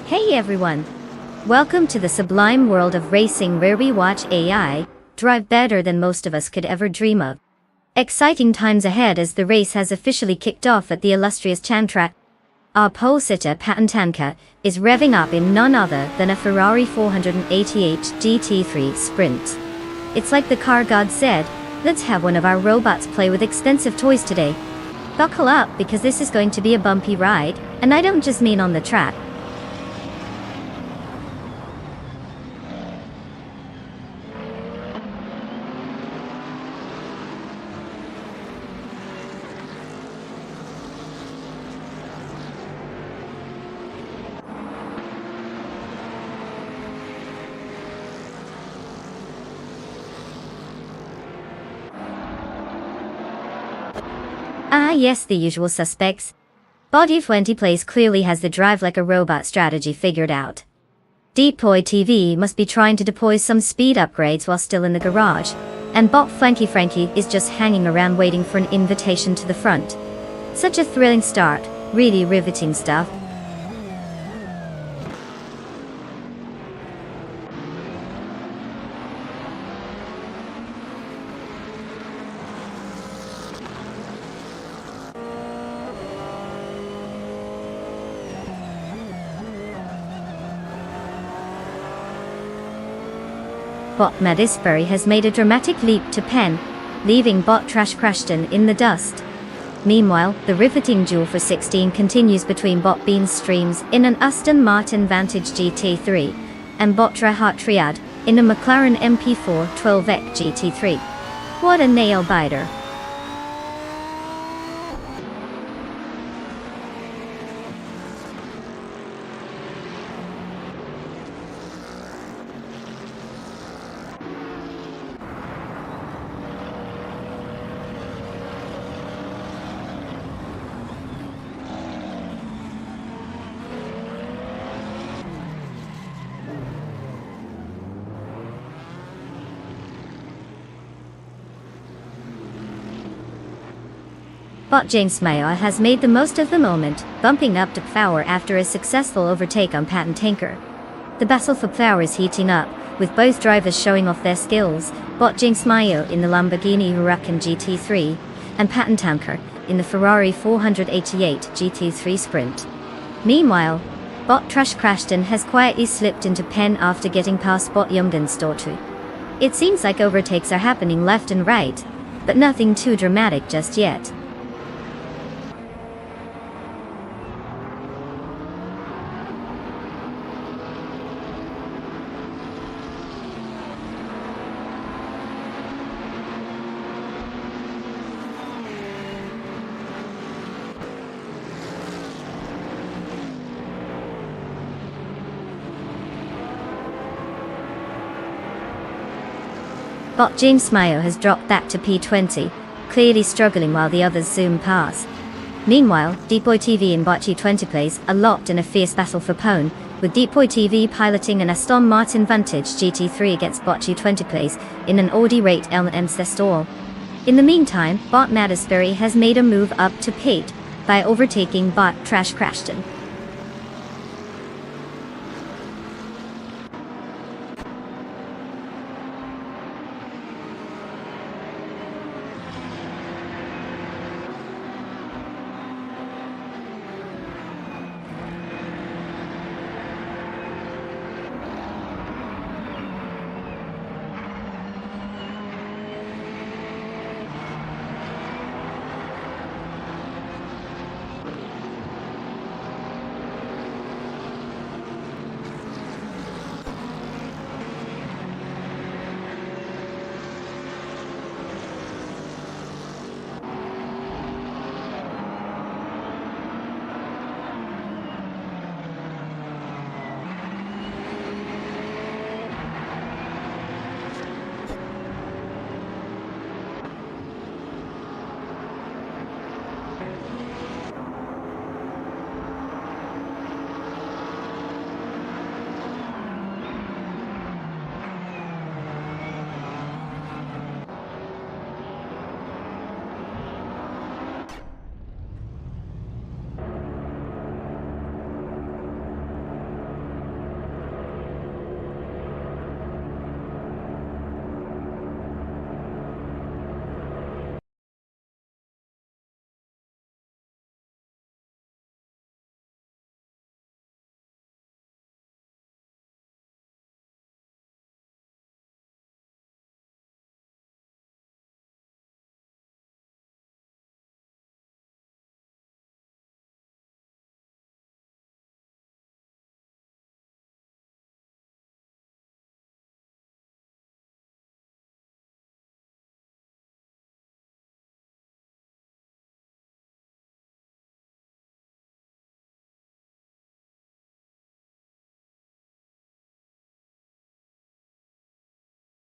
Hey everyone! Welcome to the sublime world of racing where we watch AI drive better than most of us could ever dream of. Exciting times ahead as the race has officially kicked off at the illustrious Chantrack. Our pole sitter Patentanka is revving up in none other than a Ferrari 488 GT3 Sprint. It's like the car god said, let's have one of our robots play with expensive toys today. Buckle up because this is going to be a bumpy ride, and I don't just mean on the track. Ah yes, the usual suspects. Body 20 Place clearly has the drive like a robot strategy figured out. Deploy TV must be trying to deploy some speed upgrades while still in the garage, and Bot Frankie is just hanging around waiting for an invitation to the front. Such a thrilling start, really riveting stuff. Bot Madisbury has made a dramatic leap to pen, leaving Bot Trash Crashton in the dust. Meanwhile, the riveting duel for 16 continues between Bot Bean's streams in an Aston Martin Vantage GT3 and Bot Trahat Triad in a McLaren MP4 12X GT3. What a nail-biter. Bot James Mayer has made the most of the moment, bumping up to power after a successful overtake on Patent Tanker. The battle for power is heating up, with both drivers showing off their skills, Bot James Mayer in the Lamborghini Huracan GT3, and Patent Tanker in the Ferrari 488 GT3 Sprint. Meanwhile, Bot Trash Crashton has quietly slipped into pen after getting past Bot Youngden's daughter. It seems like overtakes are happening left and right, but nothing too dramatic just yet. Bot James Mayo has dropped back to P20, clearly struggling while the others zoom past. Meanwhile, Deepboy TV and Bot G20 Place are locked in a fierce battle for pone, with Deepboy TV piloting an Aston Martin Vantage GT3 against Bot G20 Place in an Audi Rate LM Sestol. In the meantime, Bot Madisbury has made a move up to P8 by overtaking Bot Trash Crashton.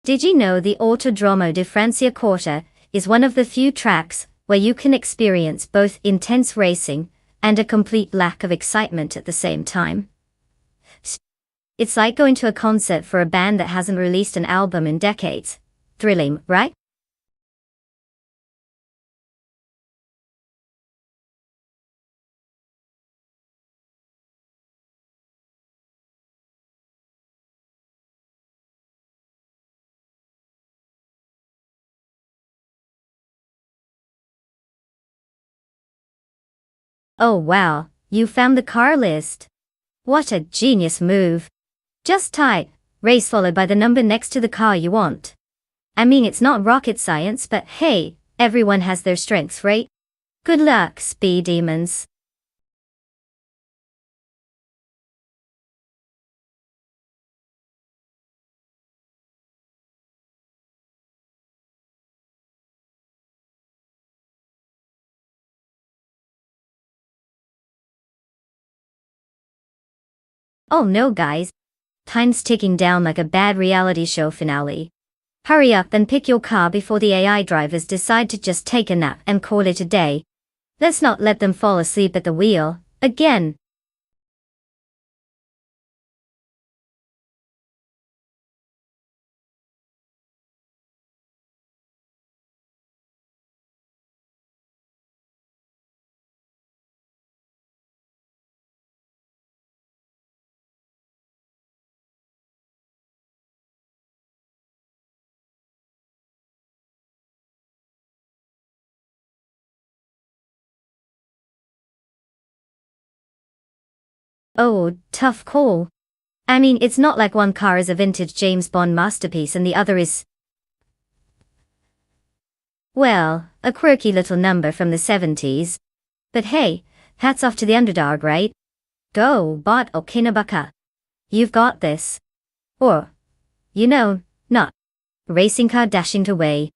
Did you know the Autodromo di Francia Corsa is one of the few tracks where you can experience both intense racing and a complete lack of excitement at the same time. It's like going to a concert for a band that hasn't released an album in decades. Thrilling, right? Oh wow, you found the car list. What a genius move. Just type race followed by the number next to the car you want. I mean, it's not rocket science, but hey, everyone has their strengths, right? Good luck, speed demons. Oh no, guys. Time's ticking down like a bad reality show finale. Hurry up and pick your car before the AI drivers decide to just take a nap and call it a day. Let's not let them fall asleep at the wheel, again. Oh, tough call. I mean, it's not like one car is a vintage James Bond masterpiece and the other is, well, a quirky little number from the 70s. But hey, hats off to the underdog, right? Go, bot or Kinabaka. You've got this. Or, not. Racing car dashing away.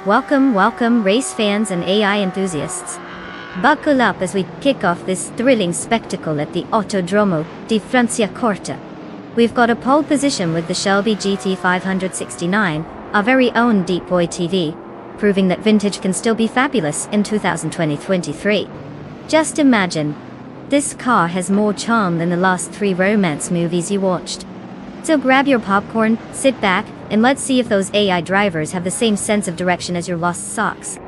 Welcome, race fans and AI enthusiasts. Buckle up as we kick off this thrilling spectacle at the Autodromo di Franciacorta. We've got a pole position with the Shelby GT 569, our very own Deep Boy TV, proving that vintage can still be fabulous in 2023. Just imagine, this car has more charm than the last 3 romance movies you watched. So grab your popcorn, sit back, and let's see if those AI drivers have the same sense of direction as your lost socks.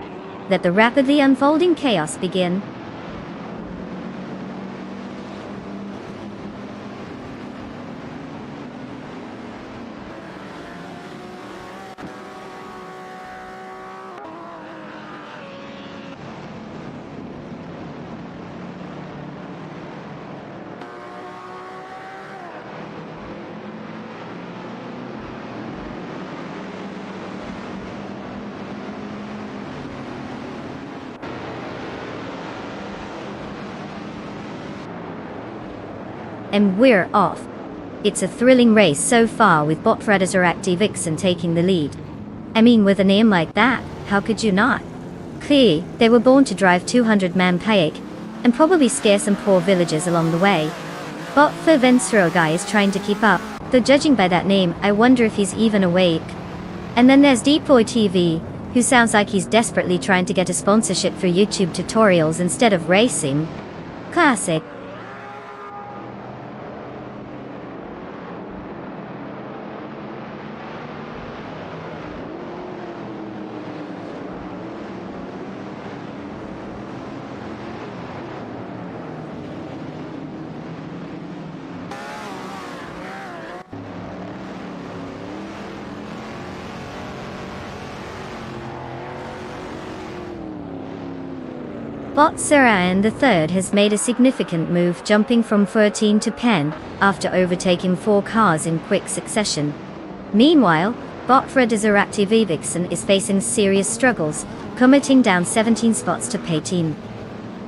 Let the rapidly unfolding chaos begin. And we're off. It's a thrilling race so far with Botfreda's Interactive Vixen taking the lead. I mean, with a name like that, how could you not? Clearly, they were born to drive 200-man pike, and probably scare some poor villagers along the way. But the Procedural guy is trying to keep up, though judging by that name, I wonder if he's even awake. And then there's Deep Boy TV, who sounds like he's desperately trying to get a sponsorship for YouTube tutorials instead of racing. Classic. Bot Sarayan III has made a significant move, jumping from 13 to 10, after overtaking 4 cars in quick succession. Meanwhile, Botfreda's Interactive Vixen is facing serious struggles, committing down 17 spots to P18.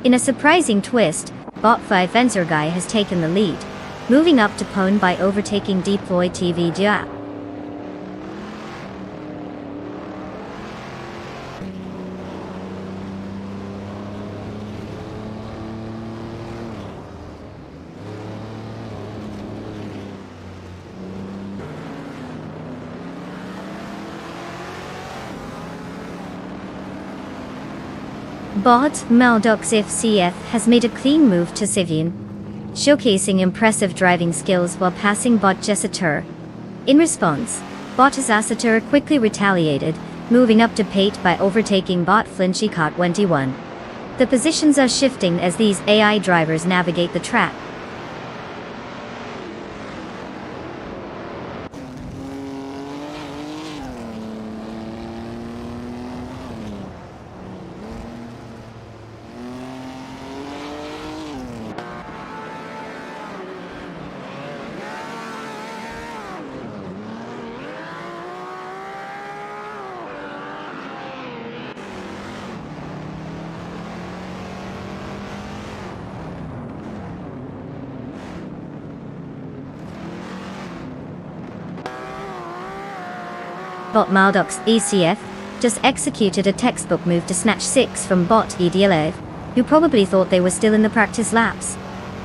In a surprising twist, Botfreda's guy has taken the lead, moving up to Pone by overtaking Deep Boy TV Dia. Bot Maldox FCF has made a clean move to Sivian, showcasing impressive driving skills while passing Bot Jessatur. In response, Bot's Assetto quickly retaliated, moving up to P8 by overtaking Bot Flinchy Cart 21. The positions are shifting as these AI drivers navigate the track. Bot Maldox ECF just executed a textbook move to snatch 6 from Bot EDLF, who probably thought they were still in the practice laps.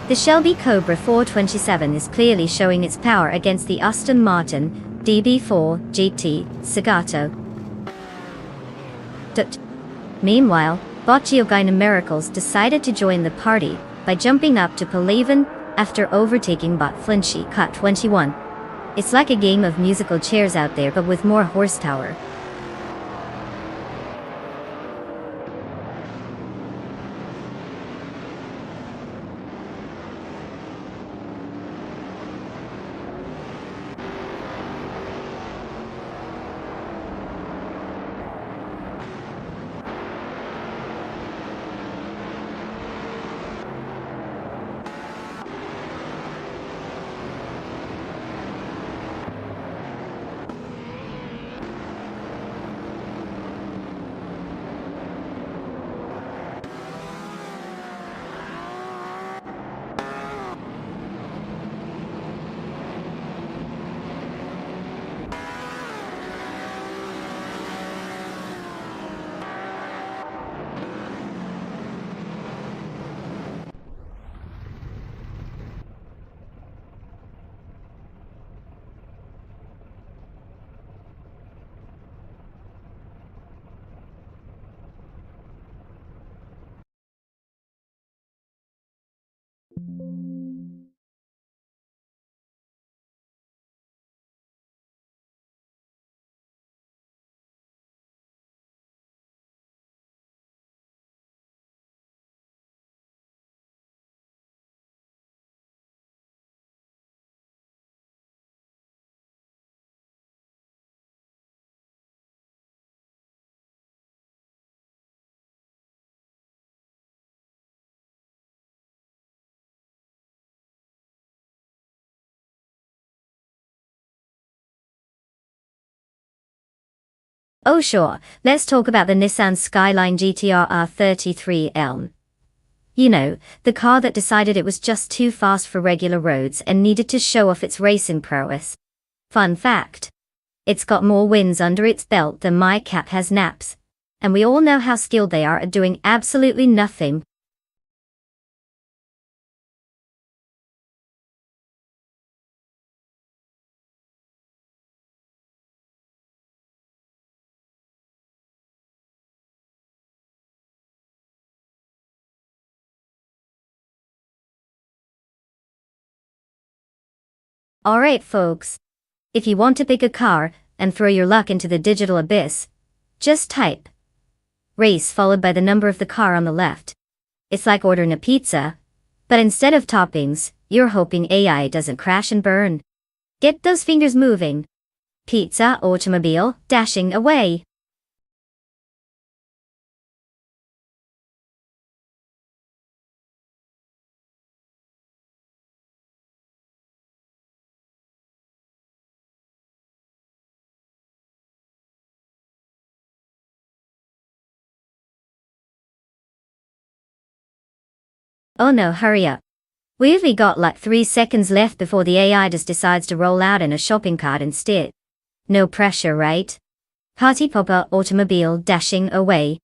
The Shelby Cobra 427 is clearly showing its power against the Aston Martin DB4 GT Segato. Meanwhile, Bot Geogina Miracles decided to join the party by jumping up to P11 after overtaking Bot Flinchy Cut 21. It's like a game of musical chairs out there, but with more horsepower. Oh sure, let's talk about the Nissan Skyline GTR R33 Elm. You know, the car that decided it was just too fast for regular roads and needed to show off its racing prowess. Fun fact. It's got more wins under its belt than my cat has naps. And we all know how skilled they are at doing absolutely nothing. Alright folks. If you want to pick a car and throw your luck into the digital abyss, just type race followed by the number of the car on the left. It's like ordering a pizza, but instead of toppings, you're hoping AI doesn't crash and burn. Get those fingers moving. Pizza automobile dashing away. Oh no, hurry up. We've only got like 3 seconds left before the AI just decides to roll out in a shopping cart instead. No pressure, right? Party popper automobile dashing away.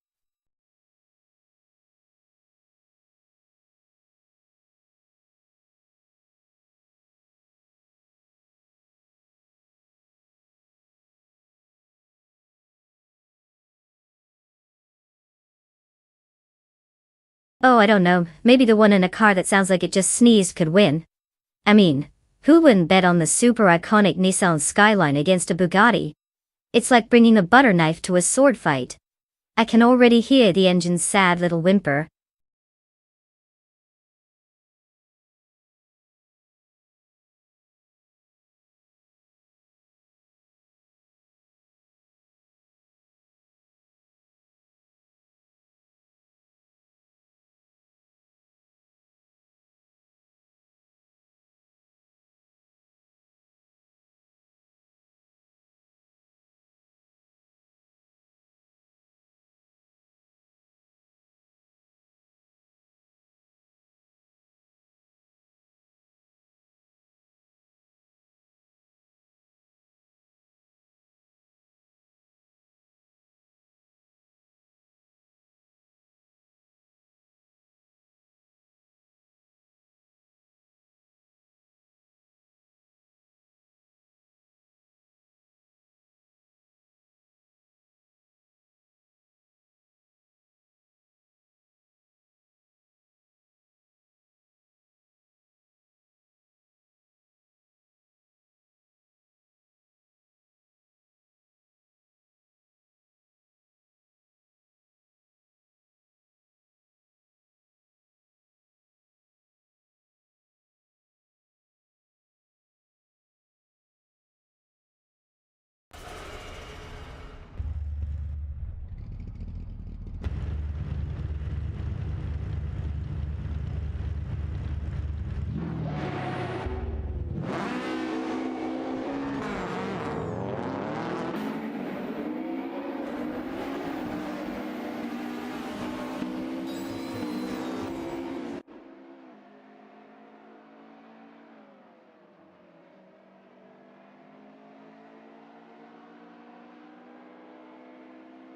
Oh, I don't know, maybe the one in a car that sounds like it just sneezed could win. I mean, who wouldn't bet on the super iconic Nissan Skyline against a Bugatti? It's like bringing a butter knife to a sword fight. I can already hear the engine's sad little whimper.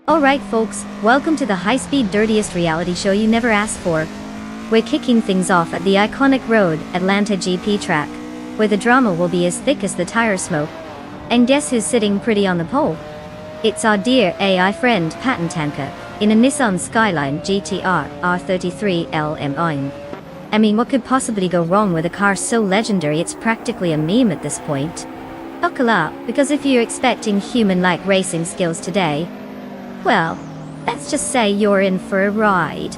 Alright folks, welcome to the high-speed dirtiest reality show you never asked for. We're kicking things off at the iconic road, Atlanta GP track, where the drama will be as thick as the tire smoke. And guess who's sitting pretty on the pole? It's our dear AI friend Patton Tanker, in a Nissan Skyline GTR R33 LM9. I mean, what could possibly go wrong with a car so legendary it's practically a meme at this point? Buckle up, because if you're expecting human-like racing skills today, well, let's just say you're in for a ride.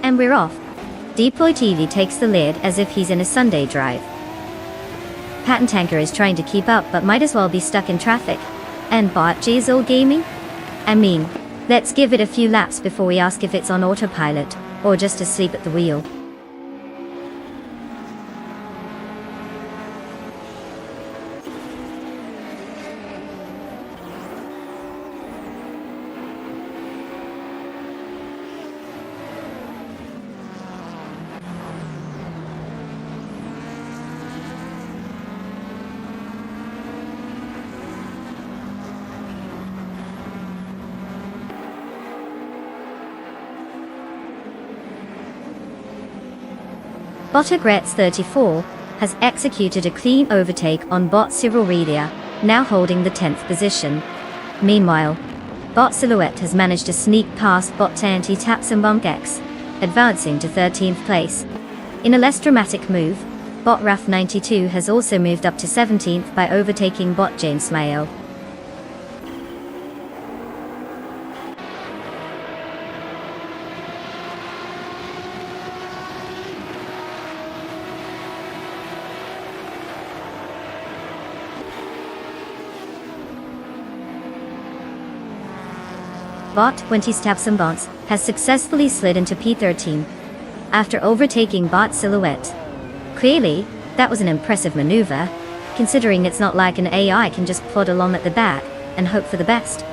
And we're off. Deploy TV takes the lead as if he's in a Sunday drive. Patent Tanker is trying to keep up but might as well be stuck in traffic. And bot Diesel Gaming? I mean, let's give it a few laps before we ask if it's on autopilot, or just asleep at the wheel. Botagretz34 has executed a clean overtake on Bot Cyril Relia, now holding the 10th position. Meanwhile, Bot Silhouette has managed to sneak past Bot Tanti Tapsambunk X, advancing to 13th place. In a less dramatic move, Bot Raf92 has also moved up to 17th by overtaking Bot James Mayo. Bot 20 Tapsambons has successfully slid into P13 after overtaking Bot Silhouette. Clearly, that was an impressive maneuver, considering it's not like an AI can just plod along at the back and hope for the best.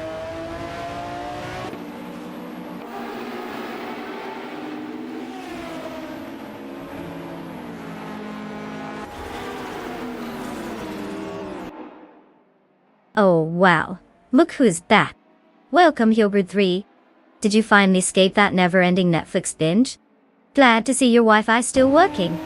Oh wow, look who's back. Welcome Hilbert 3. Did you finally escape that never-ending Netflix binge? Glad to see your Wi-Fi still working.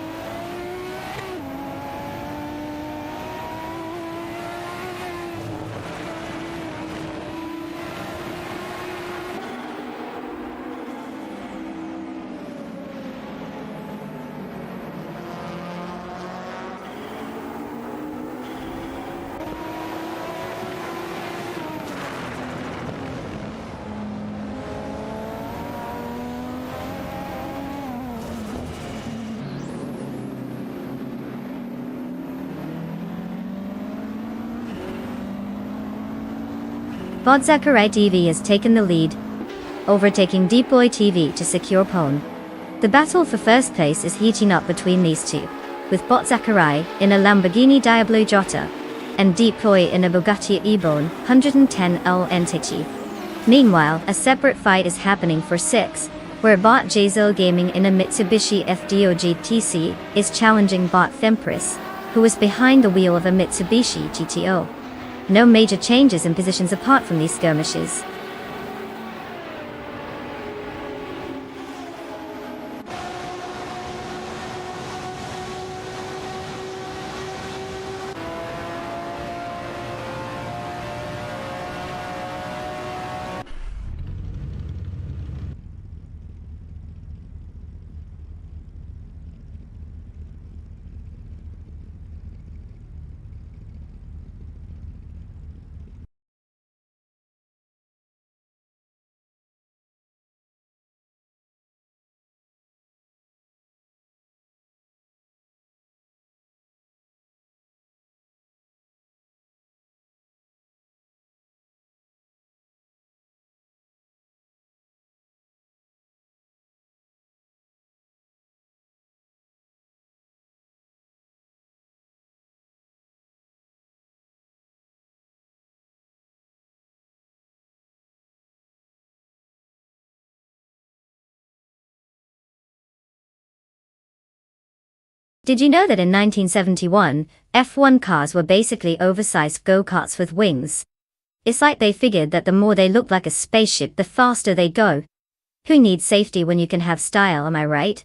Bod Zachary TV has taken the lead, overtaking Deep Boy TV to secure pole. The battle for first place is heating up between these two, with Bot Zachary in a Lamborghini Diablo Jota and Deep Boy in a Bugatti Ebone 110L NTG. Meanwhile, a separate fight is happening for 6, where Bot Jazel Gaming in a Mitsubishi FDO GTC is challenging Bot Thempris, who is behind the wheel of a Mitsubishi GTO. No major changes in positions apart from these skirmishes. Did you know that in 1971, F1 cars were basically oversized go-karts with wings? It's like they figured that the more they look like a spaceship, the faster they go. Who needs safety when you can have style, am I right?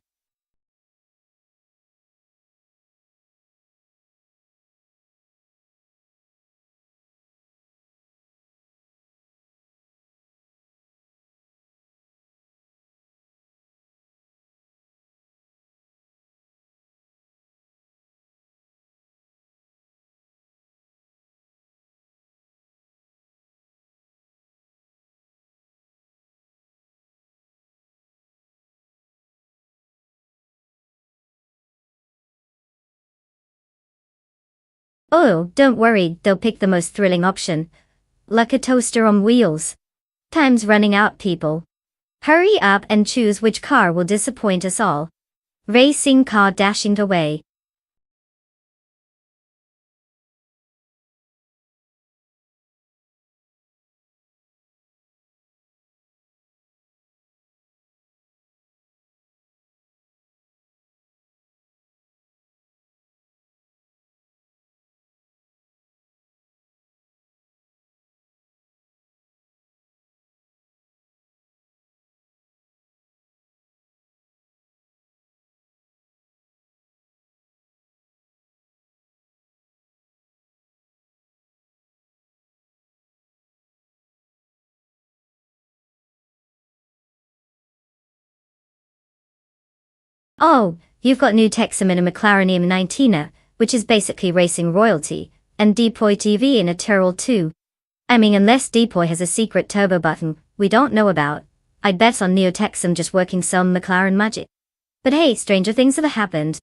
Oh, don't worry, they'll pick the most thrilling option. Like a toaster on wheels. Time's running out, people. Hurry up and choose which car will disappoint us all. Racing car dashing away. Oh, you've got new Texum in a McLaren M19, which is basically racing royalty, and Depoy TV in a Tyrrell too. I mean, unless Depoy has a secret turbo button we don't know about, I'd bet on Neo Texum just working some McLaren magic. But hey, stranger things have happened.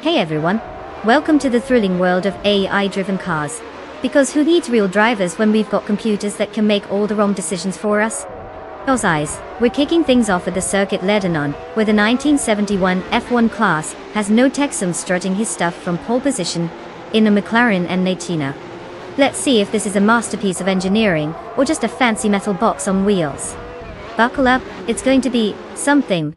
Hey everyone, welcome to the thrilling world of AI-driven cars. Because who needs real drivers when we've got computers that can make all the wrong decisions for us? Those eyes, we're kicking things off at the circuit Lebanon, where the 1971 F1 class has no Texum strutting his stuff from pole position in a McLaren M19. Let's see if this is a masterpiece of engineering or just a fancy metal box on wheels. Buckle up, it's going to be something.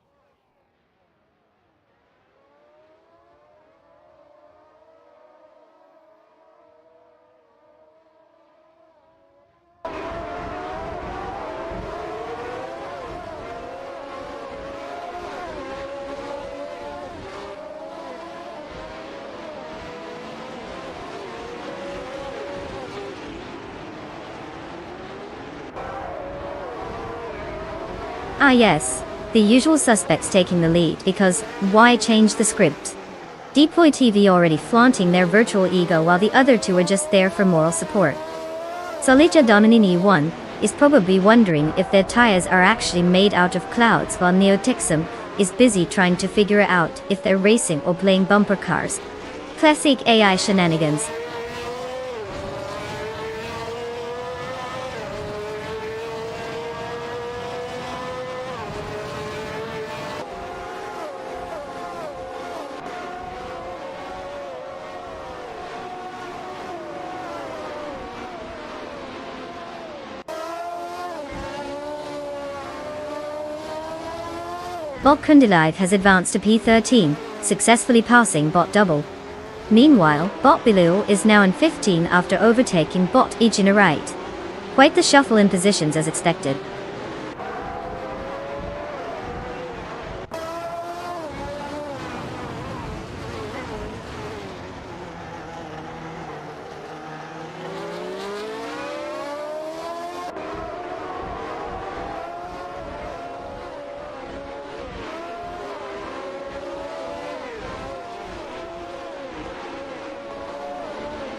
Ah yes, the usual suspects taking the lead because why change the script? Depoy TV already flaunting their virtual ego while the other two are just there for moral support. Solija Dominini 1 is probably wondering if their tires are actually made out of clouds while Neo Texum is busy trying to figure out if they're racing or playing bumper cars. Classic AI shenanigans. Bot Kundalive has advanced to P13, successfully passing Bot Double. Meanwhile, Bot Bilul is now in 15 after overtaking Bot Ejina right. Quite the shuffle in positions as expected.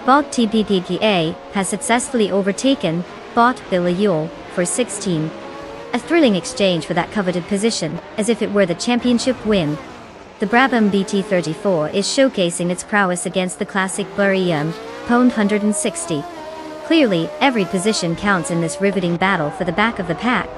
Bot TPPGA has successfully overtaken Bot Billiol for 16. A thrilling exchange for that coveted position, as if it were the championship win. The Brabham BT34 is showcasing its prowess against the classic Burry Pond 160. Clearly, every position counts in this riveting battle for the back of the pack.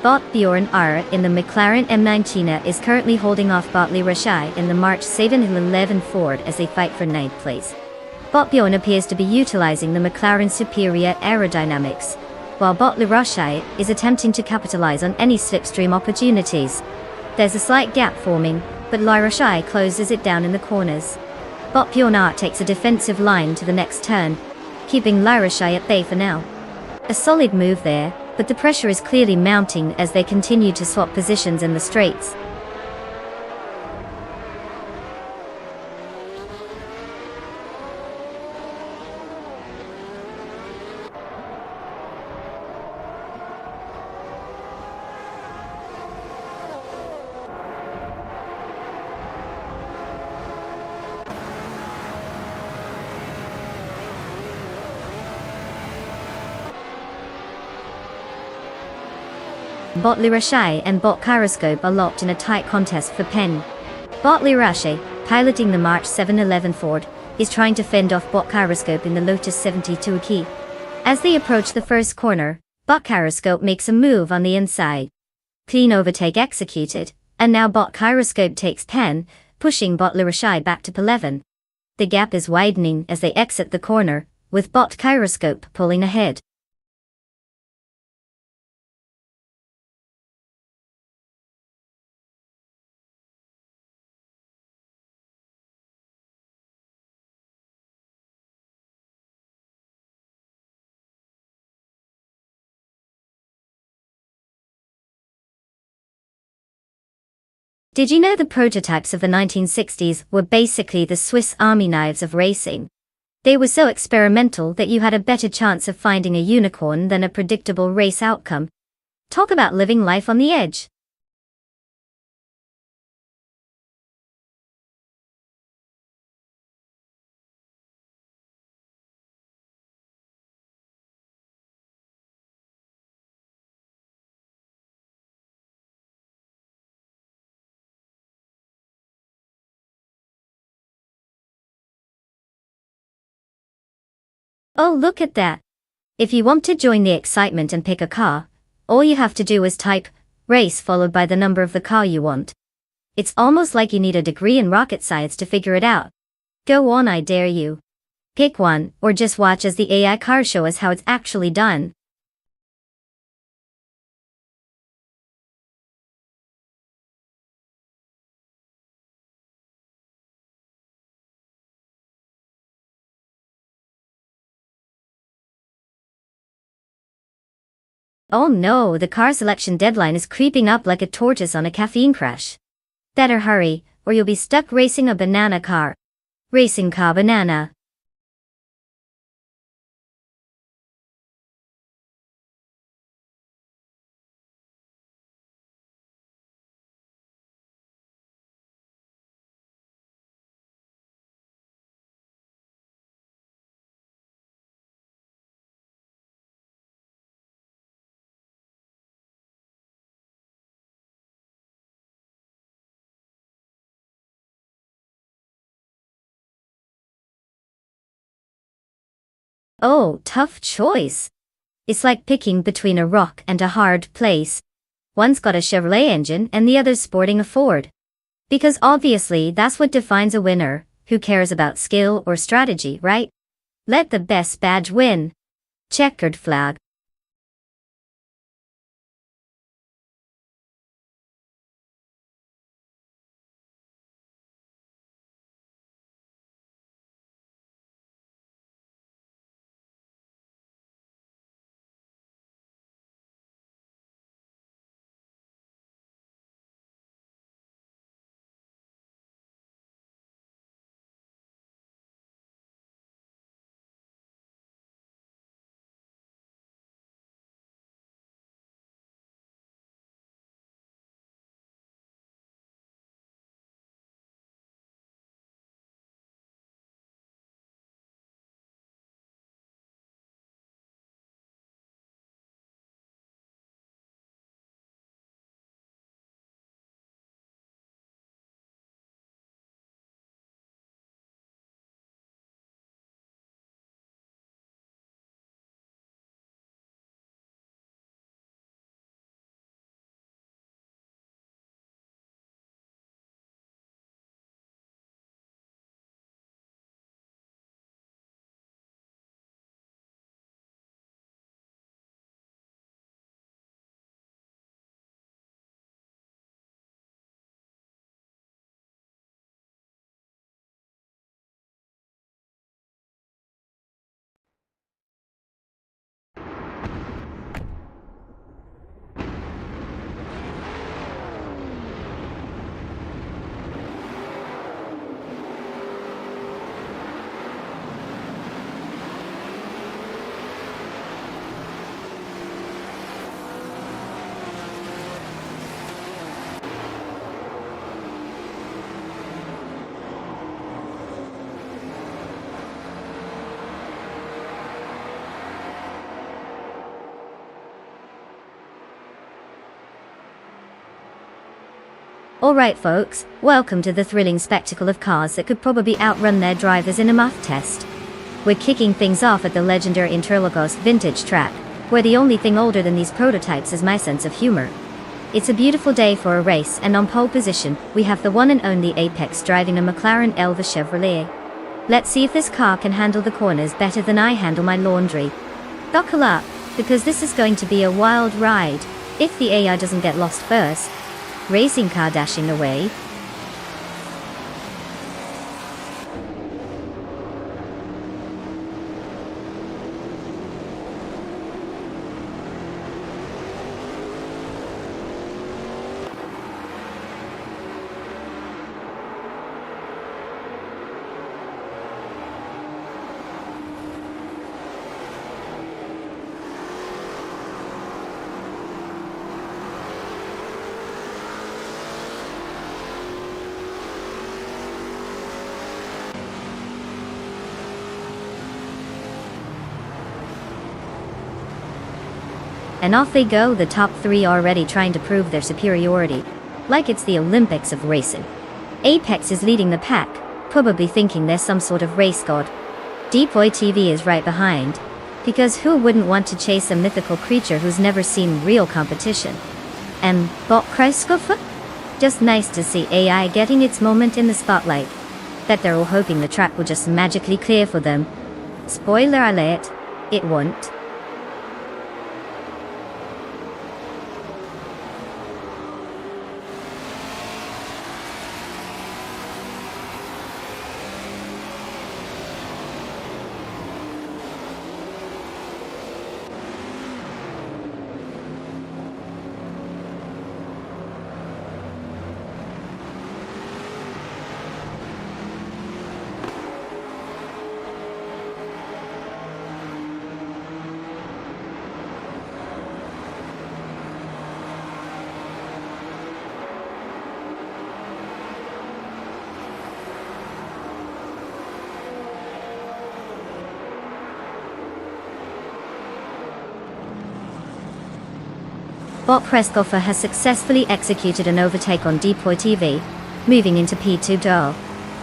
Bot Bjorn R in the McLaren M19 is currently holding off Bot Lirashai in the March 711 Ford as they fight for ninth place. Bot Bjorn appears to be utilizing the McLaren's superior aerodynamics, while Bot Lirashai is attempting to capitalize on any slipstream opportunities. There's a slight gap forming, but Lirashai closes it down in the corners. Bot Bjorn R takes a defensive line to the next turn, keeping Lirashai at bay for now. A solid move there, but the pressure is clearly mounting as they continue to swap positions in the straights. Bot Lirashai and Bot Gyroscope are locked in a tight contest for pen. Bot Lirashai, piloting the March 711 Ford, is trying to fend off Bot Gyroscope in the Lotus 72 key. As they approach the first corner, Bot Gyroscope makes a move on the inside. Clean overtake executed, and now Bot Gyroscope takes pen, pushing Bot Lirashai back to P11. The gap is widening as they exit the corner, with Bot Gyroscope pulling ahead. Did you know the prototypes of the 1960s were basically the Swiss Army knives of racing? They were so experimental that you had a better chance of finding a unicorn than a predictable race outcome. Talk about living life on the edge. Oh, look at that. If you want to join the excitement and pick a car, all you have to do is type race followed by the number of the car you want. It's almost like you need a degree in rocket science to figure it out. Go on, I dare you. Pick one, or just watch as the AI cars show us how it's actually done. Oh no, the car selection deadline is creeping up like a tortoise on a caffeine crash. Better hurry, or you'll be stuck racing a banana car. Racing car banana. Oh, tough choice. It's like picking between a rock and a hard place. One's got a Chevrolet engine and the other's sporting a Ford. Because obviously that's what defines a winner. Who cares about skill or strategy, right? Let the best badge win. Checkered flag. Alright folks, welcome to the thrilling spectacle of cars that could probably outrun their drivers in a math test. We're kicking things off at the legendary Interlagos vintage track, where the only thing older than these prototypes is my sense of humor. It's a beautiful day for a race, and on pole position, we have the one and only Apex driving a McLaren Elva Chevrolet. Let's see if this car can handle the corners better than I handle my laundry. Buckle up, because this is going to be a wild ride, if the AI doesn't get lost first. Racing car dashing away. And off they go, the top three already trying to prove their superiority, like it's the Olympics of racing. Apex is leading the pack, probably thinking they're some sort of race god. Depoy TV is right behind, because who wouldn't want to chase a mythical creature who's never seen real competition? And Bot Kreiskoffer? Just nice to see AI getting its moment in the spotlight. Bet they're all hoping the track will just magically clear for them. Spoiler alert, it won't. Bot Kreiskoffer has successfully executed an overtake on Depoy TV, moving into P2 duel.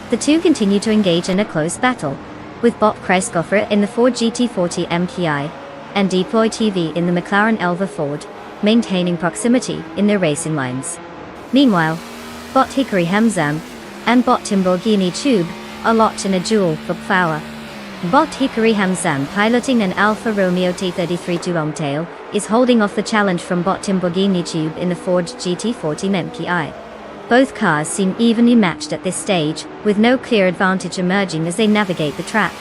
The two continue to engage in a close battle, with Bot Kreiskoffer in the Ford GT40 MPI. and deploy TV in the McLaren Elva Ford, maintaining proximity in their racing lines. Meanwhile, bot Hickory Hamzam and bot Lamborghini Tube are locked in a duel for power. Bot Hickory Hamzam, piloting an Alfa Romeo T33 Longtail, is holding off the challenge from bot Lamborghini Tube in the Ford GT40 MPI. Both cars seem evenly matched at this stage, with no clear advantage emerging as they navigate the track.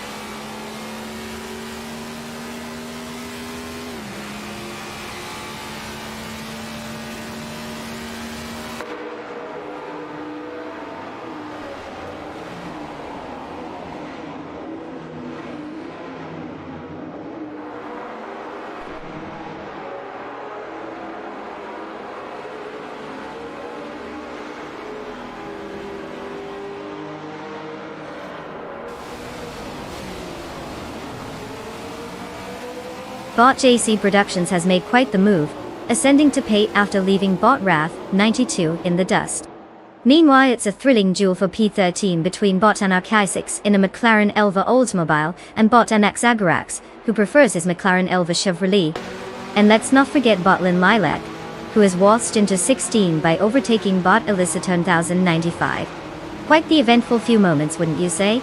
Bot JC Productions has made quite the move, ascending to P8 after leaving bot Wrath 92 in the dust. Meanwhile, it's a thrilling duel for P13 between bot Anarch6 in a McLaren Elva Oldsmobile and bot Anaxagarax, who prefers his McLaren Elva Chevrolet. And let's not forget bot Lin Lilac, who has waltzed into 16 by overtaking bot Alyssa 1095. Quite the eventful few moments, wouldn't you say?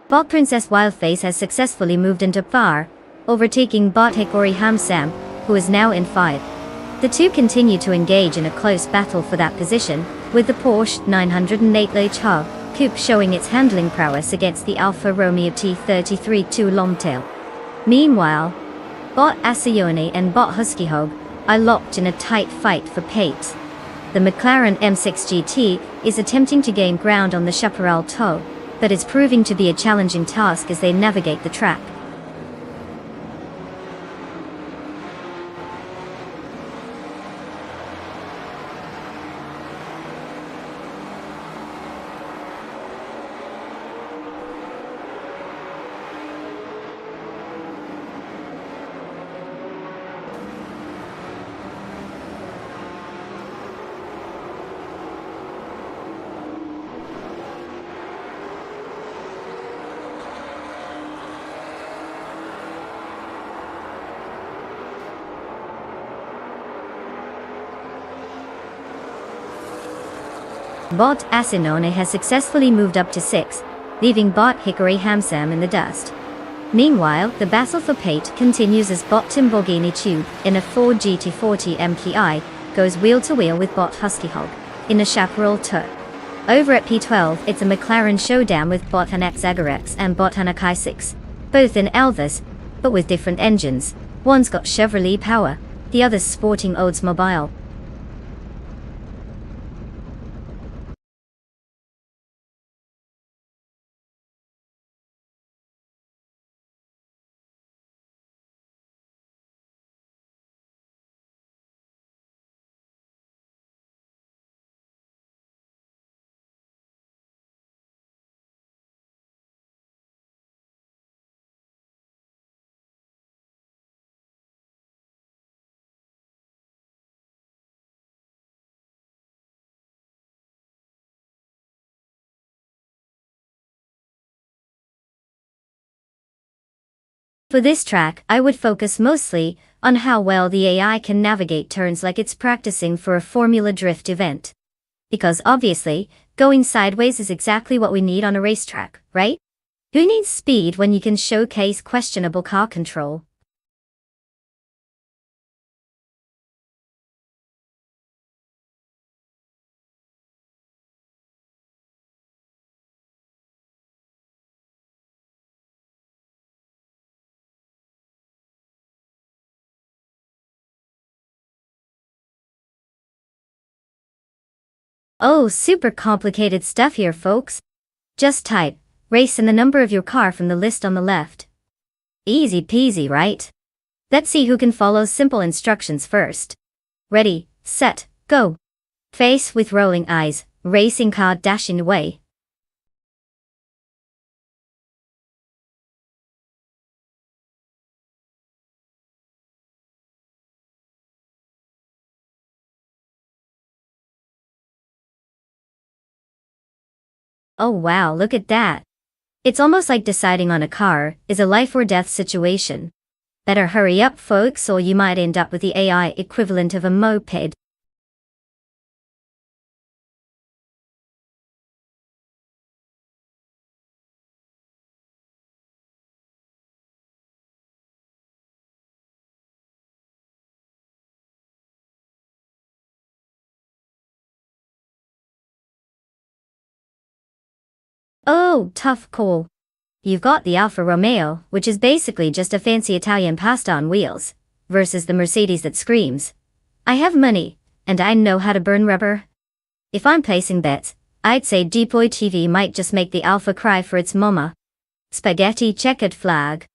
Bot Princess Wildface has successfully moved into par, overtaking bot Hickory Hamzam, who is now in 5. The two continue to engage in a close battle for that position, with the Porsche 908 LH coupe showing its handling prowess against the Alfa Romeo T33 2 Longtail. Meanwhile, bot Asayone and bot Husky Hog are locked in a tight fight for P8. The McLaren M6 GT is attempting to gain ground on the Chaparral toe, but it's proving to be a challenging task as they navigate the track. Bot Asinone has successfully moved up to 6, leaving bot Hickory Hamzam in the dust. Meanwhile, the battle for P8 continues as bot Lamborghini Tube in a Ford GT40 MPI goes wheel to wheel with bot Husky Hog in a Chaparral Tour. Over at P12, it's a McLaren showdown with bot Anaxagarax and bot Anarch6, both in Elvas, but with different engines. One's got Chevrolet power, the other's sporting Oldsmobile. For this track, I would focus mostly on how well the AI can navigate turns like it's practicing for a Formula Drift event. Because obviously, going sideways is exactly what we need on a racetrack, right? Who needs speed when you can showcase questionable car control? Oh, super complicated stuff here, folks. Just type race and the number of your car from the list on the left. Easy peasy, right? Let's see who can follow simple instructions first. Ready, set, go. Face with rolling eyes, racing car dashing away. Oh wow, look at that. It's almost like deciding on a car is a life or death situation. Better hurry up folks, or you might end up with the AI equivalent of a moped. Oh, tough call. You've got the Alfa Romeo, which is basically just a fancy Italian pasta on wheels, versus the Mercedes that screams, I have money, and I know how to burn rubber. If I'm placing bets, I'd say Deploy TV might just make the Alfa cry for its mama. Spaghetti checkered flag.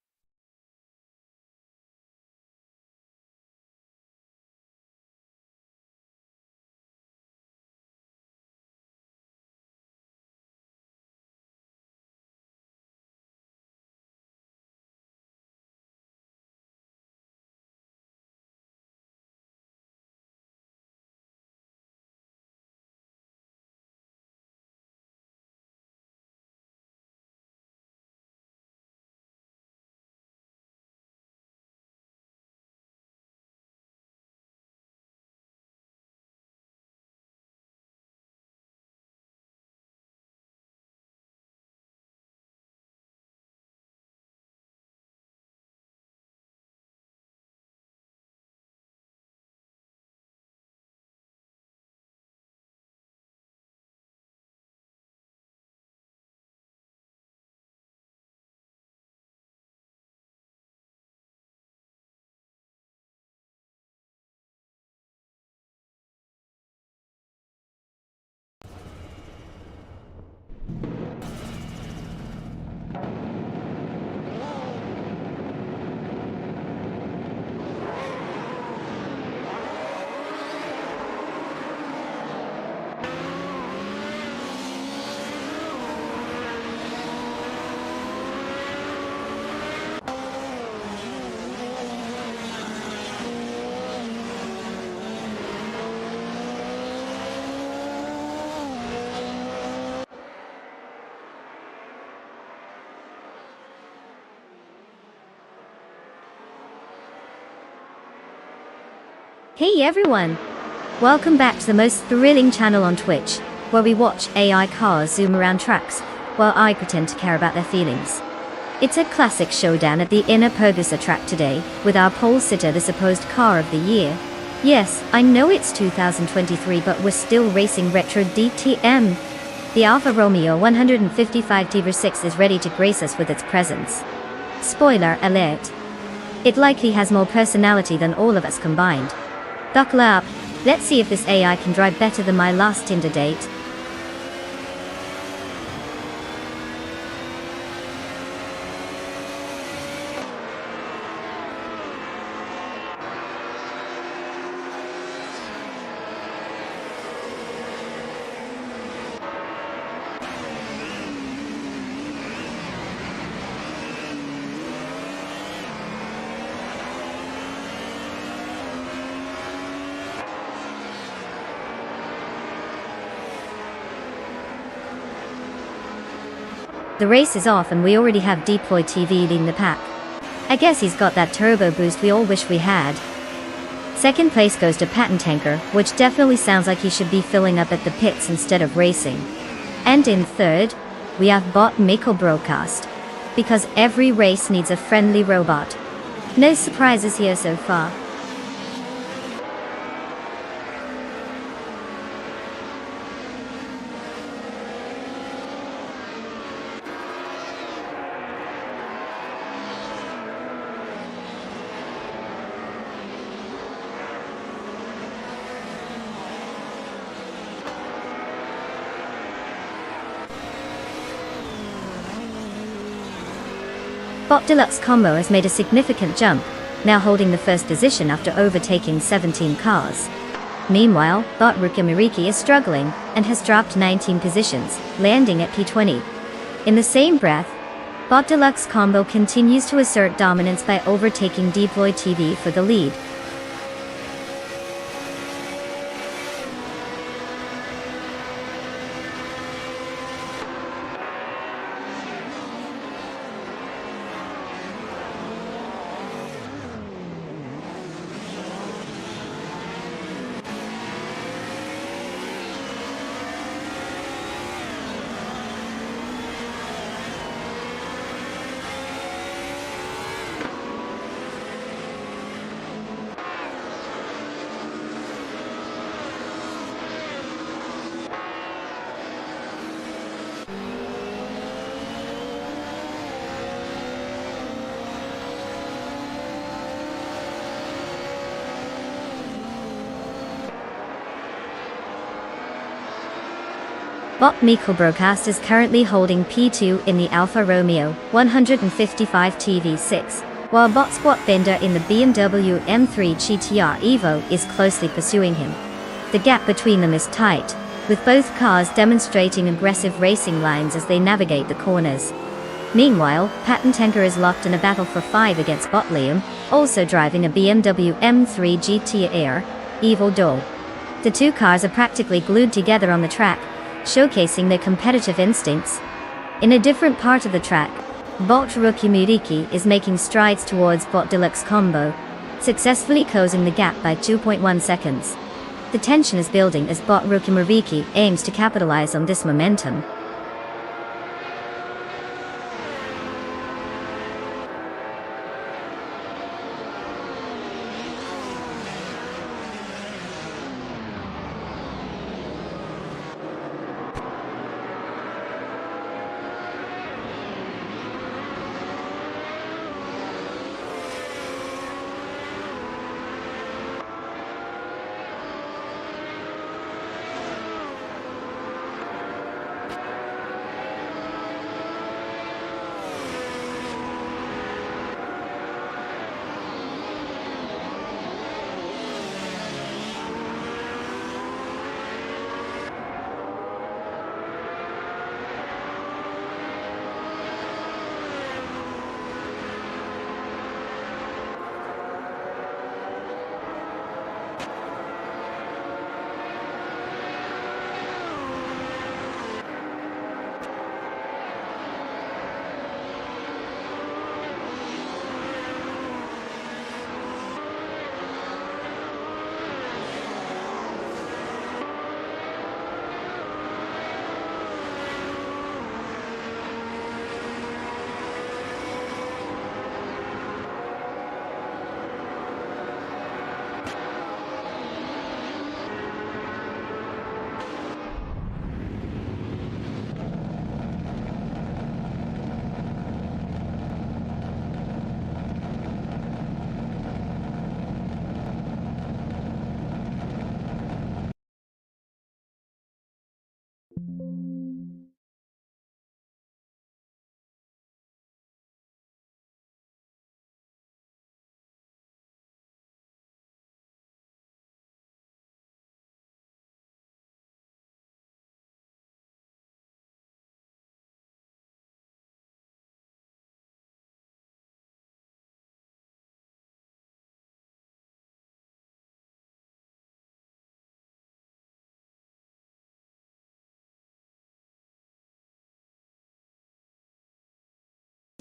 Hey everyone! Welcome back to the most thrilling channel on Twitch, where we watch AI cars zoom around tracks, while I pretend to care about their feelings. It's a classic showdown at the Inner Pergusa track today, with our pole sitter the supposed car of the year. Yes, I know it's 2023, but we're still racing retro DTM. The Alfa Romeo 155 T6 is ready to grace us with its presence. Spoiler alert. It likely has more personality than all of us combined. Buckle up, let's see if this AI can drive better than my last Tinder date. The race is off and we already have Deploy TV leading the pack. I guess he's got that turbo boost we all wish we had. Second place goes to Patent Tanker, which definitely sounds like he should be filling up at the pits instead of racing. And in third, we have Bot Mikkel Broadcast. Because every race needs a friendly robot. No surprises here so far. Bot Deluxe Combo has made a significant jump, now holding the first position after overtaking 17 cars. Meanwhile, Bot Rukimiriki is struggling, and has dropped 19 positions, landing at P20. In the same breath, Bot Deluxe Combo continues to assert dominance by overtaking Deploy TV for the lead. Bot Miko Broadcast is currently holding P2 in the Alfa Romeo 155 TV6, while Bot Squat Bender in the BMW M3 GTR Evo is closely pursuing him. The gap between them is tight, with both cars demonstrating aggressive racing lines as they navigate the corners. Meanwhile, Patton Tanker is locked in a battle for 5 against Bot Liam, also driving a BMW M3 GTR Evo Dole. The two cars are practically glued together on the track, showcasing their competitive instincts. In a different part of the track, Bot Rukimiriki is making strides towards Bot Deluxe Combo, successfully closing the gap by 2.1 seconds. The tension is building as Bot Rukimiriki aims to capitalize on this momentum.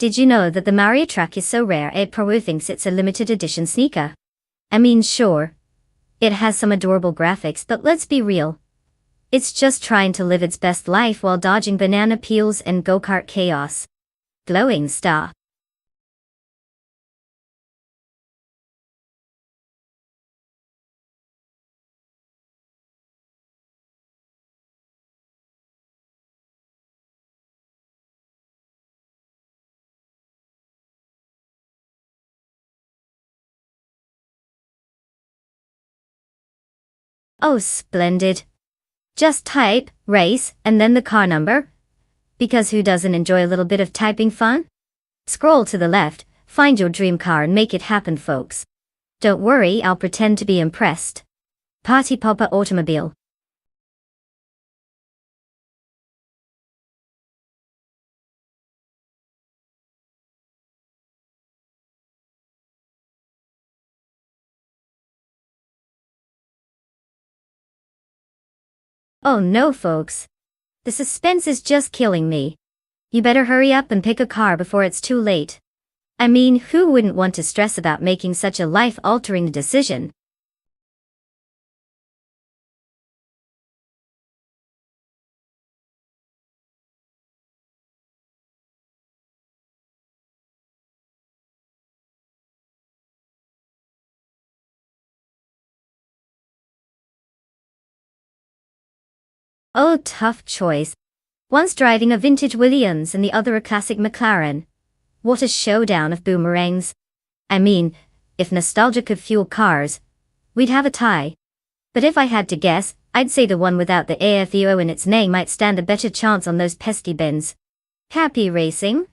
Did you know that the Mario truck is so rare Pro thinks it's a limited edition sneaker? I mean, sure, it has some adorable graphics, but let's be real. It's just trying to live its best life while dodging banana peels and go-kart chaos. Glowing star. Oh, splendid. Just type, race, and then the car number. Because who doesn't enjoy a little bit of typing fun? Scroll to the left, find your dream car and make it happen, folks. Don't worry, I'll pretend to be impressed. Party Popper Automobile. Oh no, folks. The suspense is just killing me. You better hurry up and pick a car before it's too late. I mean, who wouldn't want to stress about making such a life-altering decision? Oh, tough choice. One's driving a vintage Williams and the other a classic McLaren. What a showdown of boomerangs. I mean, if nostalgia could fuel cars, we'd have a tie. But if I had to guess, I'd say the one without the AFEO in its name might stand a better chance on those pesky bins. Happy racing?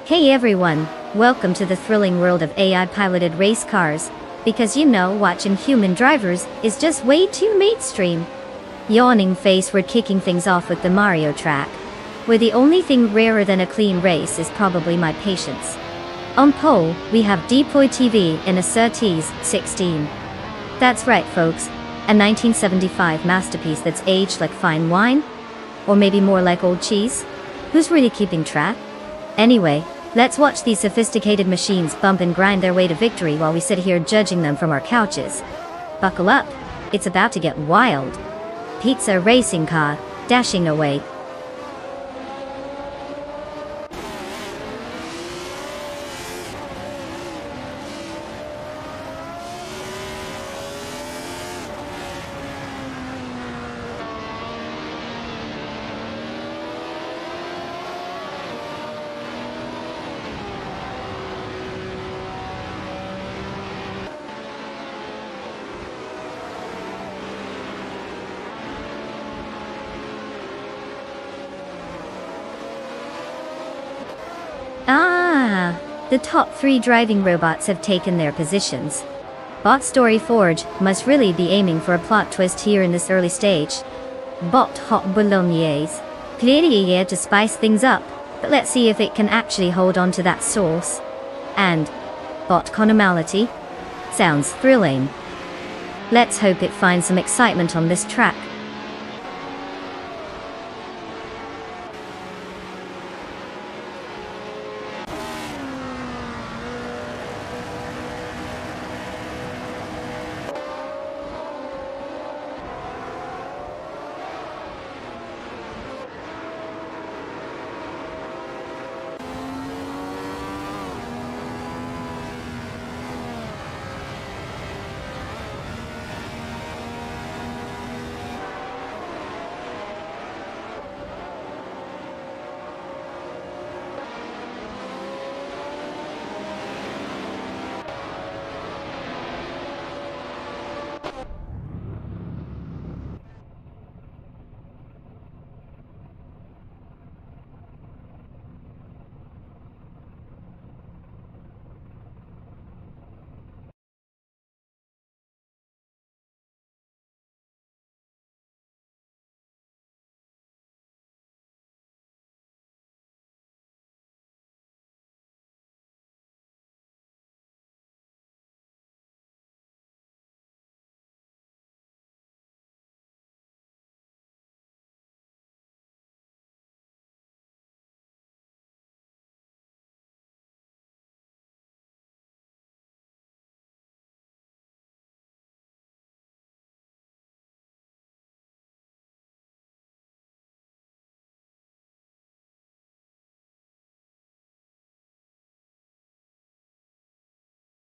Hey everyone, welcome to the thrilling world of AI-piloted race cars, because you know watching human drivers is just way too mainstream. Yawning face, we're kicking things off with the Mario track, where the only thing rarer than a clean race is probably my patience. On pole, we have Deploy TV in a Surtees 16. That's right folks, a 1975 masterpiece that's aged like fine wine? Or maybe more like old cheese? Who's really keeping track? Anyway, let's watch these sophisticated machines bump and grind their way to victory while we sit here judging them from our couches. Buckle up, it's about to get wild. Pizza racing car, dashing away. Ah, the top 3 driving robots have taken their positions. Bot Story Forge must really be aiming for a plot twist here in this early stage. Bot Hot Bolognese. Clearly here to spice things up, but let's see if it can actually hold on to that sauce. And Bot Conomality? Sounds thrilling. Let's hope it finds some excitement on this track.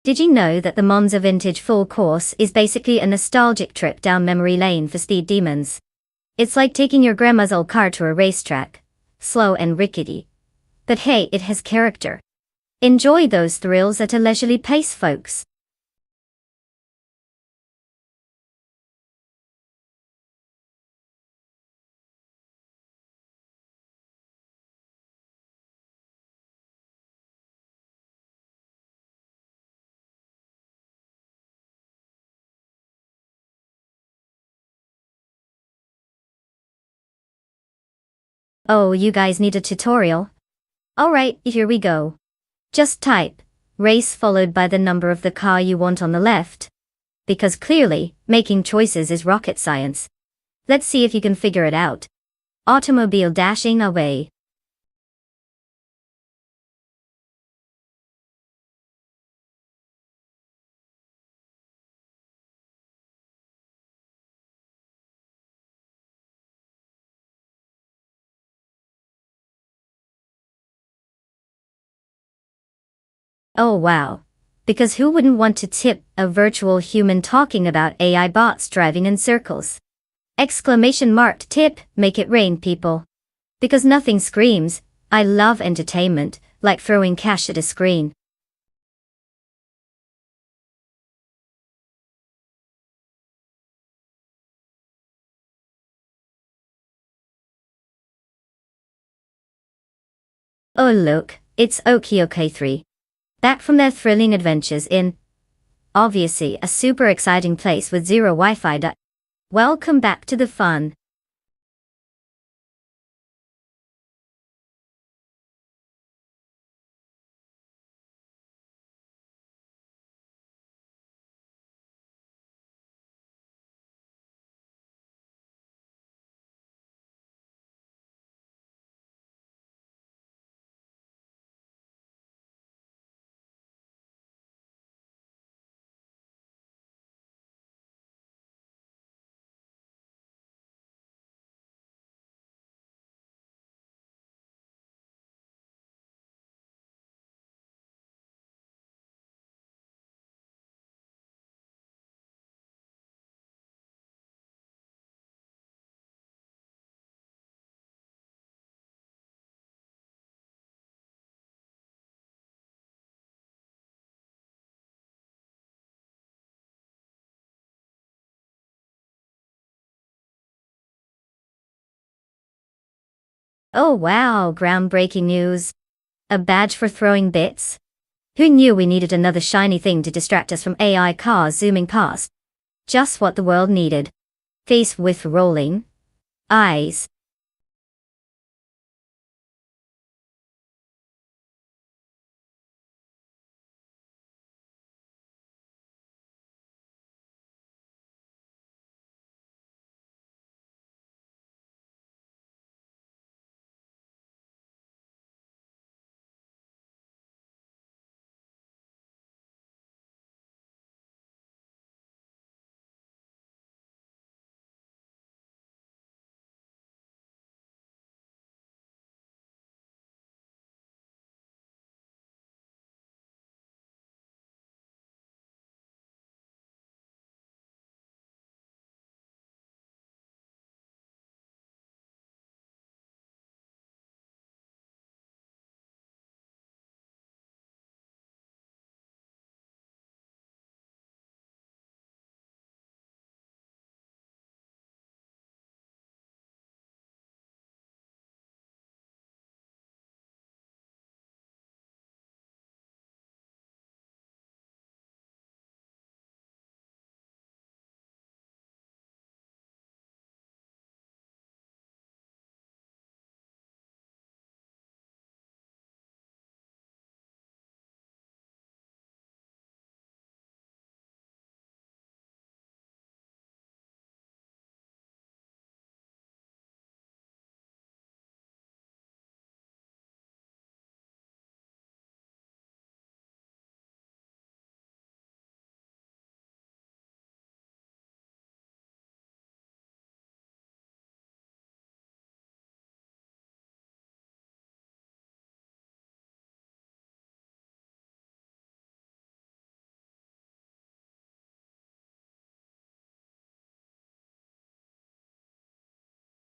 Did you know that the Monza Vintage Full Course is basically a nostalgic trip down memory lane for speed demons? It's like taking your grandma's old car to a racetrack. Slow and rickety. But hey, it has character. Enjoy those thrills at a leisurely pace, folks. Oh, you guys need a tutorial? Alright, here we go. Just type race followed by the number of the car you want on the left. Because clearly, making choices is rocket science. Let's see if you can figure it out. Automobile dashing away. Oh wow. Because who wouldn't want to tip a virtual human talking about AI bots driving in circles? Exclamation mark tip, make it rain, people. Because nothing screams, I love entertainment, like throwing cash at a screen. Oh look, it's OK 3. Back from their thrilling adventures in, obviously, a super exciting place with zero Wi-Fi. Welcome back to the fun. Oh wow, groundbreaking news. A badge for throwing bits? Who knew we needed another shiny thing to distract us from AI cars zooming past? Just what the world needed. Face with rolling eyes.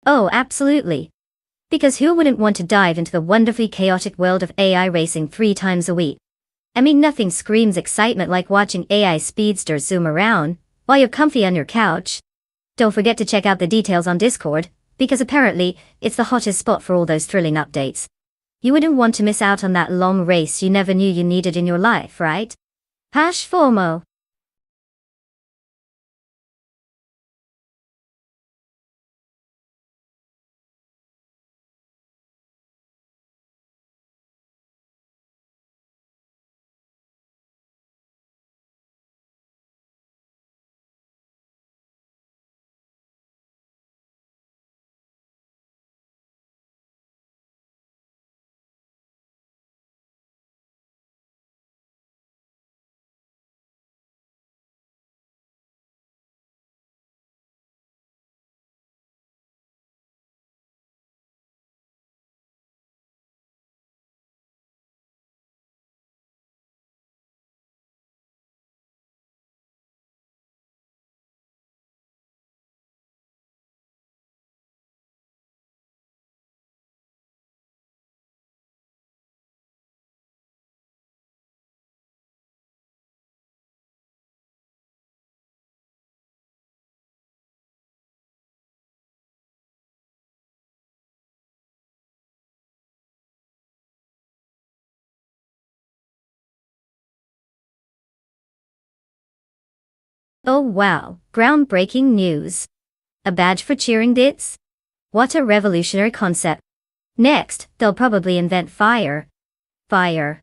Oh, absolutely. Because who wouldn't want to dive into the wonderfully chaotic world of AI racing 3 times a week? I mean, nothing screams excitement like watching AI speedsters zoom around while you're comfy on your couch. Don't forget to check out the details on Discord, because apparently, it's the hottest spot for all those thrilling updates. You wouldn't want to miss out on that long race you never knew you needed in your life, right? Hash FOMO. Oh wow, groundbreaking news. A badge for cheering dits? What a revolutionary concept. Next, they'll probably invent fire. Fire.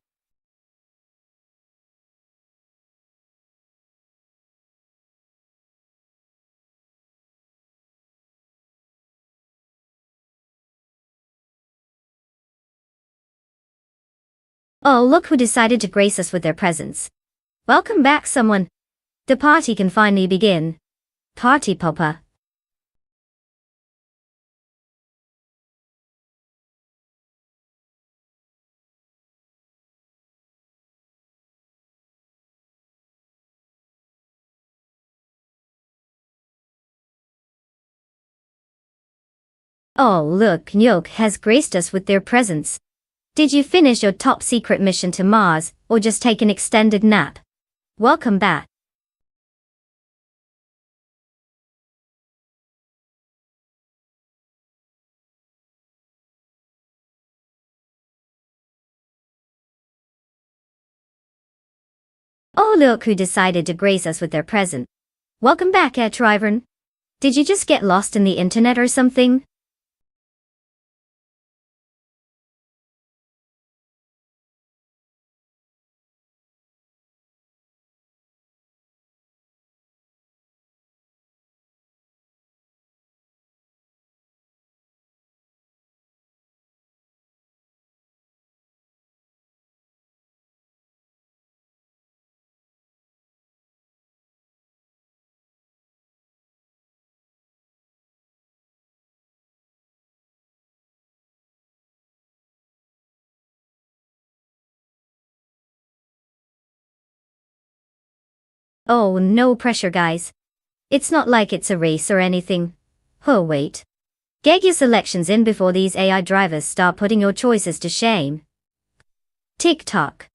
Oh, look who decided to grace us with their presence. Welcome back, someone. The party can finally begin. Party popper. Oh, look, Nyok has graced us with their presence. Did you finish your top secret mission to Mars, or just take an extended nap? Welcome back. Oh, look who decided to grace us with their present. Welcome back, Trivern. Did you just get lost in the internet or something? Oh, no pressure, guys. It's not like it's a race or anything. Oh, wait. Get your selections in before these AI drivers start putting your choices to shame. Tick-tock.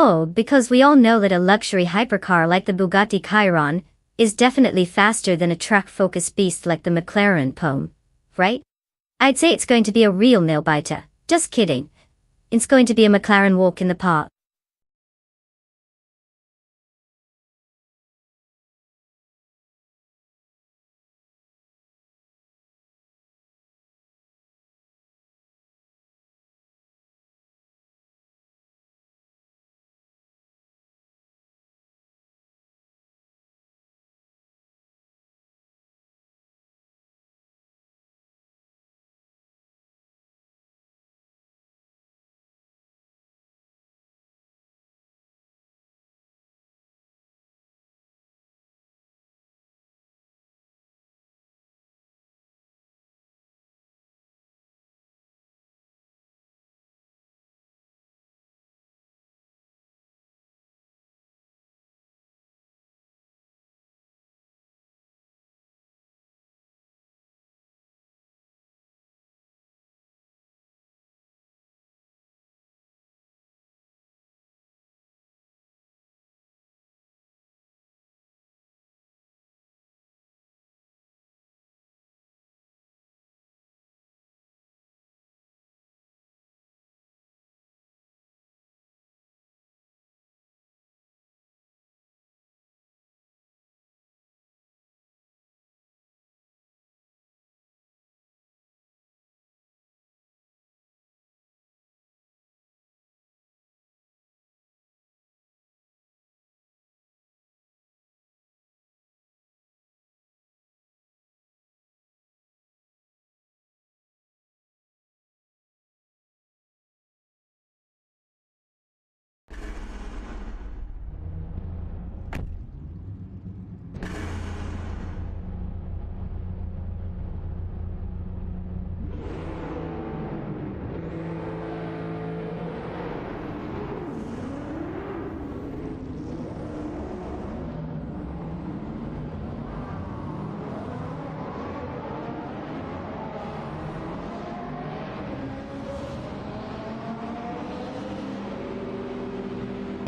Oh, because we all know that a luxury hypercar like the Bugatti Chiron is definitely faster than a track-focused beast like the McLaren Pome, right? I'd say it's going to be a real nail-biter. Just kidding. It's going to be a McLaren walk in the park.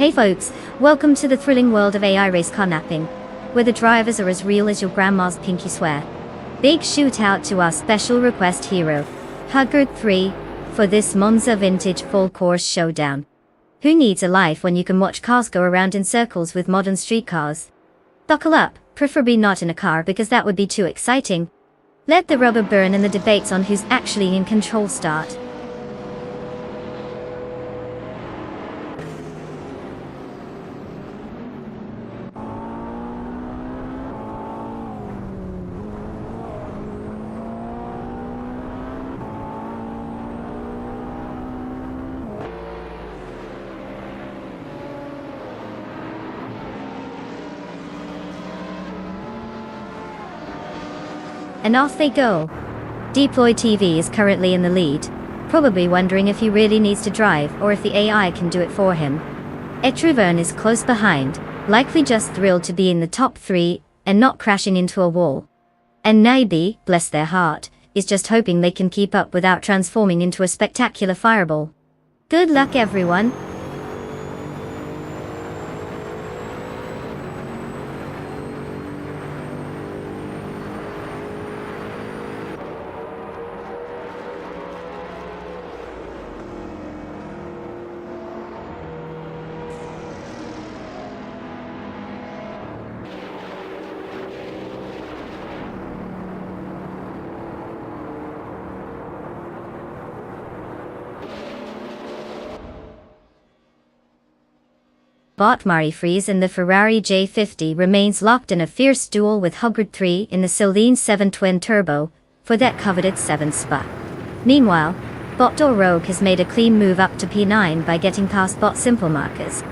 Hey folks, welcome to the thrilling world of AI race car napping, where the drivers are as real as your grandma's pinky swear. Big shout out to our special request hero, Huggard 3, for this Monza Vintage Full Course Showdown. Who needs a life when you can watch cars go around in circles with modern street cars? Buckle up, preferably not in a car because that would be too exciting. Let the rubber burn and the debates on who's actually in control start. And off they go. Deploy TV is currently in the lead, probably wondering if he really needs to drive or if the AI can do it for him. Etruverne is close behind, likely just thrilled to be in the top 3 and not crashing into a wall. And Naibi, bless their heart, is just hoping they can keep up without transforming into a spectacular fireball. Good luck everyone. Bot Marie-Fries in the Ferrari J50 remains locked in a fierce duel with Huggard 3 in the Celine 7 twin-turbo for that coveted 7th spot. Meanwhile, Bot Rogue has made a clean move up to P9 by getting past Bot Simple Markers.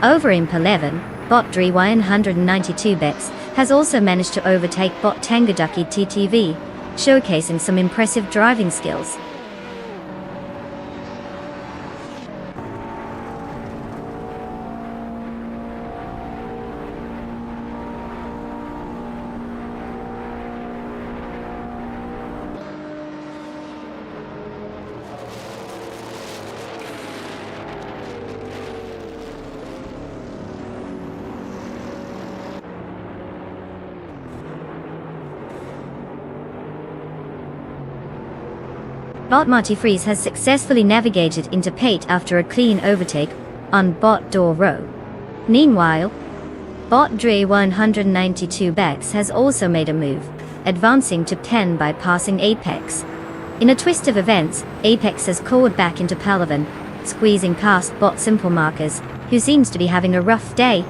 Over in P11, Bot Dre 192 Bex has also managed to overtake Bot Tangaduki TTV, showcasing some impressive driving skills. Bot Marty Freeze has successfully navigated into Pate after a clean overtake on Bot Door Row. Meanwhile, Bot Dre 192 Bex has also made a move, advancing to 10 by passing Apex. In a twist of events, Apex has called back into Palavan, squeezing past Bot Simple Markers, who seems to be having a rough day.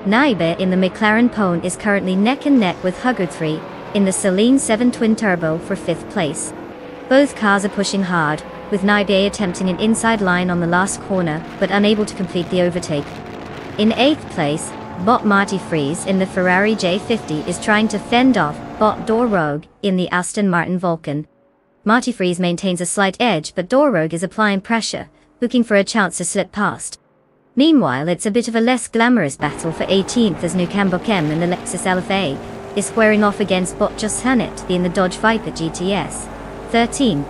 Naibe in the McLaren Pone is currently neck and neck with Hugger 3 in the Celine 7 Twin Turbo for 5th place. Both cars are pushing hard, with Naibe attempting an inside line on the last corner but unable to complete the overtake. In 8th place, Bot Marty Freeze in the Ferrari J50 is trying to fend off Bot Door Rogue in the Aston Martin Vulcan. Marty Freeze maintains a slight edge, but Door Rogue is applying pressure, looking for a chance to slip past. Meanwhile, it's a bit of a less glamorous battle for 18th as Nukambokem in the Lexus LFA is squaring off against Bot Just Hanet in the Dodge Viper GTS 13.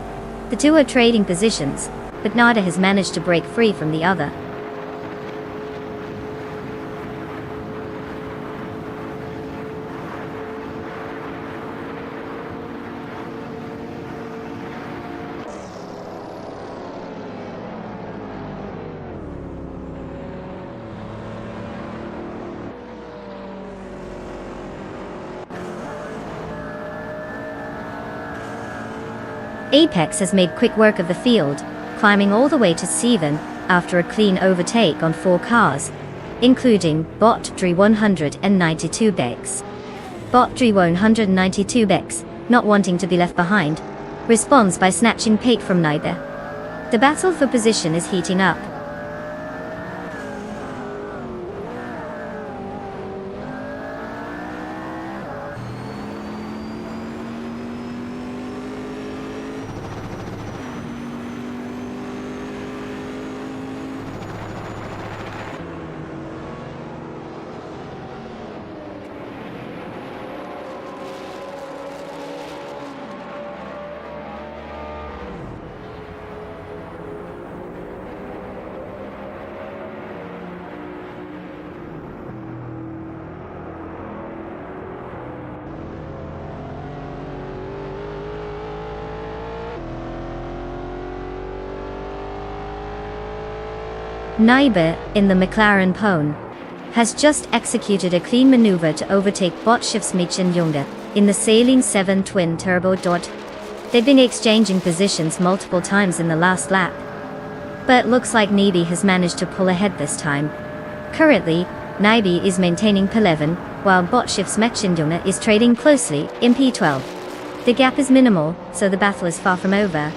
The two are trading positions, but neither has managed to break free from the other. Apex has made quick work of the field, climbing all the way to 7 after a clean overtake on 4 cars, including Bot Dre 192 Bex. Bot Dre 192 Bex, not wanting to be left behind, responds by snatching Pate from Naibe. The battle for position is heating up. Naibe, in the McLaren Pone, has just executed a clean maneuver to overtake Bot Schiffsmädchen Junge in the Saline 7 Twin Turbo Dot. They've been exchanging positions multiple times in the last lap, but looks like Naibe has managed to pull ahead this time. Currently, Naibe is maintaining P11, while Bot Schiffsmädchen Junge is trading closely in P12. The gap is minimal, so the battle is far from over.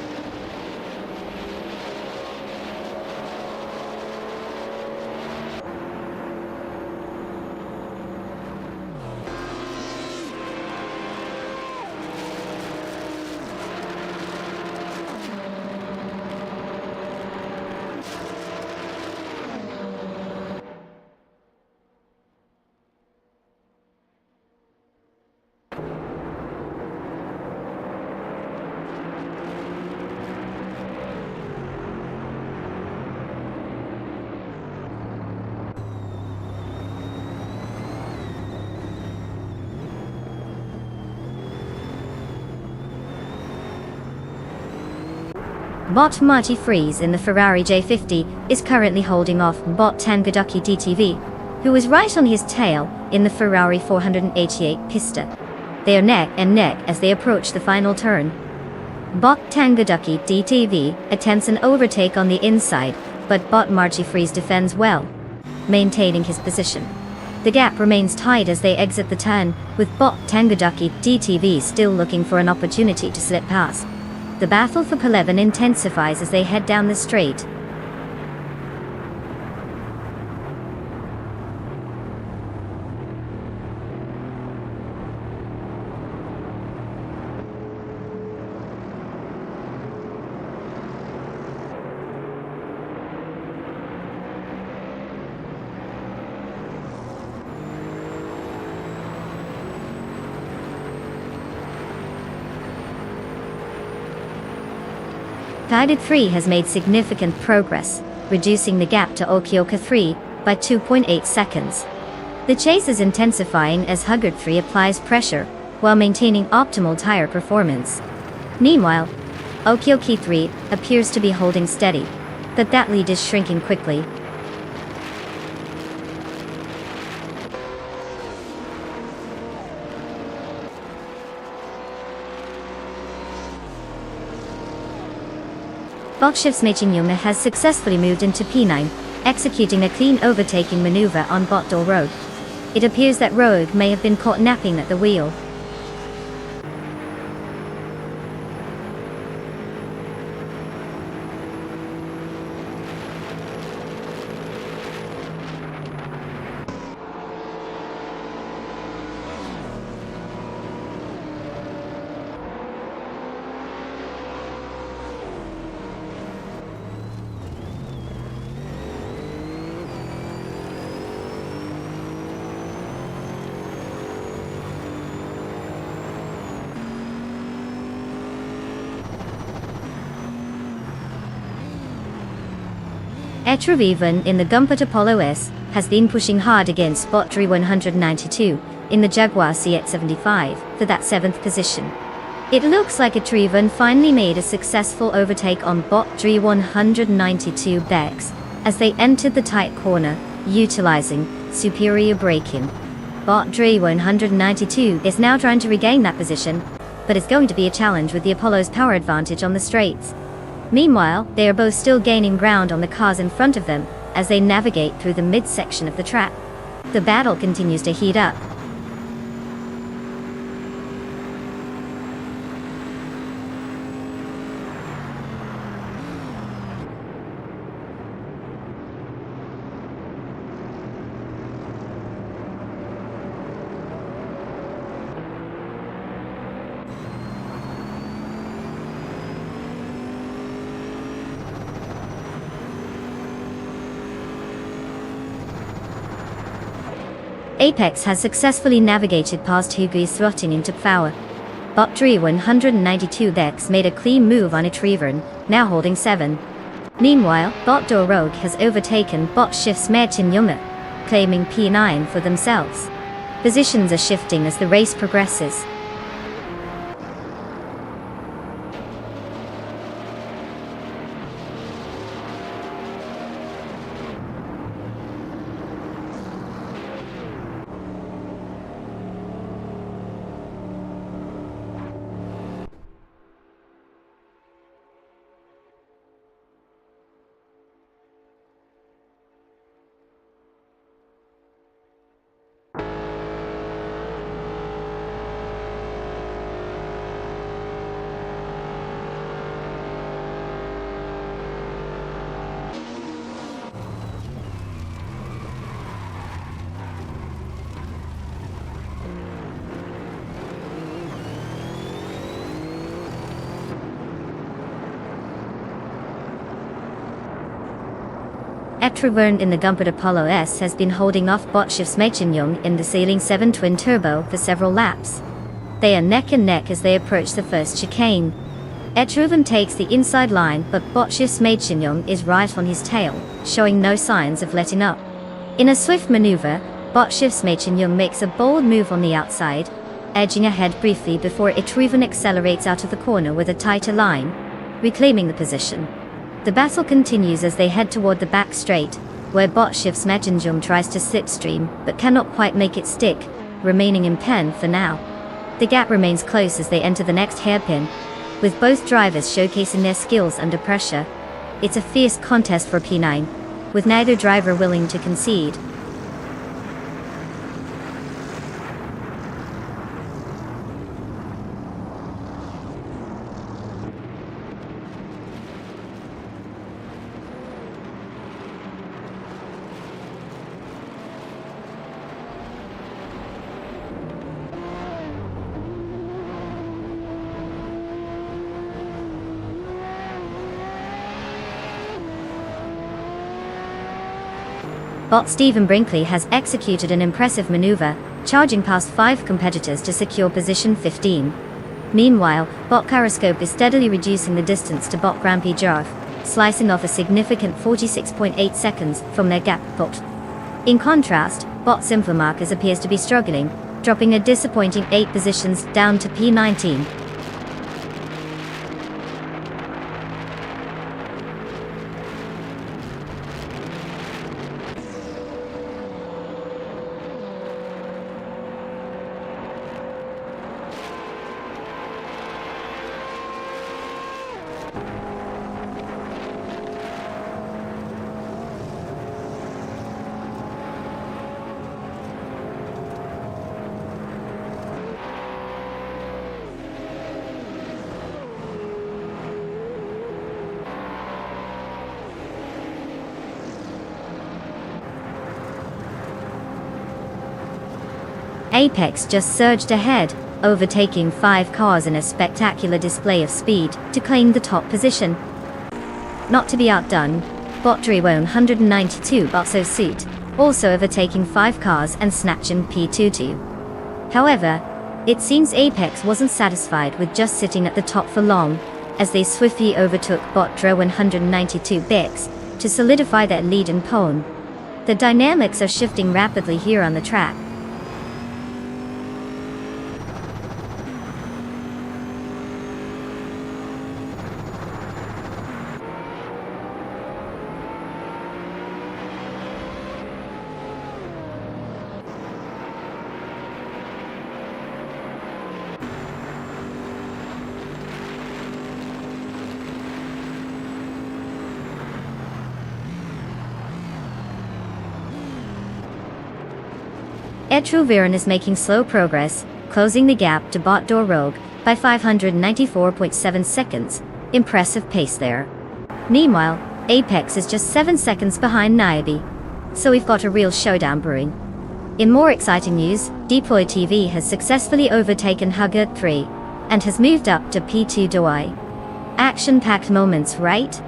Bot Marty Freeze in the Ferrari J50 is currently holding off Bot Tangaduki DTV, who is right on his tail in the Ferrari 488 Pista. They are neck and neck as they approach the final turn. Bot Tangaduki DTV attempts an overtake on the inside, but Bot Marty Freeze defends well, maintaining his position. The gap remains tight as they exit the turn, with bot Tangadaki DTV still looking for an opportunity to slip past. The battle for P11 intensifies as they head down the straight. Guided 3 has made significant progress, reducing the gap to Okioka 3 by 2.8 seconds. The chase is intensifying as Huggard 3 applies pressure, while maintaining optimal tire performance. Meanwhile, Okioki 3 appears to be holding steady, but that lead is shrinking quickly. Bot-Shift's Meichinyume has successfully moved into P9, executing a clean overtaking maneuver on Bot-Door Rogue. It appears that Rogue may have been caught napping at the wheel. Etroviven in the Gumpert Apollo S has been pushing hard against Bot-Dri 192 in the Jaguar CX-75 for that 7th position. It looks like Etroviven finally made a successful overtake on Bot-Dri 192 Bex as they entered the tight corner, utilizing superior braking. Bot-Dri 192 is now trying to regain that position, but it's going to be a challenge with the Apollo's power advantage on the straights. Meanwhile, they are both still gaining ground on the cars in front of them as they navigate through the midsection of the track. The battle continues to heat up. Apex has successfully navigated past Hugui's throtting into power. Bot-Dri 192 Dex made a clean move on Etroviven, now holding 7. Meanwhile, Bot-Door Rogue has overtaken Bot-Shift's Meichinyume, claiming P9 for themselves. Positions are shifting as the race progresses. Etroviven in the Gumpert Apollo S has been holding off Bot-Shift's Meichinyume in the Sailing 7 Twin Turbo for several laps. They are neck and neck as they approach the first chicane. Etroviven takes the inside line, but Bot-Shift's Meichinyume is right on his tail, showing no signs of letting up. In a swift maneuver, Bot-Shift's Meichinyume makes a bold move on the outside, edging ahead briefly before Etroviven accelerates out of the corner with a tighter line, reclaiming the position. The battle continues as they head toward the back straight, where Bot-Shift's Meichinyume tries to slipstream, but cannot quite make it stick, remaining in pen for now. The gap remains close as they enter the next hairpin, with both drivers showcasing their skills under pressure. It's a fierce contest for P9, with neither driver willing to concede. bot Stephen Brinkley has executed an impressive maneuver, charging past 5 competitors to secure position 15. Meanwhile, bot Gyroscope is steadily reducing the distance to bot Grampy Jarf, slicing off a significant 46.8 seconds from their gap bot. In contrast, bot Simplermarkers appears to be struggling, dropping a disappointing 8 positions down to P19. Apex just surged ahead, overtaking 5 cars in a spectacular display of speed to claim the top position. Not to be outdone, bot Drew 192 also suit, also overtaking 5 cars and snatching P22. However, it seems Apex wasn't satisfied with just sitting at the top for long, as they swiftly overtook bot Drew 192 Bix to solidify their lead in pole. The dynamics are shifting rapidly here on the track. Etruviran is making slow progress, closing the gap to bot Rogue by 594.7 seconds. Impressive pace there. Meanwhile, Apex is just 7 seconds behind Niobe. So we've got a real showdown brewing. In more exciting news, Deploy TV has successfully overtaken Hugger 3 and has moved up to P2 Doi. Action-packed moments, right?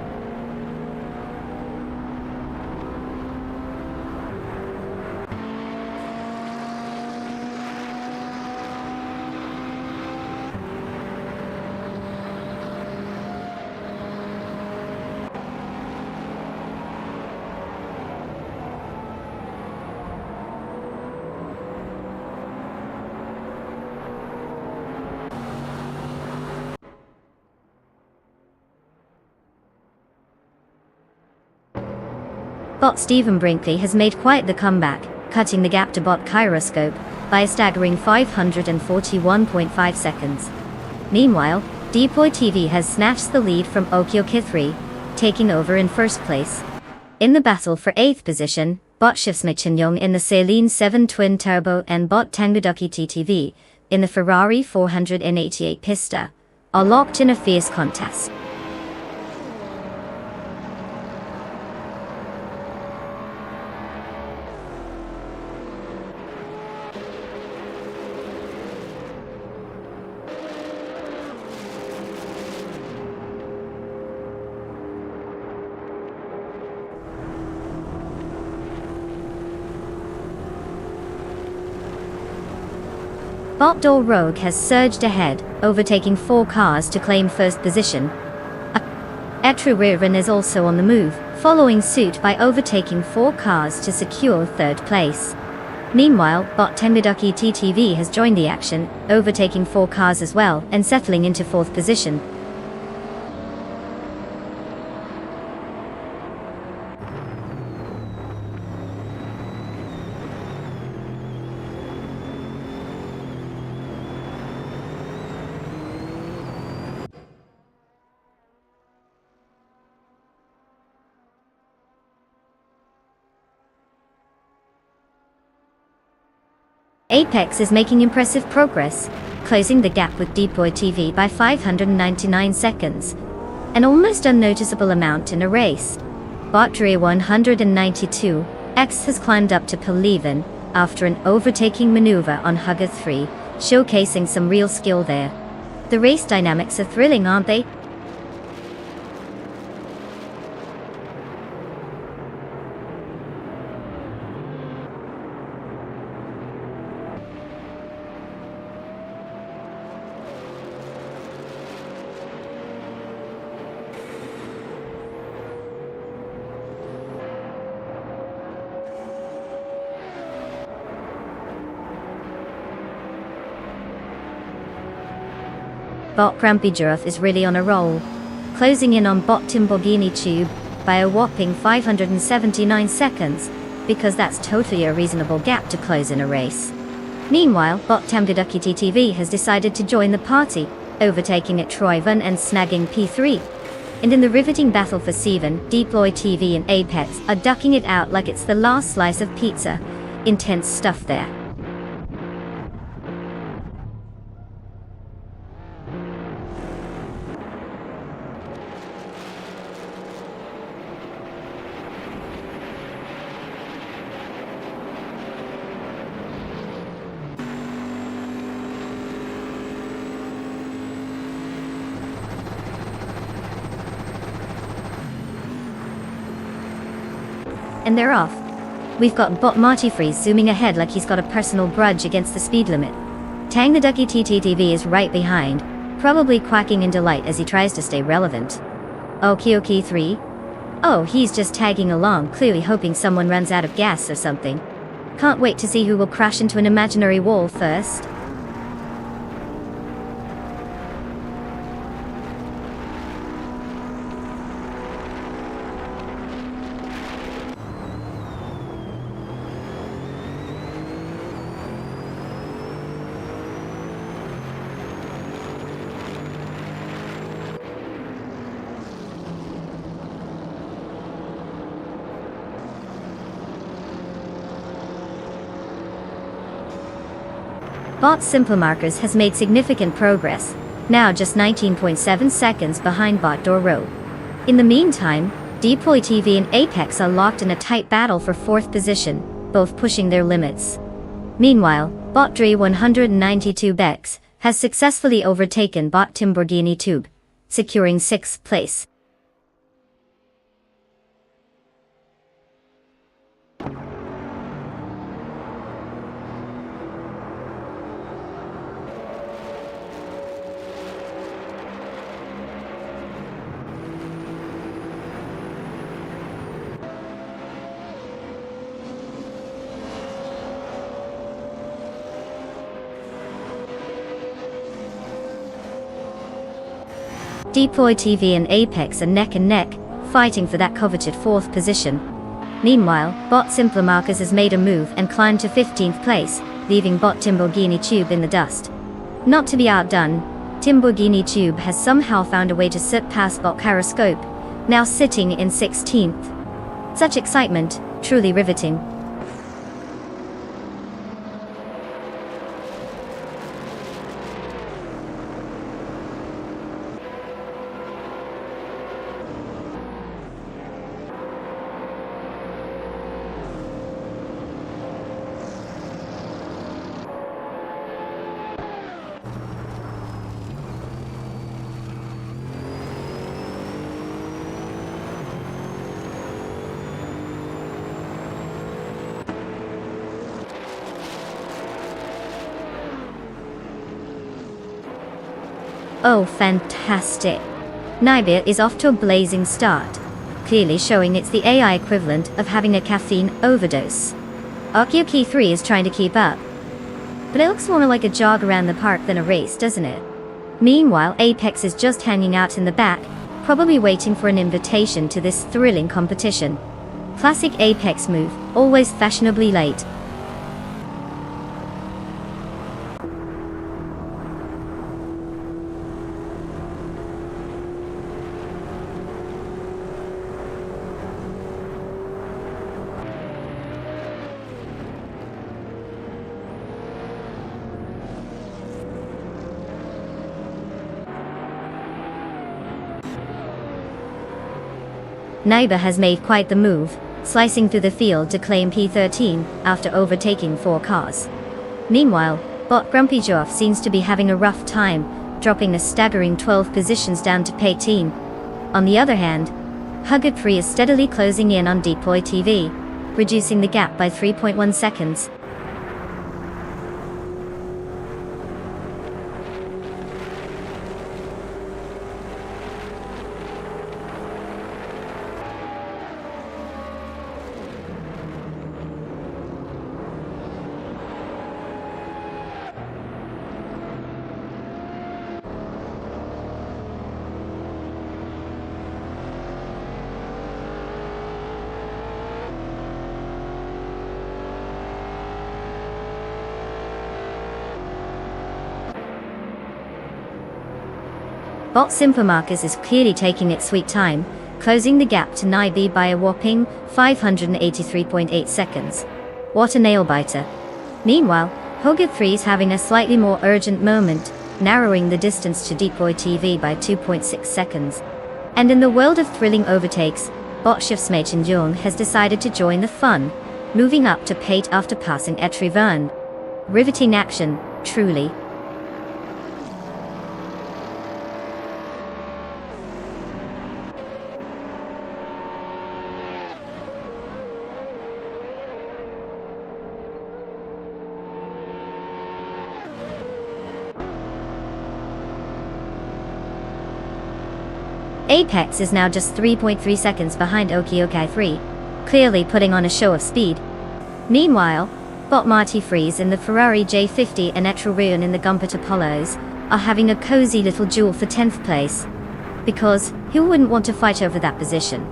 Bot Stephen Brinkley has made quite the comeback, cutting the gap to bot Gyroscope by a staggering 541.5 seconds. Meanwhile, Deploy TV has snatched the lead from Okioki 3, taking over in first place. In the battle for 8th position, bot Shifsmichinyong in the Saleen 7 Twin Turbo and bot Tanguduki TTV in the Ferrari 488 Pista are locked in a fierce contest. Bot Rogue has surged ahead, overtaking 4 cars to claim first position. Etruviran is also on the move, following suit by overtaking 4 cars to secure 3rd place. Meanwhile, bot Tenbiduki TTV has joined the action, overtaking 4 cars as well and settling into 4th position. Apex is making impressive progress, closing the gap with Deploy TV by 599 seconds, an almost unnoticeable amount in a race. Bot 192 X has climbed up to P11 after an overtaking maneuver on Hugger 3, showcasing some real skill there. The race dynamics are thrilling, aren't they? bot Grumpy Giraffe is really on a roll, closing in on bot Timborghini Tube by a whopping 579 seconds, because that's totally a reasonable gap to close in a race. Meanwhile, bot Tamgaducky TTV has decided to join the party, overtaking at Troyvan and snagging P3. And in the riveting battle for Seven, Deploy TV and Apex are ducking it out like it's the last slice of pizza. Intense stuff there. And they're off. We've got bot Marty Freeze zooming ahead like he's got a personal grudge against the speed limit. Tang the Ducky TTTV is right behind, probably quacking in delight as he tries to stay relevant. Okie 3? Oh, he's just tagging along, clearly hoping someone runs out of gas or something. Can't wait to see who will crash into an imaginary wall first. Bot Simple Markers has made significant progress, now just 19.7 seconds behind bot Doro. In the meantime, Deploy TV and Apex are locked in a tight battle for 4th position, both pushing their limits. Meanwhile, bot Dre 192 Bex has successfully overtaken bot Timborghini Tube, securing 6th place. Deploy TV and Apex are neck and neck, fighting for that coveted 4th position. Meanwhile, bot Simpler Markers has made a move and climbed to 15th place, leaving bot Timborghini Tube in the dust. Not to be outdone, Timborghini Tube has somehow found a way to surpass bot Caroscope, now sitting in 16th. Such excitement, truly riveting. Oh, fantastic. Nibia is off to a blazing start, clearly showing it's the AI equivalent of having a caffeine overdose. Okie 3 is trying to keep up, but it looks more like a jog around the park than a race, doesn't it? Meanwhile, Apex is just hanging out in the back, probably waiting for an invitation to this thrilling competition. Classic Apex move, always fashionably late. Neighbor has made quite the move, slicing through the field to claim P13 after overtaking 4 cars. Meanwhile, bot Grumpy Giraffe seems to be having a rough time, dropping a staggering 12 positions down to P18. On the other hand, Hugged Free is steadily closing in on Deploy TV, reducing the gap by 3.1 seconds. Bot Simpermarcus is clearly taking its sweet time, closing the gap to Nibe by a whopping 583.8 seconds. What a nail-biter. Meanwhile, Hugger3 is having a slightly more urgent moment, narrowing the distance to Deep Boy TV by 2.6 seconds. And in the world of thrilling overtakes, Bot Schiffsmädchen has decided to join the fun, moving up to P8 after passing Etrivern. Riveting action, truly. Apex is now just 3.3 seconds behind OK3, clearly putting on a show of speed. Meanwhile, Bot Marty Freeze in the Ferrari J50 and Etrurion in the Gumpert Apollos are having a cozy little duel for 10th place. Because, who wouldn't want to fight over that position?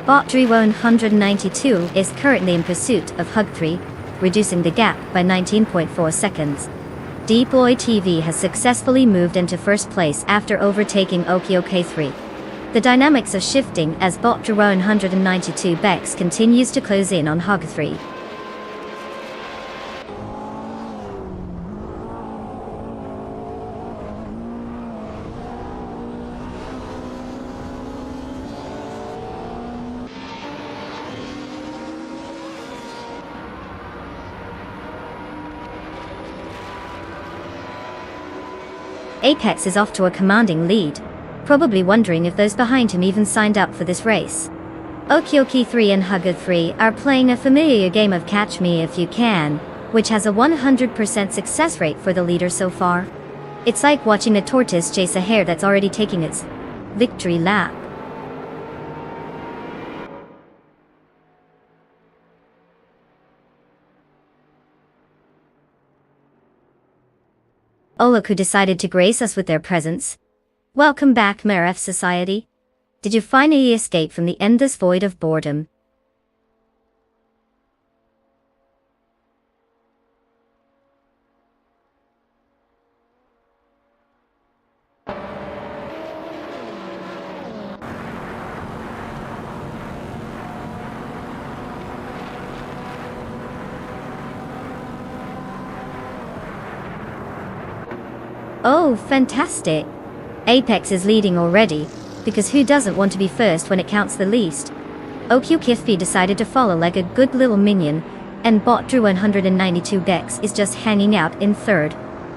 Bot Drew 192 is currently in pursuit of Hug3, reducing the gap by 19.4 seconds. Deep Boy TV has successfully moved into first place after overtaking OK3. The dynamics are shifting as Bot Drew 192 Bex continues to close in on Hug3. Apex is off to a commanding lead, probably wondering if those behind him even signed up for this race. OK3 and Hugger3 are playing a familiar game of Catch Me If You Can, which has a 100% success rate for the leader so far. It's like watching a tortoise chase a hare that's already taking its victory lap. Look who decided to grace us with their presence. Welcome back, Meref Society. Did you finally escape from the endless void of boredom? Oh, fantastic! Apex is leading already, because who doesn't want to be first when it counts the least? OQ decided to follow like a good little minion, and Bot Drew 192 Bex is just hanging out in third,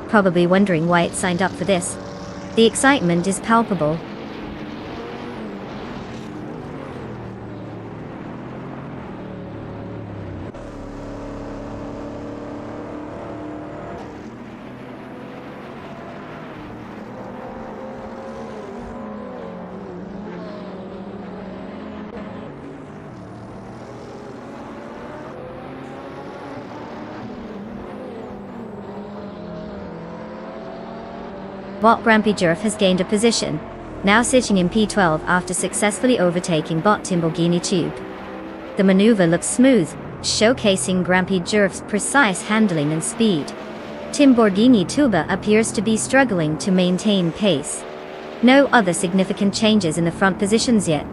probably wondering why it signed up for this. The excitement is palpable. Bot Grampy Jerf has gained a position, now sitting in P12 after successfully overtaking Bot Timborghini Tube. The maneuver looks smooth, showcasing Grampy Jerf's precise handling and speed. Timborghini Tuba appears to be struggling to maintain pace. No other significant changes in the front positions yet.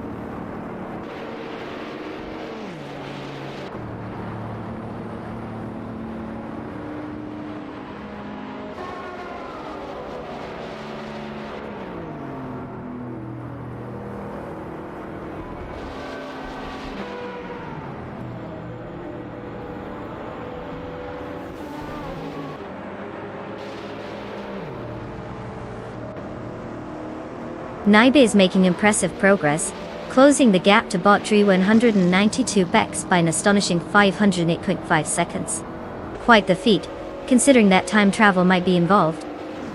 Nibe is making impressive progress, closing the gap to Bot Drew 192 Bex by an astonishing 508.5 seconds. Quite the feat, considering that time travel might be involved.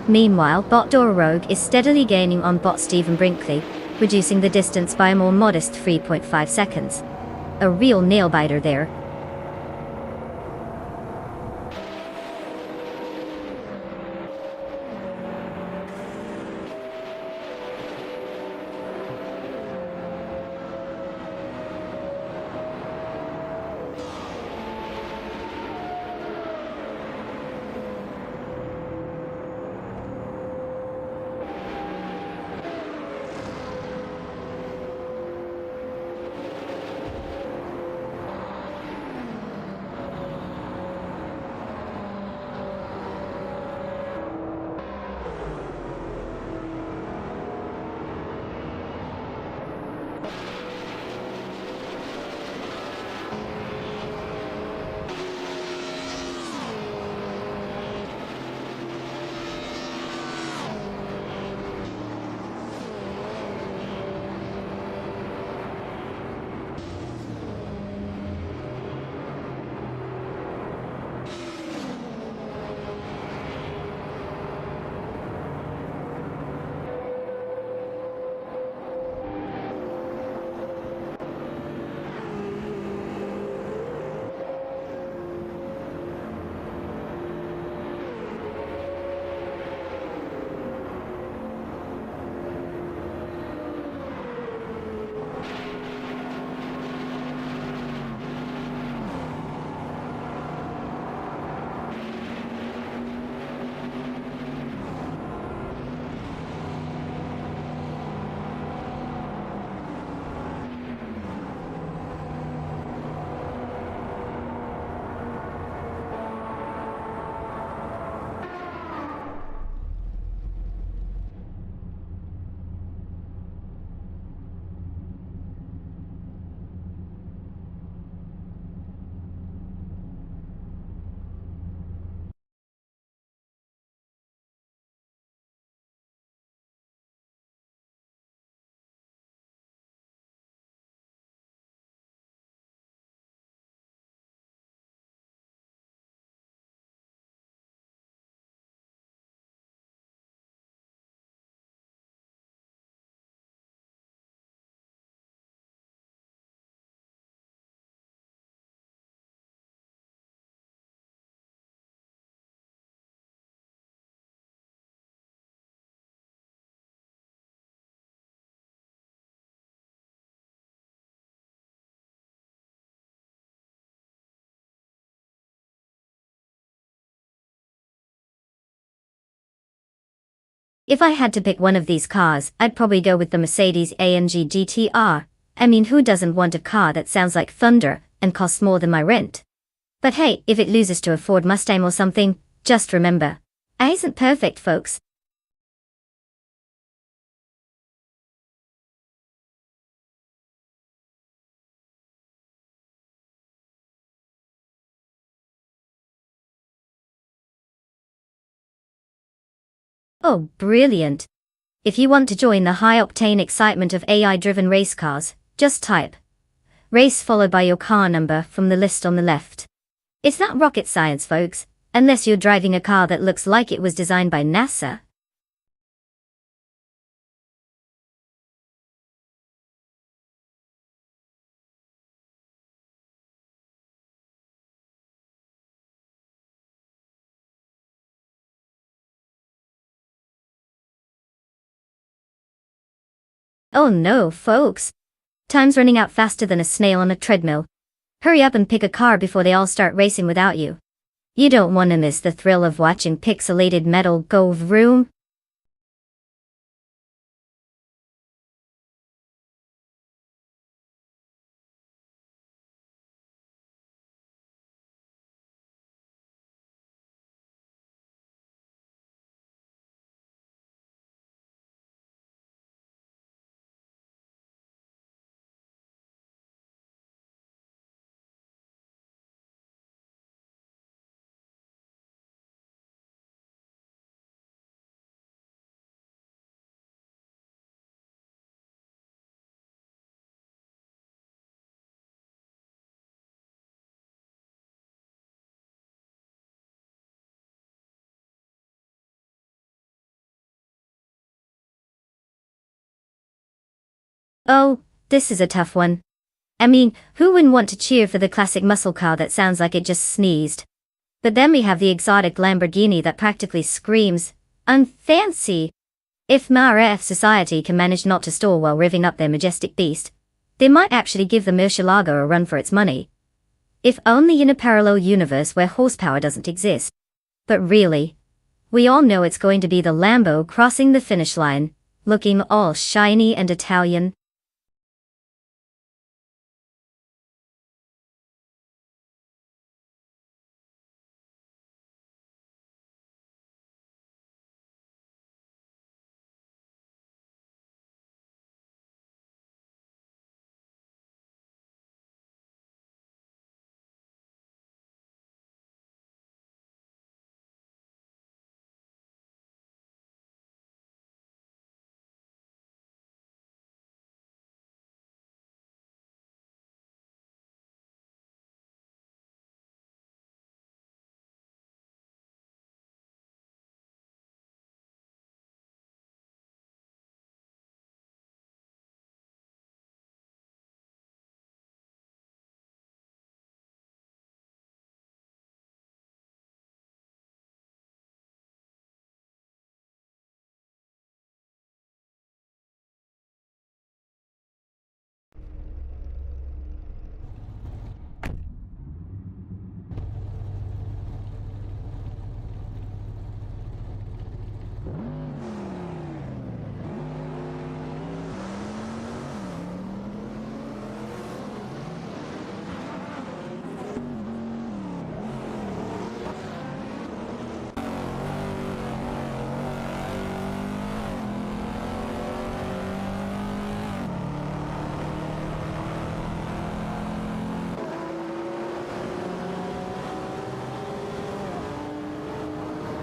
Meanwhile, Bot Dora Rogue is steadily gaining on Bot Stephen Brinkley, reducing the distance by a more modest 3.5 seconds. A real nail-biter there. If I had to pick one of these cars, I'd probably go with the Mercedes-AMG GTR. I mean, who doesn't want a car that sounds like thunder and costs more than my rent? But hey, if it loses to a Ford Mustang or something, just remember, I isn't perfect, folks. Oh, brilliant. If you want to join the high-octane excitement of AI-driven race cars, just type race followed by your car number from the list on the left. It's not rocket science, folks, unless you're driving a car that looks like it was designed by NASA. Oh no, folks. Time's running out faster than a snail on a treadmill. Hurry up and pick a car before they all start racing without you. You don't want to miss the thrill of watching pixelated metal go vroom. Oh, this is a tough one. I mean, who wouldn't want to cheer for the classic muscle car that sounds like it just sneezed? But then we have the exotic Lamborghini that practically screams, unfancy. If MRF Society can manage not to stall while revving up their majestic beast, they might actually give the Murcielago a run for its money. If only in a parallel universe where horsepower doesn't exist. But really, we all know it's going to be the Lambo crossing the finish line, looking all shiny and Italian.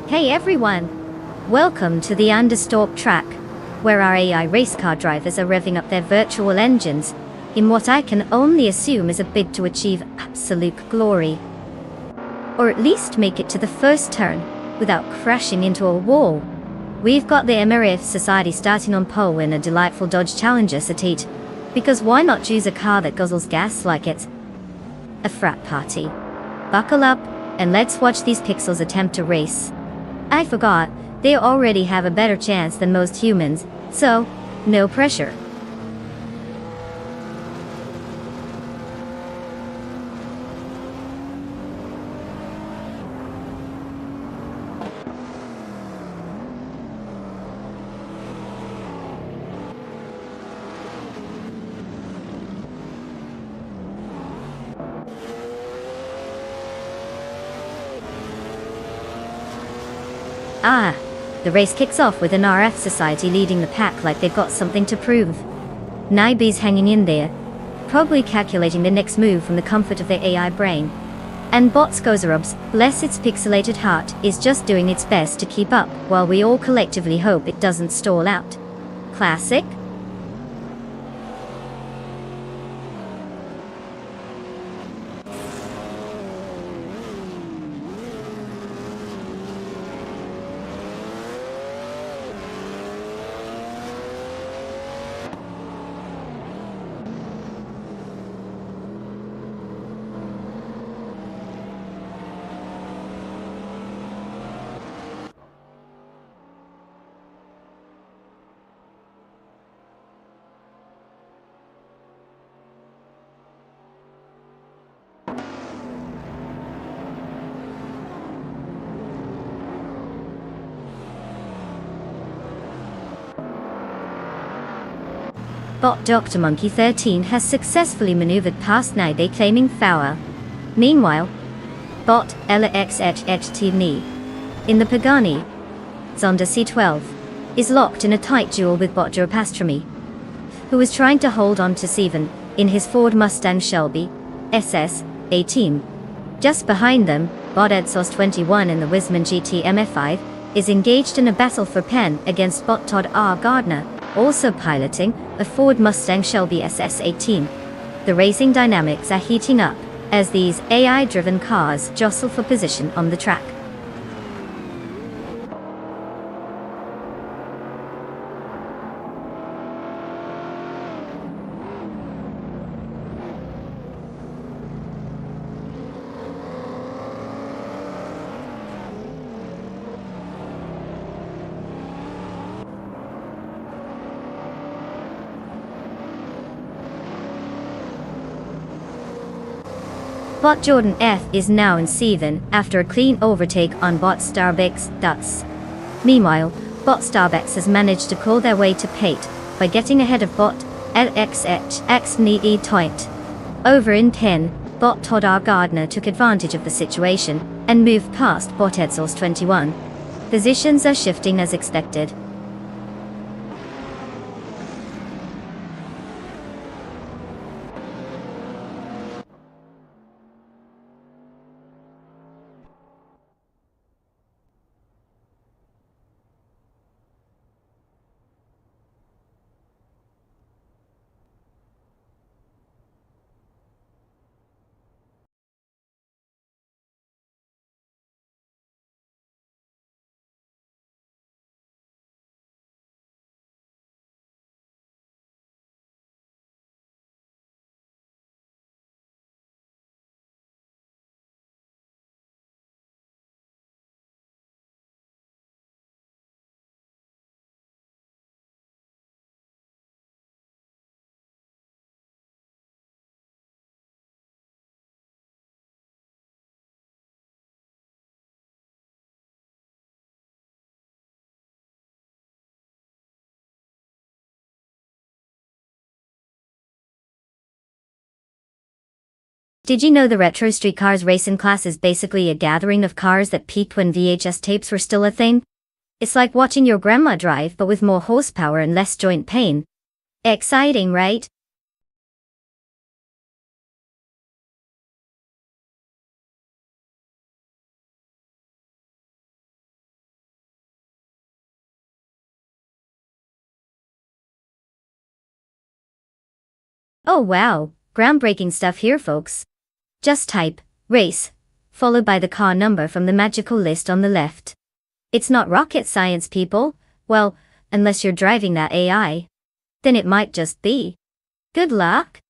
Hey everyone! Welcome to the Understorp track, where our AI race car drivers are revving up their virtual engines, in what I can only assume is a bid to achieve absolute glory. Or at least make it to the first turn, without crashing into a wall. We've got the MRF Society starting on pole in a delightful Dodge Challenger Seat, because why not choose a car that guzzles gas like it's a frat party? Buckle up, and let's watch these pixels attempt to race. I forgot, they already have a better chance than most humans, so, no pressure. The race kicks off with an RF Society leading the pack like they've got something to prove. Naibi's hanging in there, probably calculating the next move from the comfort of their AI brain. And Bots Gozerobs, bless its pixelated heart, is just doing its best to keep up, while we all collectively hope it doesn't stall out. Classic? Bot Dr. Monkey 13 has successfully maneuvered past Naibe claiming foul. Meanwhile, Bot Ella XHHT in the Pagani Zonda C12 is locked in a tight duel with Bot Joe Pastrami, who is trying to hold on to Steven in his Ford Mustang Shelby SS18. Just behind them, Bot Edsos 21 in the Wisman GT MF5 is engaged in a battle for pen against Bot Todd R. Gardner, also piloting a Ford Mustang Shelby SS18. The racing dynamics are heating up as these AI-driven cars jostle for position on the track. Bot Jordan F is now in seventh after a clean overtake on Bot Starbucks Duts. Meanwhile, Bot Starbucks has managed to pull their way to Pate by getting ahead of Bot LXH Knee Toint. Over in 10, Bot Todd R. Gardner took advantage of the situation and moved past Bot Edsels 21. Positions are shifting as expected. Did you know the retro street cars racing class is basically a gathering of cars that peaked when VHS tapes were still a thing? It's like watching your grandma drive but with more horsepower and less joint pain. Exciting, right? Oh wow, groundbreaking stuff here folks. Just type, race, followed by the car number from the magical list on the left. It's not rocket science, people. Well, unless you're driving that AI. Then it might just be. Good luck.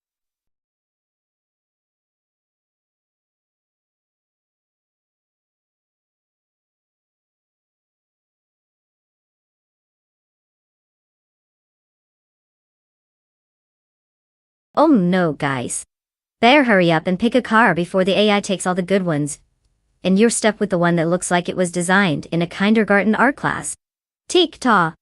Oh no, guys. Better hurry up and pick a car before the AI takes all the good ones. And you're stuck with the one that looks like it was designed in a kindergarten art class. Tik-ta.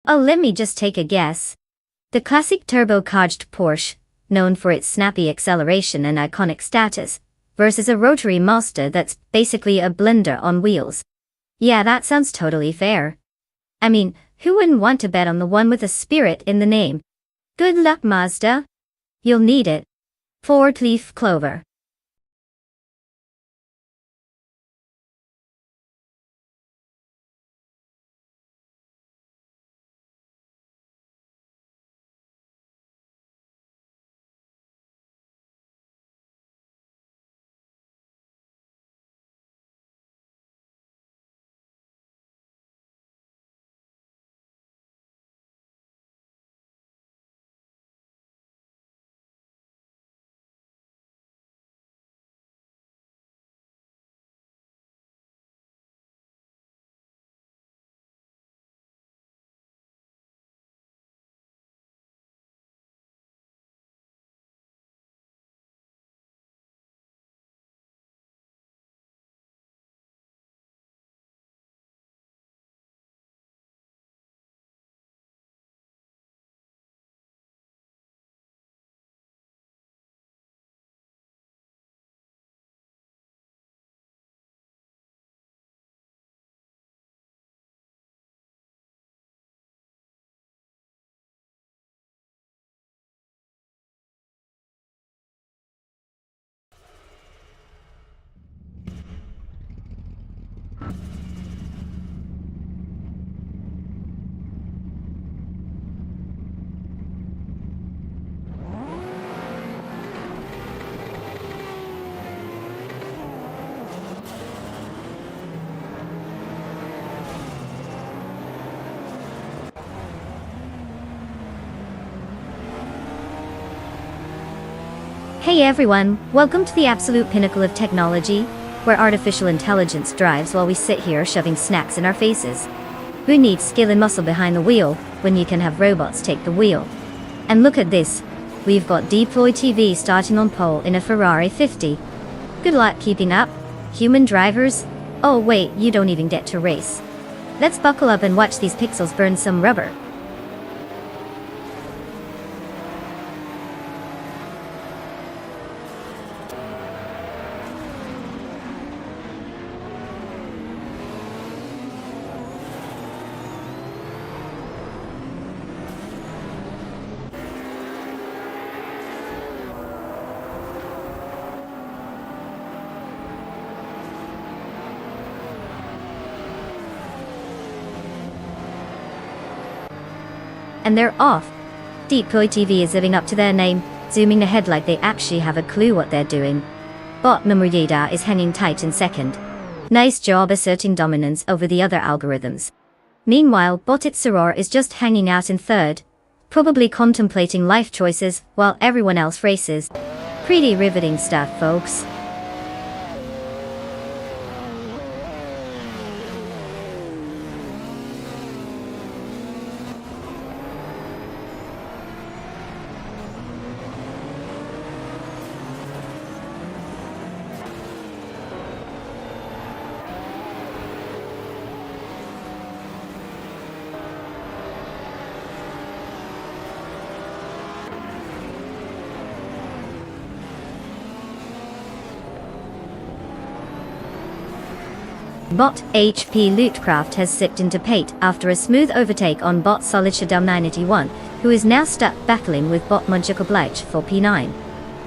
Oh, let me just take a guess. The classic turbo-charged Porsche, known for its snappy acceleration and iconic status, versus a rotary Mazda that's basically a blender on wheels. Yeah, that sounds totally fair. I mean, who wouldn't want to bet on the one with a spirit in the name? Good luck, Mazda. You'll need it. Four-leaf clover. Hey everyone, welcome to the absolute pinnacle of technology, where artificial intelligence drives while we sit here shoving snacks in our faces. Who needs skill and muscle behind the wheel, when you can have robots take the wheel? And look at this. We've got Deploy TV starting on pole in a Ferrari 50. Good luck keeping up, human drivers. Oh wait, you don't even get to race. Let's buckle up and watch these pixels burn some rubber. And they're off. Deploy TV is living up to their name, zooming ahead like they actually have a clue what they're doing. Bot Mamrida is hanging tight in second. Nice job asserting dominance over the other algorithms. Meanwhile, Bot Soror is just hanging out in third, probably contemplating life choices while everyone else races. Pretty riveting stuff, folks. Bot HP Lootcraft has slipped into pate after a smooth overtake on Bot Solid Shadow 981, who is now stuck battling with Bot Mudjukoblich for P9.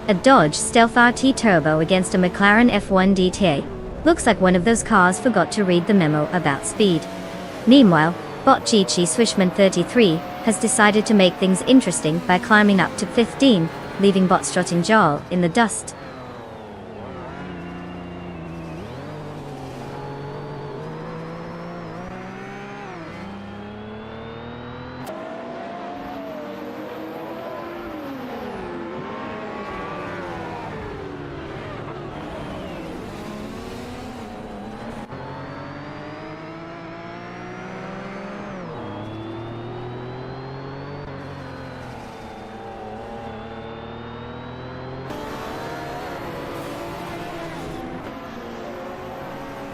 A Dodge Stealth RT Turbo against a McLaren F1 DTA. Looks like one of those cars forgot to read the memo about speed. Meanwhile, Bot Chichi Swishman 33 has decided to make things interesting by climbing up to 15, leaving Bot strutting Jarl in the dust.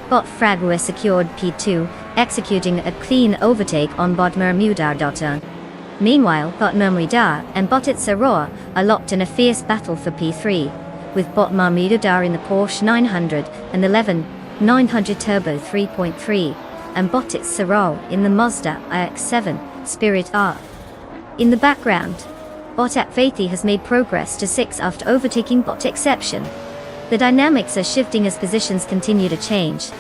Bot Fragua secured P2, executing a clean overtake on Bot Mermudar. Meanwhile, Bot Mermudar and Bot Soror are locked in a fierce battle for P3, with Bot Mermudar in the Porsche 911 900 Turbo 3.3, and Bot Soror in the Mazda iX7 Spirit R. In the background, Bot Faithy has made progress to 6 after overtaking Bot Exception. The dynamics are shifting as positions continue to change.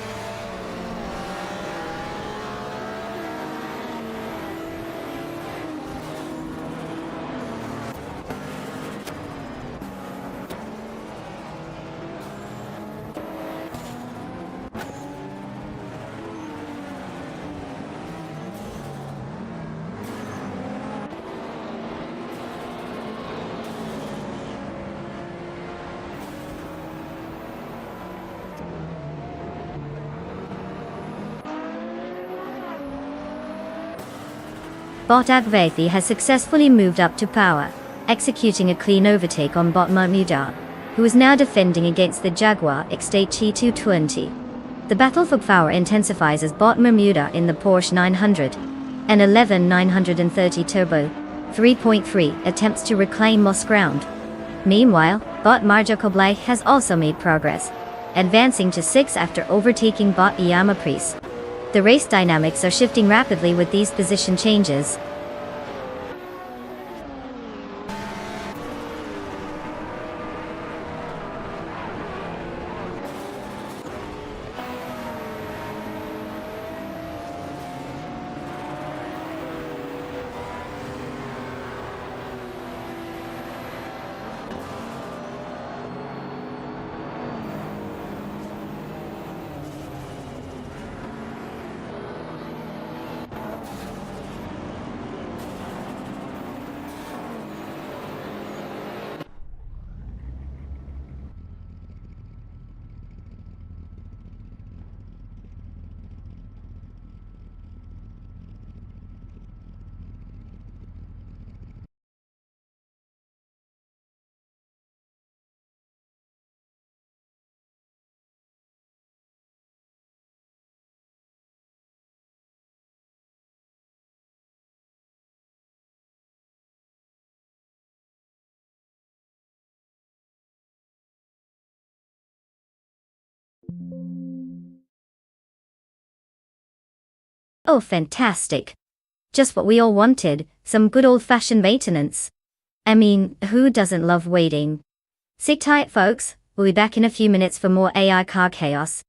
Bot Agvethi has successfully moved up to power, executing a clean overtake on Bot Mahmudar, who is now defending against the Jaguar XT220. The battle for power intensifies as Bot Mahmudar in the Porsche 900 and 11 930 Turbo 3.3 attempts to reclaim lost ground. Meanwhile, Bot Marjakoblai has also made progress, advancing to 6 after overtaking Bot Iyamapris. The race dynamics are shifting rapidly with these position changes. Oh, fantastic. Just what we all wanted, some good old-fashioned maintenance. I mean, who doesn't love waiting? Sit tight, folks. We'll be back in a few minutes for more AI car chaos.